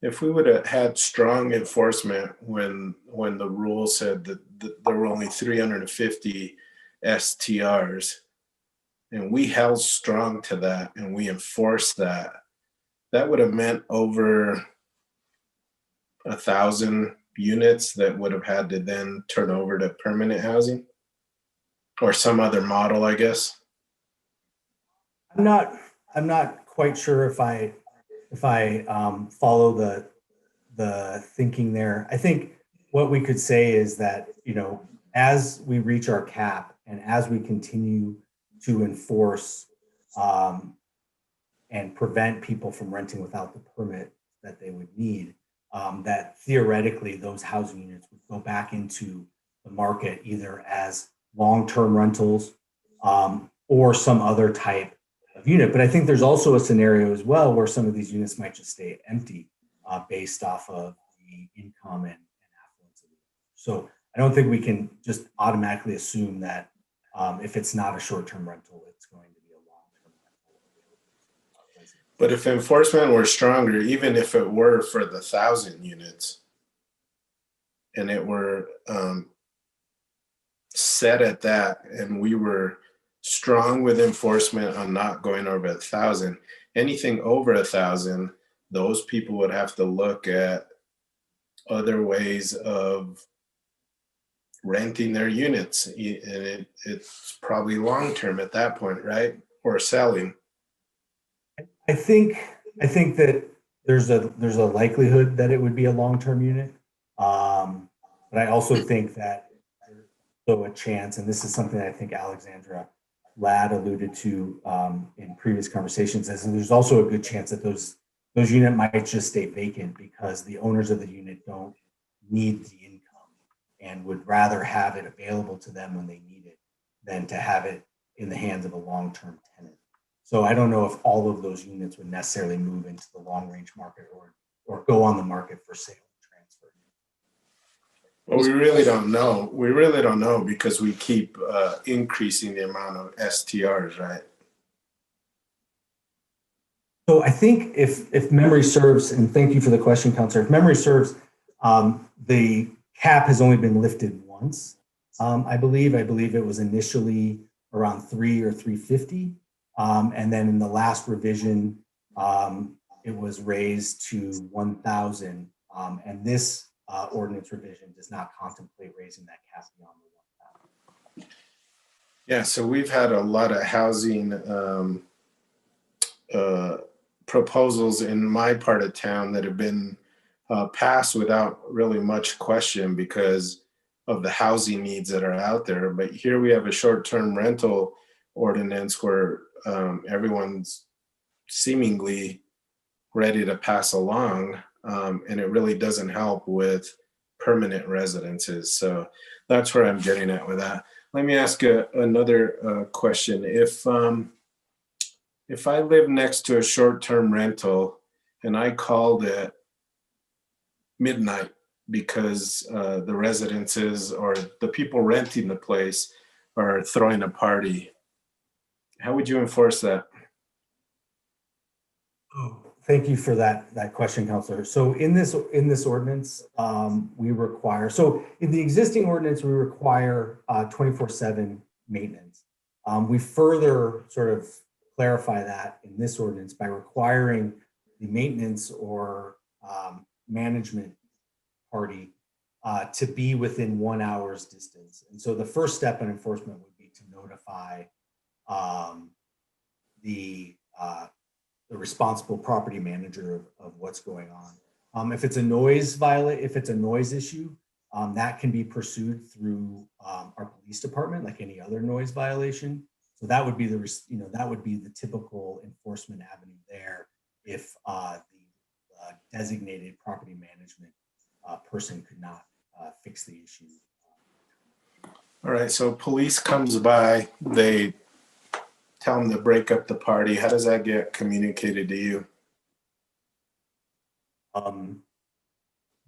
if we would have had strong enforcement when the rule said that there were only 350 STRs, and we held strong to that and we enforced that, that would have meant over 1,000 units that would have had to then turn over to permanent housing or some other model, I guess. I'm not quite sure if I follow the thinking there. I think what we could say is that, you know, as we reach our cap and as we continue to enforce and prevent people from renting without the permit that they would need, that theoretically those housing units would go back into the market either as long-term rentals or some other type of unit. But I think there's also a scenario as well where some of these units might just stay empty based off of the income and affluence of it. So I don't think we can just automatically assume that if it's not a short-term rental, it's going to be a long-term rental. But if enforcement were stronger, even if it were for the 1,000 units and it were set at that, and we were strong with enforcement on not going over 1,000, anything over 1,000, those people would have to look at other ways of renting their units, and it's probably long-term at that point, right? Or selling. I think that there's a likelihood that it would be a long-term unit, but I also think that there's also a chance, and this is something I think Alexandra Ladd alluded to in previous conversations, is there's also a good chance that those units might just stay vacant because the owners of the unit don't need the income and would rather have it available to them when they need it than to have it in the hands of a long-term tenant. So I don't know if all of those units would necessarily move into the long-range market or go on the market for sale and transfer. Well, we really don't know. We really don't know because we keep increasing the amount of STRs, right? So I think if memory serves, and thank you for the question, Counselor, if memory serves, the cap has only been lifted once, I believe. I believe it was initially around 3 or 350. And then in the last revision, it was raised to 1,000. And this ordinance revision does not contemplate raising that cap beyond the 1,000. Yeah, so we've had a lot of housing proposals in my part of town that have been passed without really much question because of the housing needs that are out there. But here we have a short-term rental ordinance where everyone's seemingly ready to pass along, and it really doesn't help with permanent residences. So that's where I'm getting at with that. Let me ask another question. If I live next to a short-term rental and I called it midnight because the residences or the people renting the place are throwing a party, how would you enforce that? Thank you for that question, Counselor. So in this ordinance, we require, so in the existing ordinance, we require 24/7 maintenance. We further sort of clarify that in this ordinance by requiring the maintenance or management party to be within 1 hour's distance. And so the first step in enforcement would be to notify the responsible property manager of what's going on. If it's a noise issue, that can be pursued through our police department, like any other noise violation. So that would be the typical enforcement avenue there if the designated property management person could not fix the issue. All right, so police comes by, they tell them to break up the party. How does that get communicated to you?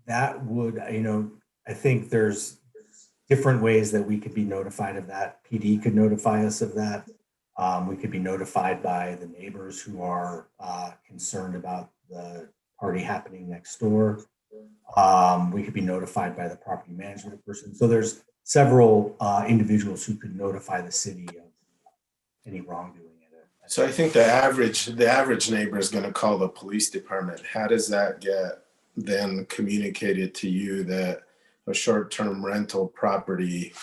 That would, I think there's different ways that we could be notified of that. PD could notify us of that. We could be notified by the neighbors who are concerned about the party happening next door. We could be notified by the property management person. So there's several individuals who could notify the city of any wrongdoing. So I think the average neighbor is going to call the police department. How does that get then communicated to you that a short-term rental property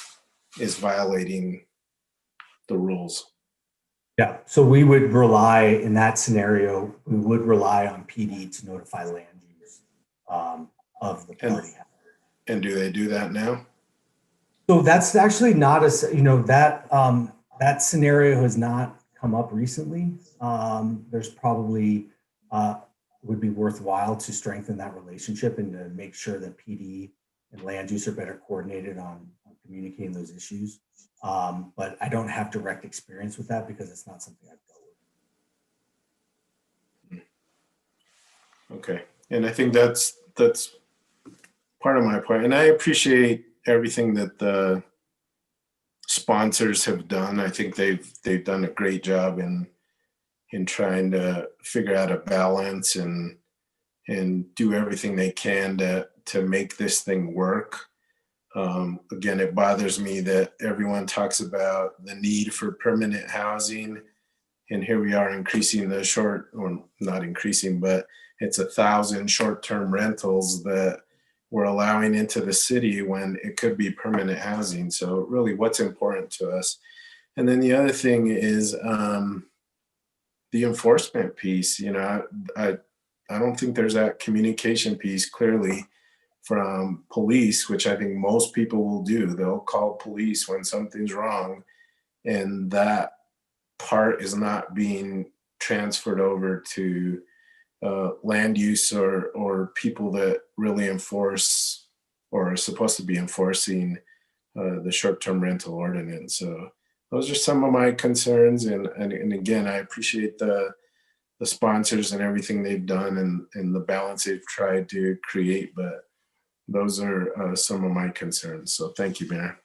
is violating the rules? Yeah, so we would rely, in that scenario, we would rely on PD to notify land use of the party. And do they do that now? So that's actually not that scenario has not come up recently. There's probably would be worthwhile to strengthen that relationship and to make sure that PD and land use are better coordinated on communicating those issues. But I don't have direct experience with that because it's not something I've dealt with. Okay, and I think that's part of my point. And I appreciate everything that the sponsors have done. I think they've done a great job in trying to figure out a balance and do everything they can to make this thing work. Again, it bothers me that everyone talks about the need for permanent housing, and here we are increasing or not increasing, but it's 1,000 short-term rentals that we're allowing into the city when it could be permanent housing. So really, what's important to us? And then the other thing is the enforcement piece. I don't think there's that communication piece clearly from police, which I think most people will do. They'll call police when something's wrong, and that part is not being transferred over to land use or people that really enforce or are supposed to be enforcing the short-term rental ordinance. So those are some of my concerns. And again, I appreciate the sponsors and everything they've done and the balance they've tried to create, but those are some of my concerns. So thank you, Mayor.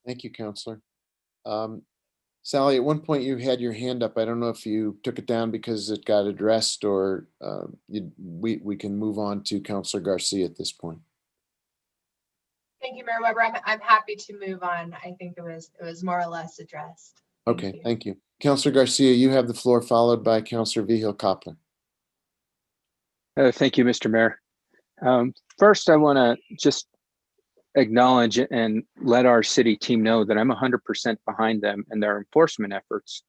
Thank you, Counselor. Sally, at one point you had your hand up. I don't know if you took it down because it got addressed, or we can move on to Counselor Garcia at this point. Thank you, Mayor Weber. I'm happy to move on. I think it was more or less addressed. Okay, thank you. Counselor Garcia, you have the floor, followed by Counselor Vigil-Koppler. Thank you, Mr. Mayor. First, I want to just acknowledge and let our city team know that I'm 100% behind them and their enforcement efforts.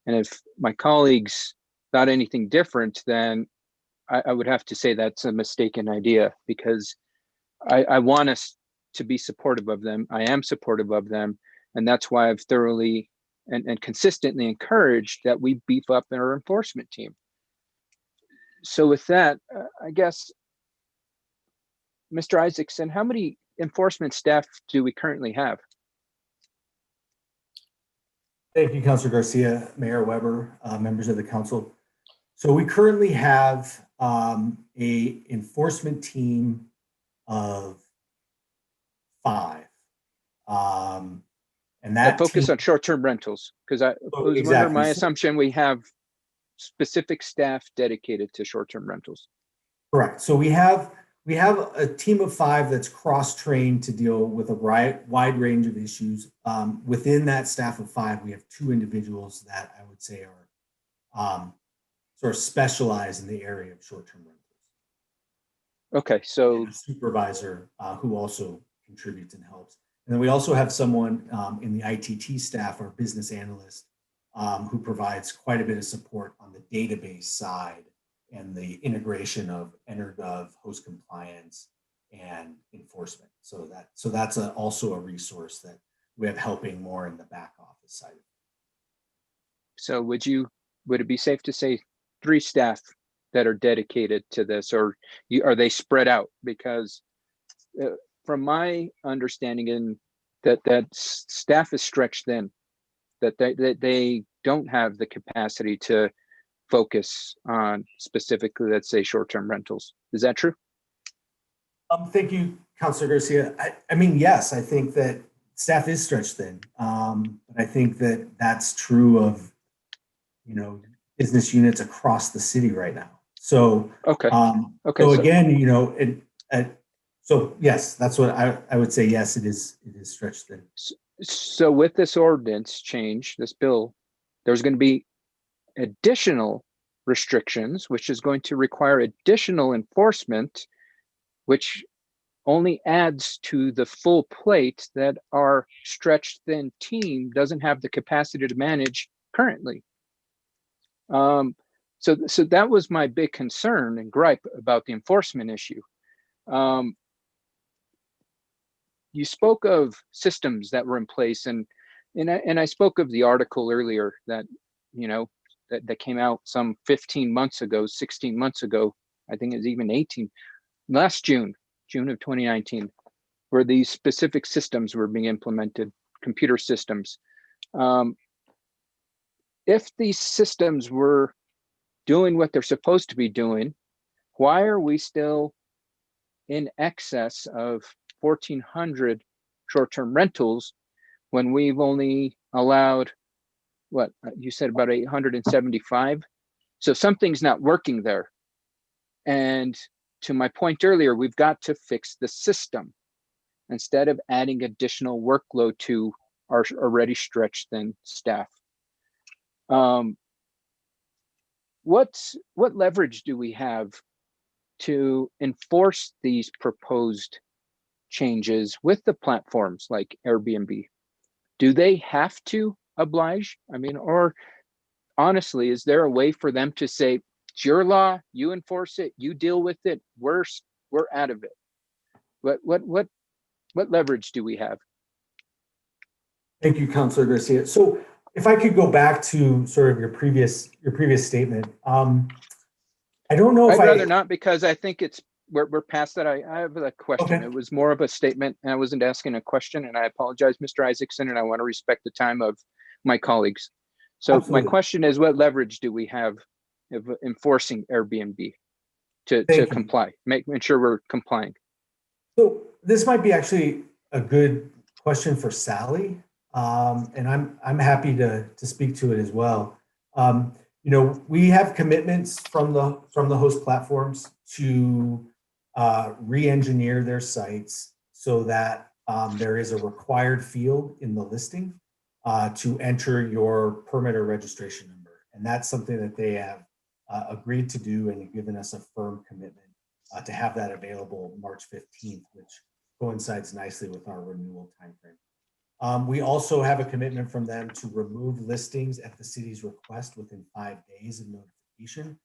And if my colleagues thought anything different, then I would have to say that's a mistaken idea, because I want us to be supportive of them. I am supportive of them. And that's why I've thoroughly and consistently encouraged that we beef up our enforcement team. So with that, I guess, Mr. Isaacson, how many enforcement staff do we currently have? Thank you, Councilor Garcia, Mayor Weber, members of the council. So we currently have a enforcement team of 5. And that focus on short-term rentals, because I was under my assumption we have specific staff dedicated to short-term rentals. Correct. So we have a team of 5 that's cross-trained to deal with a wide range of issues. Within that staff of 5, we have 2 individuals that I would say are sort of specialized in the area of short-term rentals. Okay, so and a supervisor who also contributes and helps. And then we also have someone in the ITT staff, our business analyst, who provides quite a bit of support on the database side and the integration of EnerGov, host compliance, and enforcement. So that's also a resource that we have helping more in the back office side. So would it be safe to say 3 staff that are dedicated to this, or are they spread out? Because from my understanding, in that staff is stretched thin, that they don't have the capacity to focus on specifically, let's say, short-term rentals. Is that true? Thank you, Councilor Garcia. I mean, yes, I think that staff is stretched thin. But I think that that's true of, business units across the city right now. So, okay. So again, so yes, that's what I would say. Yes, it is stretched thin. So with this ordinance change, this bill, there's going to be additional restrictions, which is going to require additional enforcement, which only adds to the full plate that our stretched thin team doesn't have the capacity to manage currently. So that was my big concern and gripe about the enforcement issue. You spoke of systems that were in place, and I spoke of the article earlier that that came out some 15 months ago, 16 months ago. I think it was even 18, last June of 2019, where these specific systems were being implemented, computer systems. If these systems were doing what they're supposed to be doing, why are we still in excess of 1,400 short-term rentals when we've only allowed, what you said, about 875? So something's not working there. And to my point earlier, we've got to fix the system instead of adding additional workload to our already stretched thin staff. What leverage do we have to enforce these proposed changes with the platforms like Airbnb? Do they have to oblige? I mean, or honestly, is there a way for them to say, it's your law, you enforce it, you deal with it, we're out of it? What leverage do we have? Thank you, Councilor Garcia. So if I could go back to sort of your previous statement, I don't know if I'd rather not, because I think we're past that. I have a question. Okay. It was more of a statement, and I wasn't asking a question, and I apologize, Mr. Isaacson, and I want to respect the time of my colleagues. So Absolutely. My question is, what leverage do we have of enforcing Airbnb to comply, ensure we're complying? So this might be actually a good question for Sally, and I'm happy to speak to it as well. We have commitments from the host platforms to re-engineer their sites so that there is a required field in the listing to enter your permit or registration number. And that's something that they have agreed to do and given us a firm commitment to have that available March 15th, which coincides nicely with our renewal timeframe. We also have a commitment from them to remove listings at the city's request within 5 days of notification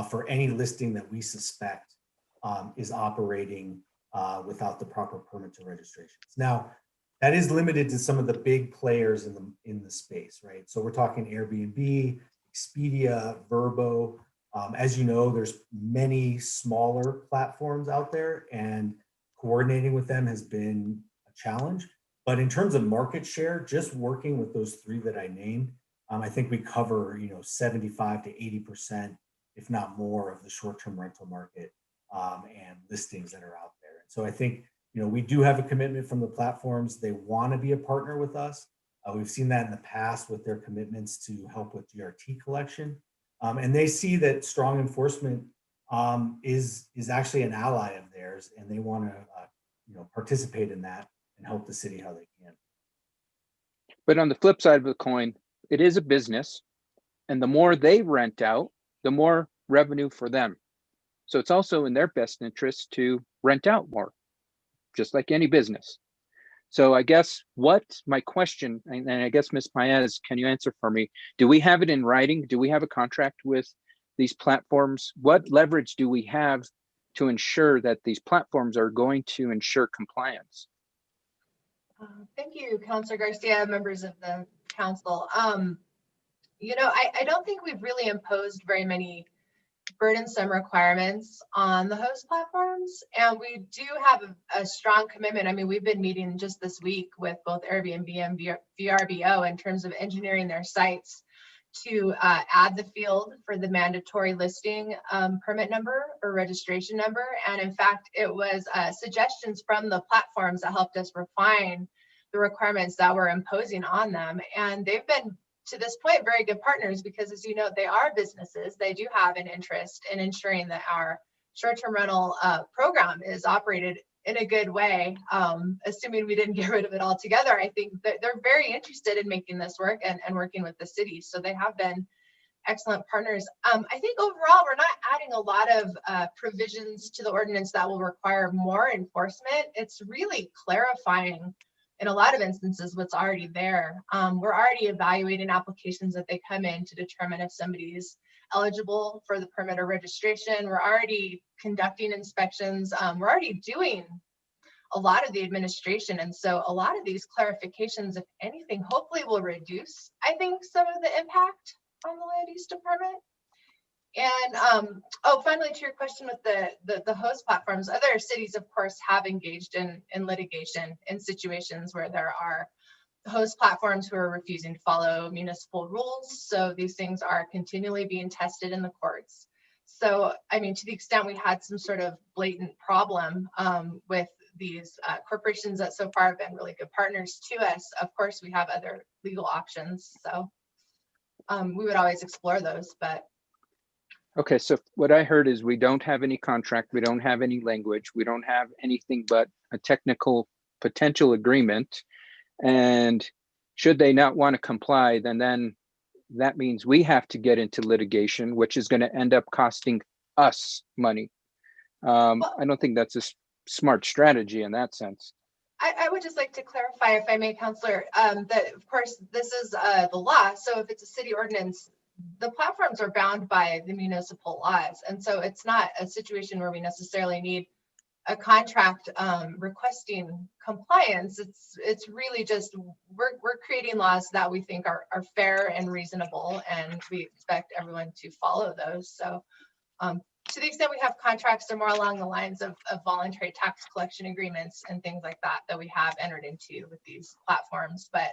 for any listing that we suspect is operating without the proper permits or registrations. Now, that is limited to some of the big players in the space, right? So we're talking Airbnb, Expedia, Vrbo. As you know, there's many smaller platforms out there, and coordinating with them has been a challenge. But in terms of market share, just working with those three that I named, I think we cover 75 to 80%, if not more, of the short-term rental market and listings that are out there. So I think we do have a commitment from the platforms. They want to be a partner with us. We've seen that in the past with their commitments to help with GRT collection, and they see that strong enforcement is actually an ally of theirs, and they want to participate in that and help the city how they can. But on the flip side of the coin, it is a business, and the more they rent out, the more revenue for them. So it's also in their best interest to rent out more, just like any business. So I guess my question, and I guess Ms. Paez, can you answer for me? Do we have it in writing? Do we have a contract with these platforms? What leverage do we have to ensure that these platforms are going to ensure compliance? Thank you, Councilor Garcia, members of the council. I don't think we've really imposed very many burdensome requirements on the host platforms. And we do have a strong commitment. I mean, we've been meeting just this week with both Airbnb and VRBO in terms of engineering their sites to add the field for the mandatory listing permit number or registration number. And in fact, it was suggestions from the platforms that helped us refine the requirements that we're imposing on them. And they've been, to this point, very good partners, because as you know, they are businesses. They do have an interest in ensuring that our short-term rental program is operated in a good way, assuming we didn't get rid of it altogether. I think that they're very interested in making this work and working with the city. So they have been excellent partners. I think overall, we're not adding a lot of provisions to the ordinance that will require more enforcement. It's really clarifying in a lot of instances what's already there. We're already evaluating applications that they come in to determine if somebody's eligible for the permit or registration. We're already conducting inspections. We're already doing a lot of the administration. And so a lot of these clarifications, if anything, hopefully will reduce, I think, some of the impact on the land use department. And finally, to your question with the host platforms, other cities, of course, have engaged in litigation in situations where there are host platforms who are refusing to follow municipal rules. So these things are continually being tested in the courts. So, I mean, to the extent we had some sort of blatant problem with these corporations that so far have been really good partners to us, of course, we have other legal options. So we would always explore those, but. Okay, so what I heard is we don't have any contract, we don't have any language, we don't have anything but a technical potential agreement. And should they not want to comply, then that means we have to get into litigation, which is going to end up costing us money. I don't think that's a smart strategy in that sense. I would just like to clarify, if I may, Councillor, that of course this is the law. So if it's a city ordinance, the platforms are bound by the municipal laws. And so it's not a situation where we necessarily need a contract requesting compliance. It's really just, we're creating laws that we think are fair and reasonable, and we expect everyone to follow those. So to the extent we have contracts, they're more along the lines of voluntary tax collection agreements and things like that we have entered into with these platforms. But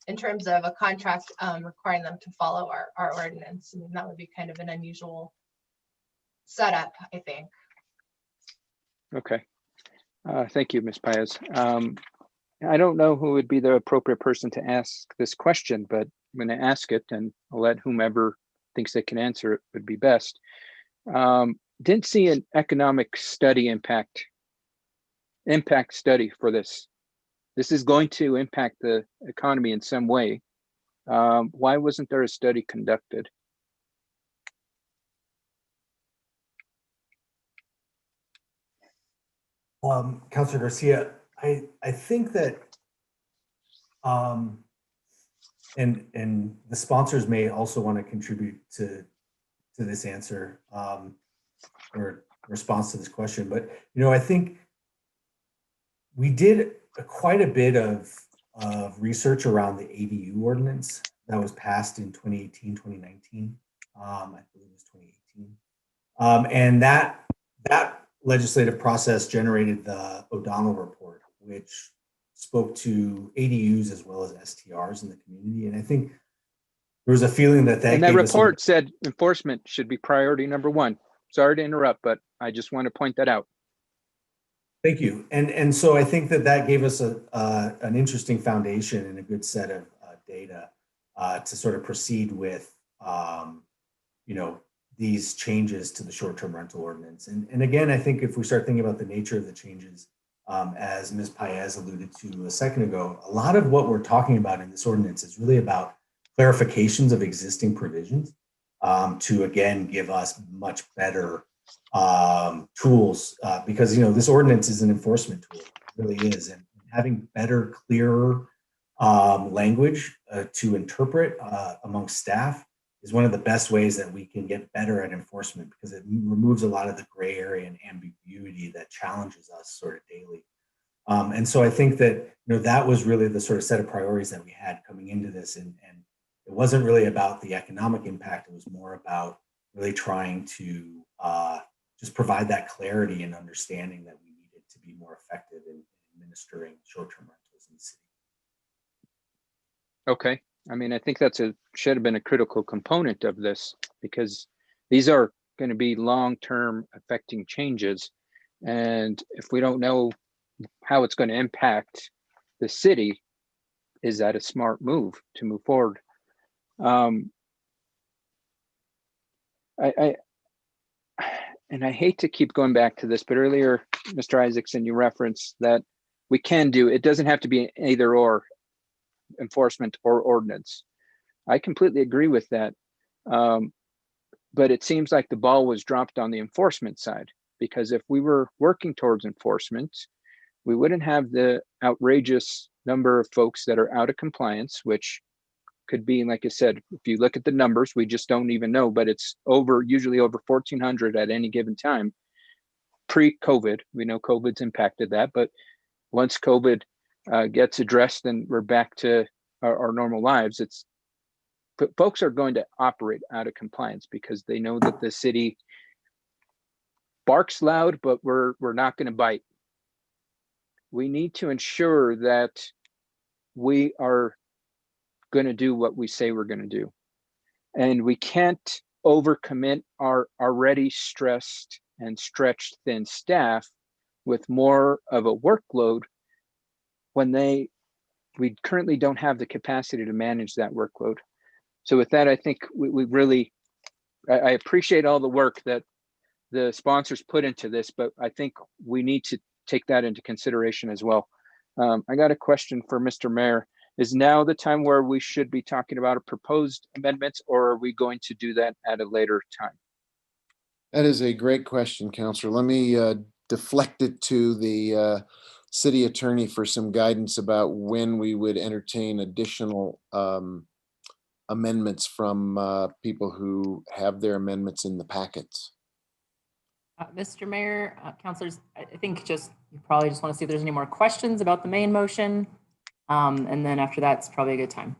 in terms of a contract requiring them to follow our ordinance, I mean, that would be kind of an unusual setup, I think. Okay. Thank you, Ms. Paez. I don't know who would be the appropriate person to ask this question, but I'm going to ask it, and I'll let whomever thinks they can answer it would be best. Didn't see an economic study impact study for this. This is going to impact the economy in some way. Why wasn't there a study conducted? Councilor Garcia, I think that, and the sponsors may also want to contribute to this answer or response to this question, but I think we did quite a bit of research around the ADU ordinance that was passed in 2018, 2019. I believe it was 2018. And that legislative process generated the O'Donnell report, which spoke to ADUs as well as STRs in the community. And I think there was a feeling that and that report said enforcement should be priority number one. Sorry to interrupt, but I just want to point that out. Thank you. And so I think that gave us an interesting foundation and a good set of data to sort of proceed with, these changes to the short-term rental ordinance. And again, I think if we start thinking about the nature of the changes, as Ms. Paez alluded to a second ago, a lot of what we're talking about in this ordinance is really about clarifications of existing provisions to, again, give us much better tools, because this ordinance is an enforcement tool. It really is. And having better, clearer language to interpret amongst staff is one of the best ways that we can get better at enforcement, because it removes a lot of the gray area and ambiguity that challenges us sort of daily. And so I think that that was really the sort of set of priorities that we had coming into this, and it wasn't really about the economic impact. It was more about really trying to just provide that clarity and understanding that we needed to be more effective in administering short-term rentals in the city. Okay. I mean, I think should have been a critical component of this, because these are going to be long-term affecting changes. And if we don't know how it's going to impact the city, is that a smart move to move forward? And I hate to keep going back to this, but earlier, Mr. Isaacson, you referenced that we can do, it doesn't have to be either or, enforcement or ordinance. I completely agree with that. But it seems like the ball was dropped on the enforcement side, because if we were working towards enforcement, we wouldn't have the outrageous number of folks that are out of compliance, which could be, like I said, if you look at the numbers, we just don't even know, but it's usually over 1,400 at any given time. Pre-COVID, we know COVID's impacted that, but once COVID gets addressed and we're back to our normal lives, folks are going to operate out of compliance because they know that the city barks loud, but we're not going to bite. We need to ensure that we are going to do what we say we're going to do. And we can't overcommit our already stressed and stretched thin staff with more of a workload when we currently don't have the capacity to manage that workload. So with that, I think we really, I appreciate all the work that the sponsors put into this, but I think we need to take that into consideration as well. I got a question for Mr. Mayor. Is now the time where we should be talking about a proposed amendments, or are we going to do that at a later time? That is a great question, Councilor. Let me deflect it to the city attorney for some guidance about when we would entertain additional amendments from people who have their amendments in the packets. Mr. Mayor, councilors, I think you probably just want to see if there's any more questions about the main motion. And then after that, it's probably a good time.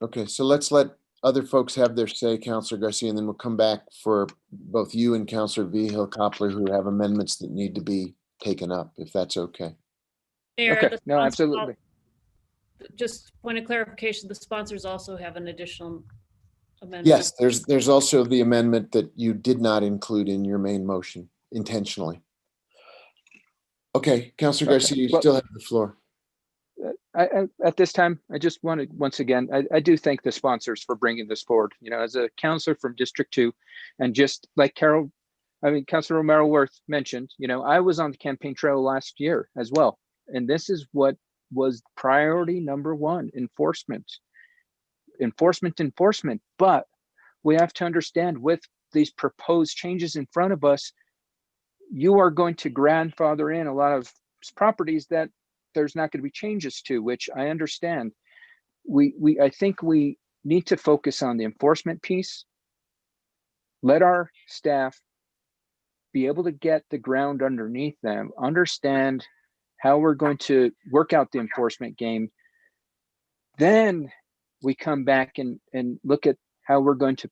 Okay, so let's let other folks have their say, Councilor Garcia, and then we'll come back for both you and Councilor Vigil-Koppler who have amendments that need to be taken up, if that's okay. Mayor, Okay, the no, sponsors absolutely. Just point of clarification, the sponsors also have an additional amendment. Yes, there's also the amendment that you did not include in your main motion intentionally. Okay, Councilor Garcia, you still have the floor. At this time, I just want to, once again, I do thank the sponsors for bringing this forward. You know, as a counselor from District 2, and just like Councilor Romero Worth mentioned, you know, I was on the campaign trail last year as well. And this is what was priority number one: enforcement. But we have to understand, with these proposed changes in front of us, you are going to grandfather in a lot of properties that there's not going to be changes to, which I understand. I think we need to focus on the enforcement piece. Let our staff be able to get the ground underneath them, understand how we're going to work out the enforcement game. Then we come back and look at how we're going to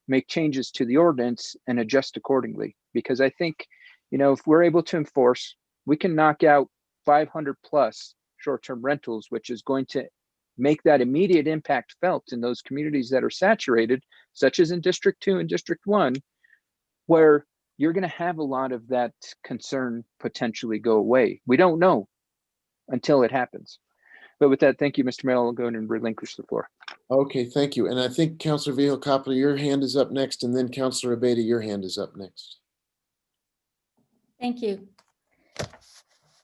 make changes to the ordinance and adjust accordingly. Because I think, you know, if we're able to enforce, we can knock out 500 plus short-term rentals, which is going to make that immediate impact felt in those communities that are saturated, such as in District 2 and District 1, where you're going to have a lot of that concern potentially go away. We don't know until it happens. But with that, thank you, Mr. Mayor. I'll go and relinquish the floor. Okay, thank you. And I think Councilor Vigil-Koppler, your hand is up next, and then Councilor Abeyta, your hand is up next. Thank you.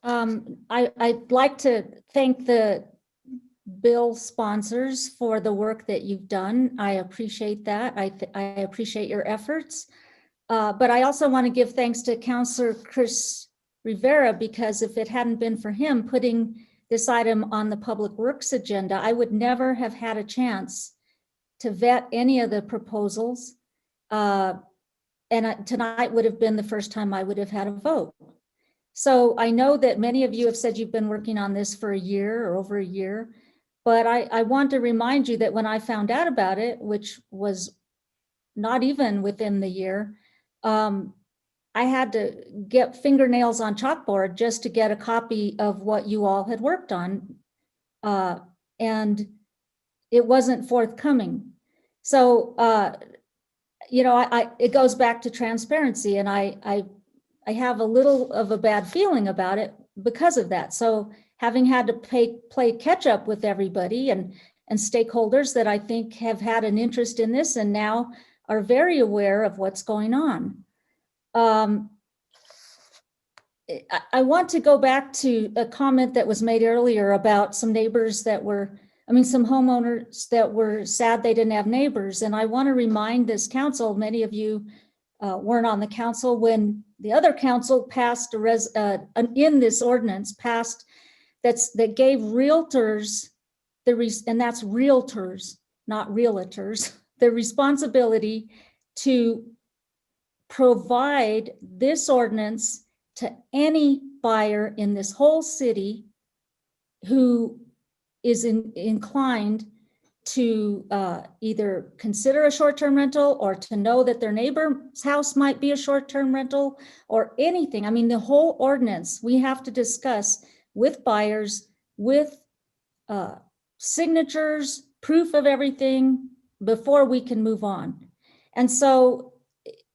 I'd like to thank the bill sponsors for the work that you've done. I appreciate that. I appreciate your efforts. But I also want to give thanks to Councilor Chris Rivera, because if it hadn't been for him putting this item on the Public Works agenda, I would never have had a chance to vet any of the proposals. And tonight would have been the first time I would have had a vote. So I know that many of you have said you've been working on this for a year or over a year, but I want to remind you that when I found out about it, which was not even within the year. I had to get fingernails on chalkboard just to get a copy of what you all had worked on. And it wasn't forthcoming. So, it goes back to transparency, and I have a little of a bad feeling about it because of that. So having had to play catch up with everybody and stakeholders that I think have had an interest in this and now are very aware of what's going on. I want to go back to a comment that was made earlier about some neighbors some homeowners that were sad they didn't have neighbors. And I want to remind this council, many of you weren't on the council when the other council passed in this ordinance passed that gave realtors and that's realtors, not realtors, the responsibility to provide this ordinance to any buyer in this whole city who is inclined to either consider a short-term rental or to know that their neighbor's house might be a short-term rental or anything. I mean, the whole ordinance we have to discuss with buyers, with signatures, proof of everything before we can move on. And so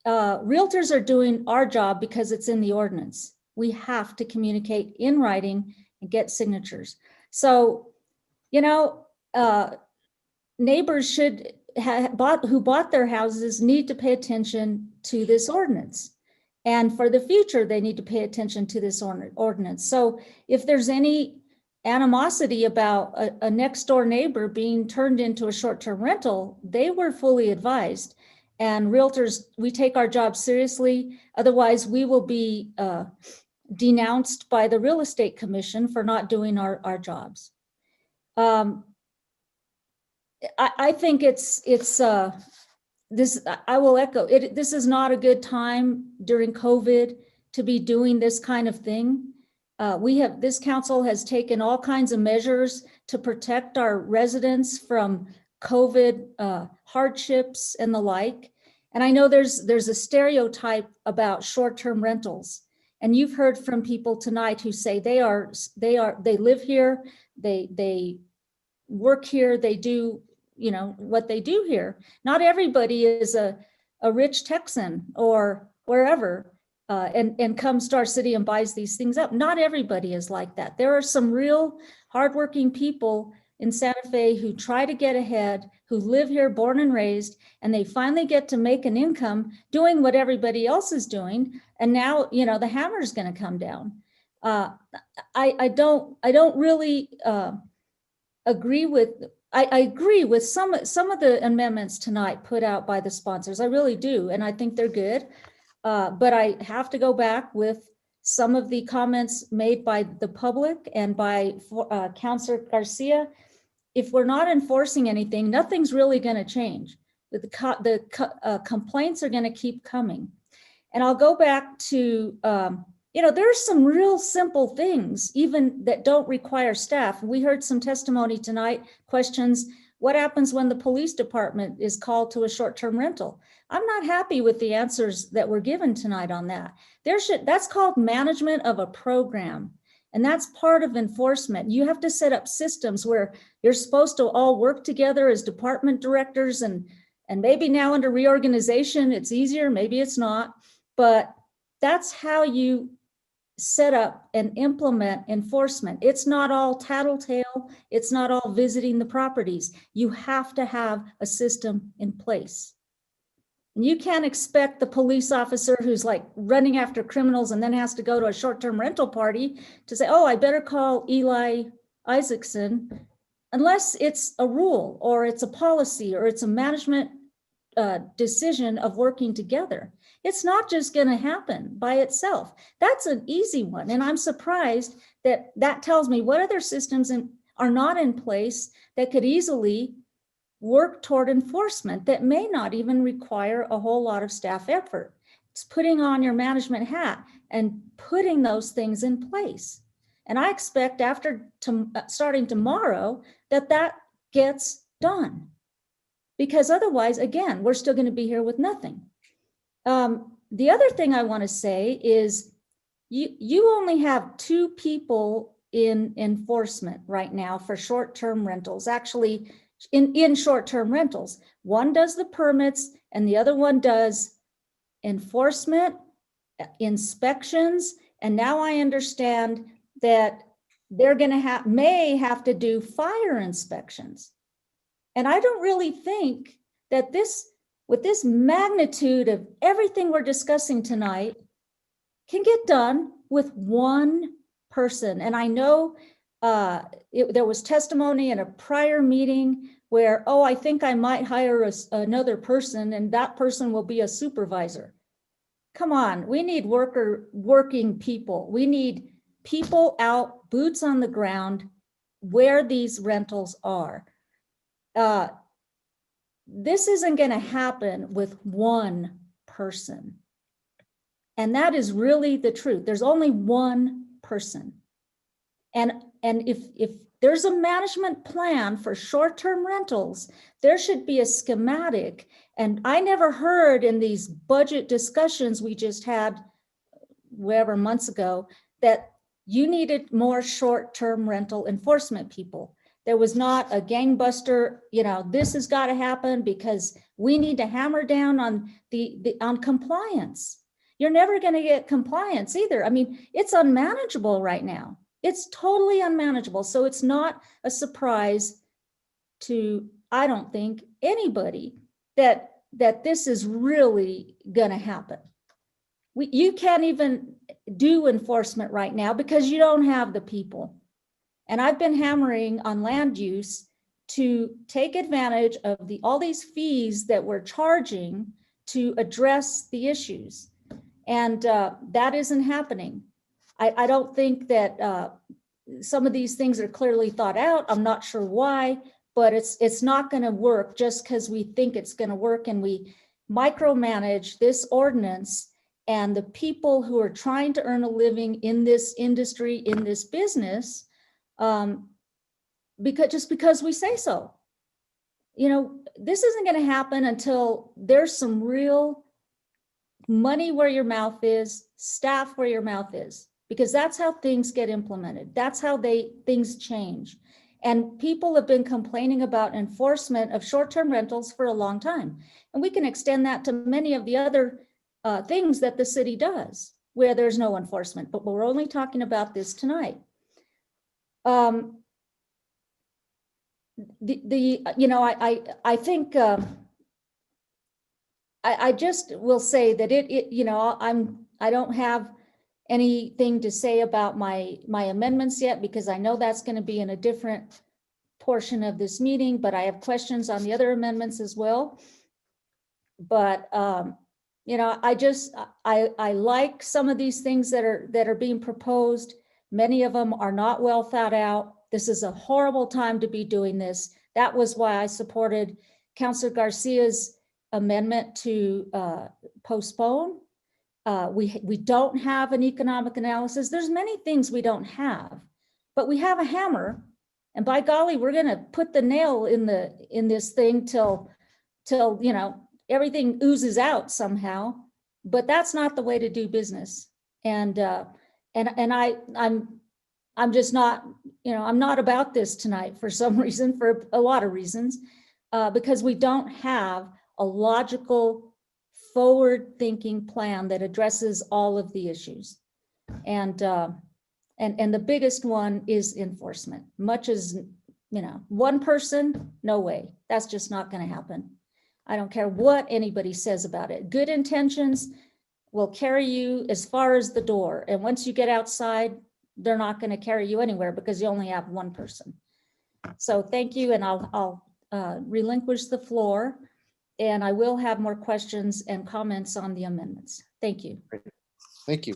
realtors are doing our job because it's in the ordinance. We have to communicate in writing and get signatures. So, neighbors who bought their houses need to pay attention to this ordinance. And for the future, they need to pay attention to this ordinance. So if there's any animosity about a next door neighbor being turned into a short-term rental, they were fully advised. And realtors, we take our job seriously. Otherwise, we will be denounced by the Real Estate Commission for not doing our jobs. I think it's this. I will echo it. This is not a good time during COVID to be doing this kind of thing. This council has taken all kinds of measures to protect our residents from COVID hardships and the like. And I know there's a stereotype about short-term rentals. And you've heard from people tonight who say they live here, they work here, they do, what they do here. Not everybody is a rich Texan or wherever and comes to our city and buys these things up. Not everybody is like that. There are some real hardworking people in Santa Fe who try to get ahead, who live here, born and raised, and they finally get to make an income doing what everybody else is doing. And now, the hammer's going to come down. I don't really agree with. I agree with some of the amendments tonight put out by the sponsors. I really do, and I think they're good. But I have to go back with some of the comments made by the public and by Councilor Garcia. If we're not enforcing anything, nothing's really going to change. The complaints are going to keep coming. And I'll go back to, there's some real simple things, even that don't require staff. We heard some testimony tonight, questions. What happens when the police department is called to a short-term rental? I'm not happy with the answers that were given tonight on that. That's called management of a program. And that's part of enforcement. You have to set up systems where you're supposed to all work together as department directors, and maybe now under reorganization, it's easier, maybe it's not, but that's how you set up and implement enforcement. It's not all tattletale. It's not all visiting the properties. You have to have a system in place. And you can't expect the police officer who's like running after criminals and then has to go to a short-term rental party to say, oh, I better call Eli Isaacson, unless it's a rule or it's a policy or it's a management decision of working together. It's not just going to happen by itself. That's an easy one. And I'm surprised that tells me what other systems are not in place that could easily work toward enforcement that may not even require a whole lot of staff effort. It's putting on your management hat and putting those things in place. And I expect starting tomorrow that gets done. because otherwise, again, we're still going to be here with nothing. The other thing I want to say is you only have 2 people in enforcement right now for short-term rentals, actually in short-term rentals. One does the permits and the other one does enforcement, inspections, and now I understand that they're going to may have to do fire inspections. And I don't really think that with this magnitude of everything we're discussing tonight, can get done with one person. And I know there was testimony in a prior meeting where, oh, I think I might hire another person and that person will be a supervisor. Come on, we need working people. We need people out, boots on the ground, where these rentals are. This isn't going to happen with one person. And that is really the truth. There's only one person. And if there's a management plan for short-term rentals, there should be a schematic. And I never heard in these budget discussions we just had, whatever months ago, that you needed more short-term rental enforcement people. There was not a gangbuster, this has got to happen because we need to hammer down on on compliance. You're never going to get compliance either. I mean, it's unmanageable right now. It's totally unmanageable. So it's not a surprise to, I don't think, anybody that this is really going to happen. You can't even do enforcement right now because you don't have the people. And I've been hammering on land use to take advantage of all these fees that we're charging to address the issues. And that isn't happening. I don't think that some of these things are clearly thought out. I'm not sure why, but it's not going to work just because we think it's going to work and we micromanage this ordinance and the people who are trying to earn a living in this industry, in this business, because we say so. This isn't going to happen until there's some real money where your mouth is, staff where your mouth is, because that's how things get implemented. That's how things change. And people have been complaining about enforcement of short-term rentals for a long time. And we can extend that to many of the other things that the city does where there's no enforcement, but we're only talking about this tonight. I think I just will say that I don't have anything to say about my amendments yet because I know that's going to be in a different portion of this meeting, but I have questions on the other amendments as well. But I like some of these things that are being proposed. Many of them are not well thought out. This is a horrible time to be doing this. That was why I supported Councilor Garcia's amendment to postpone. We don't have an economic analysis. There's many things we don't have, but we have a hammer. And by golly, we're going to put the nail in this thing till everything oozes out somehow. But that's not the way to do business. And I'm just not, I'm not about this tonight for some reason, for a lot of reasons, because we don't have a logical, forward-thinking plan that addresses all of the issues. And the biggest one is enforcement. Much as, one person, no way. That's just not going to happen. I don't care what anybody says about it. Good intentions will carry you as far as the door. And once you get outside, they're not going to carry you anywhere because you only have one person. So thank you. And I'll relinquish the floor. And I will have more questions and comments on the amendments. Thank you. Thank you.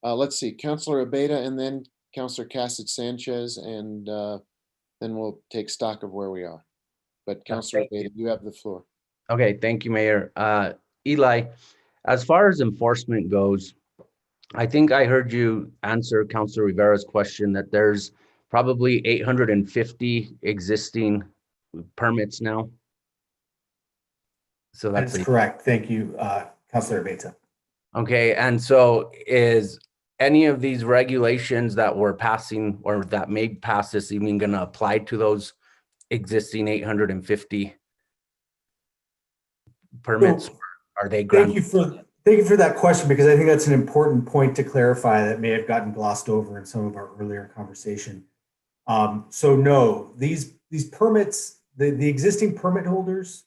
Let's see, Councilor Abeyta and then Councilor Cassett Sanchez, and then we'll take stock of where we are. But Councilor Abeyta, you have the floor. Okay, thank you, Mayor. Eli, as far as enforcement goes, I think I heard you answer Councilor Rivera's question that there's probably 850 existing permits now. So That that's is correct. Thank you, Councilor Beta. okay. And so is any of these regulations that we're passing or that may pass this evening going to apply to those existing 850 permits? So, Are they Thank you for that question, because I think that's an important point to clarify that may have gotten glossed over in some of our earlier conversation. So no, these permits, the existing permit holders,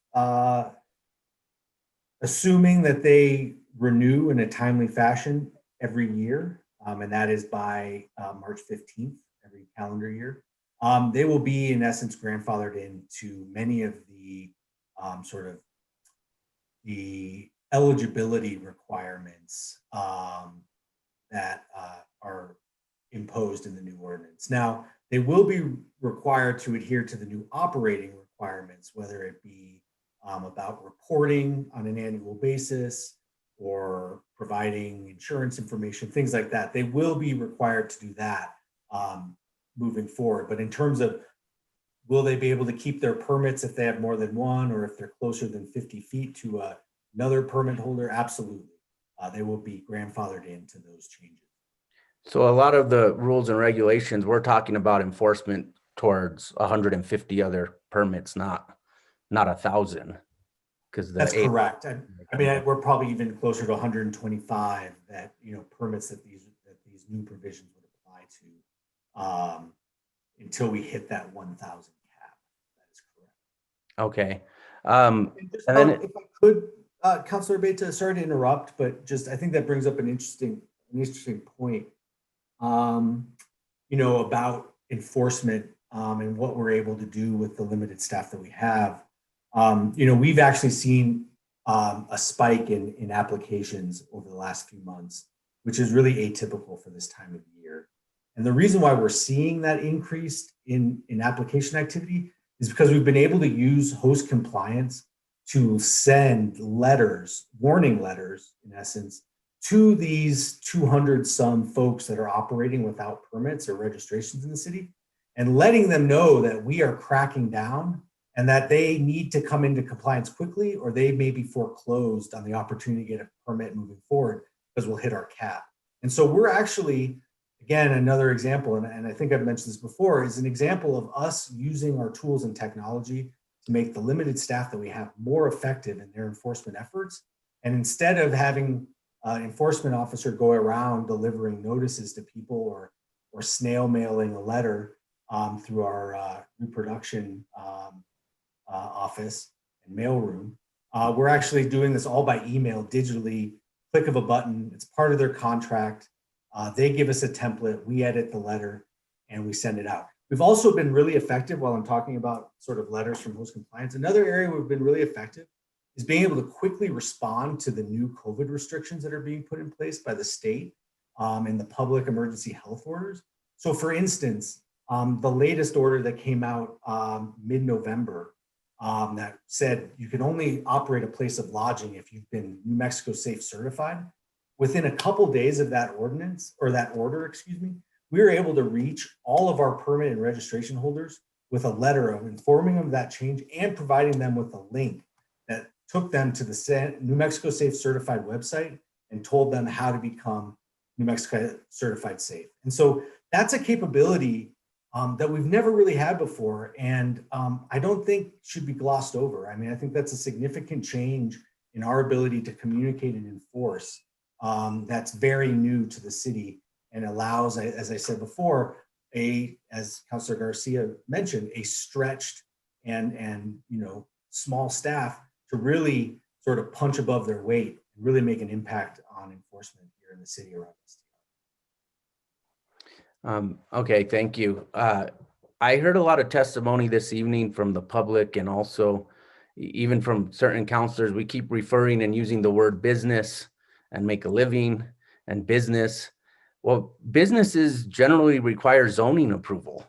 assuming that they renew in a timely fashion every year, and that is by March 15th, every calendar year, they will be in essence grandfathered into many of the sort of the eligibility requirements that are imposed in the new ordinance. Now, they will be required to adhere to the new operating requirements, whether it be about reporting on an annual basis or providing insurance information, things like that. They will be required to do that moving forward. But in terms of will they be able to keep their permits if they have more than one, or if they're closer than 50 feet to another permit holder? Absolutely. They will be grandfathered into those changes. So a lot of the rules and regulations, we're talking about enforcement towards 150 other permits, not 1,000. Because that's correct. I mean, we're probably even closer to 125 that, permits that these new provisions would apply to until we hit that 1,000 cap. That is correct. Okay. And then if I could, Councilor Beta, sorry to interrupt, but just I think that brings up an interesting point. About enforcement and what we're able to do with the limited staff that we have. We've actually seen a spike in applications over the last few months, which is really atypical for this time of year. And the reason why we're seeing that increase in application activity is because we've been able to use host compliance to send letters, warning letters, in essence, to these 200 some folks that are operating without permits or registrations in the city, and letting them know that we are cracking down and that they need to come into compliance quickly, or they may be foreclosed on the opportunity to get a permit moving forward because we'll hit our cap. And so we're actually, again, another example, and I think I've mentioned this before, is an example of us using our tools and technology to make the limited staff that we have more effective in their enforcement efforts. And instead of having an enforcement officer go around delivering notices to people or snail mailing a letter through our reproduction office and mailroom, we're actually doing this all by email, digitally, click of a button. It's part of their contract. They give us a template, we edit the letter, and we send it out. We've also been really effective, while I'm talking about sort of letters from host compliance. Another area we've been really effective is being able to quickly respond to the new COVID restrictions that are being put in place by the state and the public emergency health orders. So for instance, the latest order that came out mid-November that said you can only operate a place of lodging if you've been New Mexico Safe certified. Within a couple days of that ordinance, or that order, excuse me, we were able to reach all of our permit and registration holders with a letter of informing them of that change and providing them with a link that took them to the New Mexico Safe certified website and told them how to become New Mexico certified safe. And so that's a capability that we've never really had before, and I don't think should be glossed over. I mean, I think that's a significant change in our ability to communicate and enforce that's very new to the city and allows, as I said before, as Councilor Garcia mentioned, a stretched and small staff to really sort of punch above their weight and really make an impact on enforcement here in the city around us. Okay, thank you. I heard a lot of testimony this evening from the public and also even from certain counselors. We keep referring and using the word business and make a living and business. Well, businesses generally require zoning approval,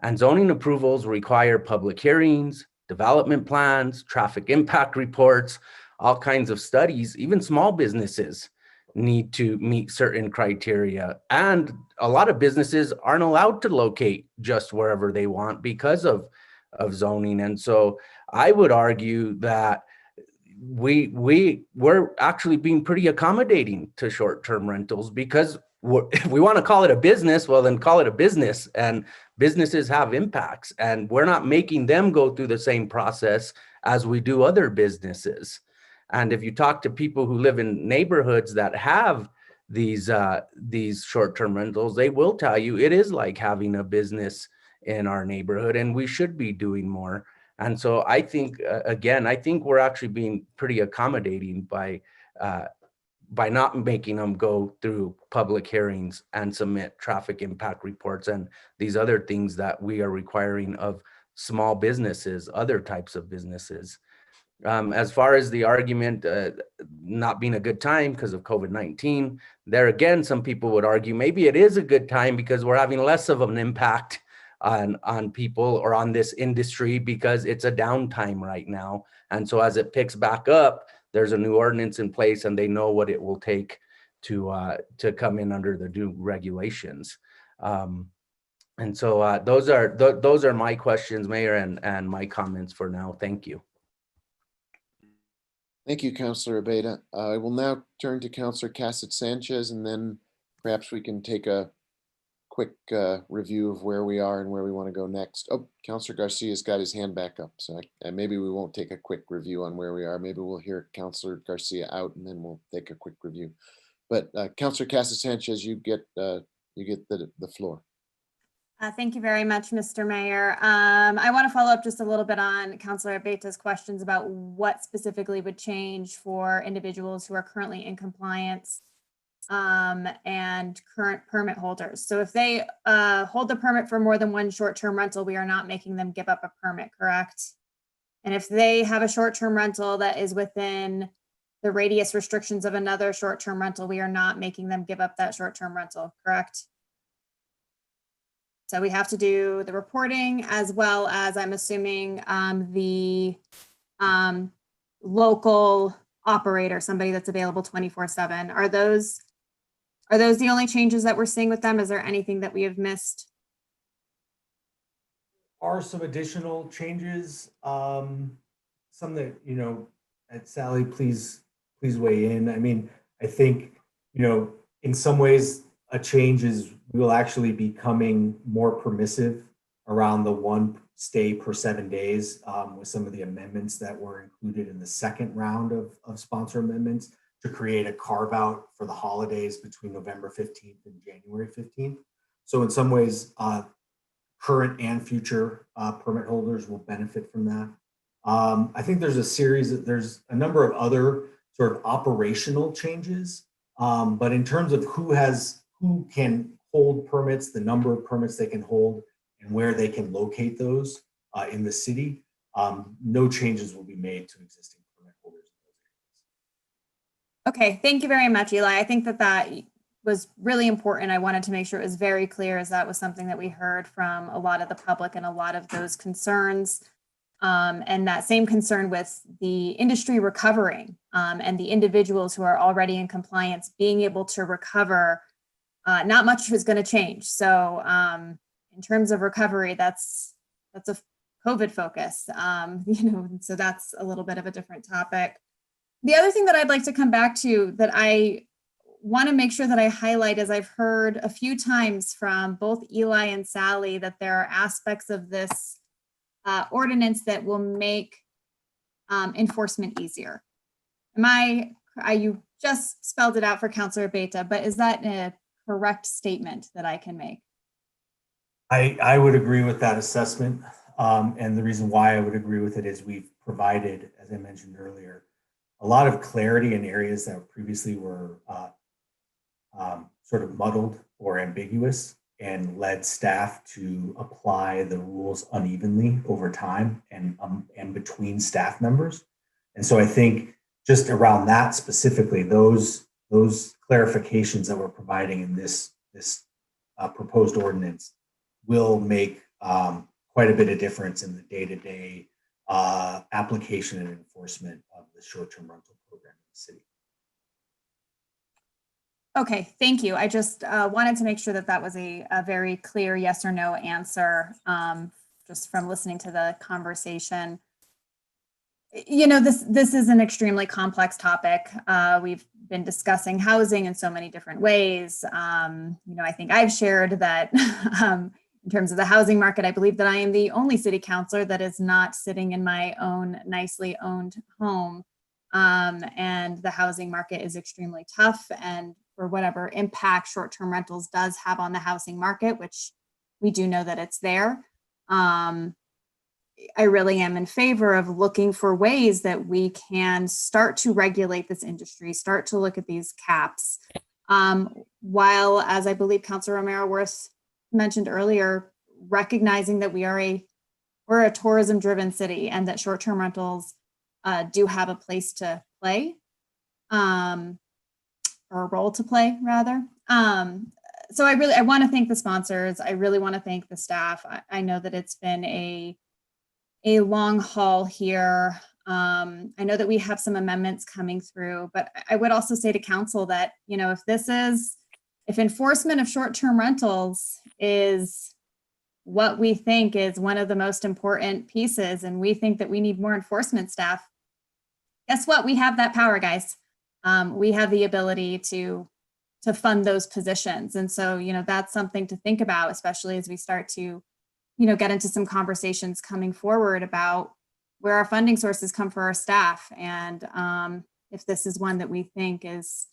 and zoning approvals require public hearings, development plans, traffic impact reports, all kinds of studies. Even small businesses need to meet certain criteria. And a lot of businesses aren't allowed to locate just wherever they want because of zoning. And so I would argue that we're actually being pretty accommodating to short-term rentals because if we want to call it a business, well, then call it a business, and businesses have impacts, and we're not making them go through the same process as we do other businesses. And if you talk to people who live in neighborhoods that have these short-term rentals, they will tell you it is like having a business in our neighborhood, and we should be doing more. And so I think, again, I think we're actually being pretty accommodating by not making them go through public hearings and submit traffic impact reports and these other things that we are requiring of small businesses, other types of businesses. As far as the argument not being a good time because of COVID-19, there again, some people would argue maybe it is a good time because we're having less of an impact on people or on this industry because it's a downtime right now. And so as it picks back up, there's a new ordinance in place and they know what it will take to come in under the new regulations. And so those are my questions, Mayor, and my comments for now. Thank you. Thank you, Councilor Abeyta. I will now turn to Councilor Cassett Sanchez, and then perhaps we can take a quick review of where we are and where we want to go next. Oh, Councilor Garcia's got his hand back up, so maybe we won't take a quick review on where we are. Maybe we'll hear Councilor Garcia out, and then we'll take a quick review. But Councilor Cassett Sanchez, you get the floor. Thank you very much, Mr. Mayor. I want to follow up just a little bit on Councilor Abeyta's questions about what specifically would change for individuals who are currently in compliance and current permit holders. So if they hold the permit for more than one short-term rental, we are not making them give up a permit, correct? And if they have a short-term rental that is within the radius restrictions of another short-term rental, we are not making them give up that short-term rental, correct? So we have to do the reporting as well as, I'm assuming, the local operator, somebody that's available 24/7. Are those the only changes that we're seeing with them? Is there anything that we have missed? Are some additional changes, some that, and Sally, please weigh in. I mean, I think, in some ways a change is we will actually be becoming more permissive around the one stay per 7 days with some of the amendments that were included in the second round of sponsor amendments to create a carve out for the holidays between November 15th and January 15th. So in some ways, current and future permit holders will benefit from that. I think there's there's a number of other sort of operational changes, but in terms of who can hold permits, the number of permits they can hold, and where they can locate those in the city, no changes will be made to existing permit holders. Okay, thank you very much, Eli. I think that was really important. I wanted to make sure it was very clear, as that was something that we heard from a lot of the public and a lot of those concerns. And that same concern with the industry recovering and the individuals who are already in compliance being able to recover. Not much is going to change. So in terms of recovery, that's a COVID focus, so that's a little bit of a different topic. The other thing that I'd like to come back to that I want to make sure that I highlight is I've heard a few times from both Eli and Sally that there are aspects of this ordinance that will make enforcement easier. You just spelled it out for Councilor Abeyta, but is that a correct statement that I can make? I would agree with that assessment. And the reason why I would agree with it is we've provided, as I mentioned earlier, a lot of clarity in areas that previously were sort of muddled or ambiguous, and led staff to apply the rules unevenly over time and between staff members. And so I think just around that specifically, those clarifications that we're providing in this proposed ordinance will make quite a bit of difference in the day-to-day application and enforcement of the short-term rental program in the city. Okay, thank you. I just wanted to make sure that was a very clear yes or no answer, just from listening to the conversation. You know, this is an extremely complex topic. We've been discussing housing in so many different ways. You know, I think I've shared that in terms of the housing market, I believe that I am the only city councilor that is not sitting in my own nicely owned home. And the housing market is extremely tough, and for whatever impact short-term rentals does have on the housing market, which we do know that it's there. I really am in favor of looking for ways that we can start to regulate this industry, start to look at these caps. While, as I believe Councilor Romero Worth mentioned earlier, recognizing that we're a tourism-driven city and that short-term rentals do have a place to play, or a role to play, rather. So I want to thank the sponsors. I really want to thank the staff. I know that it's been a long haul here. I know that we have some amendments coming through, but I would also say to council that, you know, if enforcement of short-term rentals is what we think is one of the most important pieces, and we think that we need more enforcement staff, guess what? We have that power, guys. We have the ability to fund those positions. And so, you know, that's something to think about, especially as we start to, you know, get into some conversations coming forward about where our funding sources come for our staff. And if this is one that we think is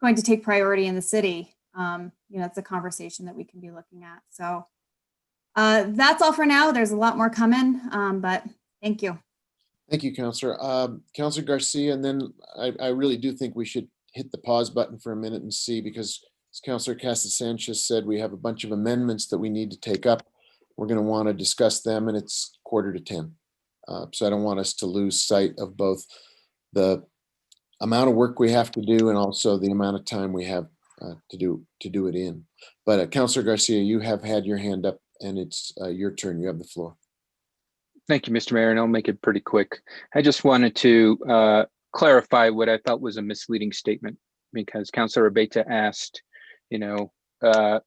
going to take priority in the city, you know, it's a conversation that we can be looking at. So that's all for now. There's a lot more coming, but thank you. Thank you, Councilor. Councilor Garcia, and then I really do think we should hit the pause button for a minute and see, because as Councilor Casa Sanchez said, we have a bunch of amendments that we need to take up. We're going to want to discuss them, and it's 9:45. So I don't want us to lose sight of both the amount of work we have to do and also the amount of time we have to do it in. But Councilor Garcia, you have had your hand up, and it's your turn. You have the floor. Thank you, Mr. Mayor, and I'll make it pretty quick. I just wanted to clarify what I thought was a misleading statement, because Councilor Abeyta asked, you know, the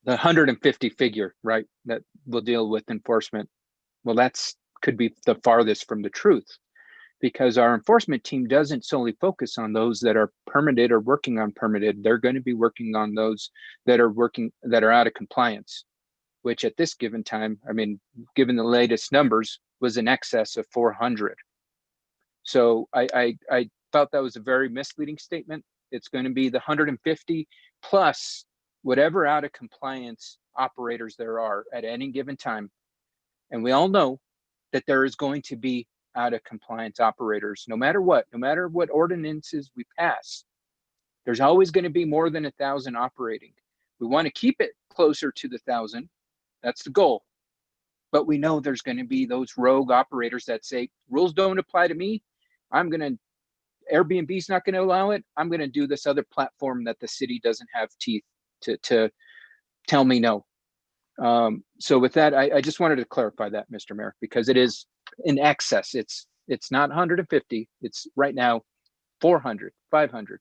150 figure, right, that will deal with enforcement. Well, could be the farthest from the truth, because our enforcement team doesn't solely focus on those that are permitted or working on permitted. They're going to be working on those that are out of compliance, which at this given time, I mean, given the latest numbers, was in excess of 400. So I thought that was a very misleading statement. It's going to be the 150 plus whatever out of compliance operators there are at any given time. And we all know that there is going to be out of compliance operators, no matter what ordinances we pass. There's always going to be more than 1,000 operating. We want to keep it closer to the 1,000. That's the goal. But we know there's going to be those rogue operators that say, rules don't apply to me. Airbnb's not going to allow it. I'm going to do this other platform that the city doesn't have teeth to tell me no. So with that, I just wanted to clarify that, Mr. Mayor, because it is in excess. It's not 150. It's right now 400, 500,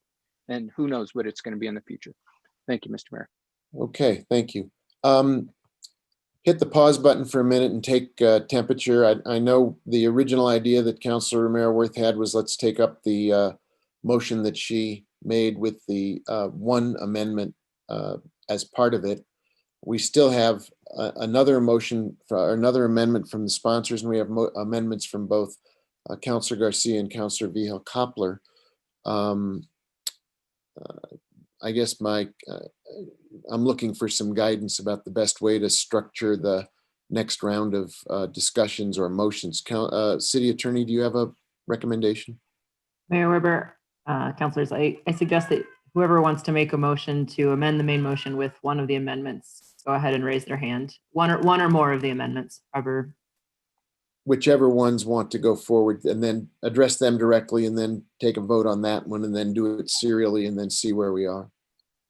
and who knows what it's going to be in the future. Thank you, Mr. Mayor. Okay, thank you. Hit the pause button for a minute and take temperature. I know the original idea that Councilor Romero Worth had was let's take up the motion that she made with the one amendment as part of it. We still have another motion for another amendment from the sponsors, and we have amendments from both Councilor Garcia and Councilor Vihel Koppler. I guess I'm looking for some guidance about the best way to structure the next round of discussions or motions. City Attorney, do you have a recommendation? Mayor Weber, councilors, I suggest that whoever wants to make a motion to amend the main motion with one of the amendments, go ahead and raise their hand. One or more of the amendments, however. Whichever ones want to go forward, and then address them directly, and then take a vote on that one, and then do it serially, and then see where we are.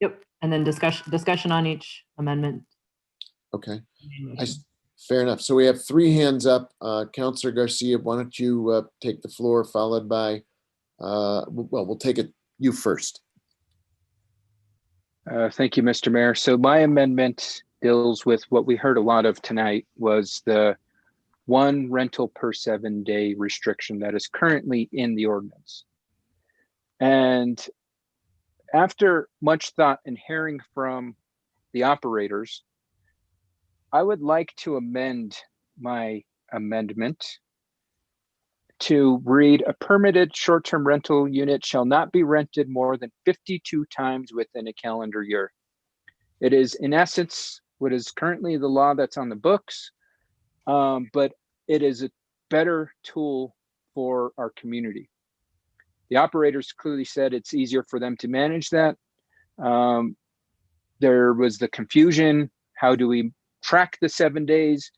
Yep, and then discussion on each amendment. Okay, fair enough. So we have 3 hands up. Councilor Garcia, why don't you take the floor, followed by, well, we'll take it you first. Thank you, Mr. Mayor. So my amendment deals with what we heard a lot of tonight, was the one rental per 7-day restriction that is currently in the ordinance. And after much thought and hearing from the operators, I would like to amend my amendment to read: a permitted short-term rental unit shall not be rented more than 52 times within a calendar year. It is, in essence, what is currently the law that's on the books, but it is a better tool for our community. The operators clearly said it's easier for them to manage that. There was the confusion: how do we track the 7 days?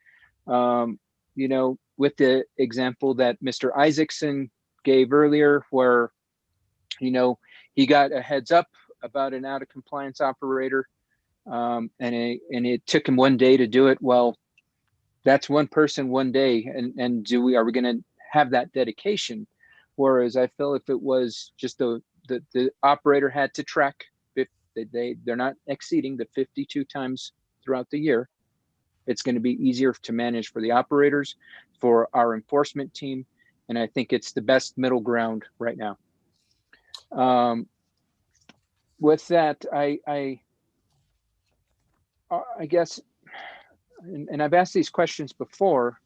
You know, with the example that Mr. Isaacson gave earlier, where, you know, he got a heads up about an out of compliance operator, and it took him 1 day to do it. Well, that's one person 1 day, and are we going to have that dedication? Whereas I feel if it was just the operator had to track, if they're not exceeding the 52 times throughout the year, it's going to be easier to manage for the operators, for our enforcement team, and I think it's the best middle ground right now. With that, I guess, and I've asked these questions before.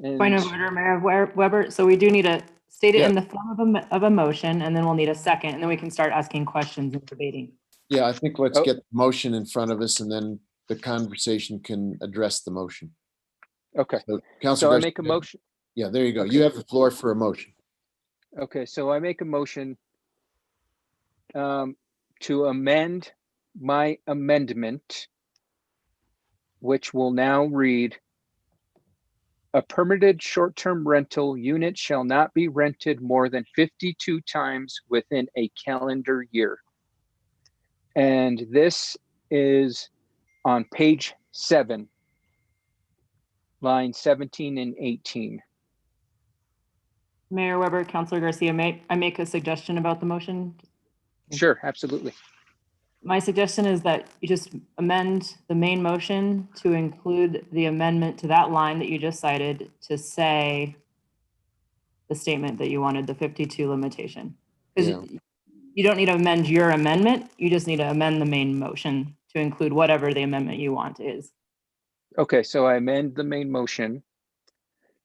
Point of order, Mayor Weber. So we do need to state it in the form of a motion, and then we'll need a second, and then we can start asking questions and debating. Yeah, I think let's get the motion in front of us, and then the conversation can address the motion. Okay. So, So Councilor I make a motion. Yeah, there you go. Okay. You have the floor for a motion. Okay, so I make a motion to amend my amendment, which will now read: a permitted short-term rental unit shall not be rented more than 52 times within a calendar year. And this is on page 7, line 17 and 18. Mayor Weber, Councilor Garcia, may I make a suggestion about the motion? Sure, absolutely. My suggestion is that you just amend the main motion to include the amendment to that line that you just cited to say the statement that you wanted, the 52 limitation. Because you don't need to amend your amendment, you just need to amend the main motion to include whatever the amendment you want is. Okay, so I amend the main motion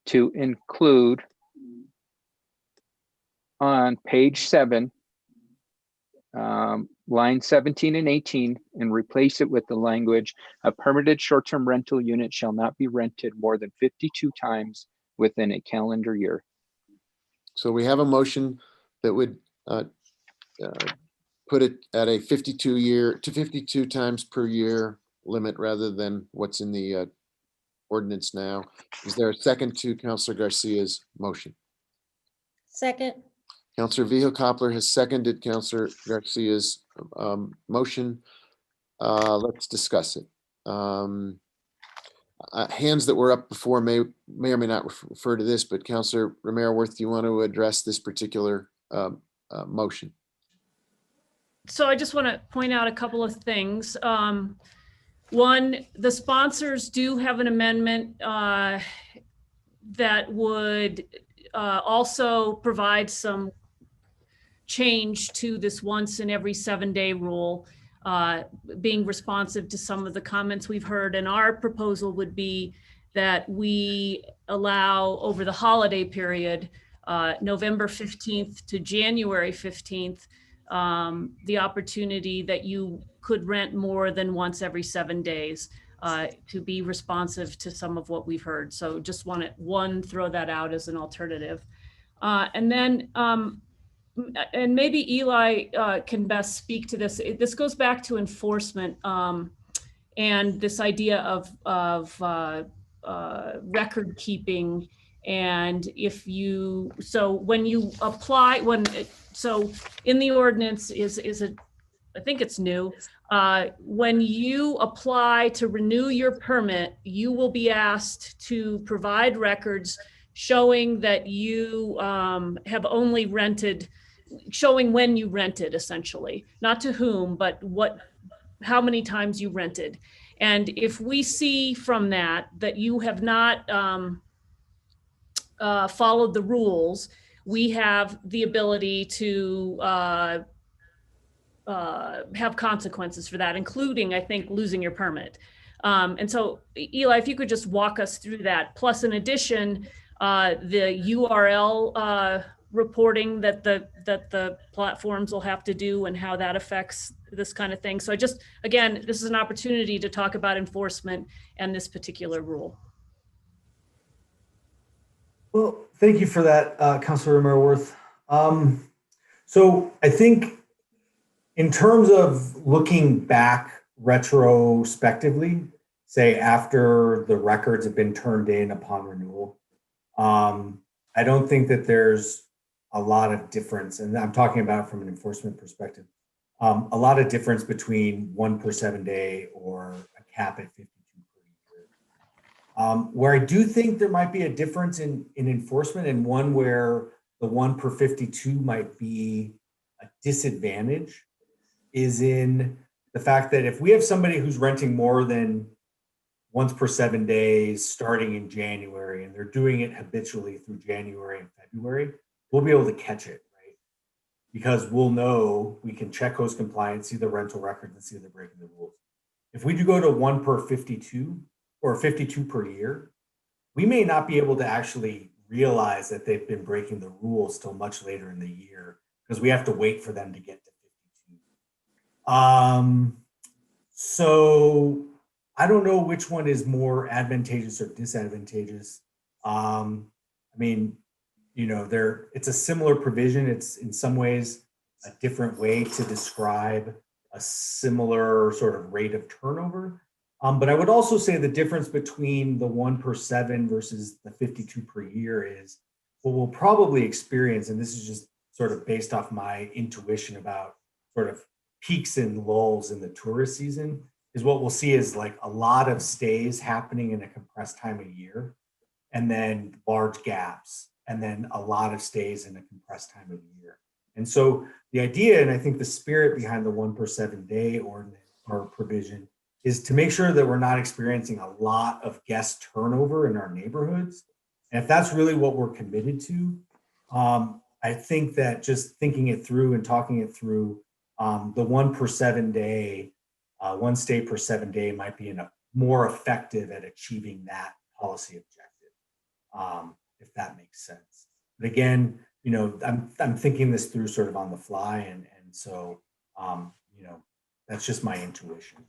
to include on page 7, line 17 and 18, and replace it with the language: a permitted short-term rental unit shall not be rented more than 52 times within a calendar year. So we have a motion that would put it at a 52 times per year limit rather than what's in the ordinance now. Is there a second to Councilor Garcia's motion? Second. Councilor Vihil Coppler has seconded Councilor Garcia's motion. Let's discuss it. Hands that were up before may or may not refer to this, but Councilor Romero-Worth, do you want to address this particular motion? So I just want to point out a couple of things. One, the sponsors do have an amendment that would also provide some change to this once in every 7-day rule, being responsive to some of the comments we've heard. And our proposal would be that we allow over the holiday period, November 15th to January 15th, the opportunity that you could rent more than once every 7 days, to be responsive to some of what we've heard. So just want to, throw that out as an alternative. And then, and maybe Eli can best speak to this. This goes back to enforcement and this idea of record keeping. And if you, so when you apply, so in the ordinance I think it's new. When you apply to renew your permit, you will be asked to provide records showing that you have only rented, showing when you rented, essentially, not to whom, but how many times you rented. And if we see from that you have not followed the rules, we have the ability to have consequences for that, including, I think, losing your permit. And so, Eli, if you could just walk us through that. Plus, in addition, the URL reporting that the platforms will have to do and how that affects this kind of thing. So again, this is an opportunity to talk about enforcement and this particular rule. Well, thank you for that, Councilor Merworth. So I think in terms of looking back retrospectively, say after the records have been turned in upon renewal, I don't think that there's a lot of difference, and I'm talking about from an enforcement perspective, a lot of difference between 1 per 7 day or a cap at 52 per year. Where I do think there might be a difference in enforcement, and one where the 1 per 52 might be a disadvantage, is in the fact that if we have somebody who's renting more than once per 7 days starting in January, and they're doing it habitually through January and February, we'll be able to catch it, right? Because we'll know, we can check host compliance, see the rental records, and see if they're breaking the rules. If we do go to 1 per 52 or 52 per year, we may not be able to actually realize that they've been breaking the rules till much later in the year, because we have to wait for them to get to 52. So I don't know which one is more advantageous or disadvantageous. I mean, you know, it's a similar provision. It's in some ways a different way to describe a similar sort of rate of turnover. But I would also say the difference between the 1 per 7 versus the 52 per year is what we'll probably experience, and this is just sort of based off my intuition about sort of peaks and lulls in the tourist season, is what we'll see is like a lot of stays happening in a compressed time of year, and then large gaps, and then a lot of stays in a compressed time of year. And so the idea, and I think the spirit behind the 1 per 7 day ordinance or provision, is to make sure that we're not experiencing a lot of guest turnover in our neighborhoods. And if that's really what we're committed to, I think that just thinking it through and talking it through, the 1 per 7 day, 1 stay per 7 day might be more effective at achieving that policy objective, if that makes sense. But again, you know, I'm thinking this through sort of on the fly, and so you know, that's just my intuition.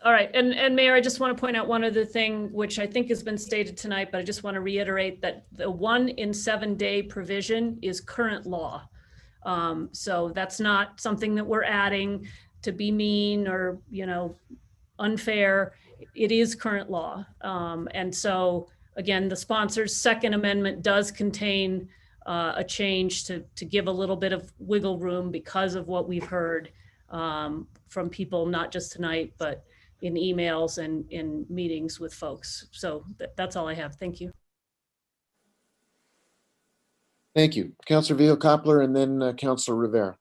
All right, and Mayor, I just want to point out one other thing, which I think has been stated tonight, but I just want to reiterate that the 1 in 7 day provision is current law. So that's not something that we're adding to be mean or, you know, unfair. It is current law. And so again, the sponsor's second amendment does contain a change to give a little bit of wiggle room because of what we've heard from people, not just tonight, but in emails and in meetings with folks. So that's all I have. Thank you. Thank you. Councilor Vio-Koppler, and then Councilor Rivera.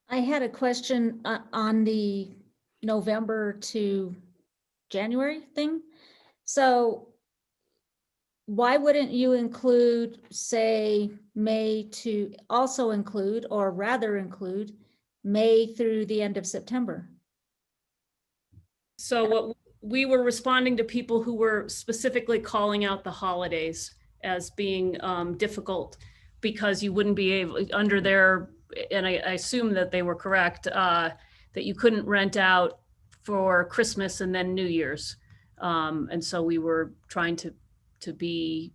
I had a question on the November to January thing. So why wouldn't you include, say, May to also include, or rather include, May through the end of September? So what we were responding to people who were specifically calling out the holidays as being difficult because you wouldn't be able, under their, and I assume that they were correct, that you couldn't rent out for Christmas and then New Year's. And so we were trying to be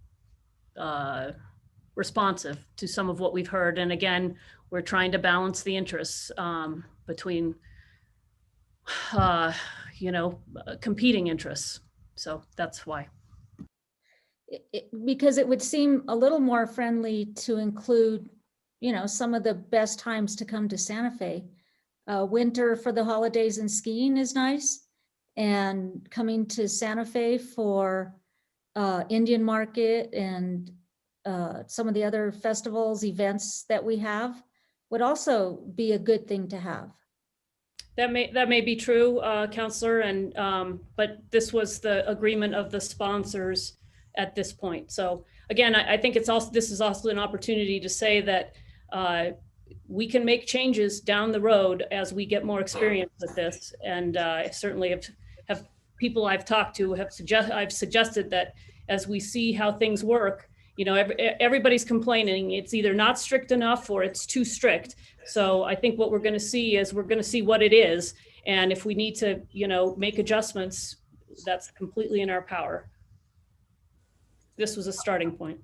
responsive to some of what we've heard. And again, we're trying to balance the interests between, you know, competing interests. So that's why. Because it would seem a little more friendly to include, you know, some of the best times to come to Santa Fe. Winter for the holidays and skiing is nice. And coming to Santa Fe for Indian Market and some of the other festivals, events that we have would also be a good thing to have. That may be true, Councilor, and but this was the agreement of the sponsors at this point. So again, I think this is also an opportunity to say that we can make changes down the road as we get more experience with this. And I certainly have people I've talked to I've suggested that as we see how things work, everybody's complaining it's either not strict enough or it's too strict. So I think what we're going to see is what it is. And if we need to, make adjustments, that's completely in our power. This was a starting point.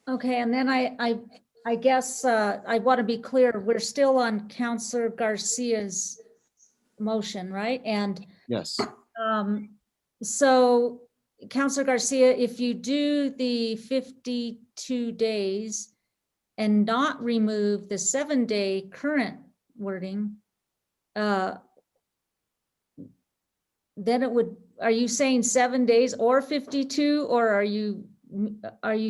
Okay, and then I guess I want to be clear, we're still on Counselor Garcia's motion, right? And Yes. so Counselor Garcia, if you do the 52 days and not remove the 7-day current wording, then it would, are you saying 7 days or 52, or are you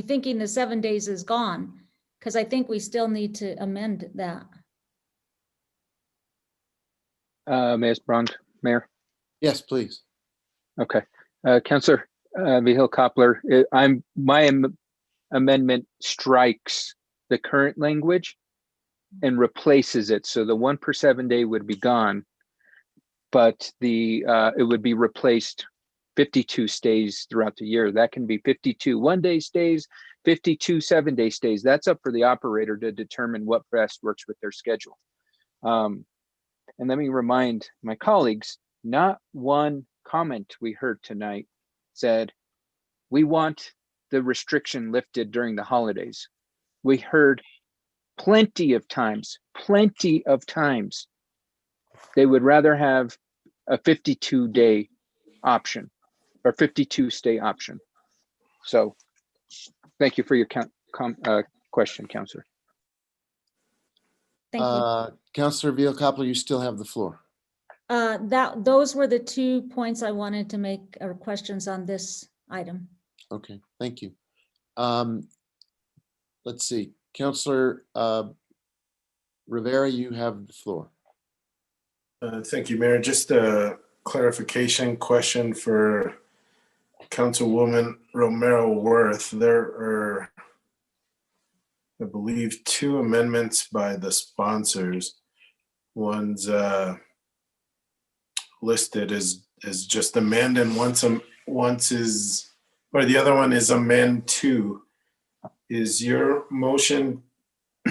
thinking the 7 days is gone? Because I think we still need to amend that. Ms. Brand, Mayor? Yes, please. Okay. Councillor Vihil Coppler, my amendment strikes the current language and replaces it. So the 1 per 7 day would be gone, but it would be replaced 52 stays throughout the year. That can be 52 1-day stays, 52 7-day stays. That's up for the operator to determine what best works with their schedule. And let me remind my colleagues, not one comment we heard tonight said, we want the restriction lifted during the holidays. We heard plenty of times, they would rather have a 52-day option or 52 stay option. So thank you for your question, Councillor. Thank you. Councillor Vihil-Coppler, you still have the floor. Those were the 2 points I wanted to make, or questions on this item. Okay, thank you. Let's see, Councillor Rivera, you have the floor. Thank you, Mayor. Just a clarification question for Councilwoman Romero Worth. There are, I believe, 2 amendments by the sponsors. One's listed as just amend, and once is, or the other one is amend 2. Is your motion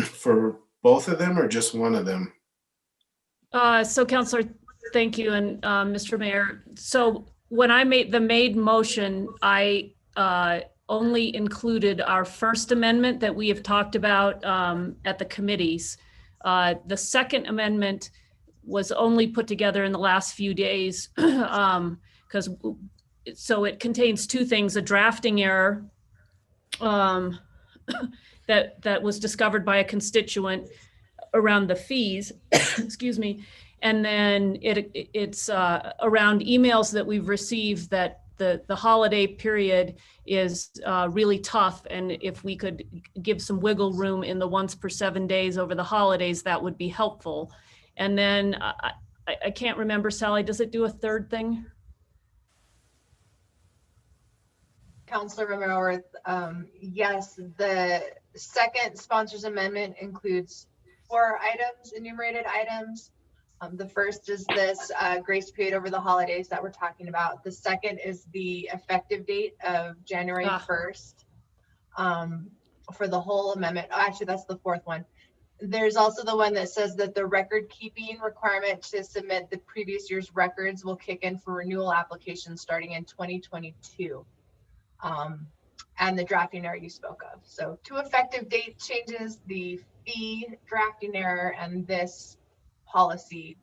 for both of them or just one of them? So Councillor, thank you. And Mr. Mayor, so when I made the motion, I only included our first amendment that we have talked about at the committees. The second amendment was only put together in the last few days because so it contains 2 things: a drafting error that was discovered by a constituent around the fees, excuse me, and then it's around emails that we've received that the holiday period is really tough, and if we could give some wiggle room in the 1 per 7 days over the holidays, that would be helpful. And then I can't remember, Sally, does it do a third thing? Councilor Romero Worth, yes, the second sponsors amendment includes 4 items, enumerated items. The first is this grace period over the holidays that we're talking about. The second is the effective date of January 1st for the whole amendment. Oh, actually, that's the 4th one. There's also the one that says that the record keeping requirement to submit the previous year's records will kick in for renewal applications starting in 2022. And the drafting error you spoke of. So 2 effective date changes, the fee drafting error, and this policy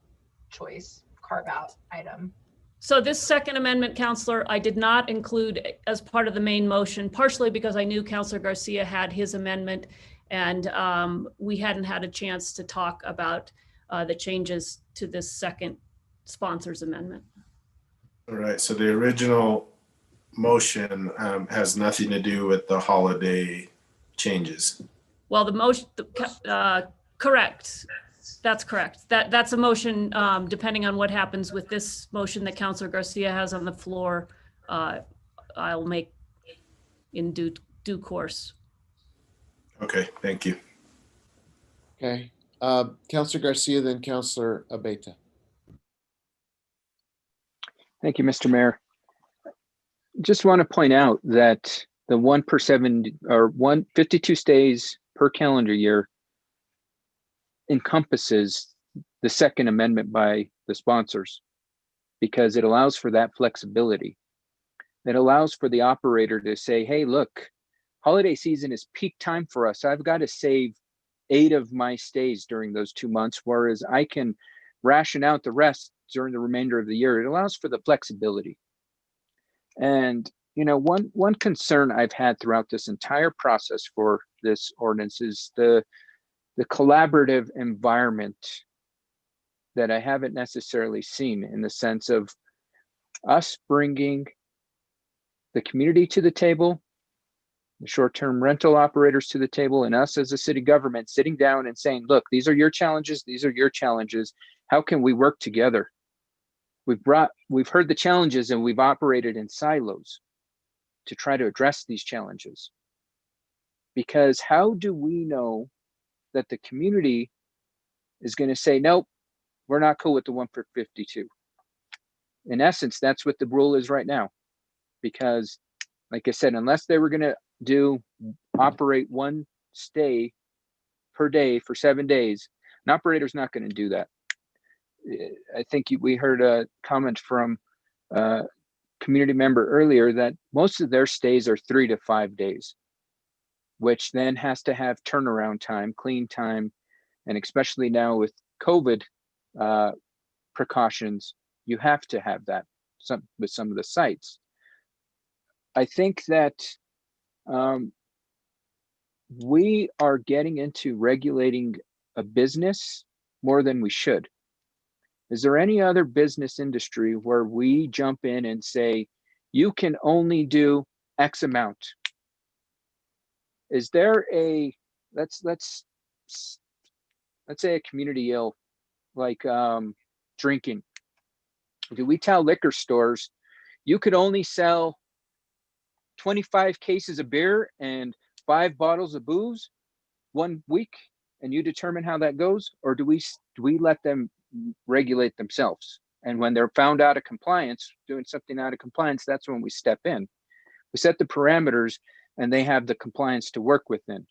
choice carve out item. So this second amendment, Councillor, I did not include as part of the main motion, partially because I knew Councillor Garcia had his amendment, and we hadn't had a chance to talk about the changes to this second sponsors amendment. All right, so the original motion has nothing to do with the holiday changes. Well, the motion, correct. That's correct. That's a motion, depending on what happens with this motion that Councillor Garcia has on the floor. I'll make in due course. Okay, thank you. Okay, Councilor Garcia, then Councilor Abeyta. Thank you, Mr. Mayor. Just want to point out that the 1/7 or 152 days per calendar year encompasses the Second Amendment by the sponsors because it allows for that flexibility. It allows for the operator to say, hey, look, holiday season is peak time for us. I've got to save 8 of my stays during those 2 months, whereas I can ration out the rest during the remainder of the year. It allows for the flexibility. And, you know, one concern I've had throughout this entire process for this ordinance is the collaborative environment that I haven't necessarily seen, in the sense of us bringing the community to the table, the short-term rental operators to the table, and us as a city government sitting down and saying, look, these are your challenges. These are your challenges. How can we work together? We've heard the challenges and we've operated in silos to try to address these challenges. Because how do we know that the community is going to say, nope, we're not cool with the 1 for 52? In essence, that's what the rule is right now. Because like I said, unless they were going to operate 1 stay per day for 7 days, an operator's not going to do that. I think we heard a comment from a community member earlier that most of their stays are 3 to 5 days, which then has to have turnaround time, clean time, and especially now with COVID precautions, you have to have that with some of the sites. I think that we are getting into regulating a business more than we should. Is there any other business industry where we jump in and say, you can only do X amount? Is there let's say a community ill, like drinking? Do we tell liquor stores, you could only sell 25 cases of beer and 5 bottles of booze 1 week, and you determine how that goes? Or do we let them regulate themselves? And when they're found out of compliance, doing something out of compliance, that's when we step in. We set the parameters and they have the compliance to work within.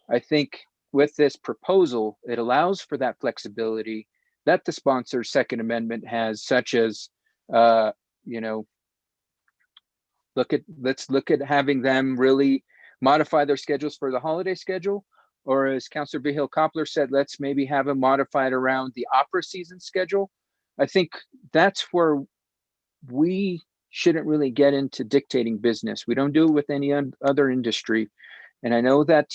I think with this proposal, it allows for that flexibility that the sponsor's Second Amendment has, such as, you know, let's look at having them really modify their schedules for the holiday schedule. Or as Councilor Vigil Koppler said, let's maybe have them modified around the opera season schedule. I think that's where we shouldn't really get into dictating business. We don't do it with any other industry. And I know that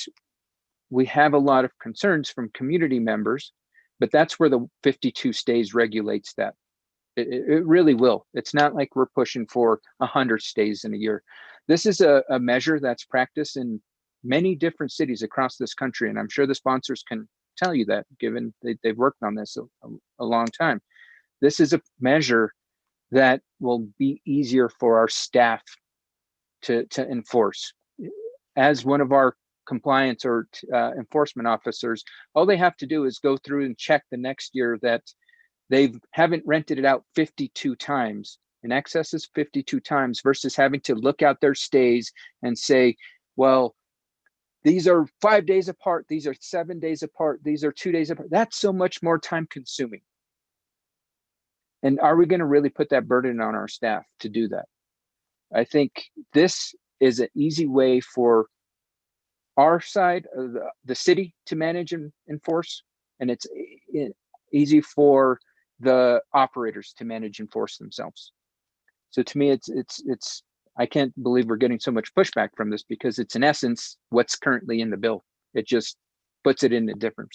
we have a lot of concerns from community members, but that's where the 52 stays regulates that. It really will. It's not like we're pushing for 100 stays in a year. This is a measure that's practiced in many different cities across this country. And I'm sure the sponsors can tell you that, given they've worked on this a long time. This is a measure that will be easier for our staff to enforce. As one of our compliance or enforcement officers, all they have to do is go through and check the next year that they haven't rented it out 52 times. In excess is 52 times versus having to look out their stays and say, well, these are 5 days apart, these are 7 days apart, these are 2 days apart. That's so much more time consuming. And are we going to really put that burden on our staff to do that? I think this is an easy way for our side of the city to manage and enforce, and it's easy for the operators to manage and enforce themselves. So to me, it's I can't believe we're getting so much pushback from this, because it's in essence what's currently in the bill. It just puts it in a different,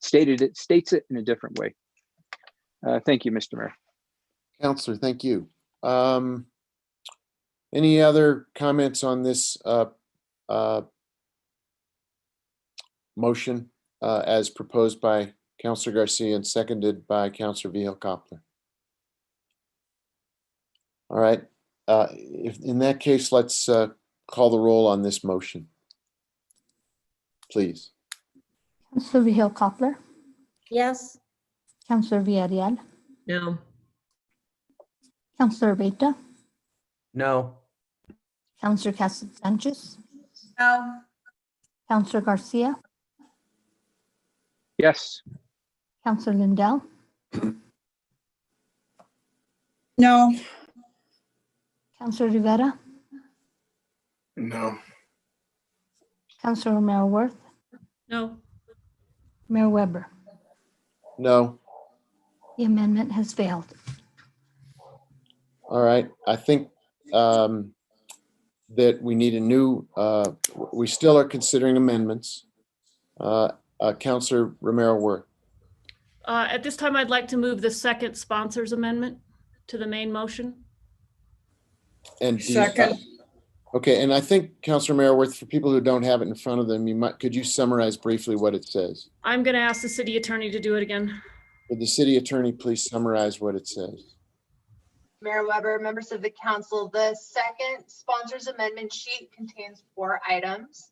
states it in a different way. Thank you, Mr. Mayor. Councilor, thank you. Any other comments on this motion as proposed by Councilor Garcia and seconded by Councilor Vigil Koppler? All right. If in that case, let's call the roll on this motion, please. Counselor Vihel Coppler, Yes. Counselor Villarreal, No. Counselor Beta, No. Counselor Cassidy Sanchez, No. Counselor Garcia, Yes. Counselor Lindell, No. Counselor Rivera, No. Counselor Romero Worth, No. Mayor Weber. No. The amendment has failed. All right, I think that we need a new, we still are considering amendments. Counselor Romero Worth. At this time, I'd like to move the second sponsors amendment to the main motion. And Second. Okay, and I think Counselor Merriworth, for people who don't have it in front of them, could you summarize briefly what it says? I'm going to ask the city attorney to do it again. Would the city attorney please summarize what it says? Mayor Weber, members of the council, the second sponsors amendment sheet contains 4 items.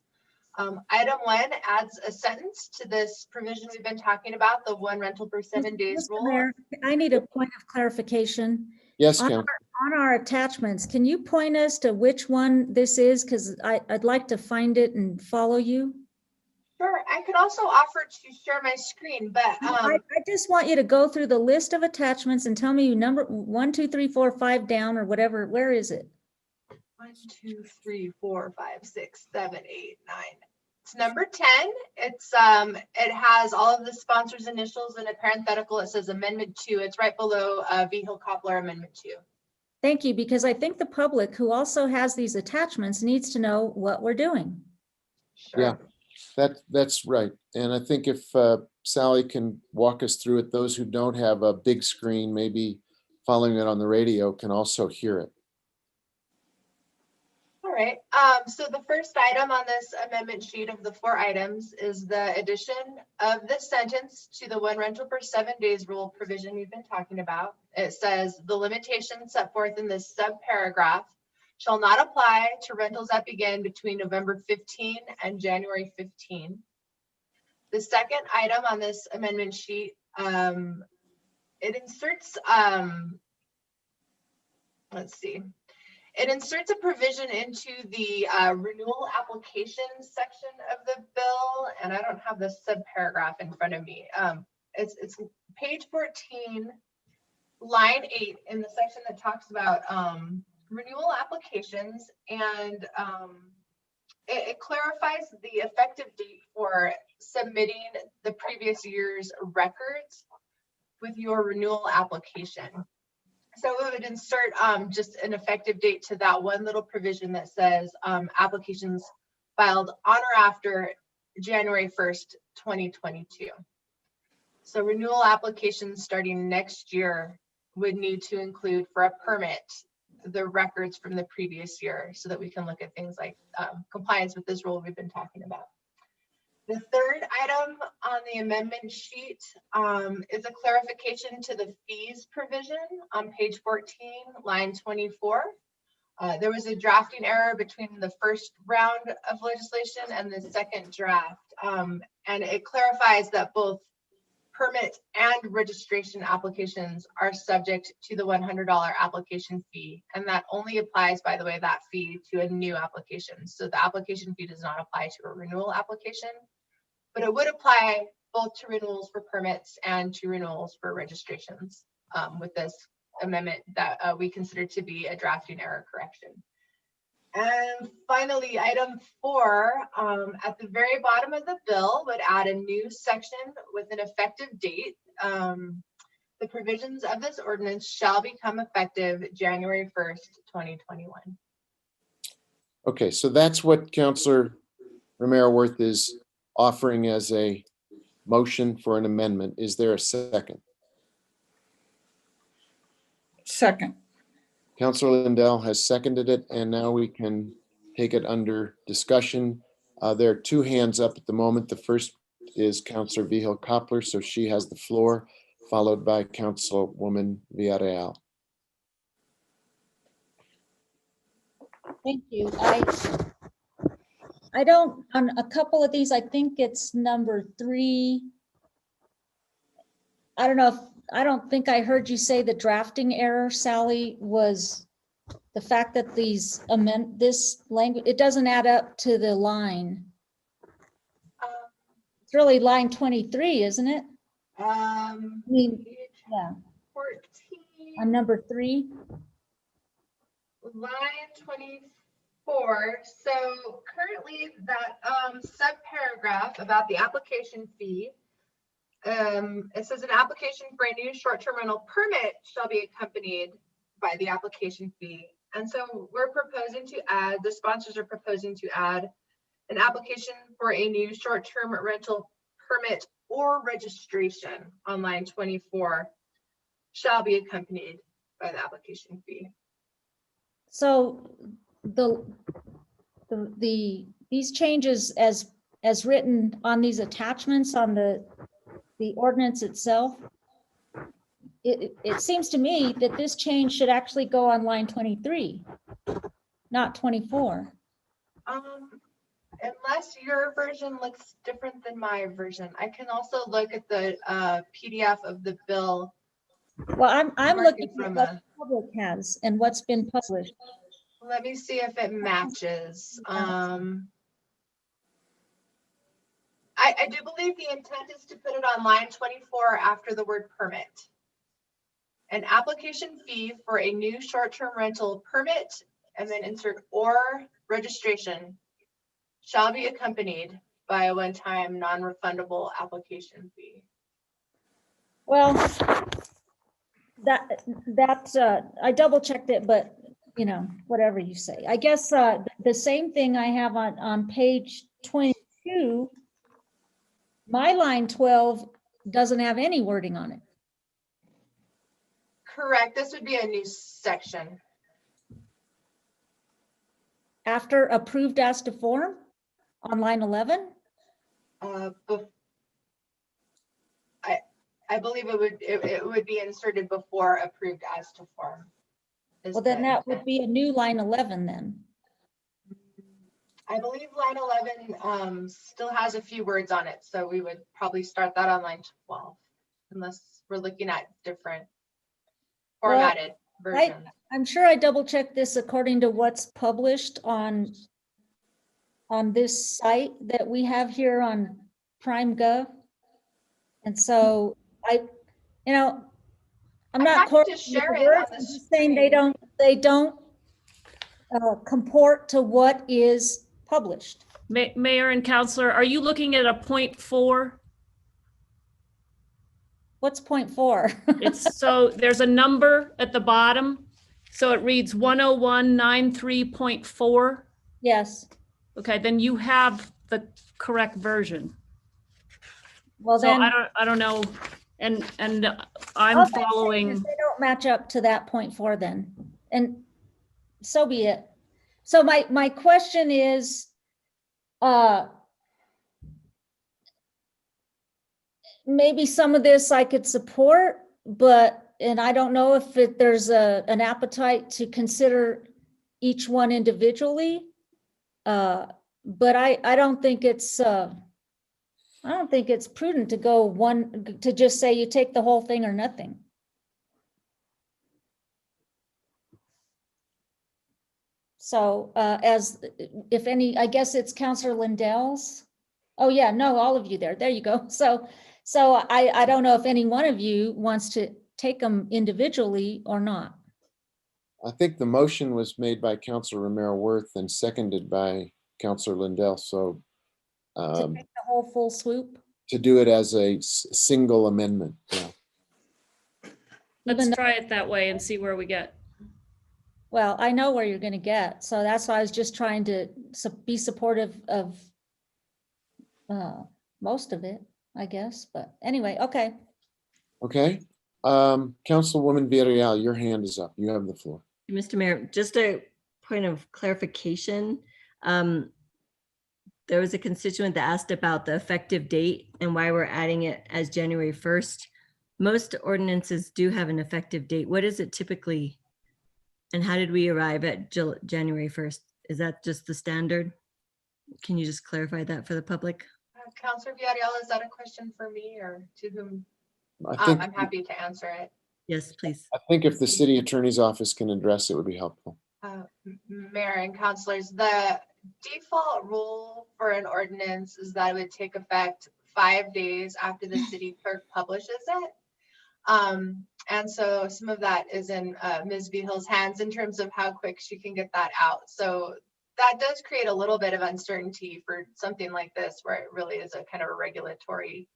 Item 1 adds a sentence to this provision we've been talking about, the 1 rental per 7 days Mr. rule. Mayor, I need a point of clarification. Yes, On Council. on our attachments, can you point us to which one this is? Because I'd like to find it and follow you. Sure, I could also offer to share my screen, but I just want you to go through the list of attachments and tell me number 1, 2, 3, 4, 5 down or whatever. Where is it? 1, 2, 3, 4, 5, 6, 7, 8, 9. It's number 10. It's it has all of the sponsors' initials in a parenthetical. It says Amendment 2. It's right below Vihel Coppler Amendment 2. Thank you, because I think the public who also has these attachments needs to know what we're doing. Yeah, that's right. And I think if Sally can walk us through it, those who don't have a big screen, maybe following it on the radio, can also hear it. All right. So the first item on this amendment sheet of the 4 items is the addition of this sentence to the 1 rental per 7 days rule provision we've been talking about. It says the limitations set forth in this subparagraph shall not apply to rentals that begin between November 15 and January 15. The second item on this amendment sheet, it inserts, let's see. It inserts a provision into the renewal application section of the bill, and I don't have the subparagraph in front of me. It's page 14, line 8 in the section that talks about renewal applications, and it clarifies the effective date for submitting the previous year's records with your renewal application. So we would insert just an effective date to that one little provision that says applications filed on or after January 1st, 2022. So renewal applications starting next year would need to include for a permit the records from the previous year so that we can look at things like compliance with this rule we've been talking about. The third item on the amendment sheet is a clarification to the fees provision on page 14, line 24. There was a drafting error between the first round of legislation and the second draft. And it clarifies that both permit and registration applications are subject to the $100 application fee. And that only applies, by the way, that fee to a new application. So the application fee does not apply to a renewal application, but it would apply both to renewals for permits and to renewals for registrations with this amendment that we consider to be a drafting error correction. And finally, item 4, at the very bottom of the bill would add a new section with an effective date. The provisions of this ordinance shall become effective January 1st, 2021. Okay, so that's what Councilor Romero Worth is offering as a motion for an amendment. Is there a second? Second. Councilor Lindell has seconded it, and now we can take it under discussion. There are 2 hands up at the moment. The first is Councilor Vihel Coppler, so she has the floor, followed by Councilwoman Villarreal. Thank you. I don't, on a couple of these, I think it's number 3. I don't know if, I don't think I heard you say the drafting error, Sally, was the fact that this language, it doesn't add up to the line. It's really line 23, isn't it? I mean, yeah. 14. On number 3. Line 24. So currently that subparagraph about the application fee, it says an application for a new short-term rental permit shall be accompanied by the application fee. And so we're proposing to add, the sponsors are proposing to add an application for a new short-term rental permit or registration on line 24 shall be accompanied by the application fee. So these changes as written on these attachments on the ordinance itself, it seems to me that this change should actually go on line 23, not 24. Unless your version looks different than my version. I can also look at the PDF of the bill. Well, I'm looking from at what the public has and what's been published. Let me see if it matches. I do believe the intent is to put it on line 24 after the word permit. An application fee for a new short-term rental permit, and then insert or registration, shall be accompanied by a one-time non-refundable application fee. Well, I double checked it, but you know, whatever you say. I guess the same thing I have on page 22, my line 12 doesn't have any wording on it. Correct. This would be a new section. After approved as to form on line 11? I believe it would be inserted before approved as to form. Well, then that would be a new line 11 then. I believe line 11 still has a few words on it, so we would probably start that on line 12, unless we're looking at different formatted versions. I'm sure I double checked this according to what's published on this site that we have here on PrimeGov. And so I'm not happy to share it on the I'm just saying they don't comport to what is published. Mayor and Councilor, are you looking at a .4? What's .4? It's so there's a number at the bottom. So it reads 10193.4. Yes. Okay, then you have the correct version. Well, So then I don't know. And I'm all I'm saying following. is they don't match up to that .4 then. And so be it. So my question is, maybe some of this I could support, and I don't know if there's an appetite to consider each one individually. But I don't think it's prudent to just say you take the whole thing or nothing. So if any, I guess it's Councilor Lindell's. Oh yeah, no, all of you there. There you go. So I don't know if any one of you wants to take them individually or not. I think the motion was made by Councilor Romero Worth and seconded by Councilor Lindell. So To take the whole full swoop. to do it as a single amendment. Yeah. Let's try it that way and see where we get. Well, I know where you're going to get. So that's why I was just trying to be supportive of most of it, I guess. But anyway, okay. Okay. Councilwoman Villarreal, your hand is up. You have the floor. Mr. Mayor, just a point of clarification. There was a constituent that asked about the effective date and why we're adding it as January 1st. Most ordinances do have an effective date. What is it typically? And how did we arrive at January 1st? Is that just the standard? Can you just clarify that for the public? Counselor Villarreal, is that a question for me or to whom? I think, I'm happy to answer it. Yes, please. I think if the city attorney's office can address it, would be helpful. Mayor and councilors, the default rule for an ordinance is that it would take effect 5 days after the city clerk publishes it. And so some of that is in Ms. Vihil's hands in terms of how quick she can get that out. So that does create a little bit of uncertainty for something like this, where it really is a kind of a regulatory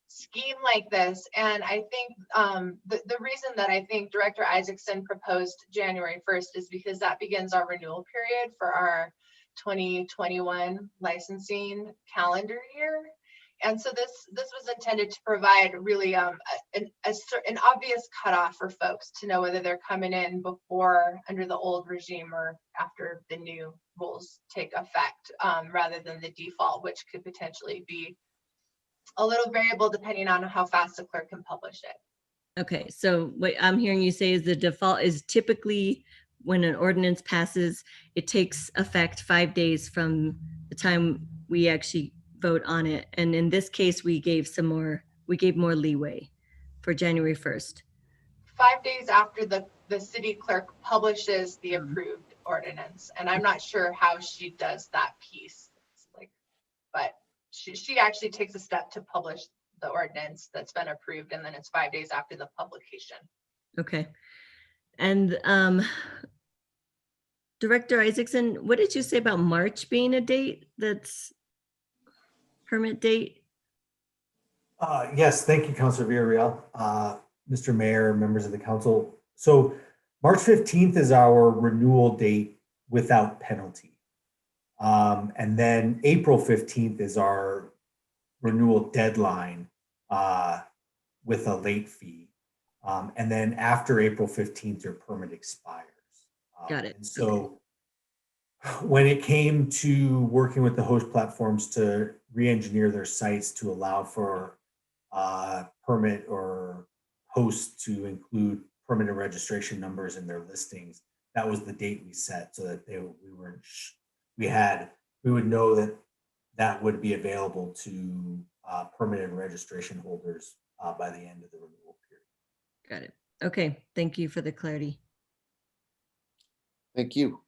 scheme like this. And I think the reason that I think Director Isaacson proposed January 1st is because that begins our renewal period for our 2021 licensing calendar year. And so this was intended to provide really an obvious cutoff for folks to know whether they're coming in before under the old regime or after the new rules take effect, rather than the default, which could potentially be a little variable depending on how fast the clerk can publish it. Okay, so what I'm hearing you say is the default is typically when an ordinance passes, it takes effect 5 days from the time we actually vote on it. And in this case, we gave more leeway for January 1st. 5 days after the city clerk publishes the approved ordinance. And I'm not sure how she does that piece. But she actually takes a step to publish the ordinance that's been approved, and then it's 5 days after the publication. Okay. And Director Isaacson, what did you say about March being a date that's permit date? Yes, thank you, Councilor Villarreal, Mr. Mayor, members of the council. So March 15th is our renewal date without penalty. And then April 15th is our renewal deadline with a late fee. And then after April 15th, your permit expires. Got it. And so when it came to working with the host platforms to re-engineer their sites to allow for permit or hosts to include permanent registration numbers in their listings, that was the date we set so that we would know that that would be available to permanent registration holders by the end of the renewal period. Got it. Okay, thank you for the clarity. Thank you.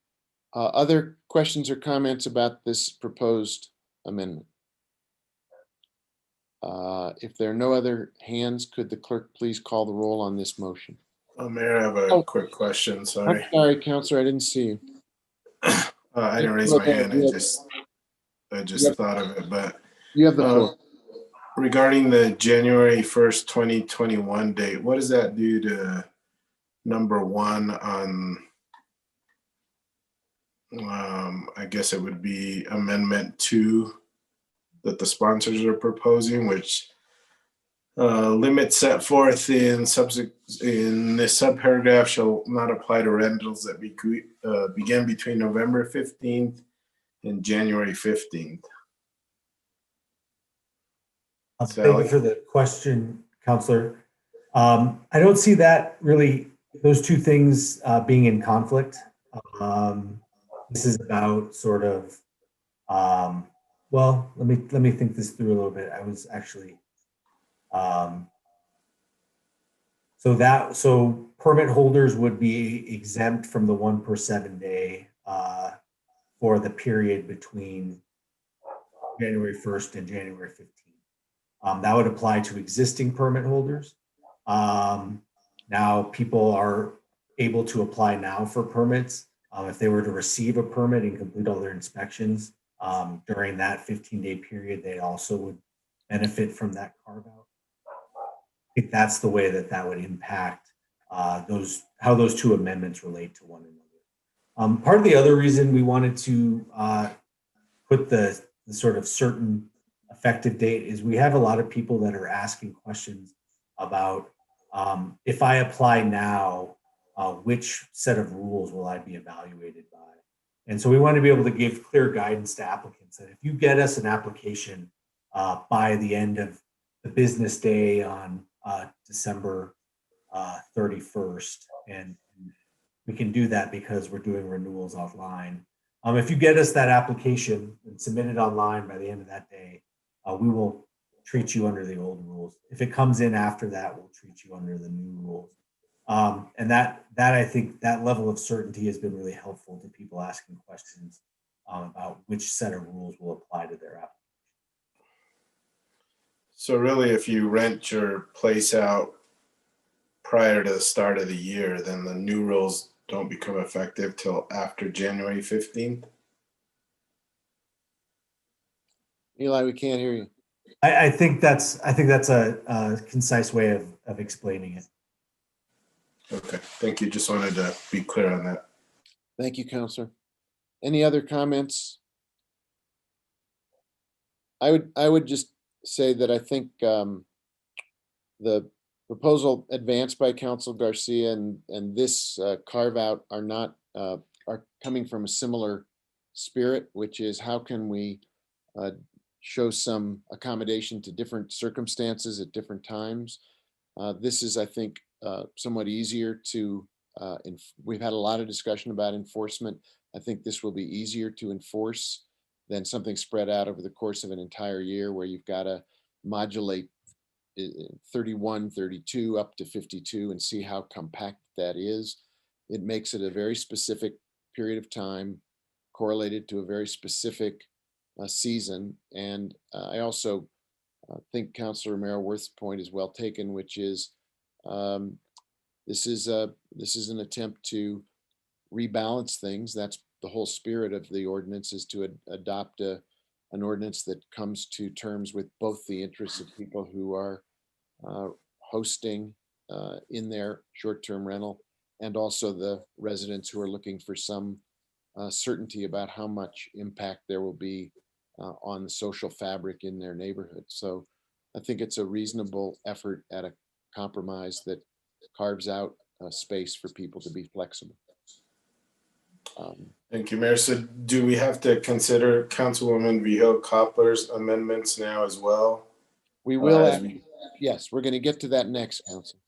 Other questions or comments about this proposed amendment? If there are no other hands, could the clerk please call the roll on this motion? Mayor, I have a quick question. Sorry. I'm sorry, Counselor, I didn't see you. I didn't raise my hand. I just thought of it, but you have the floor. Regarding the January 1st, 2021 date, what does that do to number 1 on, I guess it would be Amendment 2 that the sponsors are proposing, which limits set forth in this subparagraph shall not apply to rentals that begin between November 15th and January 15th. Thank you for the question, Counselor. I don't see that really, those two things being in conflict. This is about sort of, well, let me think this through a little bit. I was actually, so permit holders would be exempt from the 1 per 7 day for the period between January 1st and January 15th. That would apply to existing permit holders. Now people are able to apply now for permits. If they were to receive a permit and complete all their inspections during that 15-day period, they also would benefit from that carve out. I think that's the way that would impact how those two amendments relate to one another. Part of the other reason we wanted to put the sort of certain effective date is we have a lot of people that are asking questions about if I apply now, which set of rules will I be evaluated by? And so we want to be able to give clear guidance to applicants that if you get us an application by the end of the business day on December 31st, and we can do that because we're doing renewals offline. If you get us that application and submit it online by the end of that day, we will treat you under the old rules. If it comes in after that, we'll treat you under the new rules. And that I think that level of certainty has been really helpful to people asking questions about which set of rules will apply to their application. So really, if you rent your place out prior to the start of the year, then the new rules don't become effective till after January 15th? Eli, we can't hear you. I think that's a concise way of explaining it. Okay, thank you. Just wanted to be clear on that. Thank you, Counselor. Any other comments? I would just say that I think the proposal advanced by Council Garcia and this carve out are coming from a similar spirit, which is how can we show some accommodation to different circumstances at different times. This is, I think, somewhat easier to, we've had a lot of discussion about enforcement. I think this will be easier to enforce than something spread out over the course of an entire year where you've got to modulate 31, 32 up to 52 and see how compact that is. It makes it a very specific period of time correlated to a very specific season. And I also think Councilor Romero Worth's point is well taken, which is this is an attempt to rebalance things. That's the whole spirit of the ordinance, is to adopt an ordinance that comes to terms with both the interests of people who are hosting in their short-term rental and also the residents who are looking for some certainty about how much impact there will be on the social fabric in their neighborhood. So I think it's a reasonable effort at a compromise that carves out space for people to be flexible. Thank you, Mayor. So do we have to consider Councilwoman Vigil Coppler's amendments now as well? We will. Yes, we're going to get to that next, Council.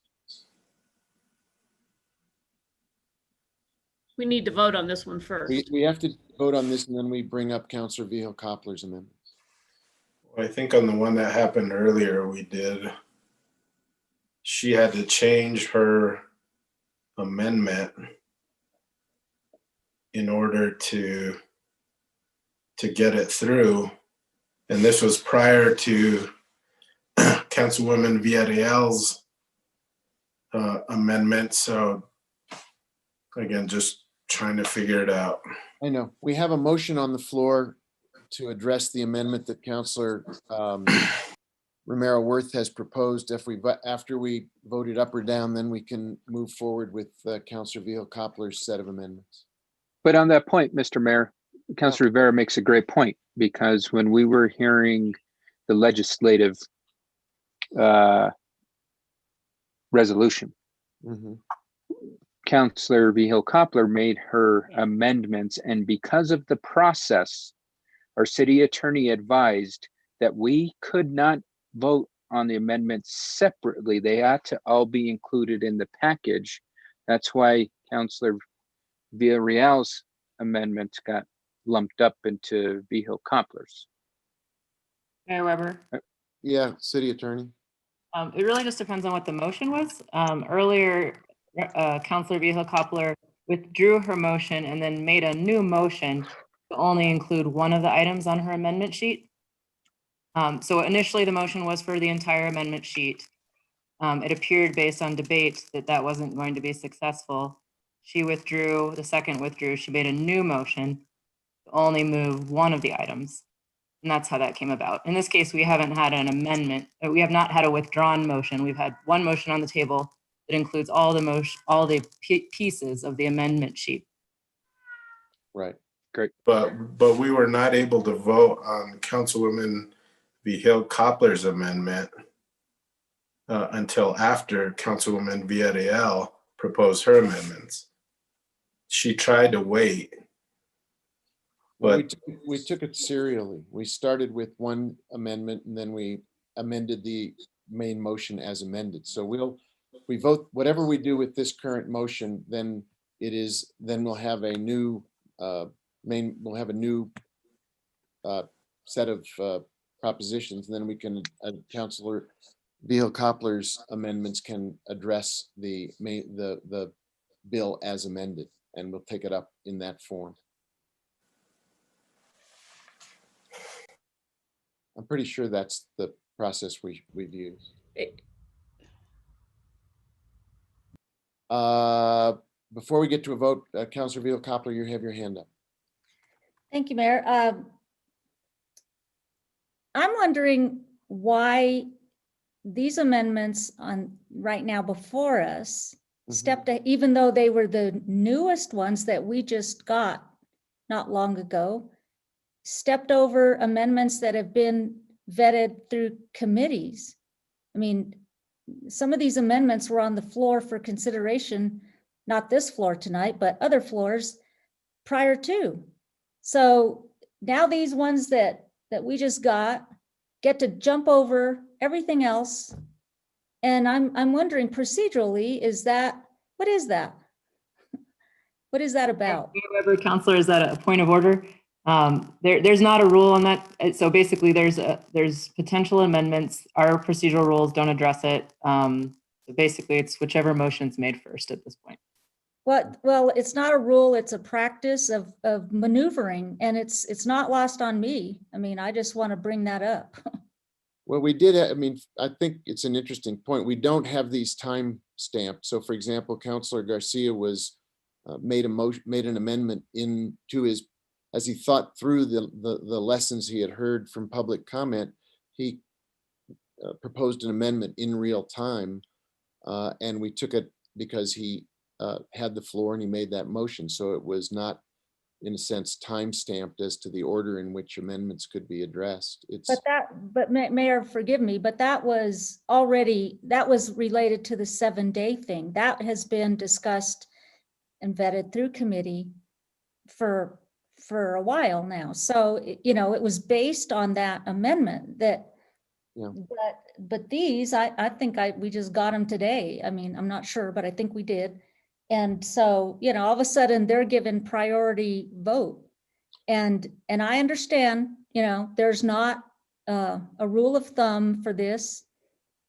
We need to vote on this one first. We have to vote on this and then we bring up Councilor Vigil Coppler's amendment. Well, I think on the one that happened earlier, she had to change her amendment in order to get it through. And this was prior to Councilwoman Villarreal's amendment. So again, just trying to figure it out. I know. We have a motion on the floor to address the amendment that Councilor Romero Worth has proposed. After we vote it up or down, then we can move forward with Councilor Vigil Coppler's set of amendments. But on that point, Mr. Mayor, Councilor Rivera makes a great point, because when we were hearing the legislative resolution, Councilor Vigil Coppler made her amendments, and because of the process, our city attorney advised that we could not vote on the amendments separately. They ought to all be included in the package. That's why Councilor Villarreal's amendments got lumped up into Vigil Coppler's. Mayor Weber. Yeah, city attorney. It really just depends on what the motion was. Earlier, Councilor Vigil Coppler withdrew her motion and then made a new motion to only include one of the items on her amendment sheet. So initially the motion was for the entire amendment sheet. It appeared based on debate that that wasn't going to be successful. She withdrew, the second withdrew. She made a new motion to only move one of the items. And that's how that came about. In this case, we haven't had an amendment. We have not had a withdrawn motion. We've had one motion on the table that includes all the pieces of the amendment sheet. Right. Great. But we were not able to vote on Councilwoman Vigil Coppler's amendment until after Councilwoman Villarreal proposed her amendments. She tried to wait. But we took it serially. We started with one amendment and then we amended the main motion as amended. So we vote whatever we do with this current motion, then we'll have a new we'll have a new set of propositions, and then we can, Councilor Vihel Coppler's amendments can address the bill as amended, and we'll take it up in that form. I'm pretty sure that's the process we've used. Before we get to a vote, Councilor Vihel Coppler, you have your hand up. Thank you, Mayor. I'm wondering why these amendments on right now before us stepped, even though they were the newest ones that we just got not long ago, stepped over amendments that have been vetted through committees. I mean, some of these amendments were on the floor for consideration, not this floor tonight, but other floors prior to. So now these ones that we just got get to jump over everything else. And I'm wondering procedurally, what is that? What is that about? Whoever Counselor, is that a point of order? There's not a rule on that. So basically there's potential amendments. Our procedural rules don't address it. So basically it's whichever motion's made first at this point. Well, it's not a rule, it's a practice of maneuvering, and it's not lost on me. I mean, I just want to bring that up. Well, we did, I mean, I think it's an interesting point. We don't have these time stamped. So for example, Councilor Garcia was made an amendment into his, as he thought through the lessons he had heard from public comment, he proposed an amendment in real time. And we took it because he had the floor and he made that motion. So it was not, in a sense, time stamped as to the order in which amendments could be addressed. But Mayor, forgive me, but that was related to the 7-day thing. That has been discussed and vetted through committee for a while now. So, it was based on that amendment that, yeah. But these, I think we just got them today. I mean, I'm not sure, but I think we did. And so, all of a sudden they're given priority vote. And I understand, there's not a rule of thumb for this,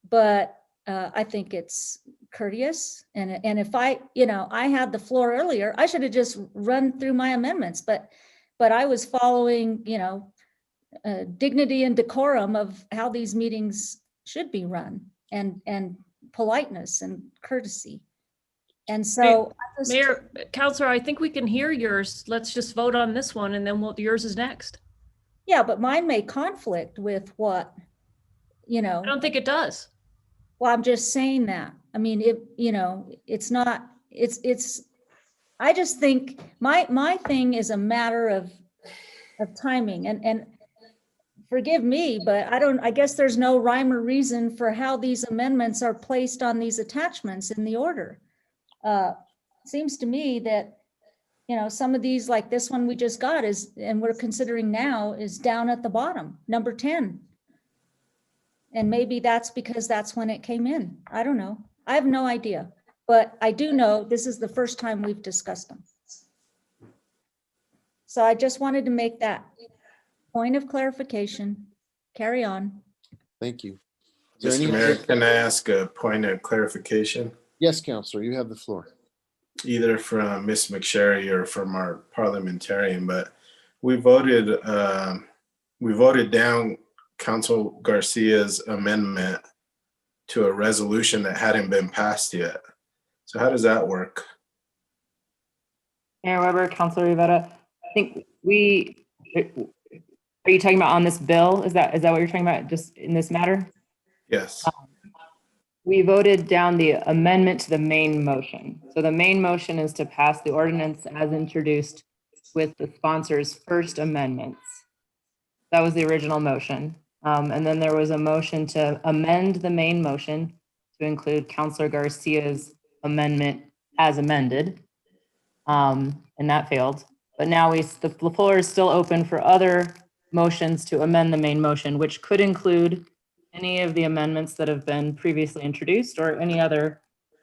but I think it's courteous. And if I had the floor earlier, I should have just run through my amendments, but I was following, dignity and decorum of how these meetings should be run, and politeness and courtesy. And so, Mayor, Counselor, I think we can hear yours. Let's just vote on this one, and then yours is next. Yeah, but mine may conflict with what, I don't think it does. Well, I'm just saying that. I mean, it's not. I just think my thing is a matter of timing, and forgive me, but I guess there's no rhyme or reason for how these amendments are placed on these attachments in the order. Seems to me that, some of these, like this one we just got and we're considering now, is down at the bottom, number 10. And maybe that's because that's when it came in. I don't know. I have no idea, but I do know this is the first time we've discussed them. So I just wanted to make that point of clarification. Carry on. Thank you. Mr. Mayor, can I ask a point of clarification? Yes, Councilor, you have the floor. Either from Ms. McSherry or from our parliamentarian, but we voted down Council Garcia's amendment to a resolution that hadn't been passed yet. So how does that work? Mayor Weber, Councilor Rivera, I think are you talking about on this bill? Is that what you're talking about, just in this matter? Yes. We voted down the amendment to the main motion. So the main motion is to pass the ordinance as introduced with the sponsor's first amendments. That was the original motion. And then there was a motion to amend the main motion to include Councilor Garcia's amendment as amended. And that failed. But now the floor is still open for other motions to amend the main motion, which could include any of the amendments that have been previously introduced or any other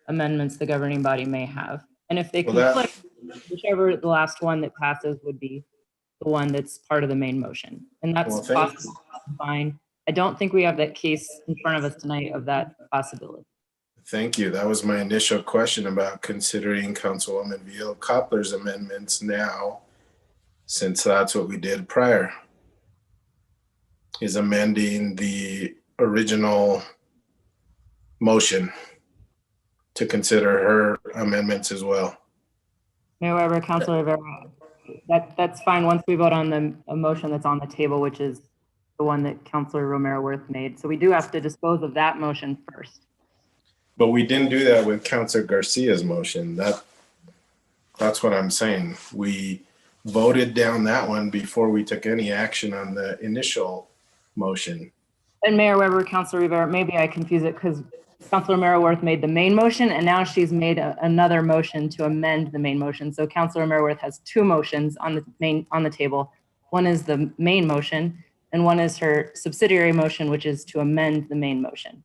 amendments the governing body may have. And if they conflict, whichever the last one that passes would be the one that's part of the main motion. And that's Well, thanks. possible, fine. I don't think we have that case in front of us tonight of that possibility. Thank you. That was my initial question about considering Councilwoman Vihil Coppler's amendments now, since that's what we did prior, is amending the original motion to consider her amendments as well. Mayor Weber, Councilor Rivera, that's fine once we vote on the motion that's on the table, which is the one that Councilor Romero Worth made. So we do have to dispose of that motion first. But we didn't do that with Councilor Garcia's motion. That's what I'm saying. We voted down that one before we took any action on the initial motion. And Mayor Weber, Councilor Rivera, maybe I confuse it because Councilor Romero Worth made the main motion and now she's made another motion to amend the main motion. So Councilor Romero Worth has two motions on the table. One is the main motion and one is her subsidiary motion, which is to amend the main motion.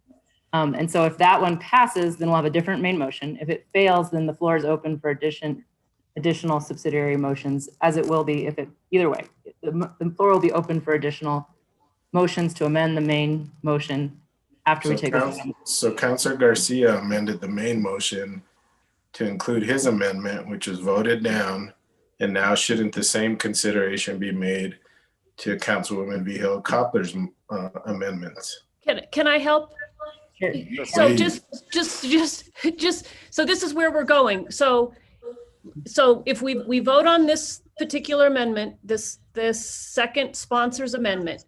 And so if that one passes, then we'll have a different main motion. If it fails, then the floor is open for additional subsidiary motions, as it will be if it, either way. The floor will be open for additional motions to amend the main motion after we take a vote. So Councilor Garcia amended the main motion to include his amendment, which was voted down. And now shouldn't the same consideration be made to Councilwoman Vihil Coppler's amendments? Can I help? So just so this is where we're going. So if we vote on this particular amendment, this second sponsor's amendment,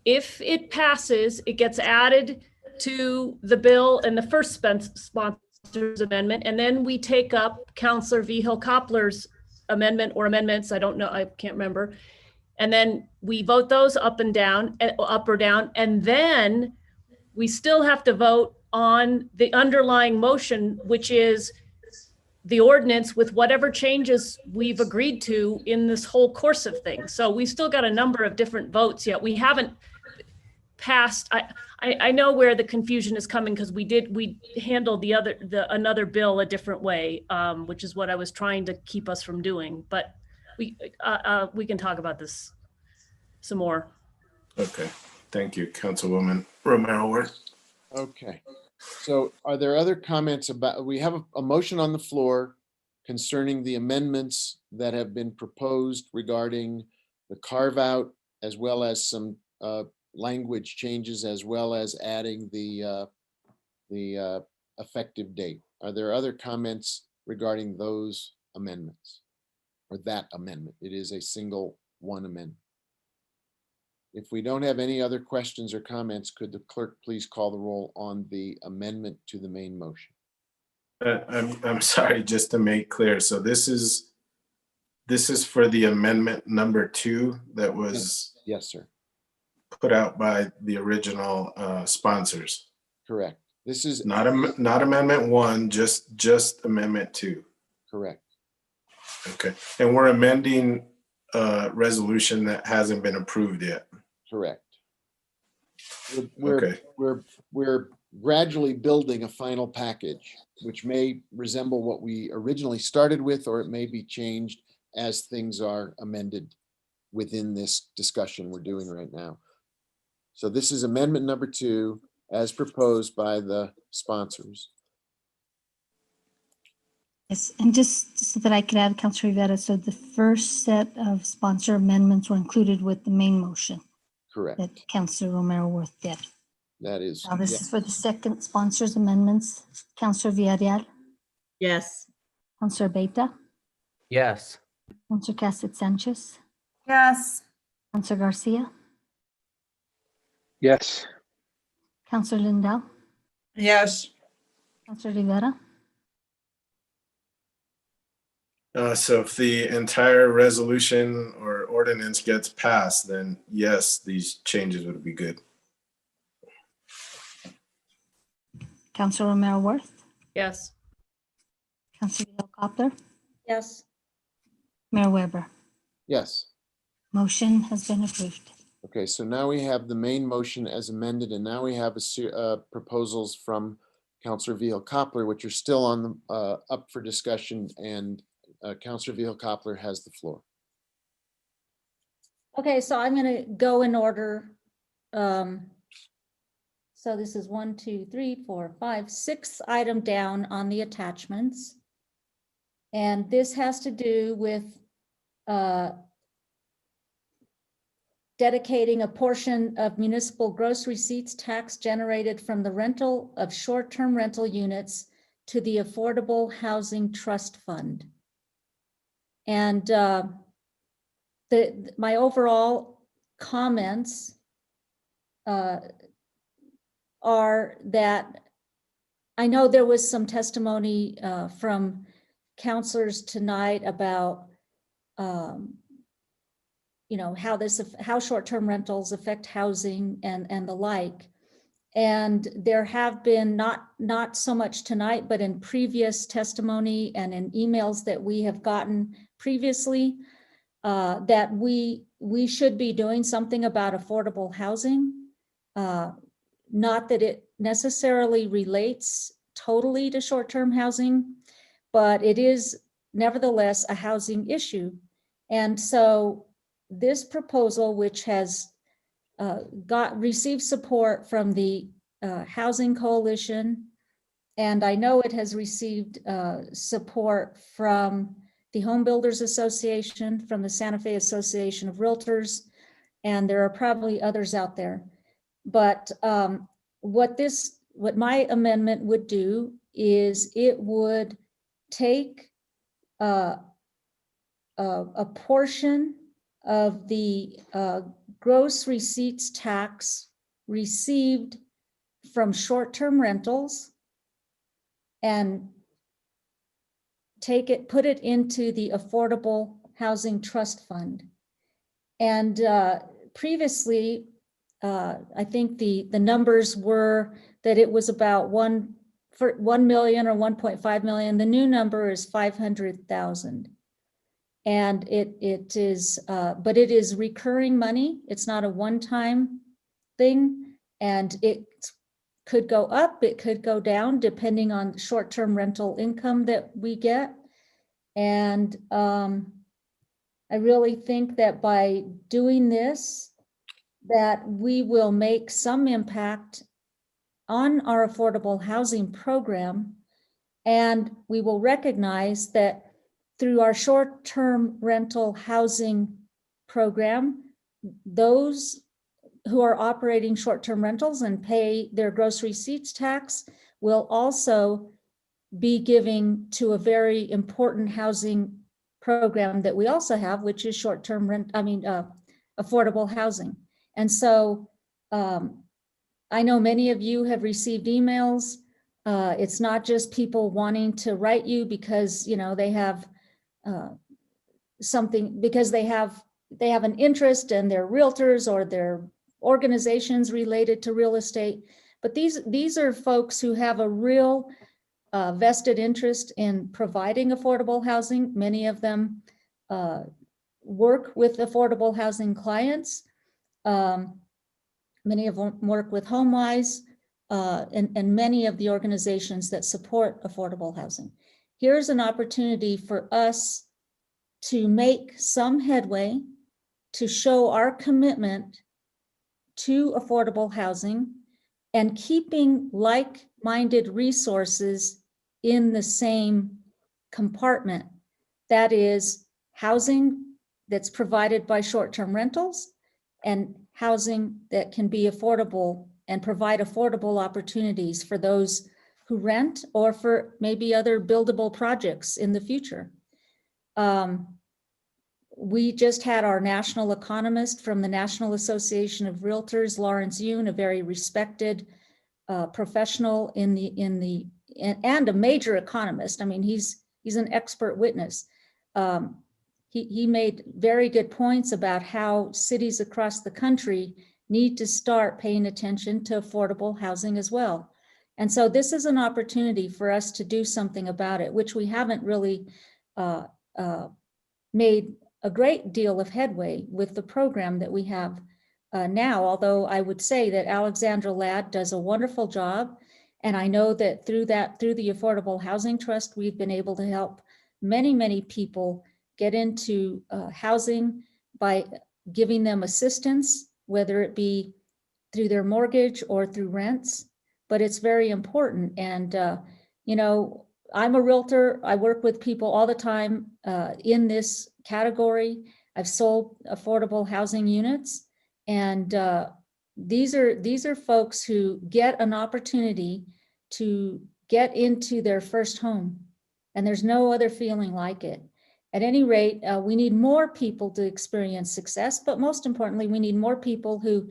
if it passes, it gets added to the bill and the first sponsor's amendment, and then we take up Councilor Vihil Coppler's amendment or amendments, I don't know, I can't remember. And then we vote those up and down, up or down, and then we still have to vote on the underlying motion, which is the ordinance with whatever changes we've agreed to in this whole course of things. So we've still got a number of different votes yet. We haven't passed. I know where the confusion is coming because we handled another bill a different way, which is what I was trying to keep us from doing. But we can talk about this some more. Okay, thank you, Councilwoman Romero Worth. Okay, so are there other comments about, we have a motion on the floor concerning the amendments that have been proposed regarding the carve out, as well as some language changes, as well as adding the effective date. Are there other comments regarding those amendments or that amendment? It is a single one amendment. If we don't have any other questions or comments, could the clerk please call the roll on the amendment to the main motion? I'm sorry, just to make clear. So this is for the amendment number 2 that was yes, sir, put out by the original sponsors. Correct. This is not amendment 1, just amendment 2. Correct. Okay, and we're amending a resolution that hasn't been approved yet. Correct. Okay. We're gradually building a final package, which may resemble what we originally started with, or it may be changed as things are amended within this discussion we're doing right now. So this is amendment number 2 as proposed by the sponsors. Yes, and just so that I could add, Councilor Rivera, so the first set of sponsor amendments were included with the main motion Correct. that Councilor Romero Worth did. That is. Now this yeah. is for the second sponsors amendments. Councilor Villarreal, Yes. Councilor Beta, Yes. Councilor Cassett Sanchez, Yes. Councilor Garcia, Yes. Councilor Lindell, Yes. Councilor Rivera. So if the entire resolution or ordinance gets passed, then yes, these changes would be good. Councilor Romero Worth, Yes. Councilor Vihil Coppler, Yes. Mayor Weber. Yes. Motion has been approved. Okay, so now we have the main motion as amended, and now we have proposals from Councilor Vihil Coppler, which are still on the up for discussion, and Councilor Vihil Coppler has the floor. Okay, so I'm going to go in order. So this is 1, 2, 3, 4, 5, 6 item down on the attachments. And this has to do with dedicating a portion of municipal gross receipts tax generated from the rental of short-term rental units to the Affordable Housing Trust Fund. And my overall comments are that I know there was some testimony from counselors tonight about how short-term rentals affect housing and the like. And there have been not so much tonight, but in previous testimony and in emails that we have gotten previously, that we should be doing something about affordable housing. Not that it necessarily relates totally to short-term housing, but it is nevertheless a housing issue. And so this proposal, which has received support from the Housing Coalition, and I know it has received support from the Home Builders Association, from the Santa Fe Association of Realtors, and there are probably others out there. But what my amendment would do is it would take a portion of the gross receipts tax received from short-term rentals and put it into the Affordable Housing Trust Fund. And previously, I think the numbers were that it was about 1 million or 1.5 million. The new number is 500,000. And it is, but it is recurring money. It's not a one-time thing. And it could go up, it could go down depending on short-term rental income that we get. And I really think that by doing this, that we will make some impact on our affordable housing program. And we will recognize that through our short-term rental housing program, those who are operating short-term rentals and pay their gross receipts tax will also be giving to a very important housing program that we also have, which is short-term affordable housing. And so I know many of you have received emails. It's not just people wanting to write you because they have something, because they have an interest and they're realtors or they're organizations related to real estate. But these are folks who have a real vested interest in providing affordable housing. Many of them work with affordable housing clients. Many of them work with HomeWise and many of the organizations that support affordable housing. Here's an opportunity for us to make some headway to show our commitment to affordable housing and keeping like-minded resources in the same compartment. That is housing that's provided by short-term rentals and housing that can be affordable and provide affordable opportunities for those who rent or for maybe other buildable projects in the future. We just had our national economist from the National Association of Realtors, Lawrence Yun, a very respected professional and a major economist. I mean, he's an expert witness. He made very good points about how cities across the country need to start paying attention to affordable housing as well. And so this is an opportunity for us to do something about it, which we haven't really made a great deal of headway with the program that we have now, although I would say that Alexandra Ladd does a wonderful job. And I know that through the Affordable Housing Trust, we've been able to help many, many people get into housing by giving them assistance, whether it be through their mortgage or through rents, but it's very important. And, you know, I'm a realtor. I work with people all the time in this category. I've sold affordable housing units, and these are folks who get an opportunity to get into their first home, and there's no other feeling like it. At any rate, we need more people to experience success, but most importantly, we need more people who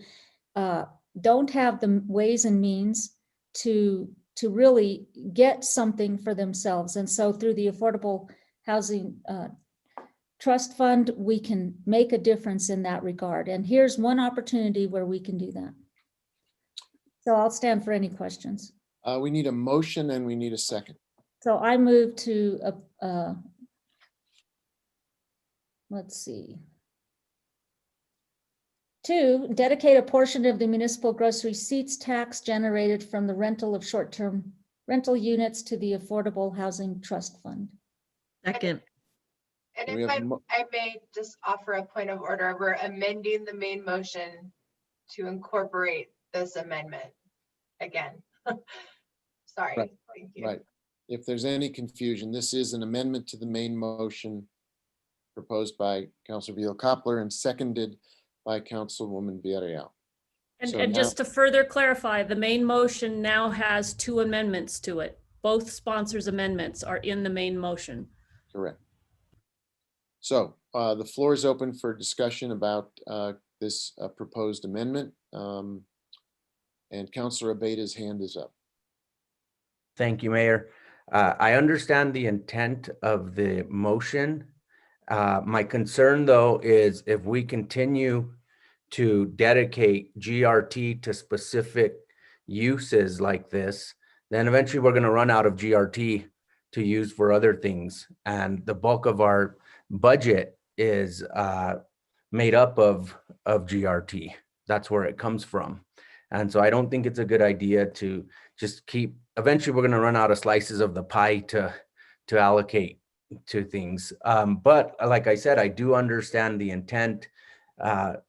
don't have the ways and means to really get something for themselves. And so through the Affordable Housing Trust Fund, we can make a difference in that regard. And here's one opportunity where we can do that. So I'll stand for any questions. We need a motion and we need a second. So I move to, let's see. 2, dedicate a portion of the municipal gross receipts tax generated from the rental of short-term rental units to the Affordable Housing Trust Fund. Second. And We if have I may just offer a point of order, we're amending the main motion to incorporate this amendment again. Sorry, Right, thank you. Right. If there's any confusion, this is an amendment to the main motion proposed by Councilor Vila-Koppler and seconded by Councilwoman Villarreal. And, So and now- just to further clarify, the main motion now has 2 amendments to it. Both sponsors' amendments are in the main motion. Correct. So the floor is open for discussion about this proposed amendment. And Councilor Abeda's hand is up. Thank you, Mayor. I understand the intent of the motion. My concern, though, is if we continue to dedicate GRT to specific uses like this, then eventually we're going to run out of GRT to use for other things. And the bulk of our budget is made up of GRT. That's where it comes from. And so I don't think it's a good idea to just keep, eventually we're going to run out of slices of the pie to allocate to things. But like I said, I do understand the intent.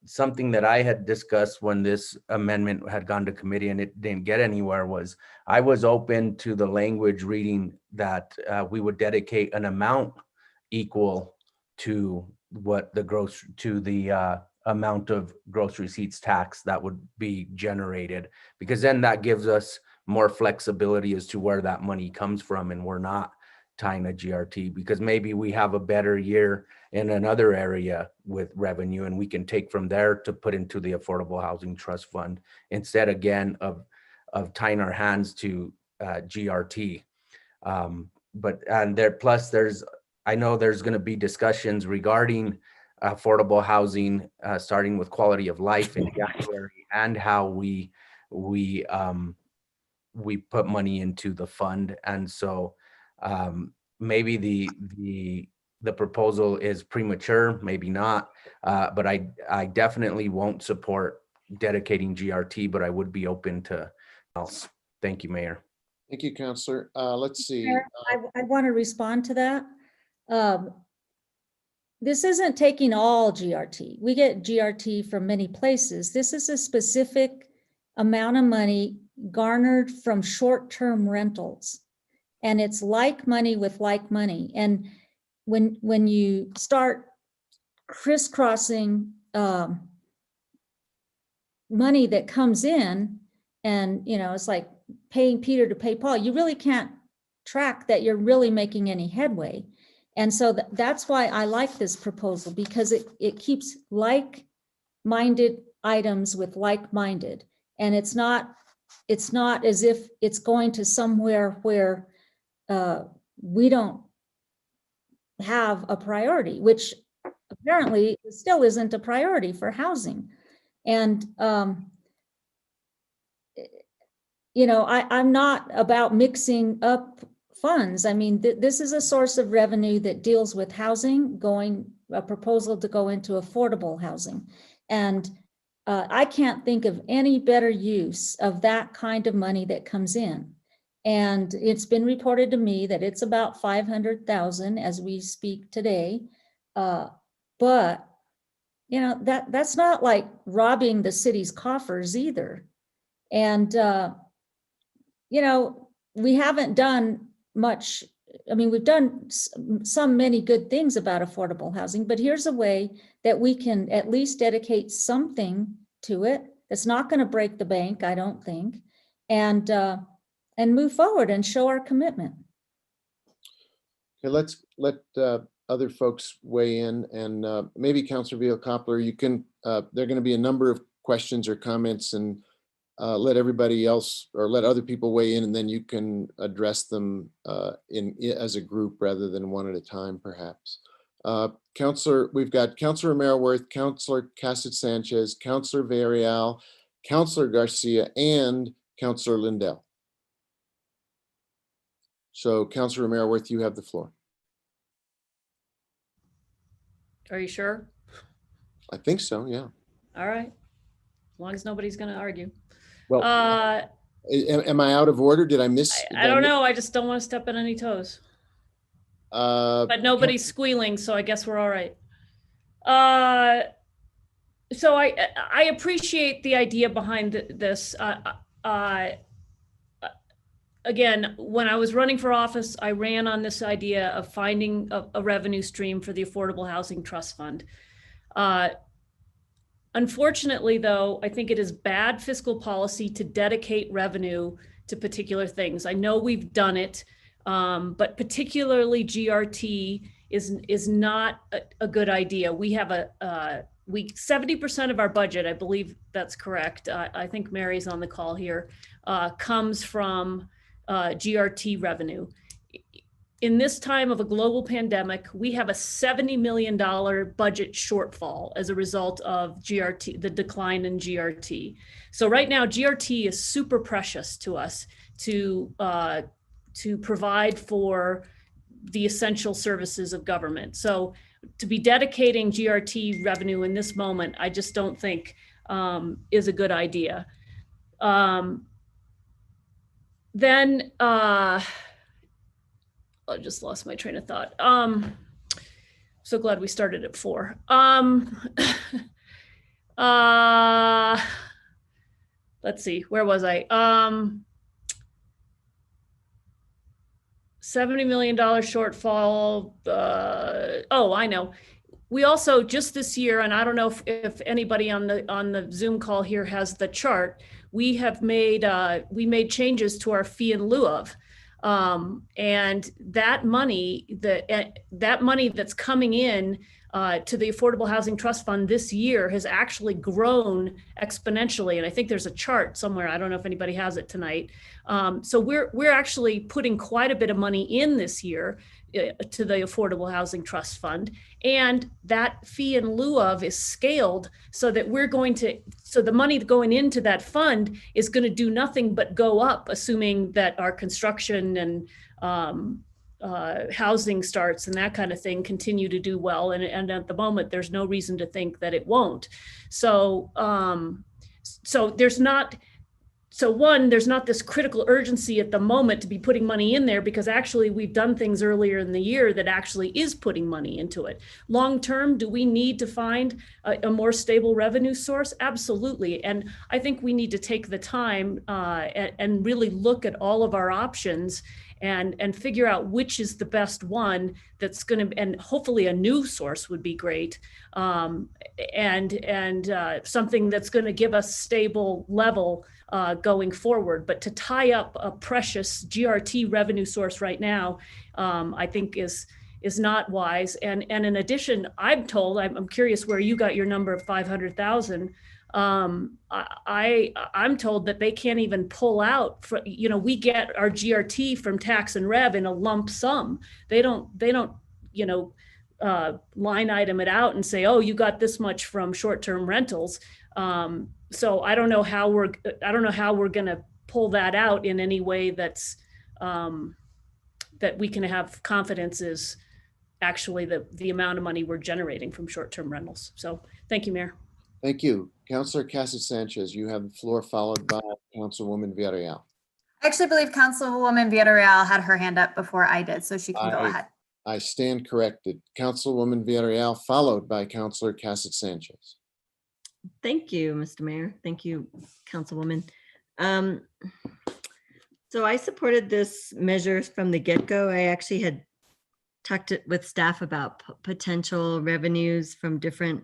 Something that I had discussed when this amendment had gone to committee and it didn't get anywhere was I was open to the language reading that we would dedicate an amount equal to what the amount of gross receipts tax that would be generated, because then that gives us more flexibility as to where that money comes from, and we're not tying a GRT, because maybe we have a better year in another area with revenue and we can take from there to put into the Affordable Housing Trust Fund instead, again, of tying our hands to GRT. I know there's going to be discussions regarding affordable housing, starting with quality of life in January, and how we put money into the fund. And so maybe the proposal is premature, maybe not, but I definitely won't support dedicating GRT, but I would be open to else. Thank you, Mayor. Thank you, Councilor. Let's see. Mayor, I want to respond to that. This isn't taking all GRT. We get GRT from many places. This is a specific amount of money garnered from short-term rentals. And it's like money with like money. And when you start crisscrossing money that comes in, and it's like paying Peter to pay Paul, you really can't track that you're really making any headway. And so that's why I like this proposal, because it keeps like-minded items with like-minded. And it's not as if it's going to somewhere where we don't have a priority, which apparently still isn't a priority for housing. And, I'm not about mixing up funds. I mean, this is a source of revenue that deals with housing, a proposal to go into affordable housing. And I can't think of any better use of that kind of money that comes in. And it's been reported to me that it's about 500,000 as we speak today. But You know, that's not like robbing the city's coffers either. And, you know, we haven't done much. I mean, we've done many good things about affordable housing, but here's a way that we can at least dedicate something to it. That's not going to break the bank, I don't think, and move forward and show our commitment. Okay, let's let other folks weigh in, and maybe Councilor Villa-Koppler, you can, there are going to be a number of questions or comments, and let everybody else or let other people weigh in, and then you can address them as a group rather than one at a time, perhaps. We've got Councilor Romero-Worth, Councilor Cassett-Sanchez, Councilor Villarreal, Councilor Garcia, and Councilor Lindell. So Councilor Romero-Worth, you have the floor. Are you sure? I think so, yeah. All right. As long as nobody's going to argue. Well, am I out of order? Did I miss? I don't know. I just don't want to step on any toes. But nobody's squealing, so I guess we're all right. So I appreciate the idea behind this. Again, when I was running for office, I ran on this idea of finding a revenue stream for the Affordable Housing Trust Fund. Unfortunately, though, I think it is bad fiscal policy to dedicate revenue to particular things. I know we've done it, but particularly GRT is not a good idea. We have 70% of our budget, I believe that's correct. I think Mary's on the call here, comes from GRT revenue. In this time of a global pandemic, we have a $70 million budget shortfall as a result of GRT, the decline in GRT. So right now, GRT is super precious to us to provide for the essential services of government. So to be dedicating GRT revenue in this moment, I just don't think is a good idea. I just lost my train of thought. So glad we started at 4. Let's see, where was I? $70 million shortfall. Oh, I know. We also just this year, and I don't know if anybody on the Zoom call here has the chart. We have made changes to our fee in lieu of. And that money that's coming in to the Affordable Housing Trust Fund this year has actually grown exponentially. And I think there's a chart somewhere. I don't know if anybody has it tonight. So we're actually putting quite a bit of money in this year to the Affordable Housing Trust Fund. And that fee in lieu of is scaled so that so the money going into that fund is going to do nothing but go up, assuming that our construction and housing starts and that kind of thing continue to do well. And at the moment, there's no reason to think that it won't. So, there's not this critical urgency at the moment to be putting money in there, because actually we've done things earlier in the year that actually is putting money into it. Long term, do we need to find a more stable revenue source? Absolutely. And I think we need to take the time and really look at all of our options and figure out which is the best one that's going to, and hopefully a new source would be great, and something that's going to give us stable level going forward. But to tie up a precious GRT revenue source right now, I think is not wise. And in addition, I'm told, I'm curious where you got your number of 500,000. I'm told that they can't even pull out, we get our GRT from tax and rev in a lump sum. They don't, line item it out and say, oh, you got this much from short-term rentals. So I don't know how we're going to pull that out in any way that's that we can have confidence is actually the amount of money we're generating from short-term rentals. So thank you, Mayor. Thank you. Councilor Cassett-Sanchez, you have the floor, followed by Councilwoman Villarreal. I actually believe Councilwoman Villarreal had her hand up before I did, so she can go ahead. I stand corrected. Councilwoman Villarreal, followed by Councilor Cassett Sanchez. Thank you, Mr. Mayor. Thank you, Councilwoman. So I supported this measure from the get-go. I actually had talked with staff about potential revenues from different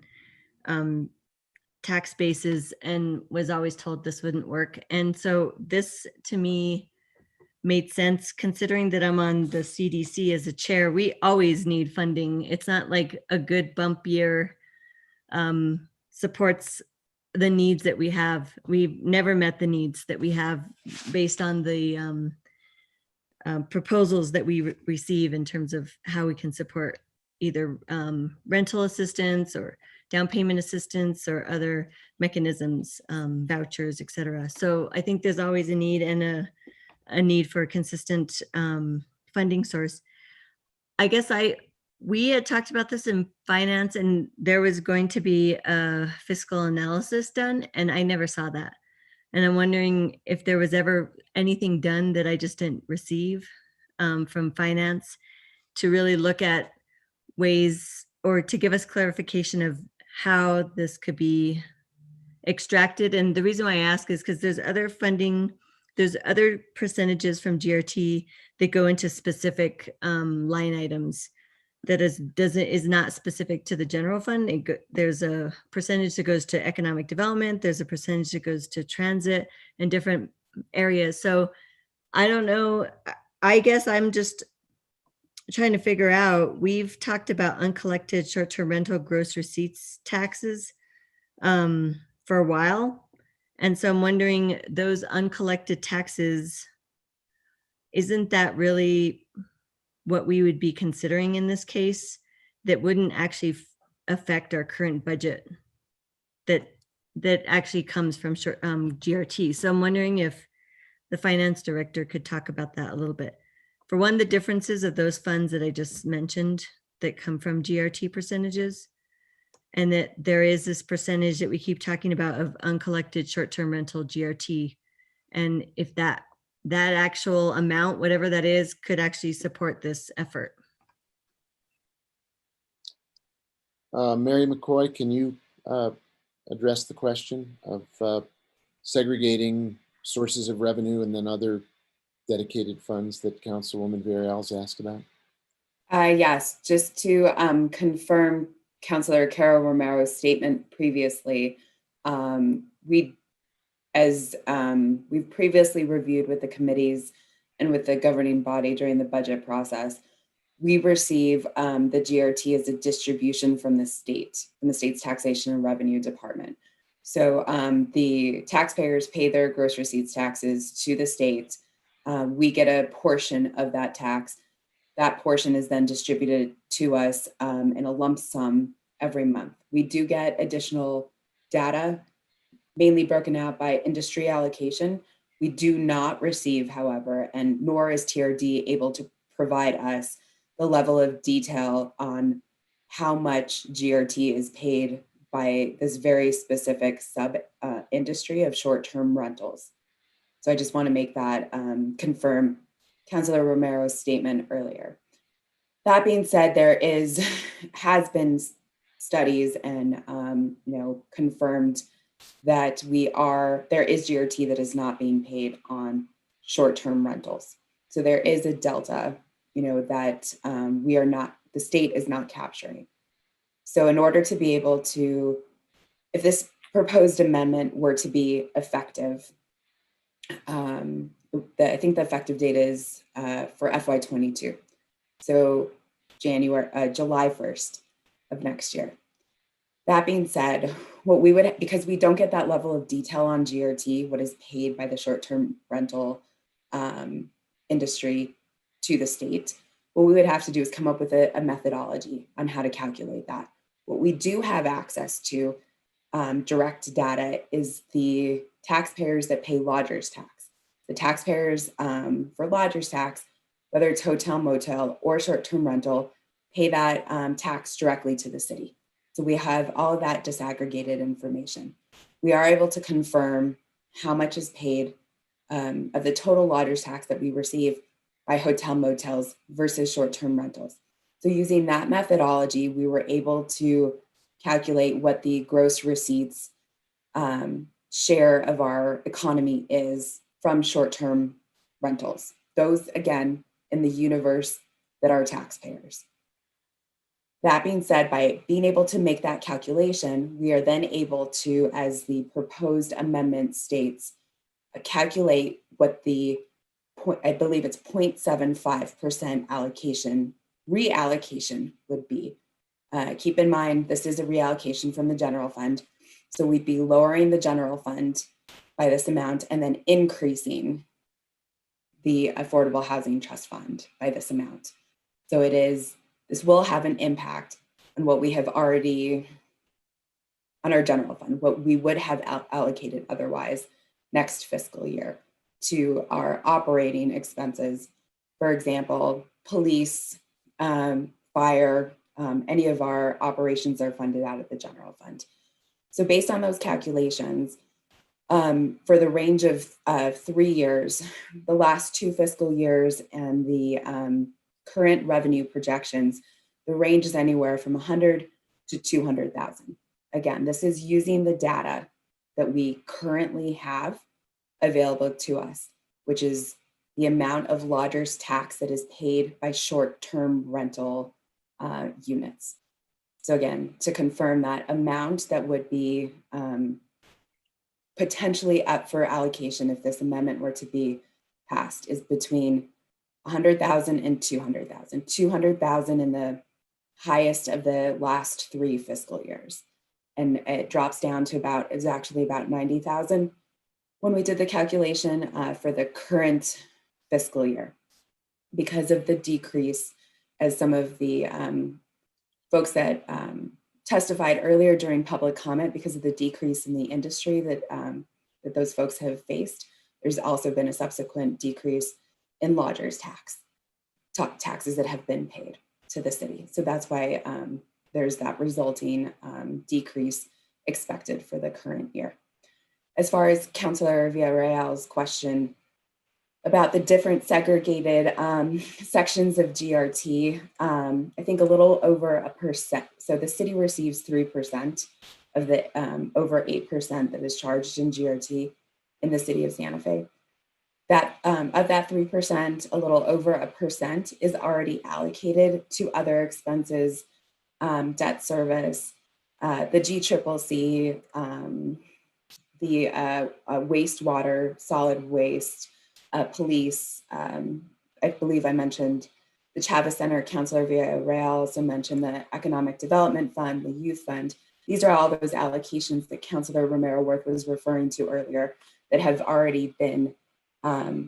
tax bases and was always told this wouldn't work. And so this to me made sense considering that I'm on the CDC as a chair. We always need funding. It's not like a good bump year supports the needs that we have. We've never met the needs that we have based on the proposals that we receive in terms of how we can support either rental assistance or down payment assistance or other mechanisms, vouchers, et cetera. So I think there's always a need and a need for a consistent funding source. I guess we had talked about this in finance and there was going to be a fiscal analysis done and I never saw that. And I'm wondering if there was ever anything done that I just didn't receive from finance to really look at ways or to give us clarification of how this could be extracted. And the reason why I ask is because there's other funding, there's other percentages from GRT that go into specific line items that is not specific to the general fund. There's a percentage that goes to economic development. There's a percentage that goes to transit and different areas. So I don't know. I guess I'm just trying to figure out, we've talked about uncollected short-term rental gross receipts taxes for a while. And so I'm wondering, those uncollected taxes, isn't that really what we would be considering in this case that wouldn't actually affect our current budget that actually comes from GRT? So I'm wondering if the finance director could talk about that a little bit. For one, the differences of those funds that I just mentioned that come from GRT percentages, and that there is this percentage that we keep talking about of uncollected short-term rental GRT. And if that actual amount, whatever that is, could actually support this effort. Mary McCoy, can you address the question of segregating sources of revenue and then other dedicated funds that Councilwoman Villarreal's asked about? Yes, just to confirm Councilor Caro Romero's statement previously, we've previously reviewed with the committees and with the governing body during the budget process, we receive the GRT as a distribution from the state's taxation and revenue department. So the taxpayers pay their gross receipts taxes to the state. We get a portion of that tax. That portion is then distributed to us in a lump sum every month. We do get additional data, mainly broken out by industry allocation. We do not receive, however, and nor is TRD able to provide us the level of detail on how much GRT is paid by this very specific sub industry of short-term rentals. So I just want to make that confirm Councilor Romero's statement earlier. That being said, there has been studies and confirmed that there is GRT that is not being paid on short-term rentals. So there is a delta, that the state is not capturing. So in order to be able to, if this proposed amendment were to be effective, I think the effective date is for FY22. So July 1st of next year. That being said, because we don't get that level of detail on GRT, what is paid by the short-term rental industry to the state, what we would have to do is come up with a methodology on how to calculate that. What we do have access to direct data is the taxpayers that pay lodgers tax. The taxpayers for lodgers tax, whether it's hotel, motel, or short-term rental, pay that tax directly to the city. So we have all of that disaggregated information. We are able to confirm how much is paid of the total lodgers tax that we receive by hotel motels versus short-term rentals. So using that methodology, we were able to calculate what the gross receipts share of our economy is from short-term rentals. Those, again, in the universe that are taxpayers. That being said, by being able to make that calculation, we are then able to, as the proposed amendment states, calculate what the, I believe it's 0.75% allocation, reallocation would be. Keep in mind, this is a reallocation from the general fund. So we'd be lowering the general fund by this amount and then increasing the Affordable Housing Trust Fund by this amount. So this will have an impact on what we have already, on our general fund, what we would have allocated otherwise next fiscal year to our operating expenses. For example, police, fire, any of our operations are funded out of the general fund. So based on those calculations, for the range of 3 years, the last 2 fiscal years and the current revenue projections, the range is anywhere from 100 to 200,000. Again, this is using the data that we currently have available to us, which is the amount of lodgers tax that is paid by short-term rental units. So again, to confirm, that amount that would be potentially up for allocation if this amendment were to be passed is between 100,000 and 200,000. 200,000 in the highest of the last 3 fiscal years. And it drops down to is actually about 90,000 when we did the calculation for the current fiscal year. Because of the decrease, as some of the folks that testified earlier during public comment, because of the decrease in the industry that those folks have faced, there's also been a subsequent decrease in lodgers taxes that have been paid to the city. So that's why there's that resulting decrease expected for the current year. As far as Councilor Villarreal's question about the different segregated sections of GRT, I think a little over 1%. So the city receives 3% of the over 8% that is charged in GRT in the city of Santa Fe. That of that 3%, a little over 1% is already allocated to other expenses, debt service, the GCCC, the wastewater, solid waste, police. I believe I mentioned the Chavez Center. Councilor Villarreal also mentioned the Economic Development Fund, the Youth Fund. These are all those allocations that Councilor Romero Worth was referring to earlier that have already been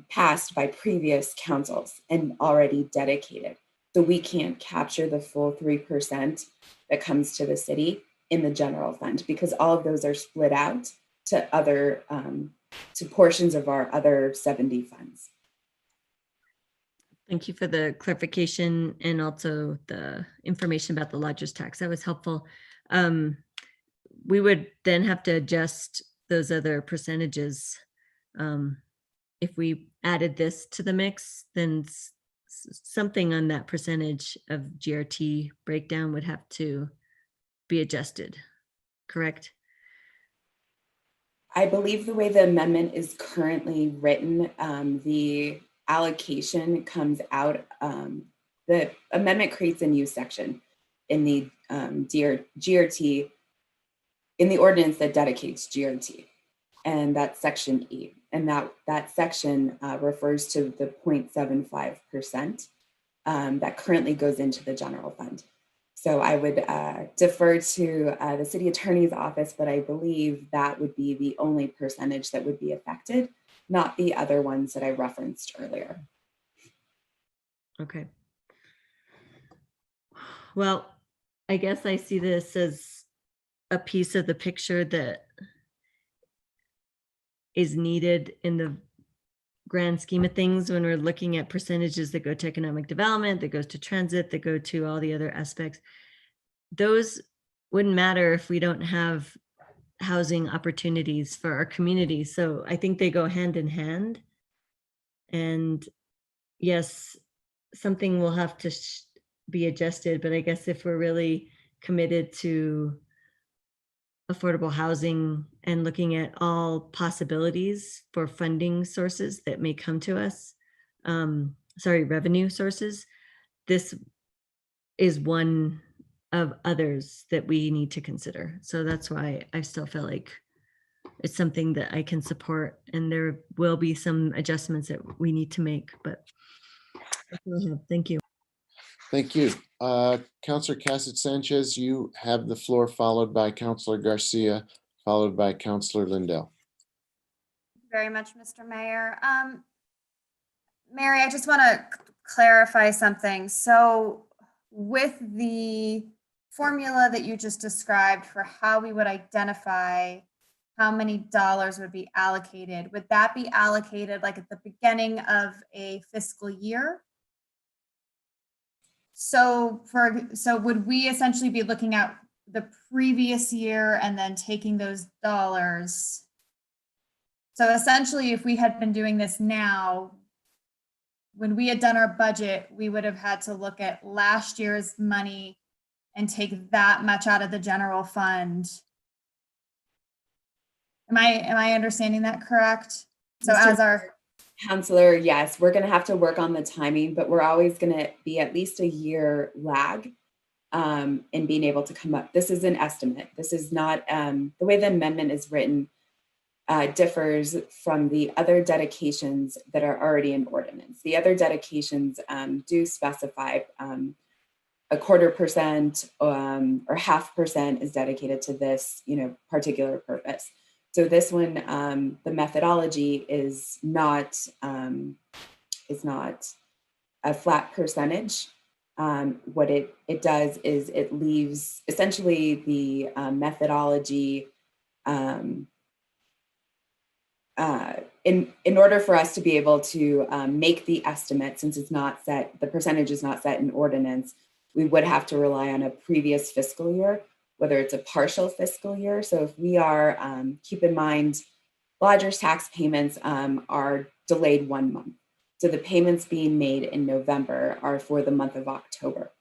passed by previous councils and already dedicated. So we can't capture the full 3% that comes to the city in the general fund because all of those are split out to other to portions of our other 70 funds. Thank you for the clarification and also the information about the lodgers tax. That was helpful. We would then have to adjust those other percentages. If we added this to the mix, then something on that percentage of GRT breakdown would have to be adjusted, correct? I believe the way the amendment is currently written, the allocation comes out, the amendment creates a new section in the GRT, in the ordinance that dedicates GRT, and that's section E. And that section refers to the 0.75% that currently goes into the general fund. So I would defer to the city attorney's office, but I believe that would be the only percentage that would be affected, not the other ones that I referenced earlier. Okay. Well, I guess I see this as a piece of the picture that is needed in the grand scheme of things when we're looking at percentages that go to economic development, that goes to transit, that go to all the other aspects. Those wouldn't matter if we don't have housing opportunities for our community. So I think they go hand in hand. And yes, something will have to be adjusted, but I guess if we're really committed to affordable housing and looking at all possibilities for funding sources that may come to us, revenue sources, this is one of others that we need to consider. So that's why I still feel like it's something that I can support, and there will be some adjustments that we need to make, but that's all I have. Thank you. Thank you. Councillor Cassett Sanchez, you have the floor, followed by Councillor Garcia, followed by Councillor Lindell. Very much, Mr. Mayor. Mary, I just want to clarify something. So with the formula that you just described for how we would identify how many dollars would be allocated, would that be allocated like at the beginning of a fiscal year? So would we essentially be looking at the previous year and then taking those dollars? So essentially, if we had been doing this now, when we had done our budget, we would have had to look at last year's money and take that much out of the general fund. Am I understanding that correct? So Mr. as our Counselor, yes, we're going to have to work on the timing, but we're always going to be at least a year lag in being able to come up. This is an estimate. This is not, the way the amendment is written differs from the other dedications that are already in ordinance. The other dedications do specify a 1/4% or 0.5% is dedicated to this, particular purpose. So this one, the methodology is not a flat percentage. What it does is it leaves essentially the methodology in order for us to be able to make the estimate, since it's not set, the percentage is not set in ordinance, we would have to rely on a previous fiscal year, whether it's a partial fiscal year. So if we are, keep in mind, lodgers tax payments are delayed 1 month. So the payments being made in November are for the month of October.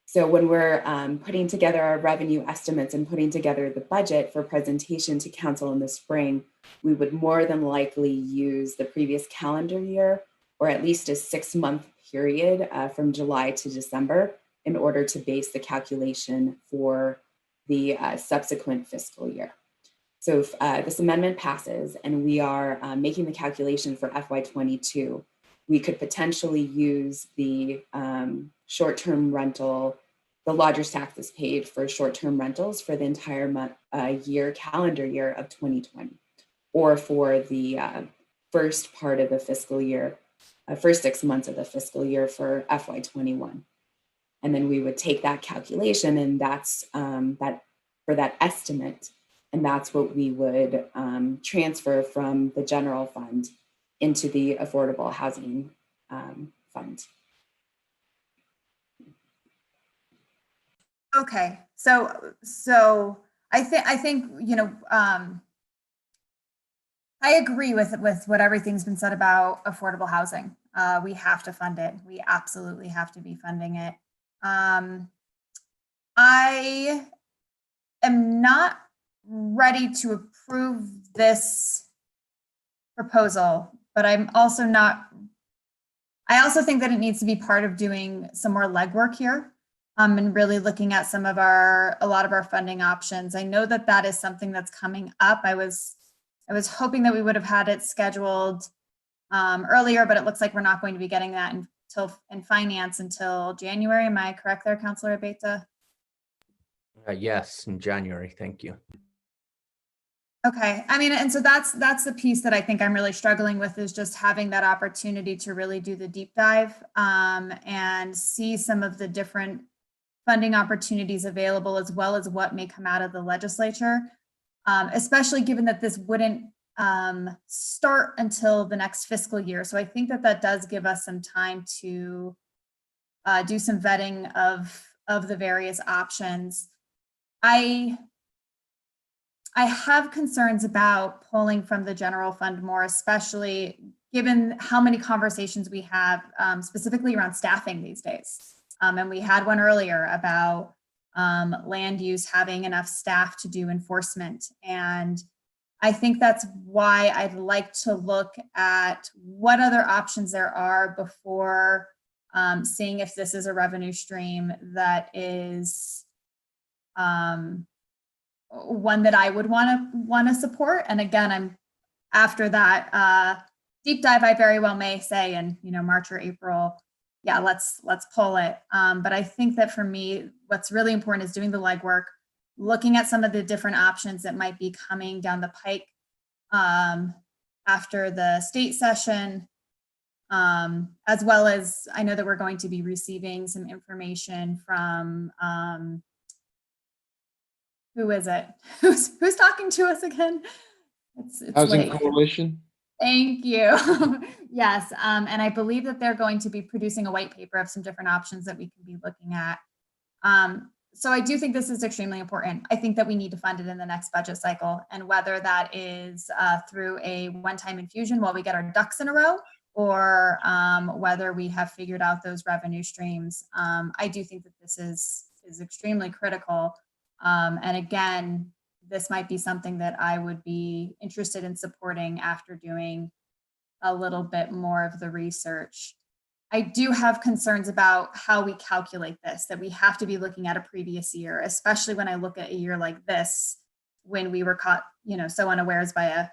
So when we're putting together our revenue estimates and putting together the budget for presentation to council in the spring, we would more than likely use the previous calendar year, or at least a 6-month period from July to December, in order to base the calculation for the subsequent fiscal year. So if this amendment passes and we are making the calculation for FY22, we could potentially use the short-term rental, the lodger's tax is paid for short-term rentals for the entire calendar year of 2020, or for the first part of the fiscal year, first 6 months of the fiscal year for FY21. And then we would take that calculation, and that's that for that estimate, and that's what we would transfer from the general fund into the affordable housing fund. okay, so I think I agree with what everything's been said about affordable housing. We have to fund it. We absolutely have to be funding it. I am not ready to approve this proposal, but I also think that it needs to be part of doing some more legwork here, and really looking at a lot of our funding options. I know that is something that's coming up. I was hoping that we would have had it scheduled earlier, but it looks like we're not going to be getting that in finance until January. Am I correct there, Councilor Abeyta? Yes, in January. Thank you. Okay, and so that's the piece that I think I'm really struggling with, is just having that opportunity to really do the deep dive and see some of the different funding opportunities available, as well as what may come out of the legislature, especially given that this wouldn't start until the next fiscal year. So I think that does give us some time to do some vetting of the various options. I have concerns about pulling from the general fund more, especially given how many conversations we have specifically around staffing these days. And we had one earlier about land use having enough staff to do enforcement. And I think that's why I'd like to look at what other options there are before seeing if this is a revenue stream that is one that I would want to support. And again, I'm after that deep dive, I very well may say in March or April, yeah, let's pull it. But I think that for me, what's really important is doing the legwork, looking at some of the different options that might be coming down the pike after the state session, as well as I know that we're going to be receiving some information from who is it? Who's talking to us again? It's Housing late. Coalition. Thank you. Yes, and I believe that they're going to be producing a white paper of some different options that we can be looking at. So I do think this is extremely important. I think that we need to fund it in the next budget cycle, and whether that is through a one-time infusion while we get our ducks in a row, or whether we have figured out those revenue streams. I do think that this is extremely critical. And again, this might be something that I would be interested in supporting after doing a little bit more of the research. I do have concerns about how we calculate this, that we have to be looking at a previous year, especially when I look at a year like this, when we were caught, so unawares by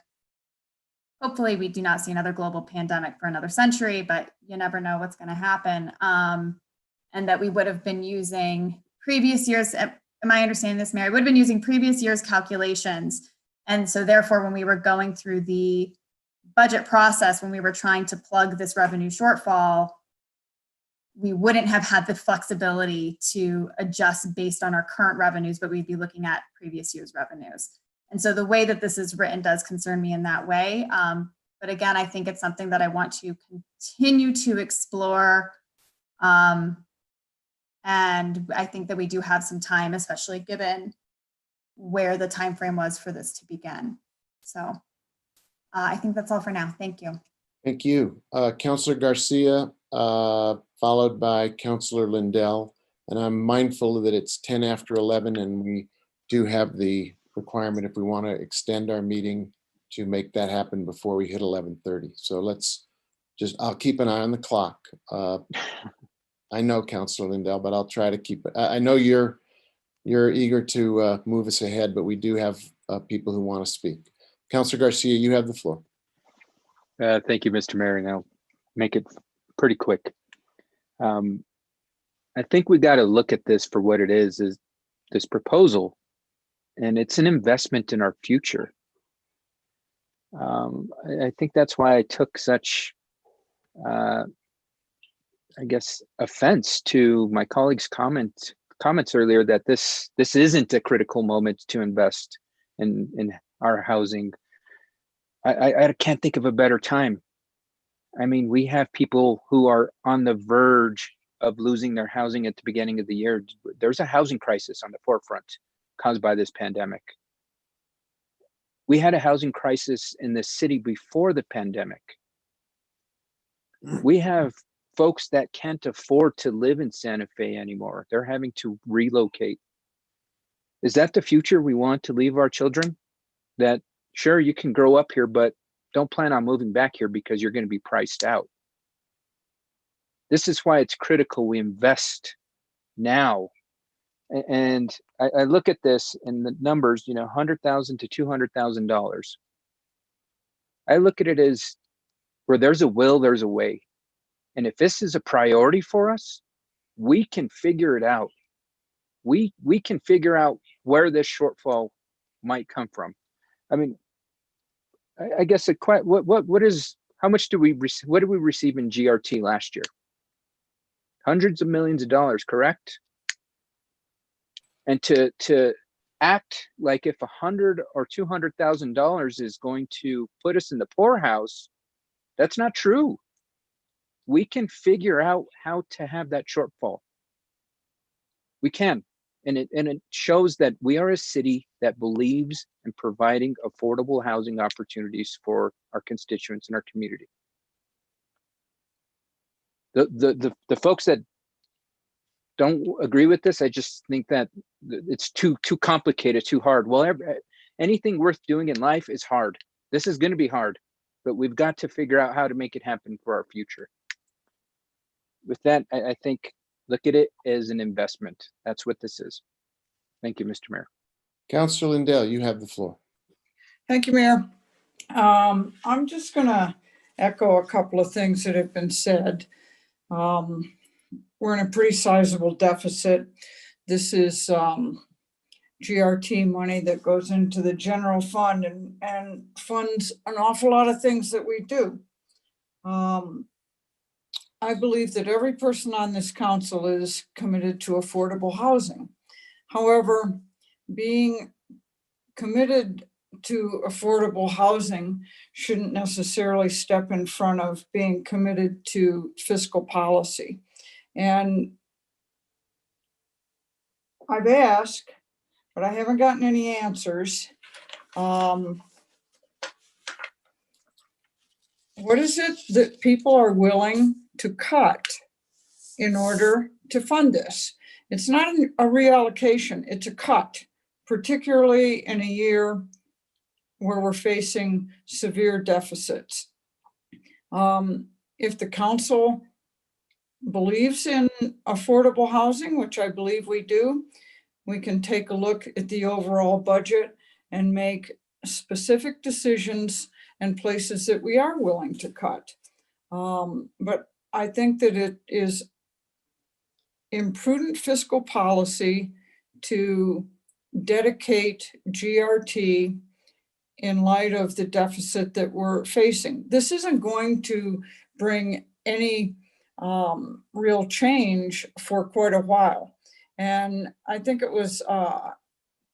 hopefully we do not see another global pandemic for another century, but you never know what's going to happen. And that we would have been using previous years. Am I understanding this, Mary? Would have been using previous year's calculations. And so therefore, when we were going through the budget process, when we were trying to plug this revenue shortfall, we wouldn't have had the flexibility to adjust based on our current revenues, but we'd be looking at previous year's revenues. And so the way that this is written does concern me in that way. But again, I think it's something that I want to continue to explore. And I think that we do have some time, especially given where the time frame was for this to begin. So I think that's all for now. Thank you. Thank you. Councilor Garcia, followed by Councilor Lindell. And I'm mindful that it's 10 after 11 and we do have the requirement if we want to extend our meeting to make that happen before we hit 11:30. So I'll keep an eye on the clock. I know Councilor Lindell, but I'll try to keep it. I know you're eager to move us ahead, but we do have people who want to speak. Councilor Garcia, you have the floor. Thank you, Mr. Mayor, and I'll make it pretty quick. I think we got to look at this for what it is this proposal, and it's an investment in our future. I think that's why I took such I guess, offense to my colleague's comments earlier that this isn't a critical moment to invest in our housing. I can't think of a better time. I mean, we have people who are on the verge of losing their housing at the beginning of the year. There's a housing crisis on the forefront caused by this pandemic. We had a housing crisis in the city before the pandemic. We have folks that can't afford to live in Santa Fe anymore. They're having to relocate. Is that the future we want to leave our children? That sure, you can grow up here, but don't plan on moving back here because you're going to be priced out. This is why it's critical we invest now. And I look at this and the numbers, $100,000 to $200,000. I look at it as where there's a will, there's a way. And if this is a priority for us, we can figure it out. We can figure out where this shortfall might come from. I mean, I guess how much do we what did we receive in GRT last year? Hundreds of millions of dollars, correct? And to act like if $100,000 or $200,000 is going to put us in the poorhouse, that's not true. We can figure out how to have that shortfall. We can. And it shows that we are a city that believes in providing affordable housing opportunities for our constituents in our community. The folks that don't agree with this. I just think that it's too complicated, too hard. Well, anything worth doing in life is hard. This is going to be hard, but we've got to figure out how to make it happen for our future. With that, I think look at it as an investment. That's what this is. Thank you, Mr. Mayor. Councilor Lindell, you have the floor. Thank you, Mayor. I'm just going to echo a couple of things that have been said. We're in a pretty sizable deficit. This is GRT money that goes into the general fund and funds an awful lot of things that we do. I believe that every person on this council is committed to affordable housing. However, being committed to affordable housing shouldn't necessarily step in front of being committed to fiscal policy. And I've asked, but I haven't gotten any answers. What is it that people are willing to cut in order to fund this? It's not a reallocation, it's a cut, particularly in a year where we're facing severe deficits. If the council believes in affordable housing, which I believe we do, we can take a look at the overall budget and make specific decisions and places that we are willing to cut. But I think that it is imprudent fiscal policy to dedicate GRT in light of the deficit that we're facing. This isn't going to bring any real change for quite a while. And I think it was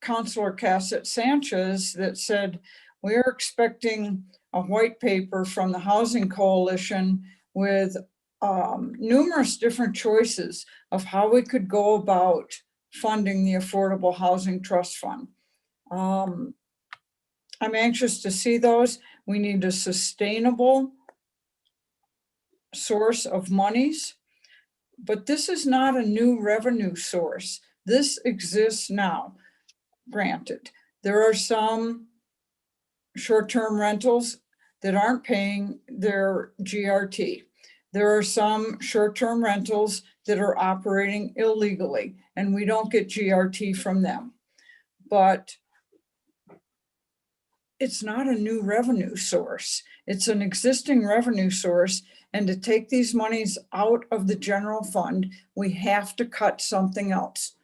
Councilor Cassett Sanchez that said, we're expecting a white paper from the Housing Coalition with numerous different choices of how we could go about funding the Affordable Housing Trust Fund. I'm anxious to see those. We need a sustainable source of monies, but this is not a new revenue source. This exists now. Granted, there are some short-term rentals that aren't paying their GRT. There are some short-term rentals that are operating illegally, and we don't get GRT from them. But it's not a new revenue source. It's an existing revenue source. And to take these monies out of the general fund, we have to cut something else.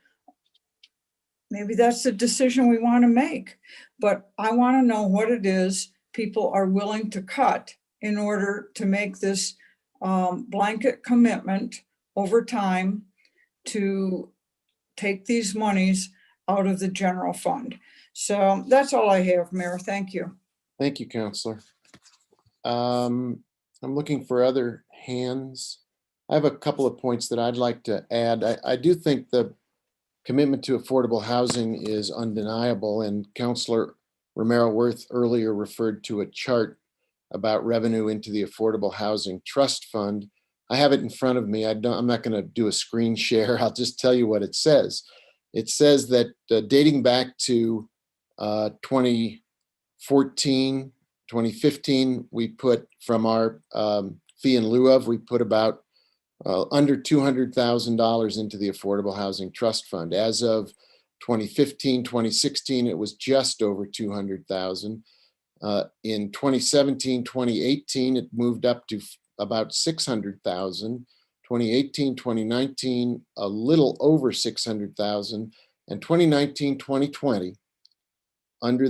Maybe that's the decision we want to make, but I want to know what it is people are willing to cut in order to make this blanket commitment over time to take these monies out of the general fund. So that's all I have, Mayor. Thank you. Thank you, Councilor. I'm looking for other hands. I have a couple of points that I'd like to add. I do think the commitment to affordable housing is undeniable, and Councilor Romero Worth earlier referred to a chart about revenue into the Affordable Housing Trust Fund. I have it in front of me. I'm not going to do a screen share. I'll just tell you what it says. It says that dating back to 2014, 2015, we put from our fee in lieu of, we put about under $200,000 into the Affordable Housing Trust Fund. As of 2015, 2016, it was just over 200,000. In 2017, 2018, it moved up to about 600,000. 2018, 2019, a little over 600,000. And 2019, 2020, under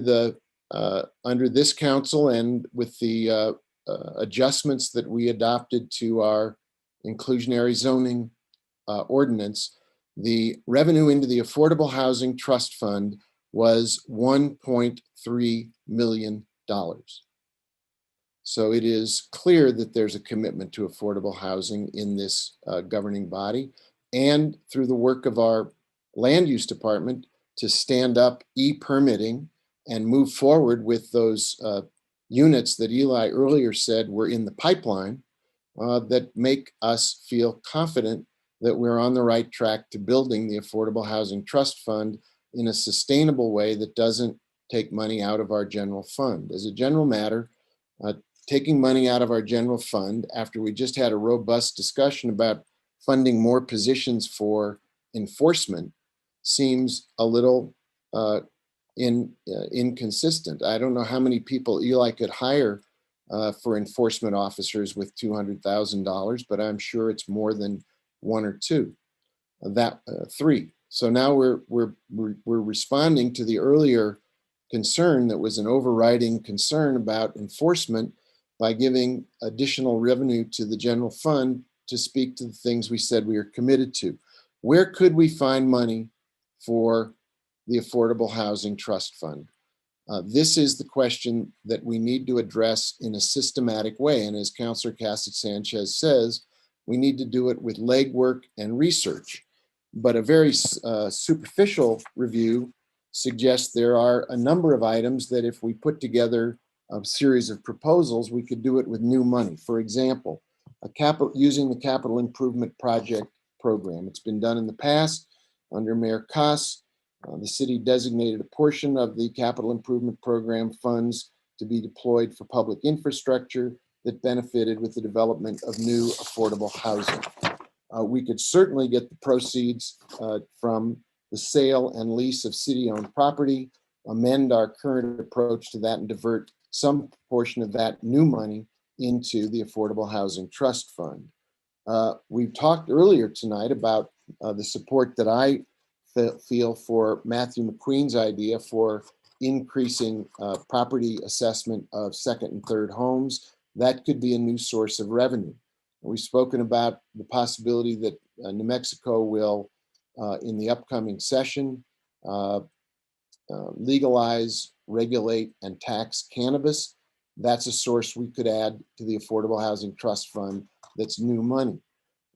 this council and with the adjustments that we adopted to our inclusionary zoning ordinance, the revenue into the Affordable Housing Trust Fund was $1.3 million. So it is clear that there's a commitment to affordable housing in this governing body, and through the work of our land use department to stand up e-permitting and move forward with those units that Eli earlier said were in the pipeline that make us feel confident that we're on the right track to building the Affordable Housing Trust Fund in a sustainable way that doesn't take money out of our general fund. As a general matter, taking money out of our general fund after we just had a robust discussion about funding more positions for enforcement seems a little inconsistent. I don't know how many people Eli could hire for enforcement officers with $200,000, but I'm sure it's more than one or two. Three. So now we're responding to the earlier concern that was an overriding concern about enforcement by giving additional revenue to the general fund to speak to the things we said we are committed to. Where could we find money for the Affordable Housing Trust Fund? This is the question that we need to address in a systematic way. And as Councillor Cassett-Sanchez says, we need to do it with legwork and research. But a very superficial review suggests there are a number of items that if we put together a series of proposals, we could do it with new money. For example, using the Capital Improvement Project program. It's been done in the past under Mayor Koss. The city designated a portion of the Capital Improvement Program funds to be deployed for public infrastructure that benefited with the development of new affordable housing. We could certainly get the proceeds from the sale and lease of city-owned property, amend our current approach to that, and divert some portion of that new money into the Affordable Housing Trust Fund. We talked earlier tonight about the support that I feel for Matthew McQueen's idea for increasing property assessment of second and third homes. That could be a new source of revenue. We've spoken about the possibility that New Mexico will, in the upcoming session, legalize, regulate, and tax cannabis. That's a source we could add to the Affordable Housing Trust Fund that's new money.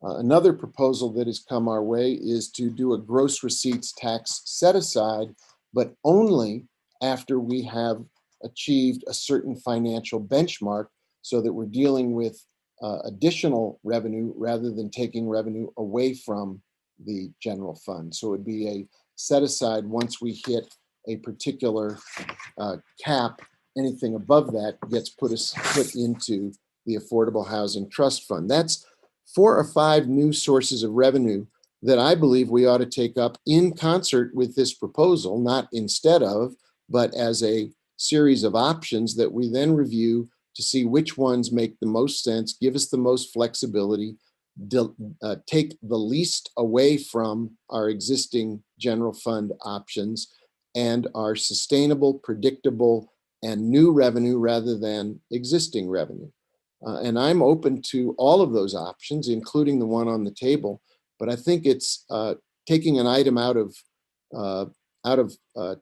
Another proposal that has come our way is to do a gross receipts tax set aside, but only after we have achieved a certain financial benchmark so that we're dealing with additional revenue rather than taking revenue away from the general fund. So it would be a set aside once we hit a particular cap. Anything above that gets put into the Affordable Housing Trust Fund. That's 4 or 5 new sources of revenue that I believe we ought to take up in concert with this proposal, not instead of, but as a series of options that we then review to see which ones make the most sense, give us the most flexibility, take the least away from our existing general fund options, and are sustainable, predictable, and new revenue rather than existing revenue. And I'm open to all of those options, including the one on the table. But I think it's taking an item out of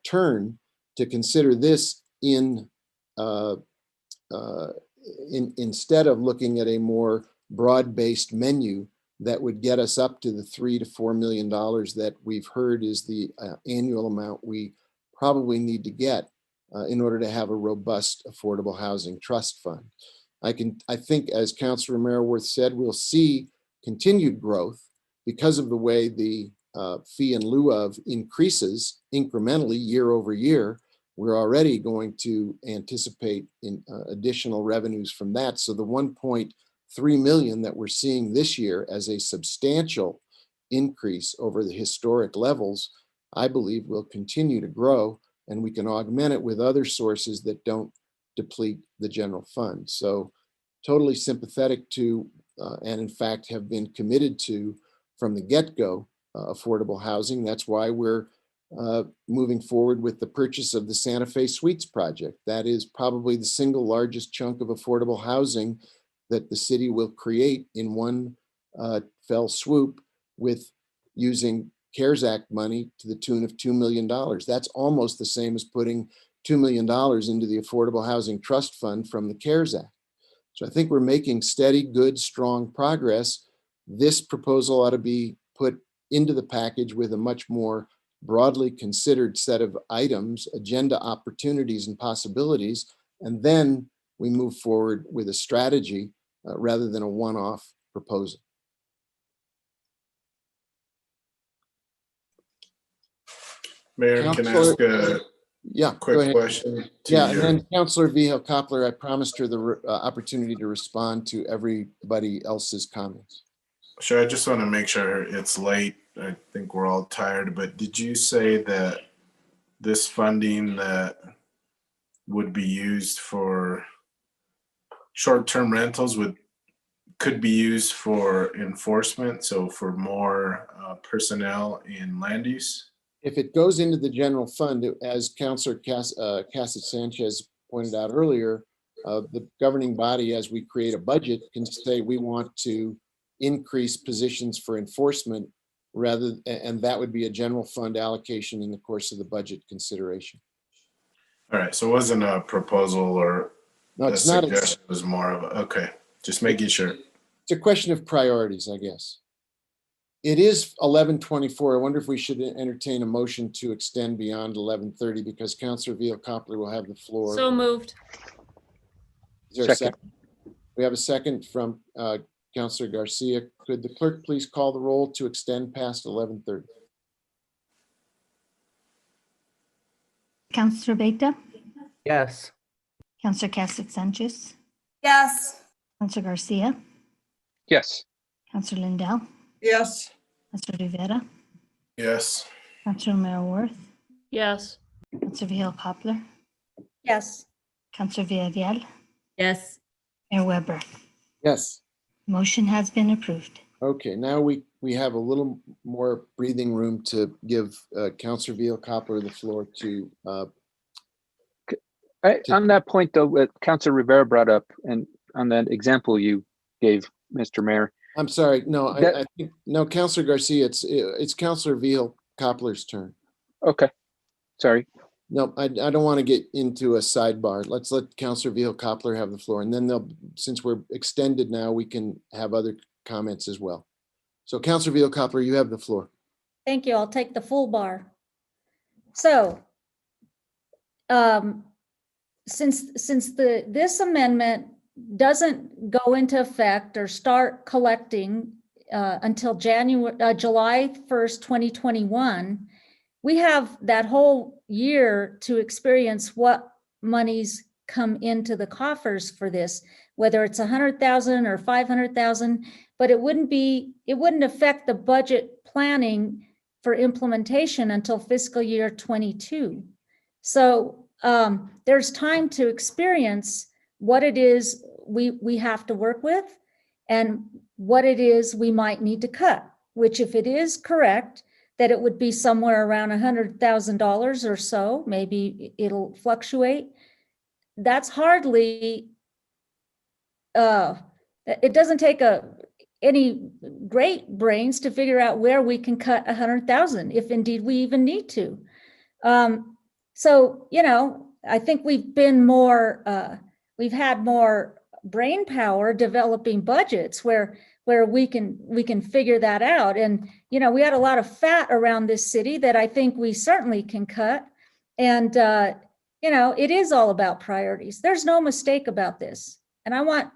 turn to consider this instead of looking at a more broad-based menu that would get us up to the $3 to $4 million that we've heard is the annual amount we probably need to get in order to have a robust affordable housing trust fund. I think, as Councilor Maraworth said, we'll see continued growth because of the way the fee in lieu of increases incrementally year over year. We're already going to anticipate additional revenues from that. So the 1.3 million that we're seeing this year as a substantial increase over the historic levels, I believe will continue to grow, and we can augment it with other sources that don't deplete the general fund. So totally sympathetic to, and in fact have been committed to from the get-go, affordable housing. That's why we're moving forward with the purchase of the Santa Fe Suites project. That is probably the single largest chunk of affordable housing that the city will create in one fell swoop with using CARES Act money to the tune of $2 million. That's almost the same as putting $2 million into the Affordable Housing Trust Fund from the CARES Act. So I think we're making steady, good, strong progress. This proposal ought to be put into the package with a much more broadly considered set of items, agenda opportunities and possibilities, and then we move forward with a strategy rather than a one-off proposal. Mayor, can I ask a Yeah, go quick ahead. question? to Yeah, and your- then Counselor Vihel Coppler, I promised her the opportunity to respond to everybody else's comments. Sure, I just want to make sure it's late. I think we're all tired, but did you say that this funding that would be used for short-term rentals could be used for enforcement, so for more personnel in land use? If it goes into the general fund, as Counselor Cassett Sanchez pointed out earlier, the governing body, as we create a budget, can say we want to increase positions for enforcement and that would be a general fund allocation in the course of the budget consideration. All right, so it wasn't a proposal or No, a it's not. suggestion, it was more of okay, just making sure. It's a question of priorities, I guess. It is 11:24. I wonder if we should entertain a motion to extend beyond 11:30 because Counselor Vihel Coppler will have the floor. So moved. Is there a Second. second? We have a second from Counselor Garcia. Could the clerk please call the roll to extend past 11:30? Counselor Beta, Yes. Counselor Cacique Sanchez, Yes. Counselor Garcia, Yes. Counselor Lindell, Yes. Counselor Rivera, Yes. Counselor O'Meara Worth, Yes. Counselor Vihel Coppler, Yes. Counselor Villarreal, Yes. Mayor Weber. Yes. Motion has been approved. Okay, now we have a little more breathing room to give Counselor Vihel Coppler the floor to On that point, though, what Councilor Rivera brought up, and on that example you gave, Mr. Mayor. I'm sorry, no, That- I think, no, Counselor Garcia, it's Counselor Vihel Coppler's turn. Okay, sorry. No, I don't want to get into a sidebar. Let's let Counselor Vihel Coppler have the floor, and then since we're extended now, we can have other comments as well. So Counselor Vihel Coppler, you have the floor. Thank you. I'll take the full bar. So, since this amendment doesn't go into effect or start collecting until July 1st, 2021, we have that whole year to experience what monies come into the coffers for this, whether it's 100,000 or 500,000, but it wouldn't affect the budget planning for implementation until fiscal year 22. So there's time to experience what it is we have to work with and what it is we might need to cut, which if it is correct, that it would be somewhere around $100,000 or so, maybe it'll fluctuate. That's hardly, it doesn't take any great brains to figure out where we can cut 100,000, if indeed we even need to. So, I think we've been we've had more brain power developing budgets where we can figure that out. And, we had a lot of fat around this city that I think we certainly can cut. And, it is all about priorities. There's no mistake about this. And I want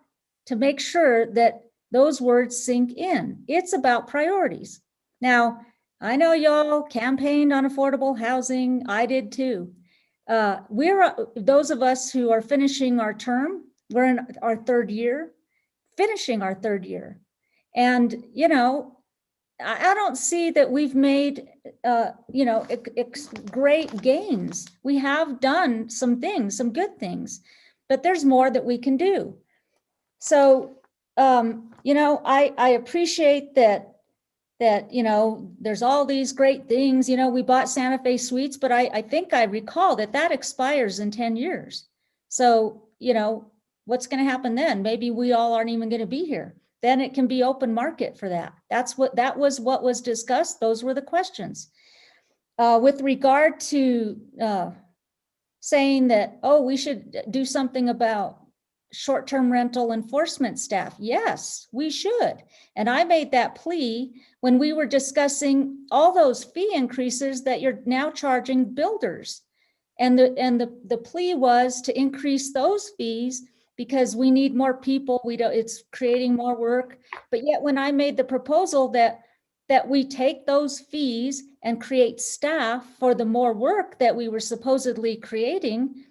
to make sure that those words sink in. It's about priorities. Now, I know y'all campaigned on affordable housing. I did too. Those of us who are finishing our term, we're in our third year, finishing our third year. And, I don't see that we've made, great gains. We have done some things, some good things, but there's more that we can do. So, I appreciate that, there's all these great things, we bought Santa Fe Suites, but I think I recall that expires in 10 years. So, what's going to happen then? Maybe we all aren't even going to be here. Then it can be open market for that. That was what was discussed. Those were the questions. With regard to saying that, we should do something about short-term rental enforcement staff. Yes, we should. And I made that plea when we were discussing all those fee increases that you're now charging builders. And the plea was to increase those fees because we need more people. It's creating more work. But yet when I made the proposal that we take those fees and create staff for the more work that we were supposedly creating,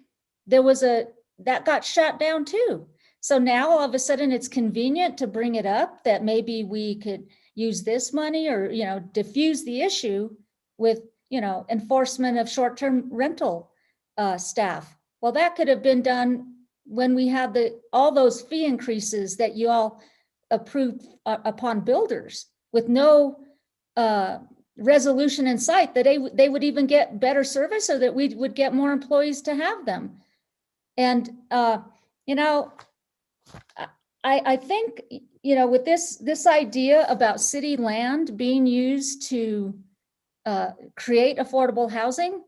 that got shut down too. So now all of a sudden it's convenient to bring it up that maybe we could use this money or, diffuse the issue with, enforcement of short-term rental staff. Well, that could have been done when we had all those fee increases that you all approved upon builders with no resolution in sight that they would even get better service or that we would get more employees to have them. And, I think, with this idea about city land being used to create affordable housing,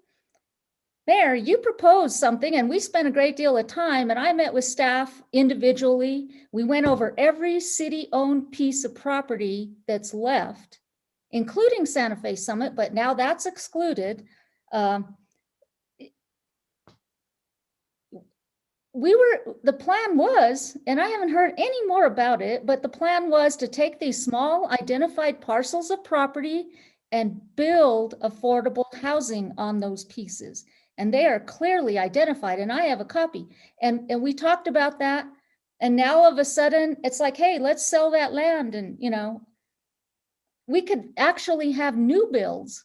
Mayor, you proposed something and we spent a great deal of time, and I met with staff individually. We went over every city-owned piece of property that's left, including Santa Fe Summit, but now that's excluded. The plan was, and I haven't heard any more about it, but the plan was to take these small identified parcels of property and build affordable housing on those pieces. And they are clearly identified, and I have a copy. And we talked about that. And now all of a sudden it's like, hey, let's sell that land. And, we could actually have new builds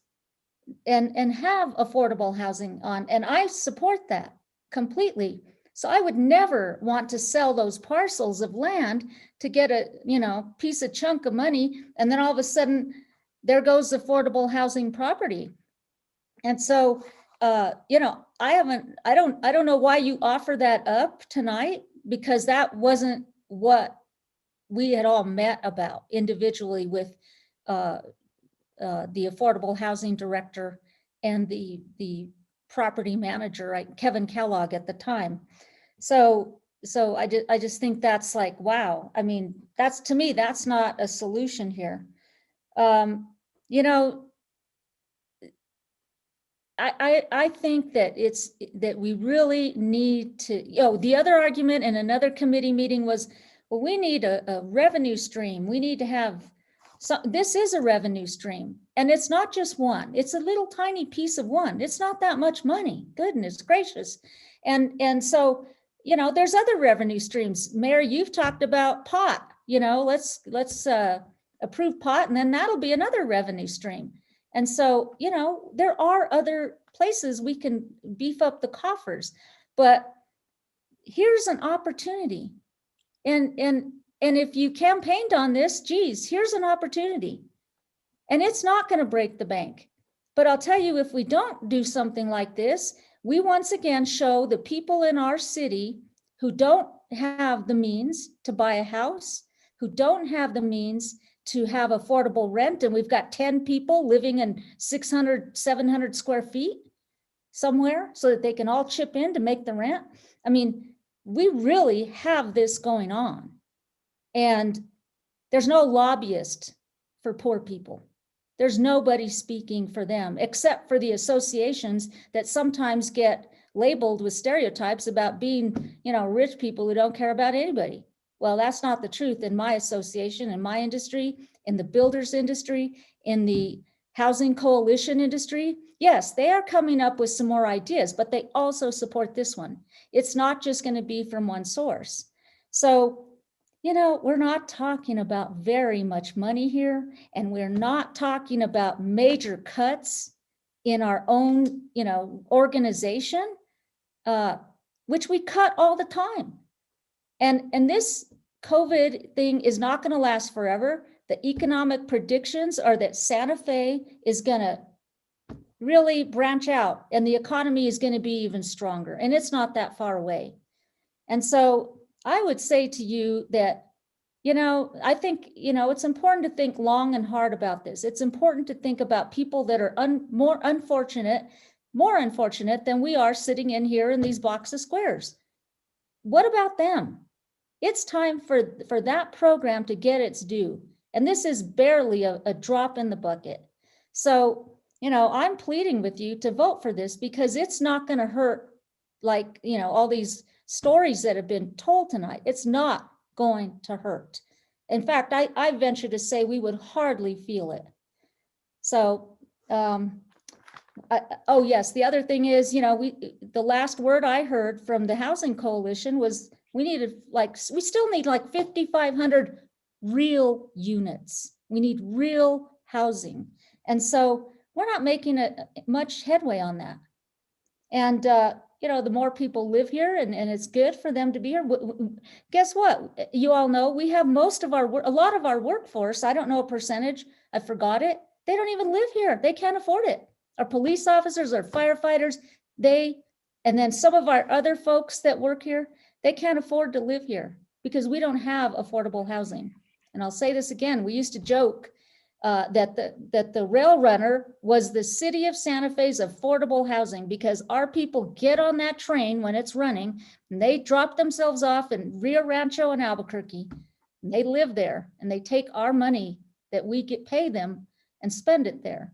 and have affordable housing on. And I support that completely. So I would never want to sell those parcels of land to get a, piece of chunk of money. And then all of a sudden there goes affordable housing property. And so, I don't know why you offer that up tonight, because that wasn't what we had all met about individually with the affordable housing director and the property manager, right, Kevin Kellogg at the time. So I just think that's like, wow. I mean, to me, that's not a solution here. I think that we really need to, the other argument in another committee meeting was, well, we need a revenue stream. We need to have, this is a revenue stream, and it's not just one, it's a little tiny piece of one. It's not that much money, goodness gracious. And so, there's other revenue streams. Mayor, you've talked about pot, let's approve pot, and then that'll be another revenue stream. And so, there are other places we can beef up the coffers, but here's an opportunity. And if you campaigned on this, geez, here's an opportunity. And it's not going to break the bank. But I'll tell you, if we don't do something like this, we once again show the people in our city who don't have the means to buy a house, who don't have the means to have affordable rent, and we've got 10 people living in 600, 700 square feet somewhere so that they can all chip in to make the rent. I mean, we really have this going on. And there's no lobbyist for poor people. There's nobody speaking for them, except for the associations that sometimes get labeled with stereotypes about being, rich people who don't care about anybody. Well, that's not the truth in my association, in my industry, in the builders industry, in the housing coalition industry. Yes, they are coming up with some more ideas, but they also support this one. It's not just going to be from one source. So, we're not talking about very much money here, and we're not talking about major cuts in our own, organization, which we cut all the time. And this COVID thing is not going to last forever. The economic predictions are that Santa Fe is going to really branch out and the economy is going to be even stronger, and it's not that far away. And so I would say to you that, I think, it's important to think long and hard about this. It's important to think about people that are more unfortunate than we are sitting in here in these box of squares. What about them? It's time for that program to get its due. And this is barely a drop in the bucket. So, I'm pleading with you to vote for this, because it's not going to hurt like, all these stories that have been told tonight. It's not going to hurt. In fact, I venture to say we would hardly feel it. So Oh, yes, the other thing is, the last word I heard from the Housing Coalition was we still need like 5,500 real units. We need real housing. And so we're not making much headway on that. And, the more people live here and it's good for them to be here. Guess what? You all know we have a lot of our workforce. I don't know a percentage. I forgot it. They don't even live here. They can't afford it. Our police officers, our firefighters, and then some of our other folks that work here, they can't afford to live here because we don't have affordable housing. And I'll say this again, we used to joke that the rail runner was the city of Santa Fe's affordable housing, because our people get on that train when it's running and they drop themselves off in Rio Rancho and Albuquerque, and they live there and they take our money that we pay them and spend it there.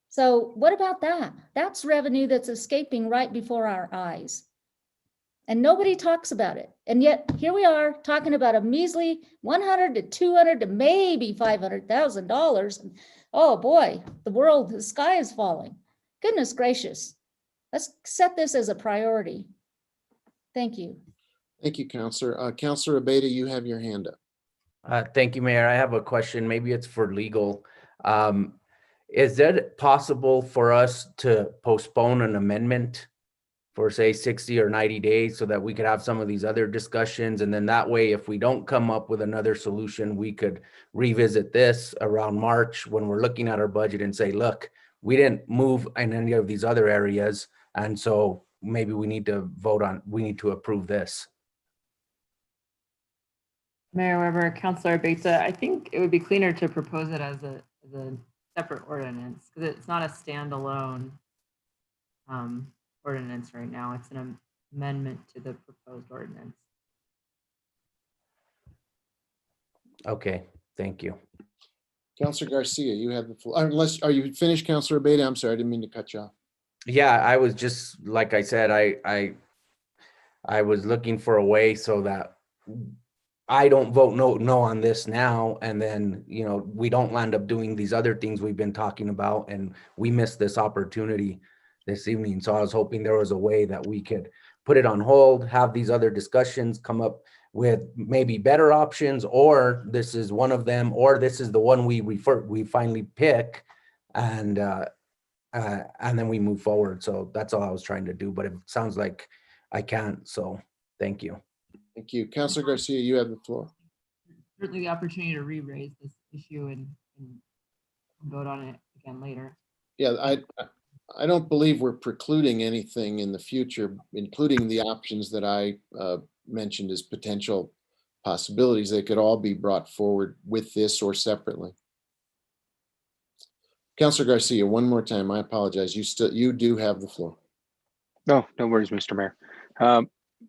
So what about that? That's revenue that's escaping right before our eyes. And nobody talks about it. And yet here we are talking about a measly $100 to $200 to maybe $500,000. Oh boy, the sky is falling. Goodness gracious. Let's set this as a priority. Thank you. Thank you, Counselor. Counselor Abeyta, you have your hand up. Thank you, Mayor. I have a question. Maybe it's for legal. Is it possible for us to postpone an amendment for say 60 or 90 days so that we could have some of these other discussions? And then that way, if we don't come up with another solution, we could revisit this around March when we're looking at our budget and say, look, we didn't move in any of these other areas. And so maybe we need to approve this. Mayor Weber, Councilor Abeyta, I think it would be cleaner to propose it as a separate ordinance, because it's not a standalone ordinance right now. It's an amendment to the proposed ordinance. Okay, thank you. Counselor Garcia, you have the floor. Unless, are you finished, Counselor Abeyta? I'm sorry, I didn't mean to cut you off. Yeah, I was just, like I said, I was looking for a way so that I don't vote no on this now, and then, we don't land up doing these other things we've been talking about, and we missed this opportunity this evening. So I was hoping there was a way that we could put it on hold, have these other discussions, come up with maybe better options, or this is one of them, or this is the one we finally pick, and then we move forward. So that's all I was trying to do, but it sounds like I can't. So thank you. Thank you. Counselor Garcia, you have the floor. Certainly the opportunity to re-raise this issue and vote on it again later. Yeah, I don't believe we're precluding anything in the future, including the options that I mentioned as potential possibilities. They could all be brought forward with this or separately. Counselor Garcia, one more time, I apologize. You do have the floor. No worries, Mr. Mayor.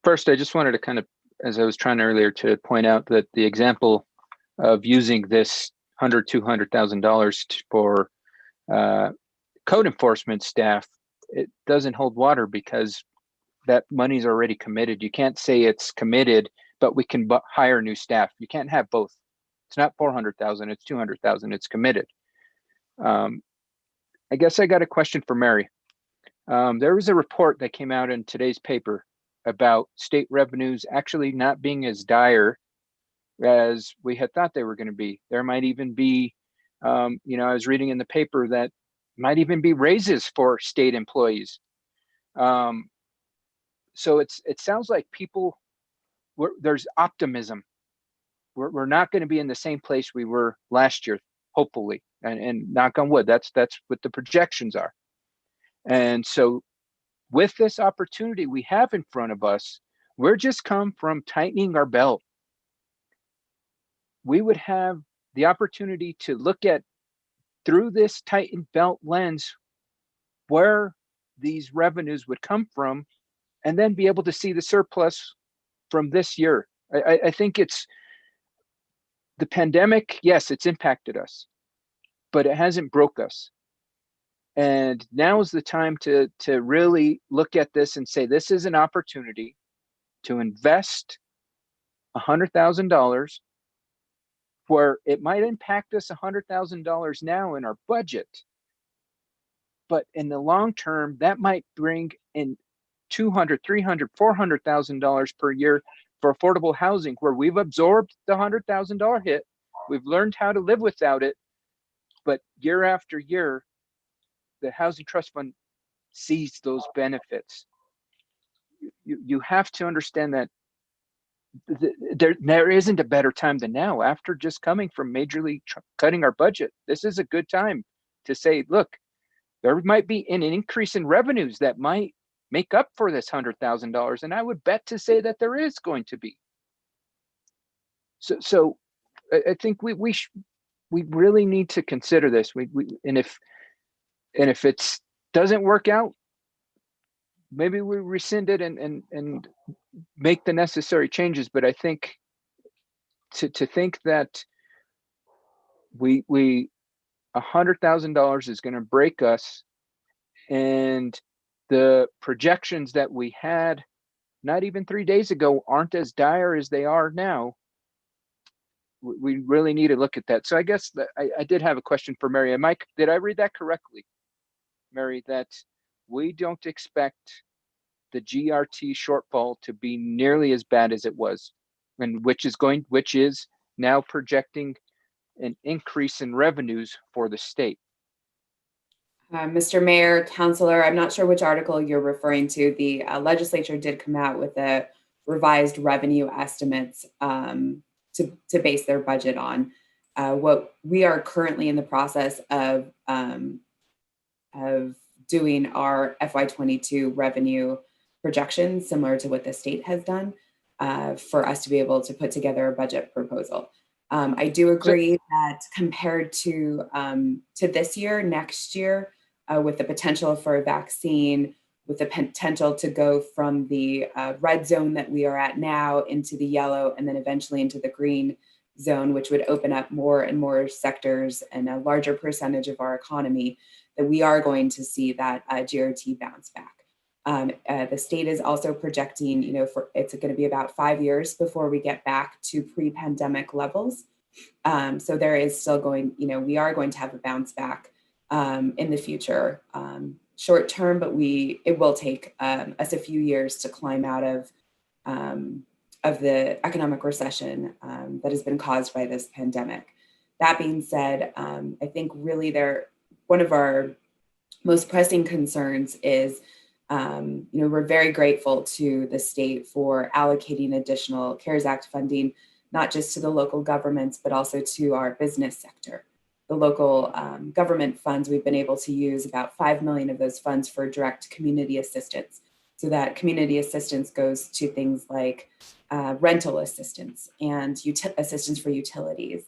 First, I just wanted to kind of, as I was trying earlier, to point out that the example of using this $200,000 for code enforcement staff, it doesn't hold water because that money's already committed. You can't say it's committed, but we can hire new staff. You can't have both. It's not 400,000, it's 200,000, it's committed. I guess I got a question for Mary. There was a report that came out in today's paper about state revenues actually not being as dire as we had thought they were going to be. There might even be, I was reading in the paper that might even be raises for state employees. So it sounds like there's optimism. We're not going to be in the same place we were last year, hopefully, and knock on wood, that's what the projections are. And so with this opportunity we have in front of us, we're just come from tightening our belt. We would have the opportunity to look at, through this tightened belt lens, where these revenues would come from, and then be able to see the surplus from this year. I think it's the pandemic. Yes, it's impacted us, but it hasn't broke us. And now is the time to really look at this and say, this is an opportunity to invest $100,000 where it might impact us $100,000 now in our budget. but in the long term, that might bring in $200, $300, $400,000 per year for affordable housing, where we've absorbed the $100,000 hit. We've learned how to live without it, but year after year, the Housing Trust Fund sees those benefits. You have to understand that there isn't a better time than now. After just coming from majorly cutting our budget, this is a good time to say, look, there might be an increase in revenues that might make up for this $100,000, and I would bet to say that there is going to be. So I think we really need to consider this. And if it doesn't work out, maybe we rescind it and make the necessary changes. But I think to think that $100,000 is going to break us, and the projections that we had not even 3 days ago aren't as dire as they are now. We really need to look at that. So I guess that I did have a question for Mary. Mike, did I read that correctly, Mary, that we don't expect the GRT shortfall to be nearly as bad as it was, and which is now projecting an increase in revenues for the state? Mr. Mayor, Councilor, I'm not sure which article you're referring to. The legislature did come out with a revised revenue estimates to base their budget on. What we are currently in the process of doing our FY22 revenue projections, similar to what the state has done, for us to be able to put together a budget proposal. I do agree that compared to this year, next year, with the potential for a vaccine, with the potential to go from the red zone that we are at now into the yellow, and then eventually into the green zone, which would open up more and more sectors and a larger percentage of our economy, that we are going to see that GRT bounce back. The state is also projecting, it's going to be about 5 years before we get back to pre-pandemic levels. So there is still we are going to have a bounce back in the future, short term, but it will take us a few years to climb out of the economic recession that has been caused by this pandemic. That being said, I think really one of our most pressing concerns is, we're very grateful to the state for allocating additional CARES Act funding, not just to the local governments, but also to our business sector. The local government funds, we've been able to use about 5 million of those funds for direct community assistance. So that community assistance goes to things like rental assistance and assistance for utilities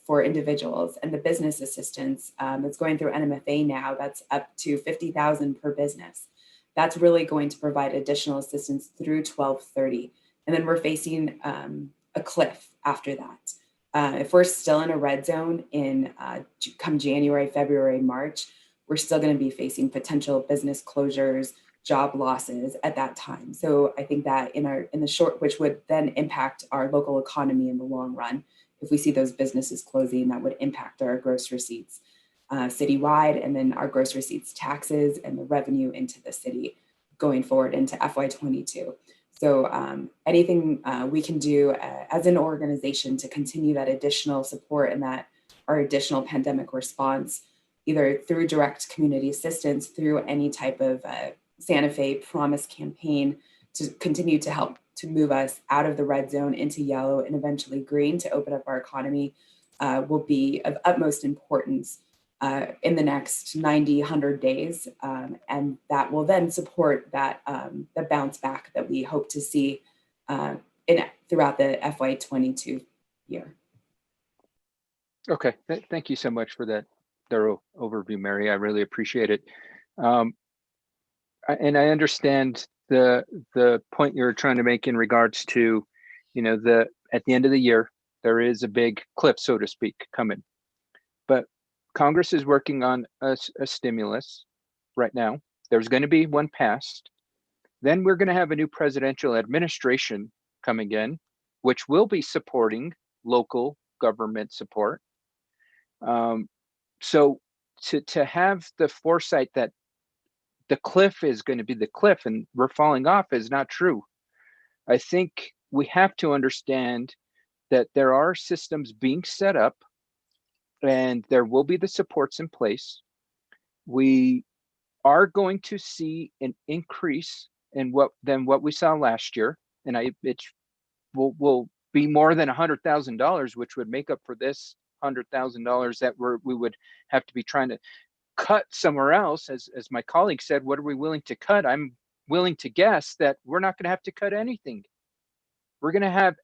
for individuals, and the business assistance that's going through NMFA now, that's up to $50,000 per business. That's really going to provide additional assistance through 12/30. And then we're facing a cliff after that. If we're still in a red zone come January, February, March, we're still going to be facing potential business closures, job losses at that time. So I think that in the short, which would then impact our local economy in the long run, if we see those businesses closing, that would impact our gross receipts citywide, and then our gross receipts taxes and the revenue into the city going forward into FY22. So anything we can do as an organization to continue that additional support and that our additional pandemic response, either through direct community assistance, through any type of Santa Fe Promise campaign, to continue to help to move us out of the red zone into yellow and eventually green to open up our economy, will be of utmost importance in the next 90, 100 days. And that will then support that the bounce back that we hope to see throughout the FY22 year. Okay, thank you so much for that thorough overview, Mary. I really appreciate it. And I understand the point you're trying to make in regards to, at the end of the year, there is a big cliff, so to speak, coming. But Congress is working on a stimulus right now. There's going to be one passed. Then we're going to have a new presidential administration coming in, which will be supporting local government support. So to have the foresight that the cliff is going to be the cliff and we're falling off is not true. I think we have to understand that there are systems being set up and there will be the supports in place. We are going to see an increase in what we saw last year, and it will be more than $100,000, which would make up for this $100,000 that we would have to be trying to cut somewhere else. As my colleague said, what are we willing to cut? I'm willing to guess that we're not going to have to cut anything. We're going to have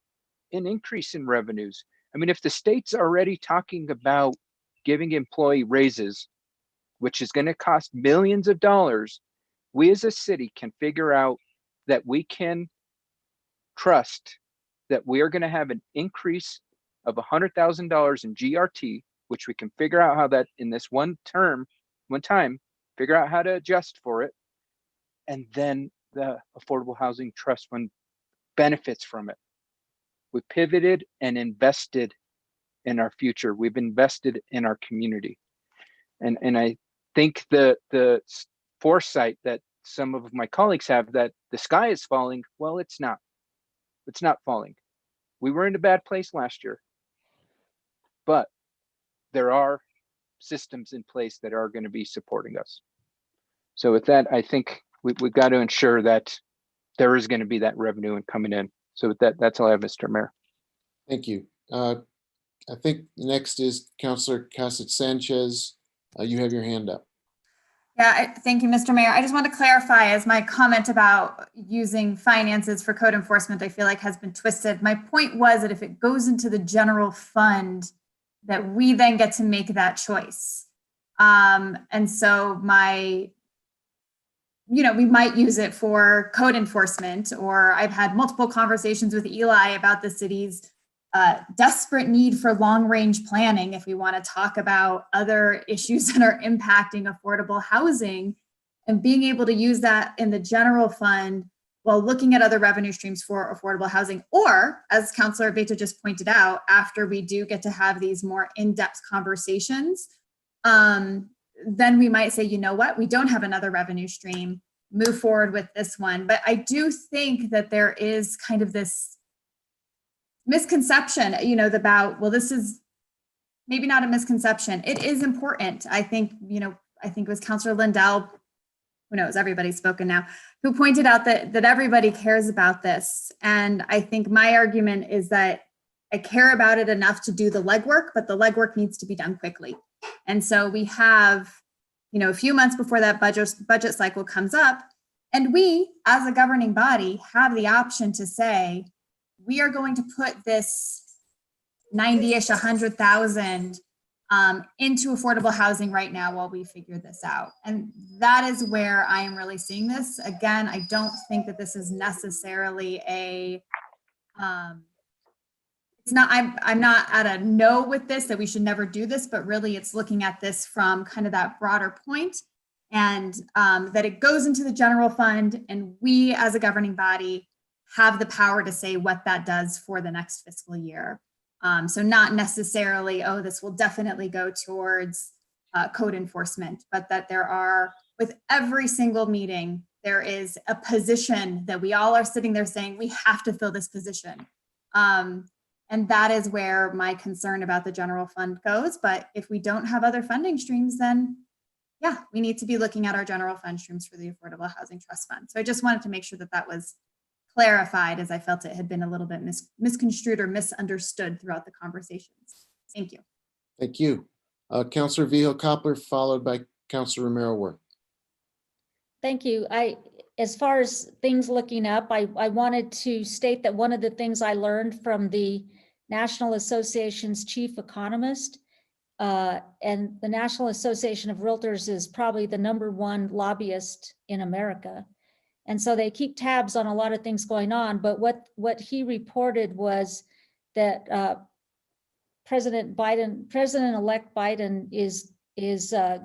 an increase in revenues. I mean, if the state's already talking about giving employee raises, which is going to cost millions of dollars, we as a city can figure out that we can trust that we are going to have an increase of $100,000 in GRT, which we can figure out how that in this one time, figure out how to adjust for it. And then the Affordable Housing Trust Fund benefits from it. We pivoted and invested in our future. We've invested in our community. And I think the foresight that some of my colleagues have that the sky is falling, well, it's not. It's not falling. We were in a bad place last year, but there are systems in place that are going to be supporting us. So with that, I think we've got to ensure that there is going to be that revenue and coming in. So with that, that's all I have, Mr. Mayor. Thank you. I think next is Councilor Cassett Sanchez. You have your hand up. Yeah, thank you, Mr. Mayor. I just want to clarify, as my comment about using finances for code enforcement, I feel like has been twisted. My point was that if it goes into the general fund, that we then get to make that choice. And so we might use it for code enforcement, or I've had multiple conversations with Eli about the city's desperate need for long-range planning if we want to talk about other issues that are impacting affordable housing, and being able to use that in the general fund while looking at other revenue streams for affordable housing. Or, as Councilor Veta just pointed out, after we do get to have these more in-depth conversations, then we might say, you know what, we don't have another revenue stream, move forward with this one. But I do think that there is kind of this misconception, about, well, this is maybe not a misconception. It is important. I think it was Councilor Lindell, who knows, everybody's spoken now, who pointed out that everybody cares about this. And I think my argument is that I care about it enough to do the legwork, but the legwork needs to be done quickly. And so we have, a few months before that budget cycle comes up, and we, as a governing body, have the option to say, we are going to put this 90-ish, 100,000 into affordable housing right now while we figure this out. And that is where I am really seeing this. Again, I don't think that this is necessarily I'm not at a no with this, that we should never do this, but really it's looking at this from kind of that broader point, and that it goes into the general fund, and we as a governing body have the power to say what that does for the next fiscal year. So not necessarily, this will definitely go towards code enforcement, but that there are, with every single meeting, there is a position that we all are sitting there saying, we have to fill this position. And that is where my concern about the general fund goes. But if we don't have other funding streams, then yeah, we need to be looking at our general fund streams for the Affordable Housing Trust Fund. So I just wanted to make sure that was clarified, as I felt it had been a little bit misconstrued or misunderstood throughout the conversations. Thank you. Thank you. Councilor Vihel-Coppler, followed by Councilor Romero-Worth. Thank you. As far as things looking up, I wanted to state that one of the things I learned from the National Association's chief economist, and the National Association of Realtors is probably the #1 lobbyist in America. And so they keep tabs on a lot of things going on. But what he reported was that President-elect Biden is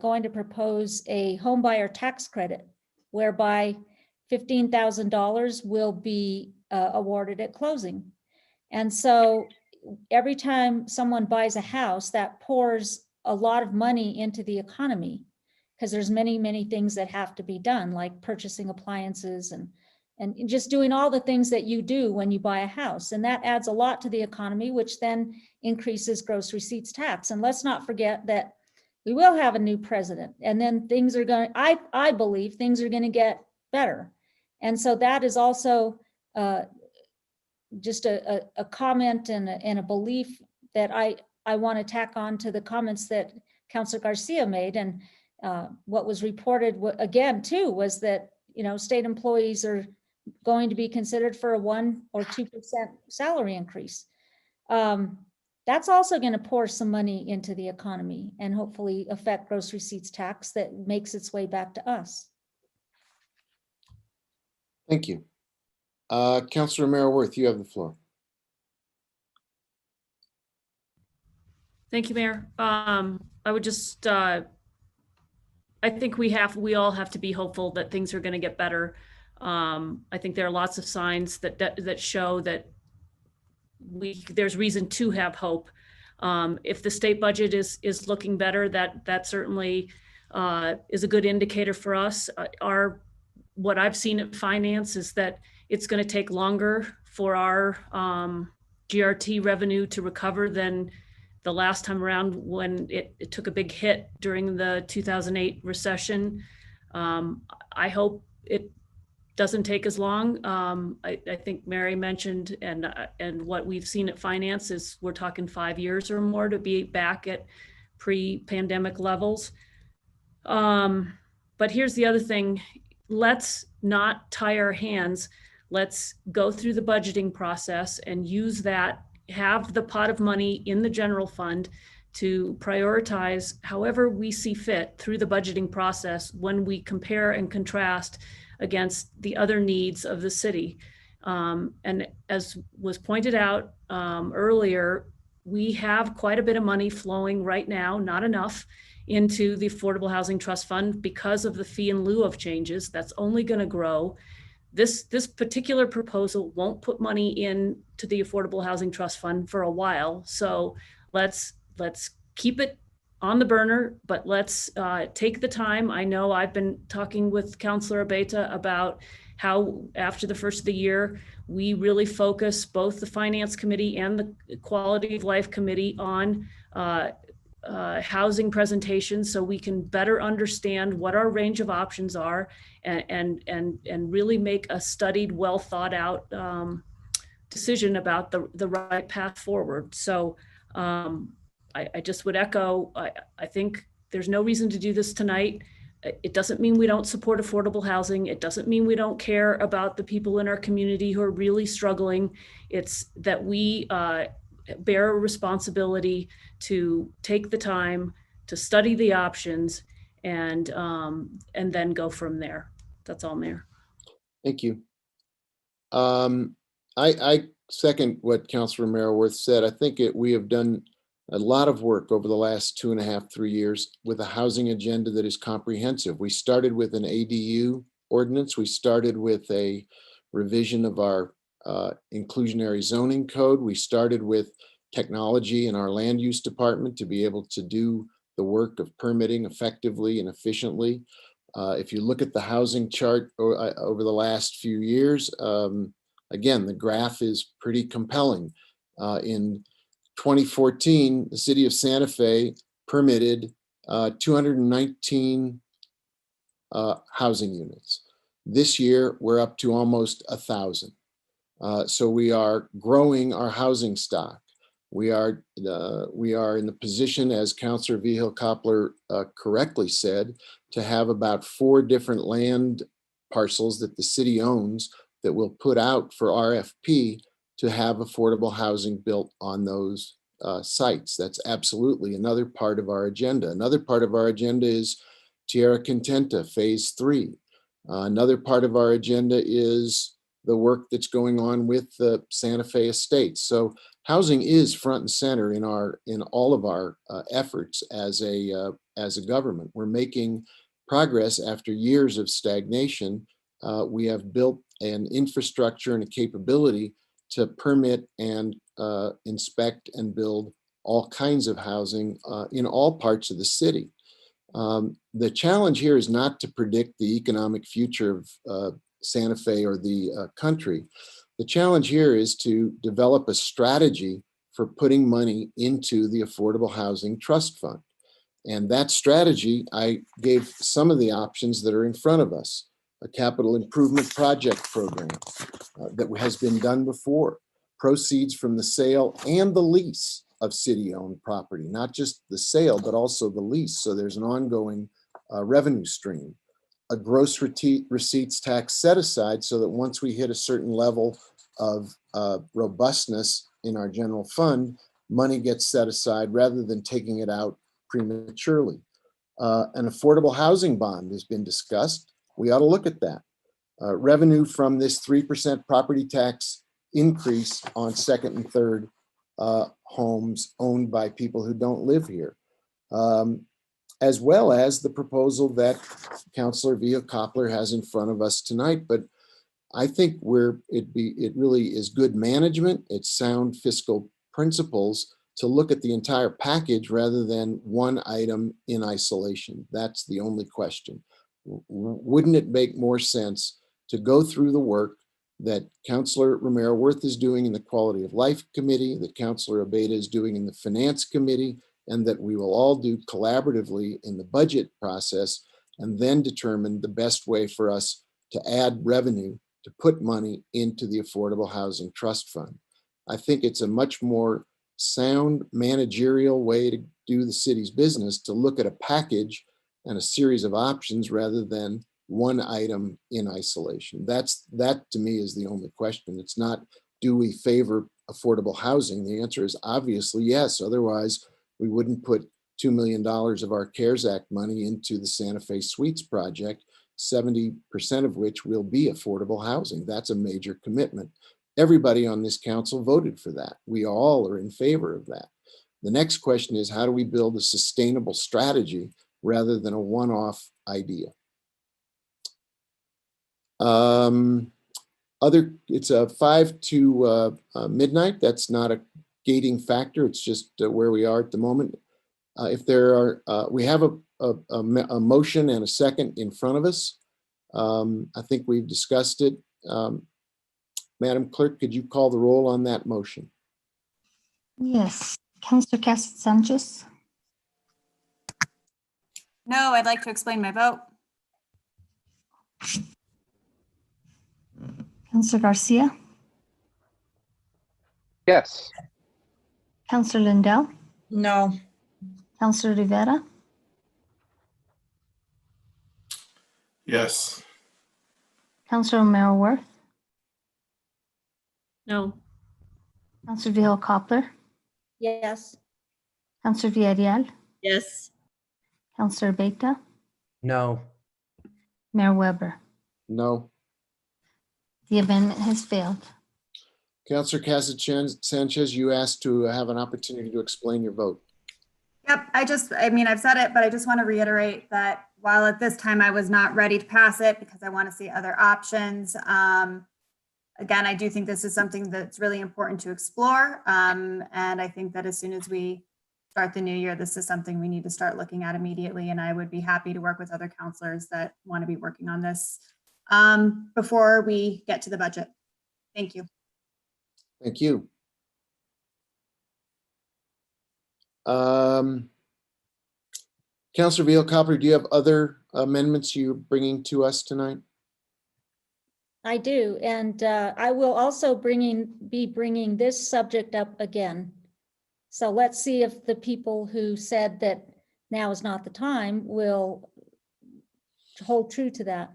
going to propose a homebuyer tax credit, whereby $15,000 will be awarded at closing. And so every time someone buys a house, that pours a lot of money into the economy because there's many, many things that have to be done, like purchasing appliances and just doing all the things that you do when you buy a house. And that adds a lot to the economy, which then increases gross receipts tax. And let's not forget that we will have a new president, and then things are going, I believe things are going to get better. And so that is also just a comment and a belief that I want to tack on to the comments that Councilor Garcia made. And what was reported again too was that, you know, state employees are going to be considered for a 1 or 2% salary increase. That's also going to pour some money into the economy and hopefully affect gross receipts tax that makes its way back to us. Thank you. Councilor Mara-Worth, you have the floor. Thank you, Mayor. I would just, I think we all have to be hopeful that things are going to get better. I think there are lots of signs that show that there's reason to have hope. If the state budget is looking better, that certainly is a good indicator for us. What I've seen at finance is that it's going to take longer for our GRT revenue to recover than the last time around when it took a big hit during the 2008 recession. I hope it doesn't take as long. I think Mary mentioned, and what we've seen at finance is we're talking 5 years or more to be back at pre-pandemic levels. But here's the other thing. Let's not tie our hands. Let's go through the budgeting process and use that, have the pot of money in the general fund to prioritize however we see fit through the budgeting process when we compare and contrast against the other needs of the city. And as was pointed out earlier, we have quite a bit of money flowing right now, not enough, into the Affordable Housing Trust Fund because of the fee in lieu of changes. That's only going to grow. This particular proposal won't put money into the Affordable Housing Trust Fund for a while. So let's keep it on the burner, but let's take the time. I know I've been talking with Councilor Abeyta about how after the first of the year, we really focus both the Finance Committee and the Quality of Life Committee on housing presentations so we can better understand what our range of options are and really make a studied, well thought out decision about the right path forward. So I just would echo, I think there's no reason to do this tonight. It doesn't mean we don't support affordable housing. It doesn't mean we don't care about the people in our community who are really struggling. It's that we bear a responsibility to take the time to study the options and then go from there. That's all, Mayor. Thank you. I second what Councilor Mara-Worth said. I think we have done a lot of work over the last 2.5, 3 years with a housing agenda that is comprehensive. We started with an ADU ordinance. We started with a revision of our inclusionary zoning code. We started with technology in our land use department to be able to do the work of permitting effectively and efficiently. If you look at the housing chart over the last few years, again, the graph is pretty compelling. In 2014, the city of Santa Fe permitted 219 housing units. This year, we're up to almost 1,000. So we are growing our housing stock. We are in the position, as Councilor Vigil-Koppler correctly said, to have about 4 different land parcels that the city owns that will put out for RFP to have affordable housing built on those sites. That's absolutely another part of our agenda. Another part of our agenda is Tierra Contenta Phase 3. Another part of our agenda is the work that's going on with the Santa Fe Estates. So housing is front and center in all of our efforts as a government. We're making progress after years of stagnation. We have built an infrastructure and a capability to permit and inspect and build all kinds of housing in all parts of the city. The challenge here is not to predict the economic future of Santa Fe or the country. The challenge here is to develop a strategy for putting money into the Affordable Housing Trust Fund. And that strategy, I gave some of the options that are in front of us. A capital improvement project program that has been done before. Proceeds from the sale and the lease of city-owned property, not just the sale, but also the lease. So there's an ongoing revenue stream. A gross receipts tax set aside so that once we hit a certain level of robustness in our general fund, money gets set aside rather than taking it out prematurely. An affordable housing bond has been discussed. We ought to look at that. Revenue from this 3% property tax increase on second and third homes owned by people who don't live here, as well as the proposal that Councilor Villa-Coppler has in front of us tonight. But I think it really is good management. It's sound fiscal principles to look at the entire package rather than one item in isolation. That's the only question. Wouldn't it make more sense to go through the work that Councilor Romero Worth is doing in the Quality of Life Committee, that Councilor Abeyta is doing in the Finance Committee, and that we will all do collaboratively in the budget process, and then determine the best way for us to add revenue to put money into the Affordable Housing Trust Fund. I think it's a much more sound managerial way to do the city's business, to look at a package and a series of options rather than one item in isolation. That to me is the only question. It's not, do we favor affordable housing? The answer is obviously yes. Otherwise, we wouldn't put $2 million of our CARES Act money into the Santa Fe Suites project, 70% of which will be affordable housing. That's a major commitment. Everybody on this council voted for that. We all are in favor of that. The next question is, how do we build a sustainable strategy rather than a one-off idea? It's a 5 to midnight. That's not a gating factor. It's just where we are at the moment. If there are, we have a motion and a second in front of us. I think we've discussed it. Madam Clerk, could you call the roll on that motion? Yes. Councilor Cassidy Sanchez, No, I'd like to explain my vote. Councilor Garcia, Yes. Councilor Lindell, No. Councilor Rivera, Yes. Councilor Romero Worth, No. Councilor Villa-Coppler, Yes. Councilor Villarreal, Yes. Councilor Abeyta, No. Mayor Weber. No. The amendment has failed. Councilor Cassidy Sanchez, you asked to have an opportunity to explain your vote. Yep, I mean, I've said it, but I just want to reiterate that while at this time I was not ready to pass it because I want to see other options. Again, I do think this is something that's really important to explore. And I think that as soon as we start the new year, this is something we need to start looking at immediately. And I would be happy to work with other counselors that want to be working on this before we get to the budget. Thank you. Thank you. Councilor Villa-Coppler, do you have other amendments you're bringing to us tonight? I do, and I will also be bringing this subject up again. So let's see if the people who said that now is not the time will hold true to that.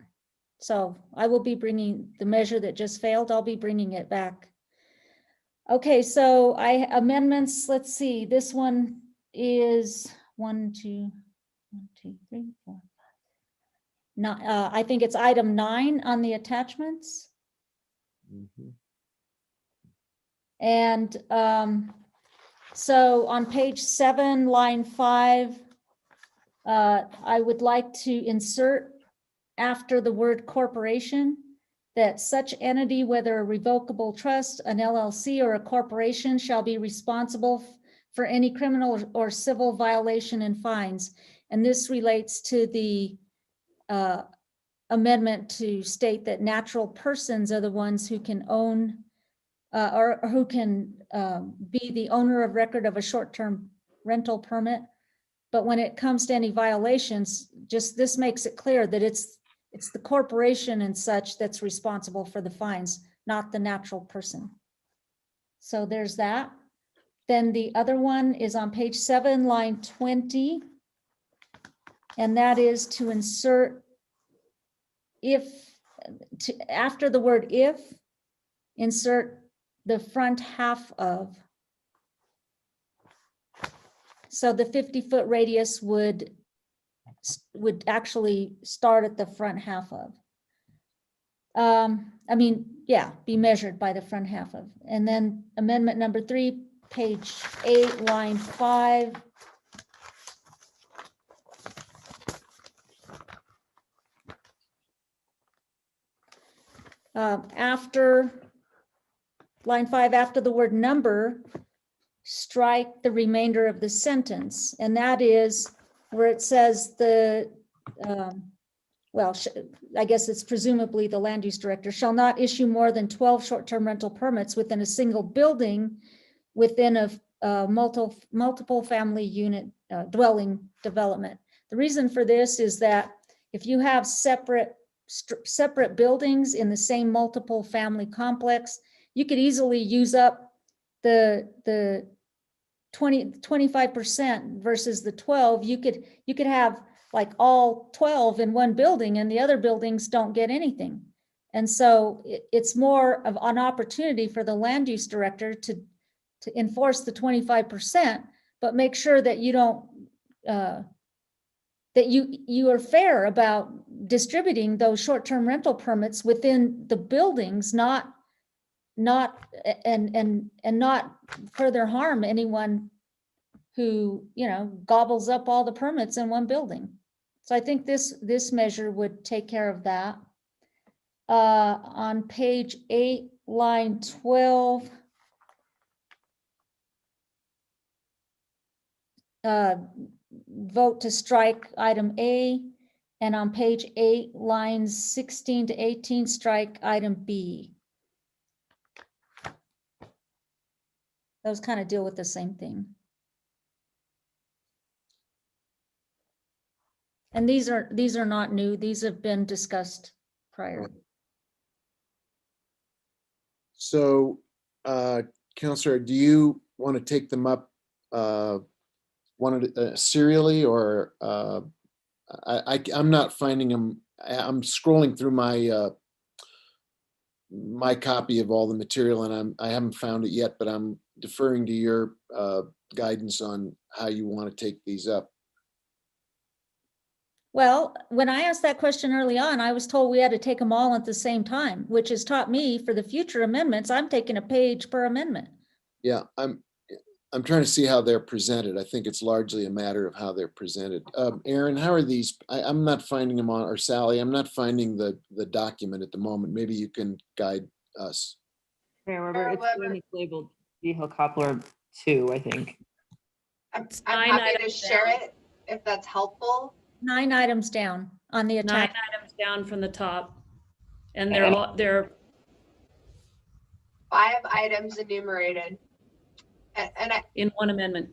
So I will be bringing the measure that just failed. I'll be bringing it back. Okay, so amendments, let's see, this one is 1, 2, 3, 4, 5. No, I think it's item 9 on the attachments. And so on page 7, line 5, I would like to insert after the word corporation that such entity, whether a revocable trust, an LLC, or a corporation, shall be responsible for any criminal or civil violation and fines. And this relates to the amendment to state that natural persons are the ones who can own or who can be the owner of record of a short-term rental permit. But when it comes to any violations, just this makes it clear that it's the corporation and such that's responsible for the fines, not the natural person. So there's that. Then the other one is on page 7, line 20. And that is to insert after the word if, insert the front half of. So the 50-foot radius would actually start at the front half of. Be measured by the front half of. And then amendment number 3, page 8, line 5. After line 5, after the word number, strike the remainder of the sentence. And that is where it says I guess it's presumably the land use director shall not issue more than 12 short-term rental permits within a single building within a multiple family unit dwelling development. The reason for this is that if you have separate buildings in the same multiple family complex, you could easily use up the 25% versus the 12. You could have like all 12 in one building and the other buildings don't get anything. And so it's more of an opportunity for the land use director to enforce the 25%, but make sure that you don't that you are fair about distributing those short-term rental permits within the buildings, not further harm anyone who, gobbles up all the permits in one building. So I think this measure would take care of that. On page 8, line 12, vote to strike item A, and on page 8, lines 16 to 18, strike item B. Those kind of deal with the same thing. And these are not new. These have been discussed prior. So, Counselor, do you want to take them up serially, or I'm not finding them. I'm scrolling through my my copy of all the material, and I haven't found it yet, but I'm deferring to your guidance on how you want to take these up. Well, when I asked that question early on, I was told we had to take them all at the same time, which has taught me for the future amendments, I'm taking a page per amendment. Yeah, I'm trying to see how they're presented. I think it's largely a matter of how they're presented. Aaron, how are these? I'm not finding them on, or Sally, I'm not finding the document at the moment. Maybe you can guide us. Mayor Weber, it's labeled Vihil-Coppler 2, I think. I'm happy to share it if that's helpful. 9 items down on the 9 attack. items down from the top. And they're 5 items enumerated. And in one amendment.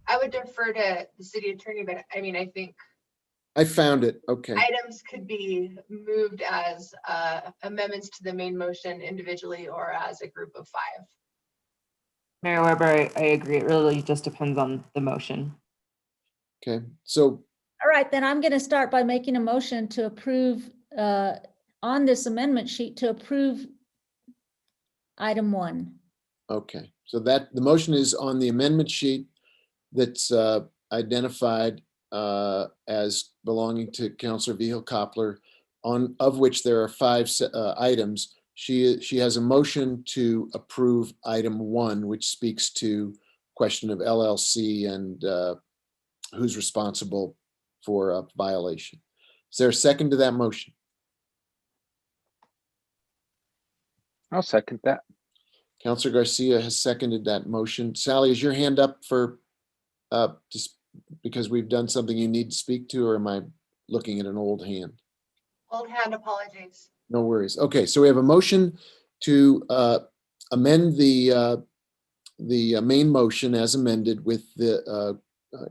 I would defer to the city attorney, but I think I found it. Okay. items could be moved as amendments to the main motion individually or as a group of 5. Mayor Weber, I agree. It really just depends on the motion. Okay, so. All right, then I'm going to start by making a motion to approve on this amendment sheet to approve item 1. Okay, so that the motion is on the amendment sheet that's identified as belonging to Councilor Vihil-Coppler, of which there are 5 items. She has a motion to approve item 1, which speaks to question of LLC and who's responsible for a violation. Is there a second to that motion? I'll second that. Councilor Garcia has seconded that motion. Sally, is your hand up for just because we've done something you need to speak to, or am I looking at an old hand? Old hand, apologies. No worries. Okay, so we have a motion to amend the main motion as amended with the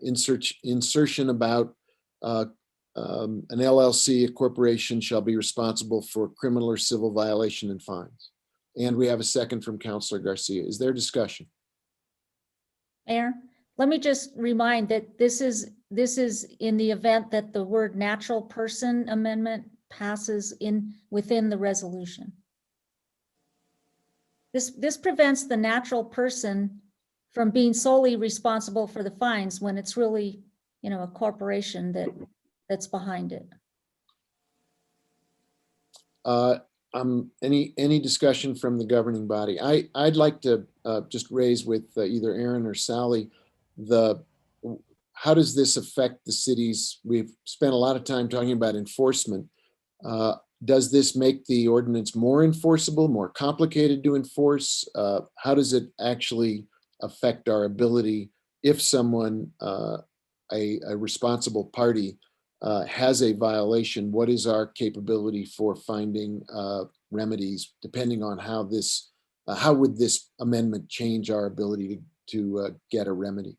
insertion about an LLC, a corporation shall be responsible for criminal or civil violation and fines. And we have a second from Councilor Garcia. Is there discussion? Mayor, let me just remind that this is in the event that the word natural person amendment passes within the resolution. This prevents the natural person from being solely responsible for the fines when it's really, a corporation that's behind it. Any discussion from the governing body? I'd like to just raise with either Aaron or Sally, how does this affect the cities? We've spent a lot of time talking about enforcement. Does this make the ordinance more enforceable, more complicated to enforce? How does it actually affect our ability if someone, a responsible party, has a violation? What is our capability for finding remedies, depending on how would this amendment change our ability to get a remedy?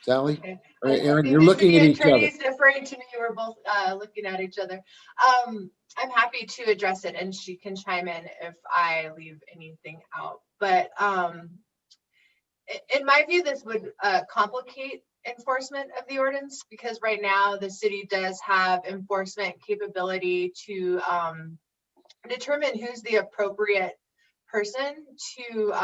Sally? Okay. Or Aaron, I you're think looking the at each other. attorneys deferring to me. We're both looking at each other. I'm happy to address it, and she can chime in if I leave anything out. But in my view, this would complicate enforcement of the ordinance, because right now the city does have enforcement capability to determine who's the appropriate person to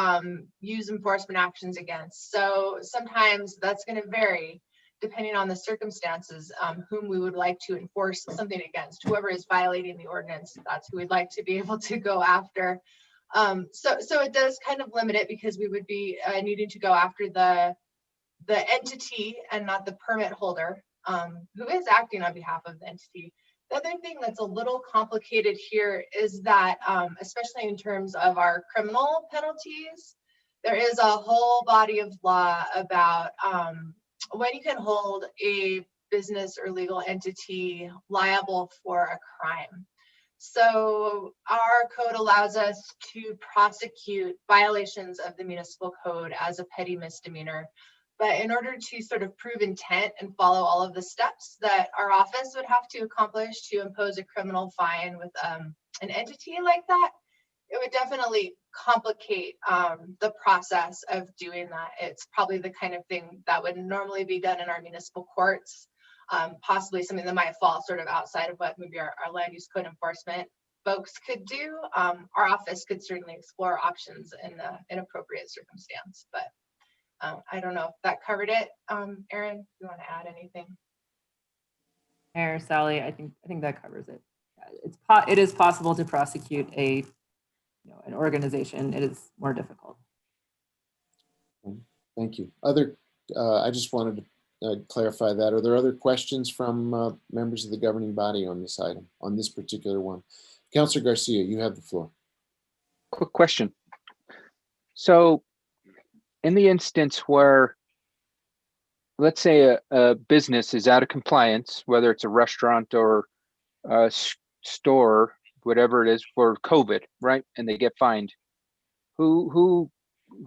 use enforcement actions against. So sometimes that's going to vary depending on the circumstances, whom we would like to enforce something against. Whoever is violating the ordinance, that's who we'd like to be able to go after. So it does kind of limit it, because we would be needing to go after the entity and not the permit holder, who is acting on behalf of the entity. The other thing that's a little complicated here is that, especially in terms of our criminal penalties, there is a whole body of law about when you can hold a business or legal entity liable for a crime. So our code allows us to prosecute violations of the municipal code as a petty misdemeanor. But in order to sort of prove intent and follow all of the steps that our office would have to accomplish to impose a criminal fine with an entity like that, it would definitely complicate the process of doing that. It's probably the kind of thing that would normally be done in our municipal courts, possibly something that might fall sort of outside of what maybe our land use code enforcement folks could do. Our office could certainly explore options in an appropriate circumstance, but I don't know if that covered it. Aaron, do you want to add anything? Mayor, Sally, I think that covers it. It is possible to prosecute an organization. It is more difficult. Thank you. I just wanted to clarify that. Are there other questions from members of the governing body on this item, on this particular one? Councilor Garcia, you have the floor. Quick question. So in the instance where, let's say a business is out of compliance, whether it's a restaurant or a store, whatever it is, for COVID, right? And they get fined. Who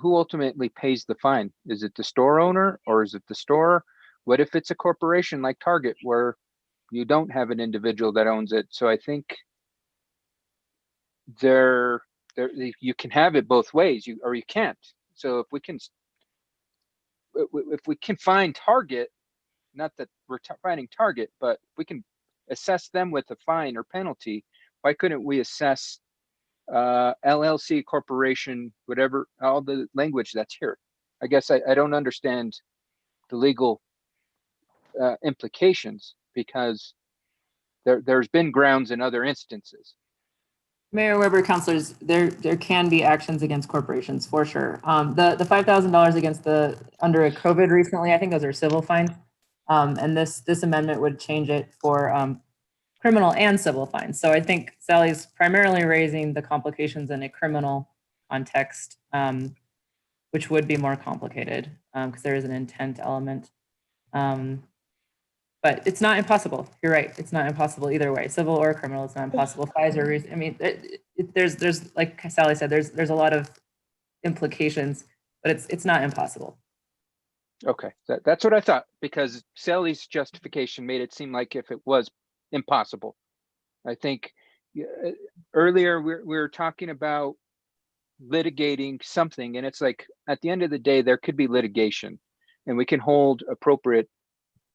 ultimately pays the fine? Is it the store owner or is it the store? What if it's a corporation like Target, where you don't have an individual that owns it? So I think you can have it both ways, or you can't. So if we can find Target, not that we're finding Target, but we can assess them with a fine or penalty, why couldn't we assess LLC, corporation, whatever, all the language that's here? I guess I don't understand the legal implications, because there's been grounds in other instances. Mayor Weber, councilors, there can be actions against corporations for sure. The $5,000 against under a COVID recently, I think those are civil fines. And this amendment would change it for criminal and civil fines. So I think Sally's primarily raising the complications in a criminal context, which would be more complicated because there is an intent element. But it's not impossible. You're right. It's not impossible either way. Civil or criminal, it's not impossible. Pfizer, I mean, there's like Sally said, there's a lot of implications, but it's not impossible. Okay, that's what I thought, because Sally's justification made it seem like if it was impossible. I think earlier we were talking about litigating something, and it's like at the end of the day there could be litigation, and we can hold appropriate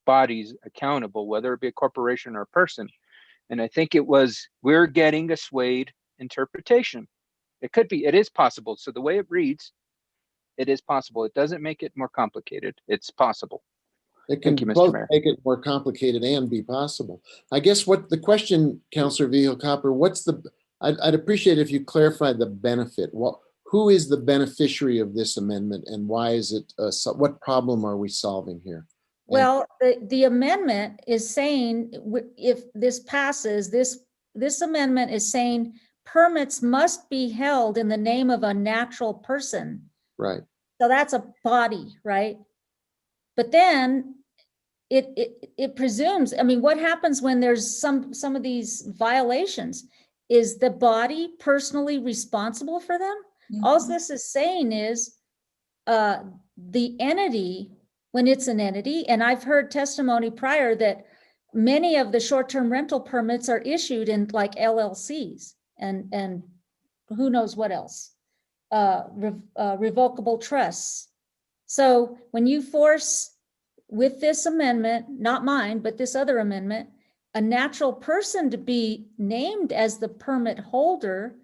bodies accountable, whether it be a corporation or a person. And I think we're getting a swayed interpretation. It is possible. So the way it reads, it is possible. It doesn't make it more complicated. It's possible. It can Thank you, Mr. both Mayor. make it more complicated and be possible. I guess what the question, Councillor Vihil-Copper, I'd appreciate if you clarify the benefit. Who is the beneficiary of this amendment, and why is it, what problem are we solving here? Well, the amendment is saying, if this passes, this amendment is saying permits must be held in the name of a natural person. Right. So that's a body, right? But then it presumes, I mean, what happens when there's some of these violations? Is the body personally responsible for them? All this is saying is the entity, when it's an entity, and I've heard testimony prior that many of the short-term rental permits are issued in like LLCs and who knows what else, revocable trusts. So when you force, with this amendment, not mine, but this other amendment, a natural person to be named as the permit holder,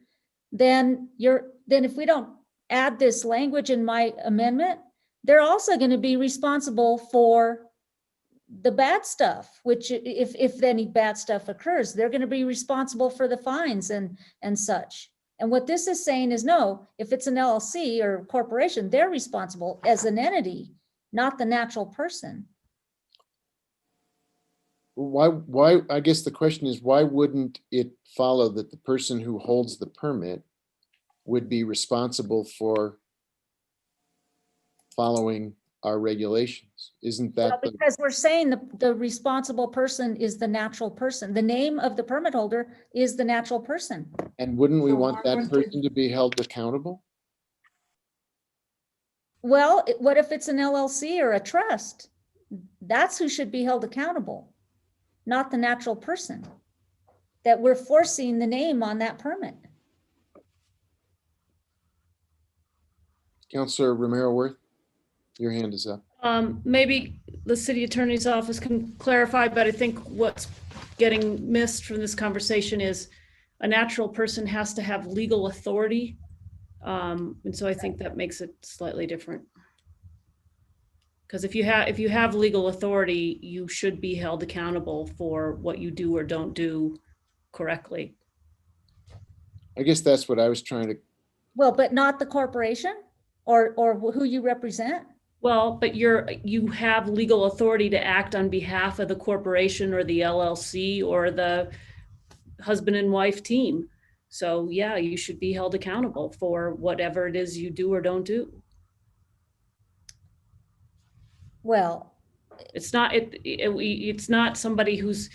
then if we don't add this language in my amendment, they're also going to be responsible for the bad stuff, which if any bad stuff occurs, they're going to be responsible for the fines and such. And what this is saying is, no, if it's an LLC or corporation, they're responsible as an entity, not the natural person. Why, I guess the question is, why wouldn't it follow that the person who holds the permit would be responsible for following our regulations? Isn't that Well, because we're saying the responsible person is the natural person. The name of the permit holder is the natural person. and wouldn't we want that person to be held accountable? Well, what if it's an LLC or a trust? That's who should be held accountable, not the natural person that we're forcing the name on that permit. Councillor Romero Worth, your hand is up. Maybe the city attorney's office can clarify, but I think what's getting missed from this conversation is a natural person has to have legal authority. And so I think that makes it slightly different. Because if you have legal authority, you should be held accountable for what you do or don't do correctly. I guess that's what I was trying to. Well, but not the corporation or who you represent? Well, but you have legal authority to act on behalf of the corporation or the LLC or the husband and wife team. So yeah, you should be held accountable for whatever it is you do or don't do. Well, it's not somebody who's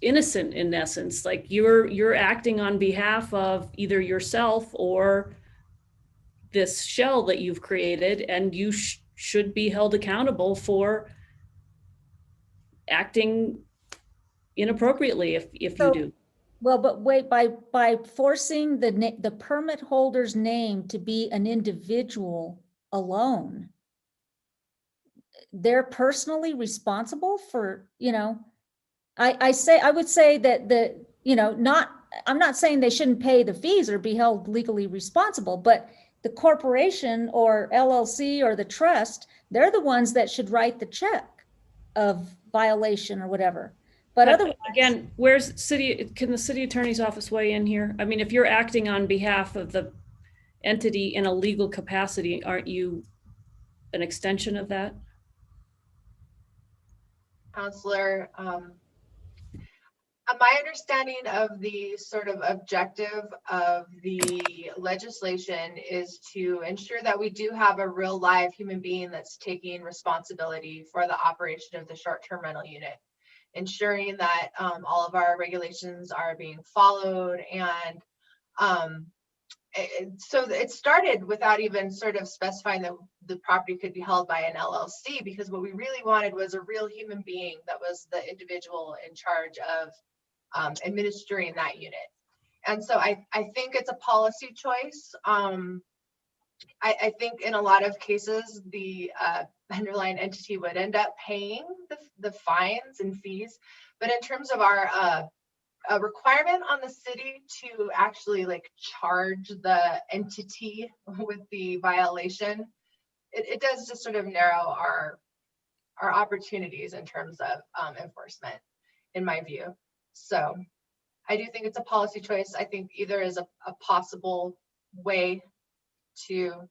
innocent in essence. Like you're acting on behalf of either yourself or this shell that you've created, and you should be held accountable for acting inappropriately if you do. Well, but wait, by forcing the permit holder's name to be an individual alone, they're personally responsible for, I would say that I'm not saying they shouldn't pay the fees or be held legally responsible, but the corporation or LLC or the trust, they're the ones that should write the check of violation or whatever. But otherwise, again, can the city attorney's office weigh in here? I mean, if you're acting on behalf of the entity in a legal capacity, aren't you an extension of that? Counselor, My understanding of the sort of objective of the legislation is to ensure that we do have a real live human being that's taking responsibility for the operation of the short-term rental unit, ensuring that all of our regulations are being followed. And so it started without even sort of specifying that the property could be held by an LLC, because what we really wanted was a real human being that was the individual in charge of administering that unit. And so I think it's a policy choice. I think in a lot of cases, the underlying entity would end up paying the fines and fees. But in terms of our a requirement on the city to actually like charge the entity with the violation, it does just sort of narrow our opportunities in terms of enforcement, in my view. So I do think it's a policy choice. I think either is a possible way to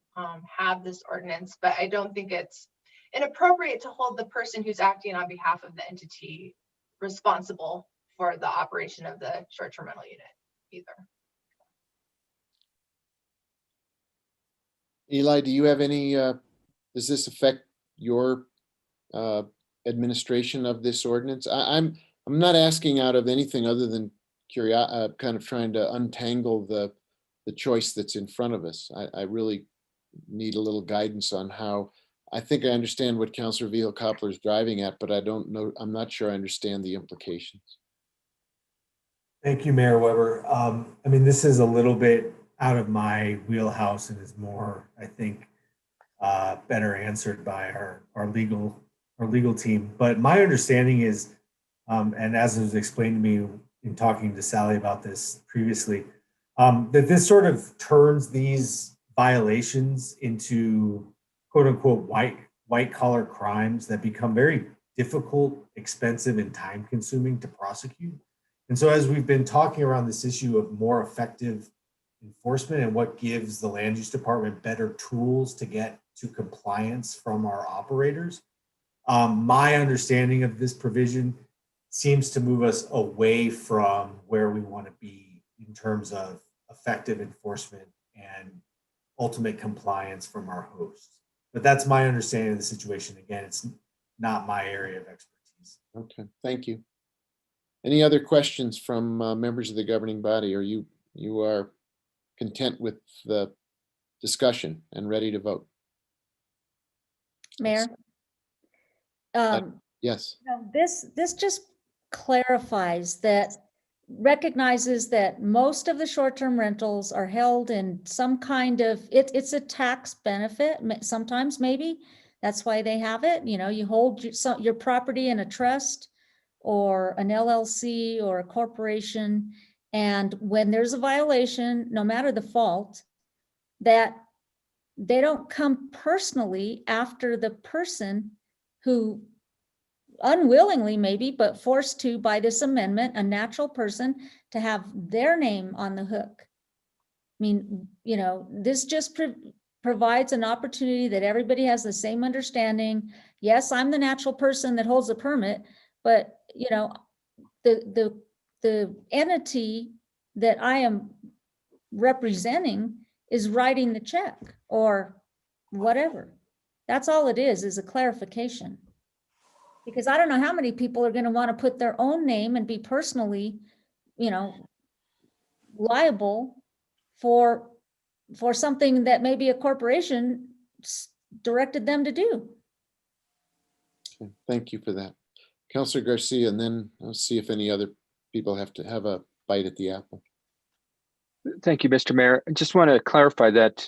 have this ordinance, but I don't think it's inappropriate to hold the person who's acting on behalf of the entity responsible for the operation of the short-term rental unit either. Eli, do you have any, does this affect your administration of this ordinance? I'm not asking out of anything other than kind of trying to untangle the choice that's in front of us. I really need a little guidance on how. I think I understand what Councilor Vihel-Coppler is driving at, but I don't know, I'm not sure I understand the implications. Thank you, Mayor Weber. I mean, this is a little bit out of my wheelhouse and is more, I think, better answered by our legal team. But my understanding is, and as it was explained to me in talking to Sally about this previously, that this sort of turns these violations into quote unquote white collar crimes that become very difficult, expensive, and time consuming to prosecute. And so as we've been talking around this issue of more effective enforcement and what gives the land use department better tools to get to compliance from our operators, my understanding of this provision seems to move us away from where we want to be in terms of effective enforcement and ultimate compliance from our hosts. But that's my understanding of the situation. Again, it's not my area of expertise. Okay, thank you. Any other questions from members of the governing body, or you are content with the discussion and ready to vote? Mayor? Yes. This just clarifies that, recognizes that most of the short-term rentals are held in some kind of, it's a tax benefit, sometimes maybe. That's why they have it. You know, you hold your property in a trust or an LLC or a corporation. And when there's a violation, no matter the fault, that they don't come personally after the person who unwillingly maybe, but forced to by this amendment, a natural person, to have their name on the hook. I mean, you know, this just provides an opportunity that everybody has the same understanding. Yes, I'm the natural person that holds the permit, but you know, the entity that I am representing is writing the check or whatever. That's all it is a clarification. Because I don't know how many people are going to want to put their own name and be personally, you know, liable for something that maybe a corporation directed them to do. Okay, thank you for that. Councilor Garcia, and then I'll see if any other people have to have a bite at the apple. Thank you, Mr. Mayor. I just want to clarify that.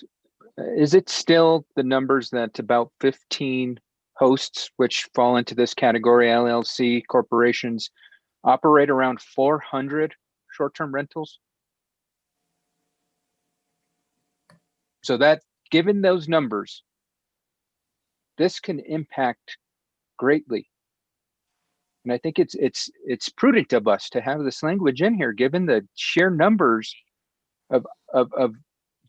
Is it still the numbers that about 15 hosts, which fall into this category, LLC corporations, operate around 400 short-term rentals? So that, given those numbers, this can impact greatly. And I think it's prudent of us to have this language in here, given the sheer numbers of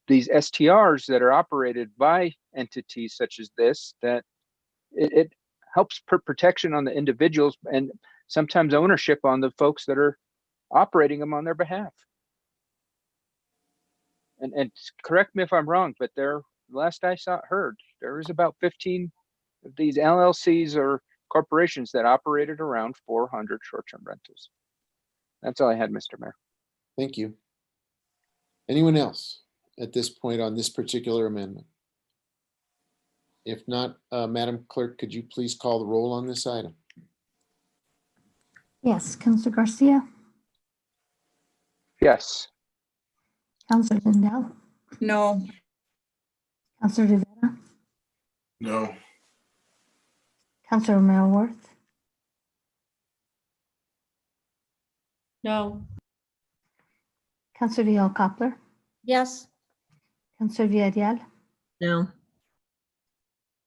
these STRs that are operated by entities such as this, that it helps put protection on the individuals and sometimes ownership on the folks that are operating them on their behalf. And correct me if I'm wrong, but last I heard, there is about 15 of these LLCs or corporations that operated around 400 short-term rentals. That's all I had, Mr. Mayor. Thank you. Anyone else at this point on this particular amendment? If not, Madam Clerk, could you please call the roll on this item? Yes, Councilor Garcia, Yes. Councilor Lindell, No. Councilor Rivera, No. Councilor Romero Worth, No. Councilor Vihel Coppler, Yes. Councilor Villarreal, No.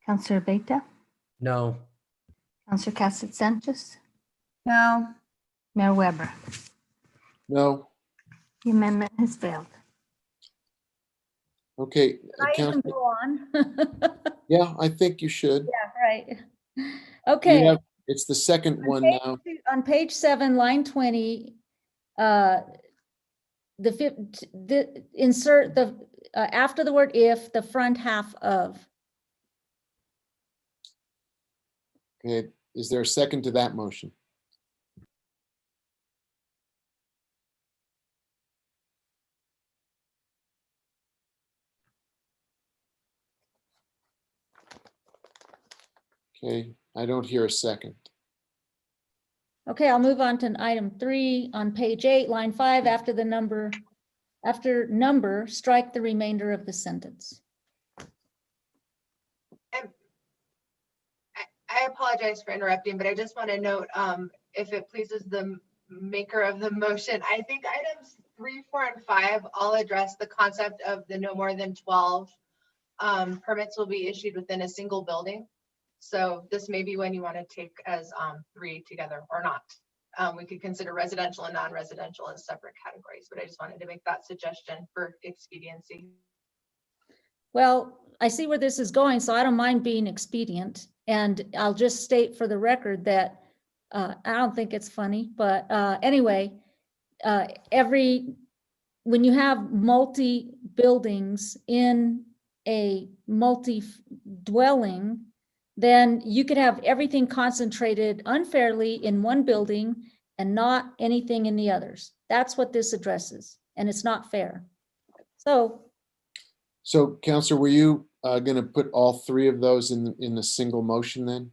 Councilor Beta, No. Councilor Cassett Sanchez, No. Mayor Weber. No. The amendment has failed. Okay. Can I even Council- go on? Yeah, I think you should. Yeah, right. You Okay. have- It's the second one now. On page 7, line 20, insert the, after the word if, the front half of. Okay, is there a second to that motion? Okay, I don't hear a second. Okay, I'll move on to item 3 on page 8, line 5, after number, strike the remainder of the sentence. I apologize for interrupting, but I just want to note, if it pleases the maker of the motion, I think items 3, 4, and 5 all address the concept of the no more than 12 permits will be issued within a single building. So this may be when you want to take as 3 together or not. We could consider residential and non-residential as separate categories, but I just wanted to make that suggestion for expediency. Well, I see where this is going, so I don't mind being expedient. And I'll just state for the record that I don't think it's funny, but anyway, when you have multi-buildings in a multi-dwelling, then you could have everything concentrated unfairly in one building and not anything in the others. That's what this addresses, and it's not fair. So Counselor, were you going to put all 3 of those in the single motion then?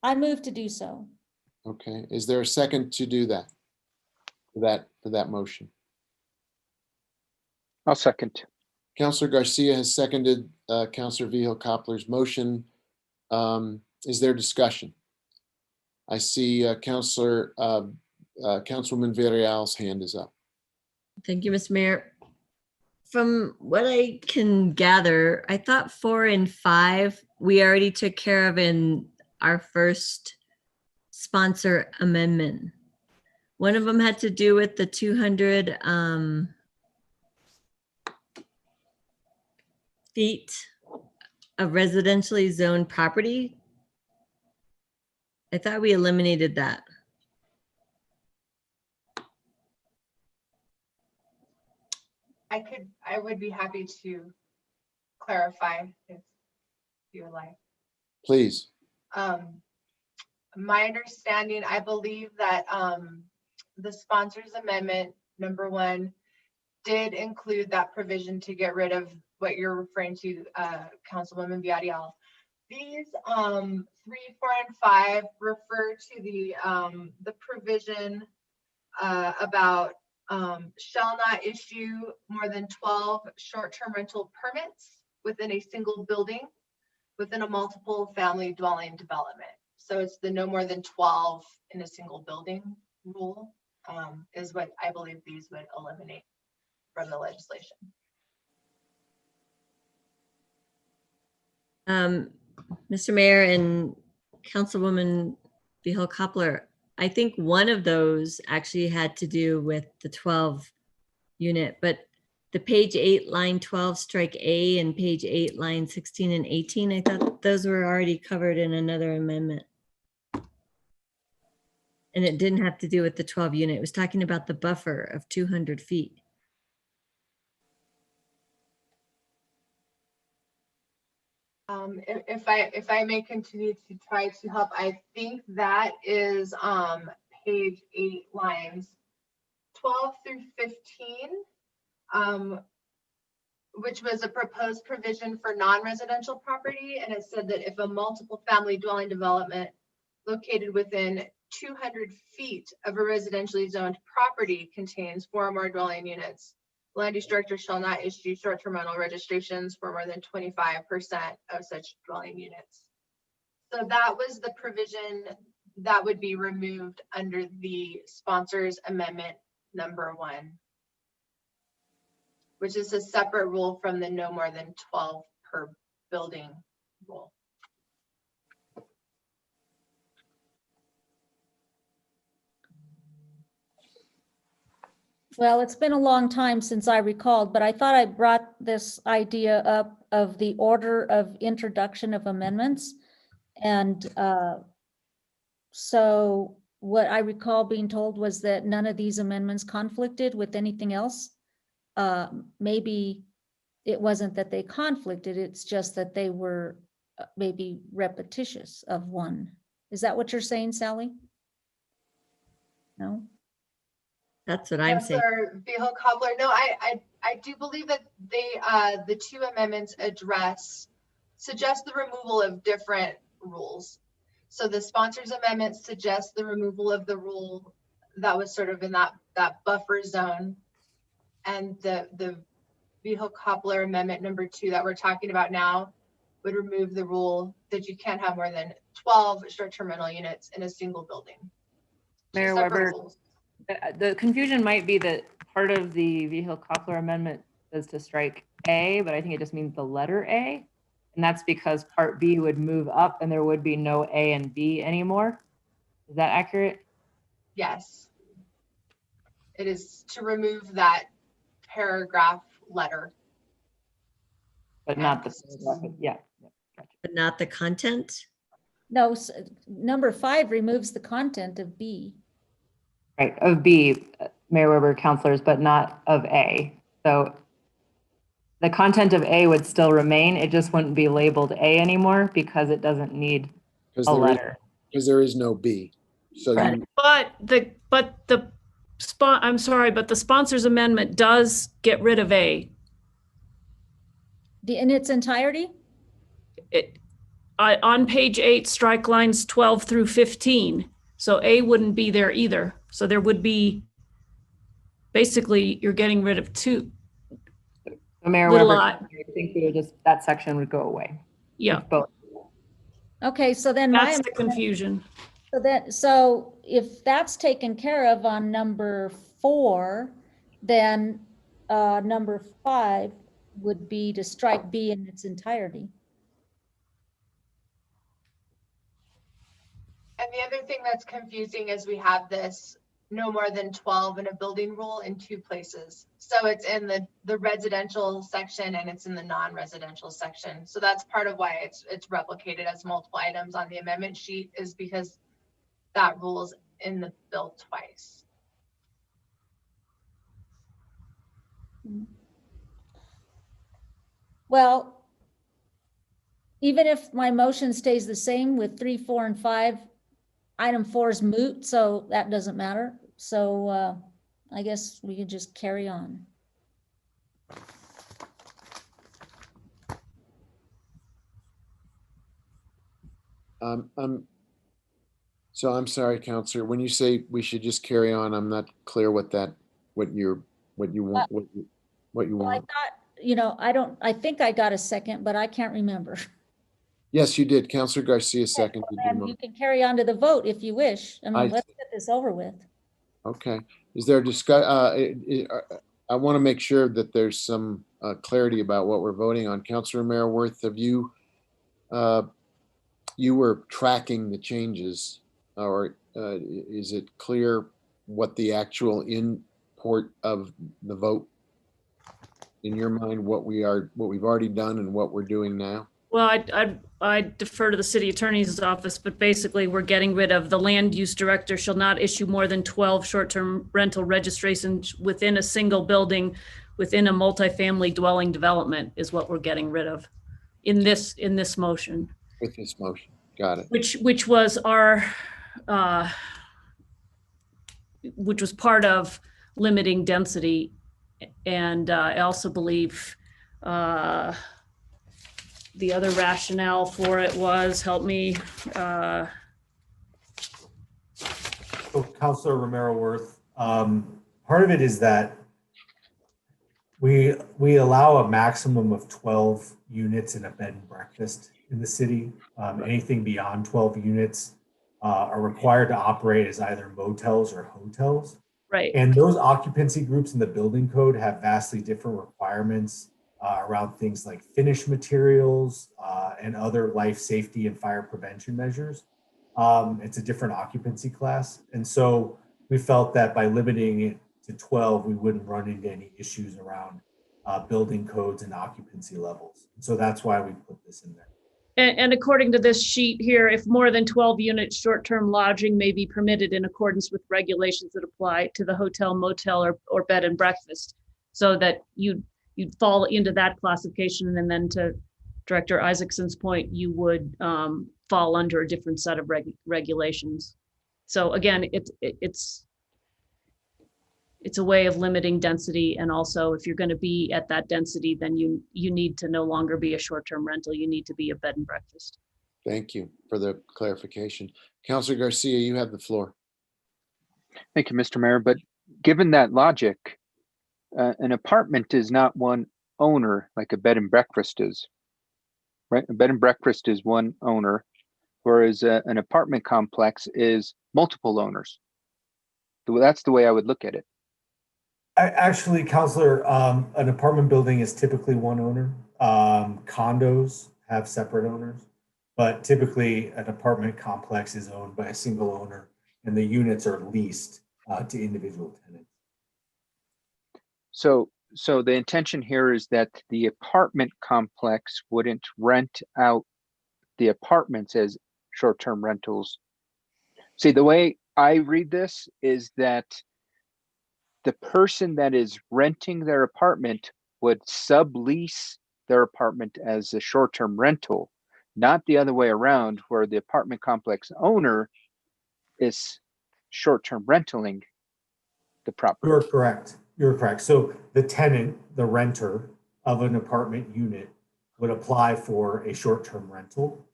I move to do so. Okay, is there a second to do that? For that motion? I'll second. Counselor Garcia has seconded Counselor Vihel Coppler's motion. Is there discussion? I see Councilwoman Villarreal's hand is up. Thank you, Mr. Mayor. From what I can gather, I thought 4 and 5, we already took care of in our first sponsor amendment. One of them had to do with the 200 feet of residentially zoned property. I thought we eliminated that. I would be happy to clarify if you would like. Please. My understanding, I believe that the sponsors amendment, number 1, did include that provision to get rid of what you're referring to, Councilwoman Villarreal. These 3, 4, and 5 refer to the provision about shall not issue more than 12 short-term rental permits within a single building within a multiple family dwelling development. So it's the no more than 12 in a single building rule is what I believe these would eliminate from the legislation. Mr. Mayor and Councilwoman Vihel Coppler, I think one of those actually had to do with the 12 unit, but the page 8, line 12, strike A, and page 8, line 16 and 18, I thought those were already covered in another amendment. And it didn't have to do with the 12 unit. It was talking about the buffer of 200 feet. If I may continue to try to help, I think that is page 8, lines 12 through 15, which was a proposed provision for non-residential property, and it said that if a multiple family dwelling development located within 200 feet of a residentially zoned property contains 4 or more dwelling units, land use director shall not issue short-term rental registrations for more than 25% of such dwelling units. So that was the provision that would be removed under the sponsors amendment number 1, which is a separate rule from the no more than 12 per building rule. Well, it's been a long time since I recalled, but I thought I brought this idea up of the order of introduction of amendments. And so what I recall being told was that none of these amendments conflicted with anything else. Maybe it wasn't that they conflicted, it's just that they were maybe repetitious of one. Is that what you're saying, Sally? No? That's what I'm saying. Councilor Viejo Cobbler, no, I do believe that the 2 amendments suggest the removal of different rules. So the sponsors amendment suggests the removal of the rule that was sort of in that buffer zone. And the Viejo Cobbler amendment number 2 that we're talking about now would remove the rule that you can't have more than 12 short-term rental units in a single building. Mayor Weber, the confusion might be that part of the Vihil-Coppler amendment is to strike A, but I think it just means the letter A. And that's because part B would move up and there would be no A and B anymore. Is that accurate? Yes. It is to remove that paragraph letter. But not the paragraph, yeah. But not the content? No, number 5 removes the content of B. Right, of B, Mayor Weber, councilors, but not of A. So the content of A would still remain. It just wouldn't be labeled A anymore because it doesn't need a letter. Because there is no B. So Right. you, I'm sorry, but the sponsors amendment does get rid of A. In its entirety? On page 8, strike lines 12 through 15. So A wouldn't be there either. So there would be, basically, you're getting rid of 2. Mayor Weber, I think we would just, that section would go away. Yeah. Both. Okay, so then That's the confusion. So if that's taken care of on number 4, then number 5 would be to strike B in its entirety. And the other thing that's confusing is we have this no more than 12 in a building rule in 2 places. So it's in the residential section and it's in the non-residential section. So that's part of why it's replicated as multiple items on the amendment sheet, is because that rule is in the bill twice. Well, even if my motion stays the same with 3, 4, and 5, item 4 is moot, so that doesn't matter. So I guess we could just carry on. So I'm sorry, Counselor, when you say we should just carry on, I'm not clear what you want. Well, I thought, I think I got a second, but I can't remember. Yes, you did. Counselor Garcia seconded. And you can carry on to the vote if you wish. I mean, I let's get this over with. Okay. Is there I want to make sure that there's some clarity about what we're voting on. Counselor Mayor-Worth, have you were tracking the changes, or is it clear what the actual import of the vote in your mind, what we've already done and what we're doing now? Well, I defer to the city attorney's office, but basically we're getting rid of the land use director shall not issue more than 12 short-term rental registrations within a single building within a multifamily dwelling development is what we're getting rid of in this motion, With this motion. Got it. which was our, which was part of limiting density. And I also believe the other rationale for it was, help me, So Councilor Romero Worth, part of it is that we allow a maximum of 12 units in a bed and breakfast in the city. Anything beyond 12 units are required to operate as either motels or hotels. right. And those occupancy groups in the building code have vastly different requirements around things like finish materials and other life safety and fire prevention measures. It's a different occupancy class. And so we felt that by limiting it to 12, we wouldn't run into any issues around building codes and occupancy levels. So that's why we put this in there. And according to this sheet here, if more than 12 units short-term lodging may be permitted in accordance with regulations that apply to the hotel, motel, or bed and breakfast. So that you'd fall into that classification, and then to Director Isaacson's point, you would fall under a different set of regulations. So again, it's a way of limiting density, and also if you're going to be at that density, then you need to no longer be a short-term rental. You need to be a bed and breakfast. Thank you for the clarification. Councilor Garcia, you have the floor. Thank you, Mr. Mayor. But given that logic, an apartment is not one owner like a bed and breakfast is, right? A bed and breakfast is one owner, whereas an apartment complex is multiple owners. So that's the way I would look at it. Actually, Councilor, an apartment building is typically one owner. Condos have separate owners, but typically an apartment complex is owned by a single owner, and the units are leased to individual tenants. So the intention here is that the apartment complex wouldn't rent out the apartments as short-term rentals. See, the way I read this is that the person that is renting their apartment would sublease their apartment as a short-term rental, not the other way around, where the apartment complex owner is short-term rentaling the property. You're correct. You're correct. So the tenant, the renter of an apartment unit would apply for a short-term rental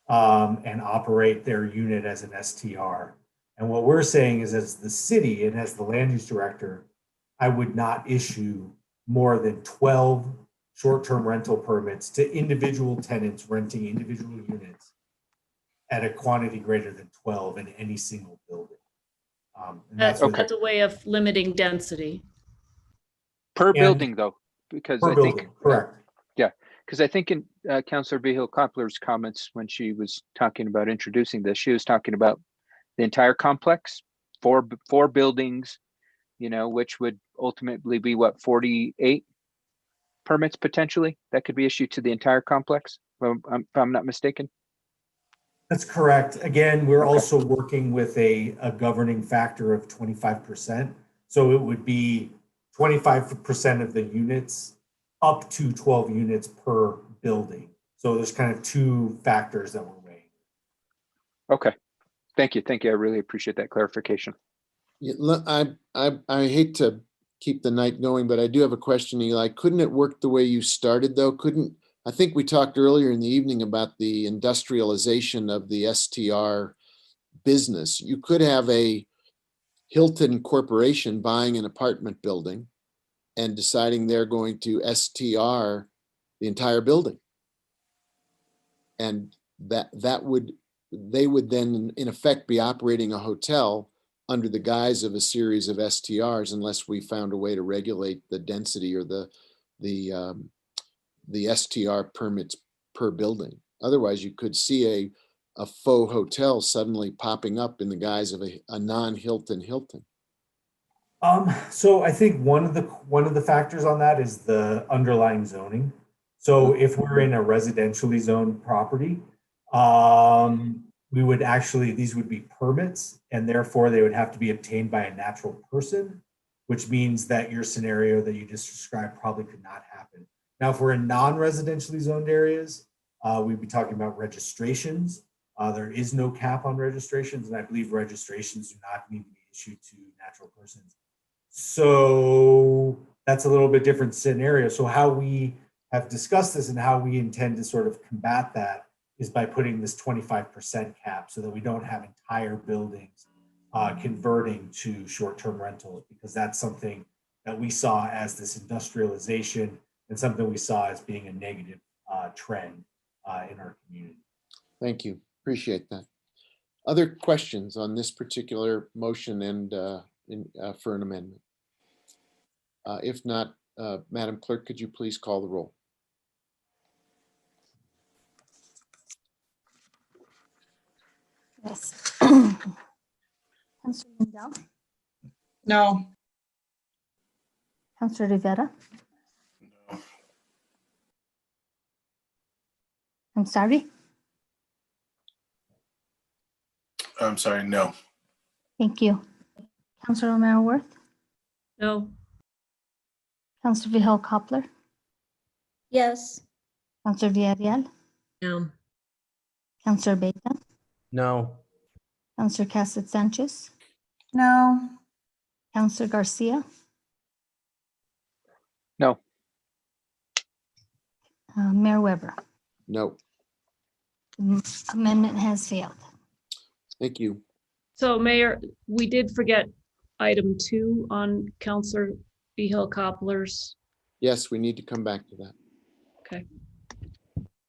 and operate their unit as an STR. And what we're saying is, as the city and as the land use director, I would not issue more than 12 short-term rental permits to individual tenants renting individual units at a quantity greater than 12 in any single building. And That's what- a way of limiting density. Per And- building though, because Per I building, think, correct. yeah, because I think in Councilor Vihil-Coppler's comments when she was talking about introducing this, she was talking about the entire complex, four buildings, which would ultimately be what, 48 permits potentially that could be issued to the entire complex, if I'm not mistaken. That's correct. Again, we're also working with a governing factor of 25%. So it would be 25% of the units up to 12 units per building. So there's kind of two factors that we're weighing. Okay. Thank you. I really appreciate that clarification. Yeah, I hate to keep the night going, but I do have a question, Eli. Couldn't it work the way you started though? I think we talked earlier in the evening about the industrialization of the STR business. You could have a Hilton Corporation buying an apartment building and deciding they're going to STR the entire building. And they would then in effect be operating a hotel under the guise of a series of STRs, unless we found a way to regulate the density or the STR permits per building. Otherwise, you could see a faux hotel suddenly popping up in the guise of a non-Hilton Hilton. So I think one of the factors on that is the underlying zoning. So if we're in a residentially zoned property, we would actually, these would be permits, and therefore they would have to be obtained by a natural person, which means that your scenario that you just described probably could not happen. Now, if we're in non-residentially zoned areas, we'd be talking about registrations. There is no cap on registrations, and I believe registrations do not need to be issued to natural persons. So that's a little bit different scenario. So how we have discussed this and how we intend to sort of combat that is by putting this 25% cap so that we don't have entire buildings converting to short-term rentals, because that's something that we saw as this industrialization and something we saw as being a negative trend in our community. Thank you. Appreciate that. Other questions on this particular motion and for an amendment? If not, Madam Clerk, could you please call the roll? Yes. Councilor Lindell, No. Councilor Rivera. I'm sorry. I'm sorry, no. Thank you. Councilor Romero Worth, No. Councilor Vihel Coppler, Yes. Councilor Villarreal, No. Councilor Beta, No. Councilor Cassett Sanchez, No. Councilor Garcia, No. Mayor Weber. No. The amendment has failed. Thank you. So Mayor, we did forget item 2 on Counselor Vihel Coppler's. Yes, we need to come back to that. Okay.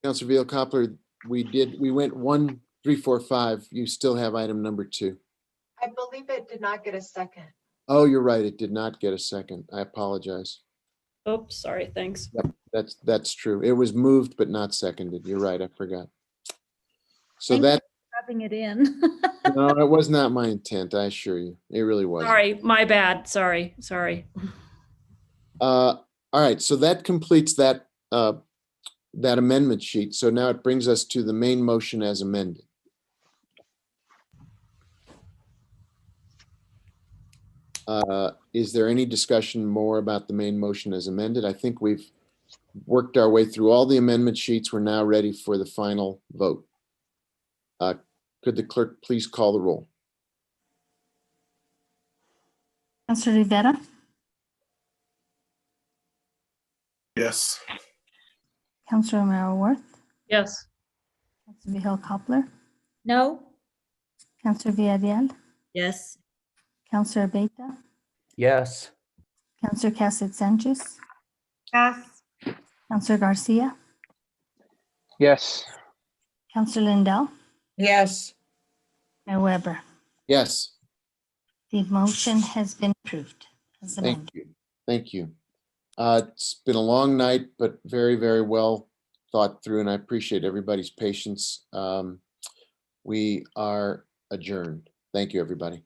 Councilor Vihel Coppler, we went 1, 3, 4, 5. You still have item number 2. I believe it did not get a second. Oh, you're right. It did not get a second. I apologize. Oops, sorry, thanks. Yep, that's true. It was moved but not seconded. You're right. I forgot. So Thank that, Rubbing it in. no, it was not my intent. I assure you. It really wasn't. Sorry, my bad. Sorry. All right, so that completes that that amendment sheet. So now it brings us to the main motion as amended. Is there any discussion more about the main motion as amended? I think we've worked our way through all the amendment sheets. We're now ready for the final vote. Could the clerk please call the roll? Councilor Rivera, Yes. Councilor Romero Worth, Yes. Councilor Vihel Coppler, No. Councilor Villarreal, Yes. Councilor Beta, Yes. Councilor Cassett Sanchez, Yes. Councilor Garcia, Yes. Councilor Lindell, Yes. Mayor Weber. Yes, The motion has been approved as amended. thank you. Thank you. It's been a long night, but very, very well thought through, and I appreciate everybody's patience. We are adjourned. Thank you, everybody.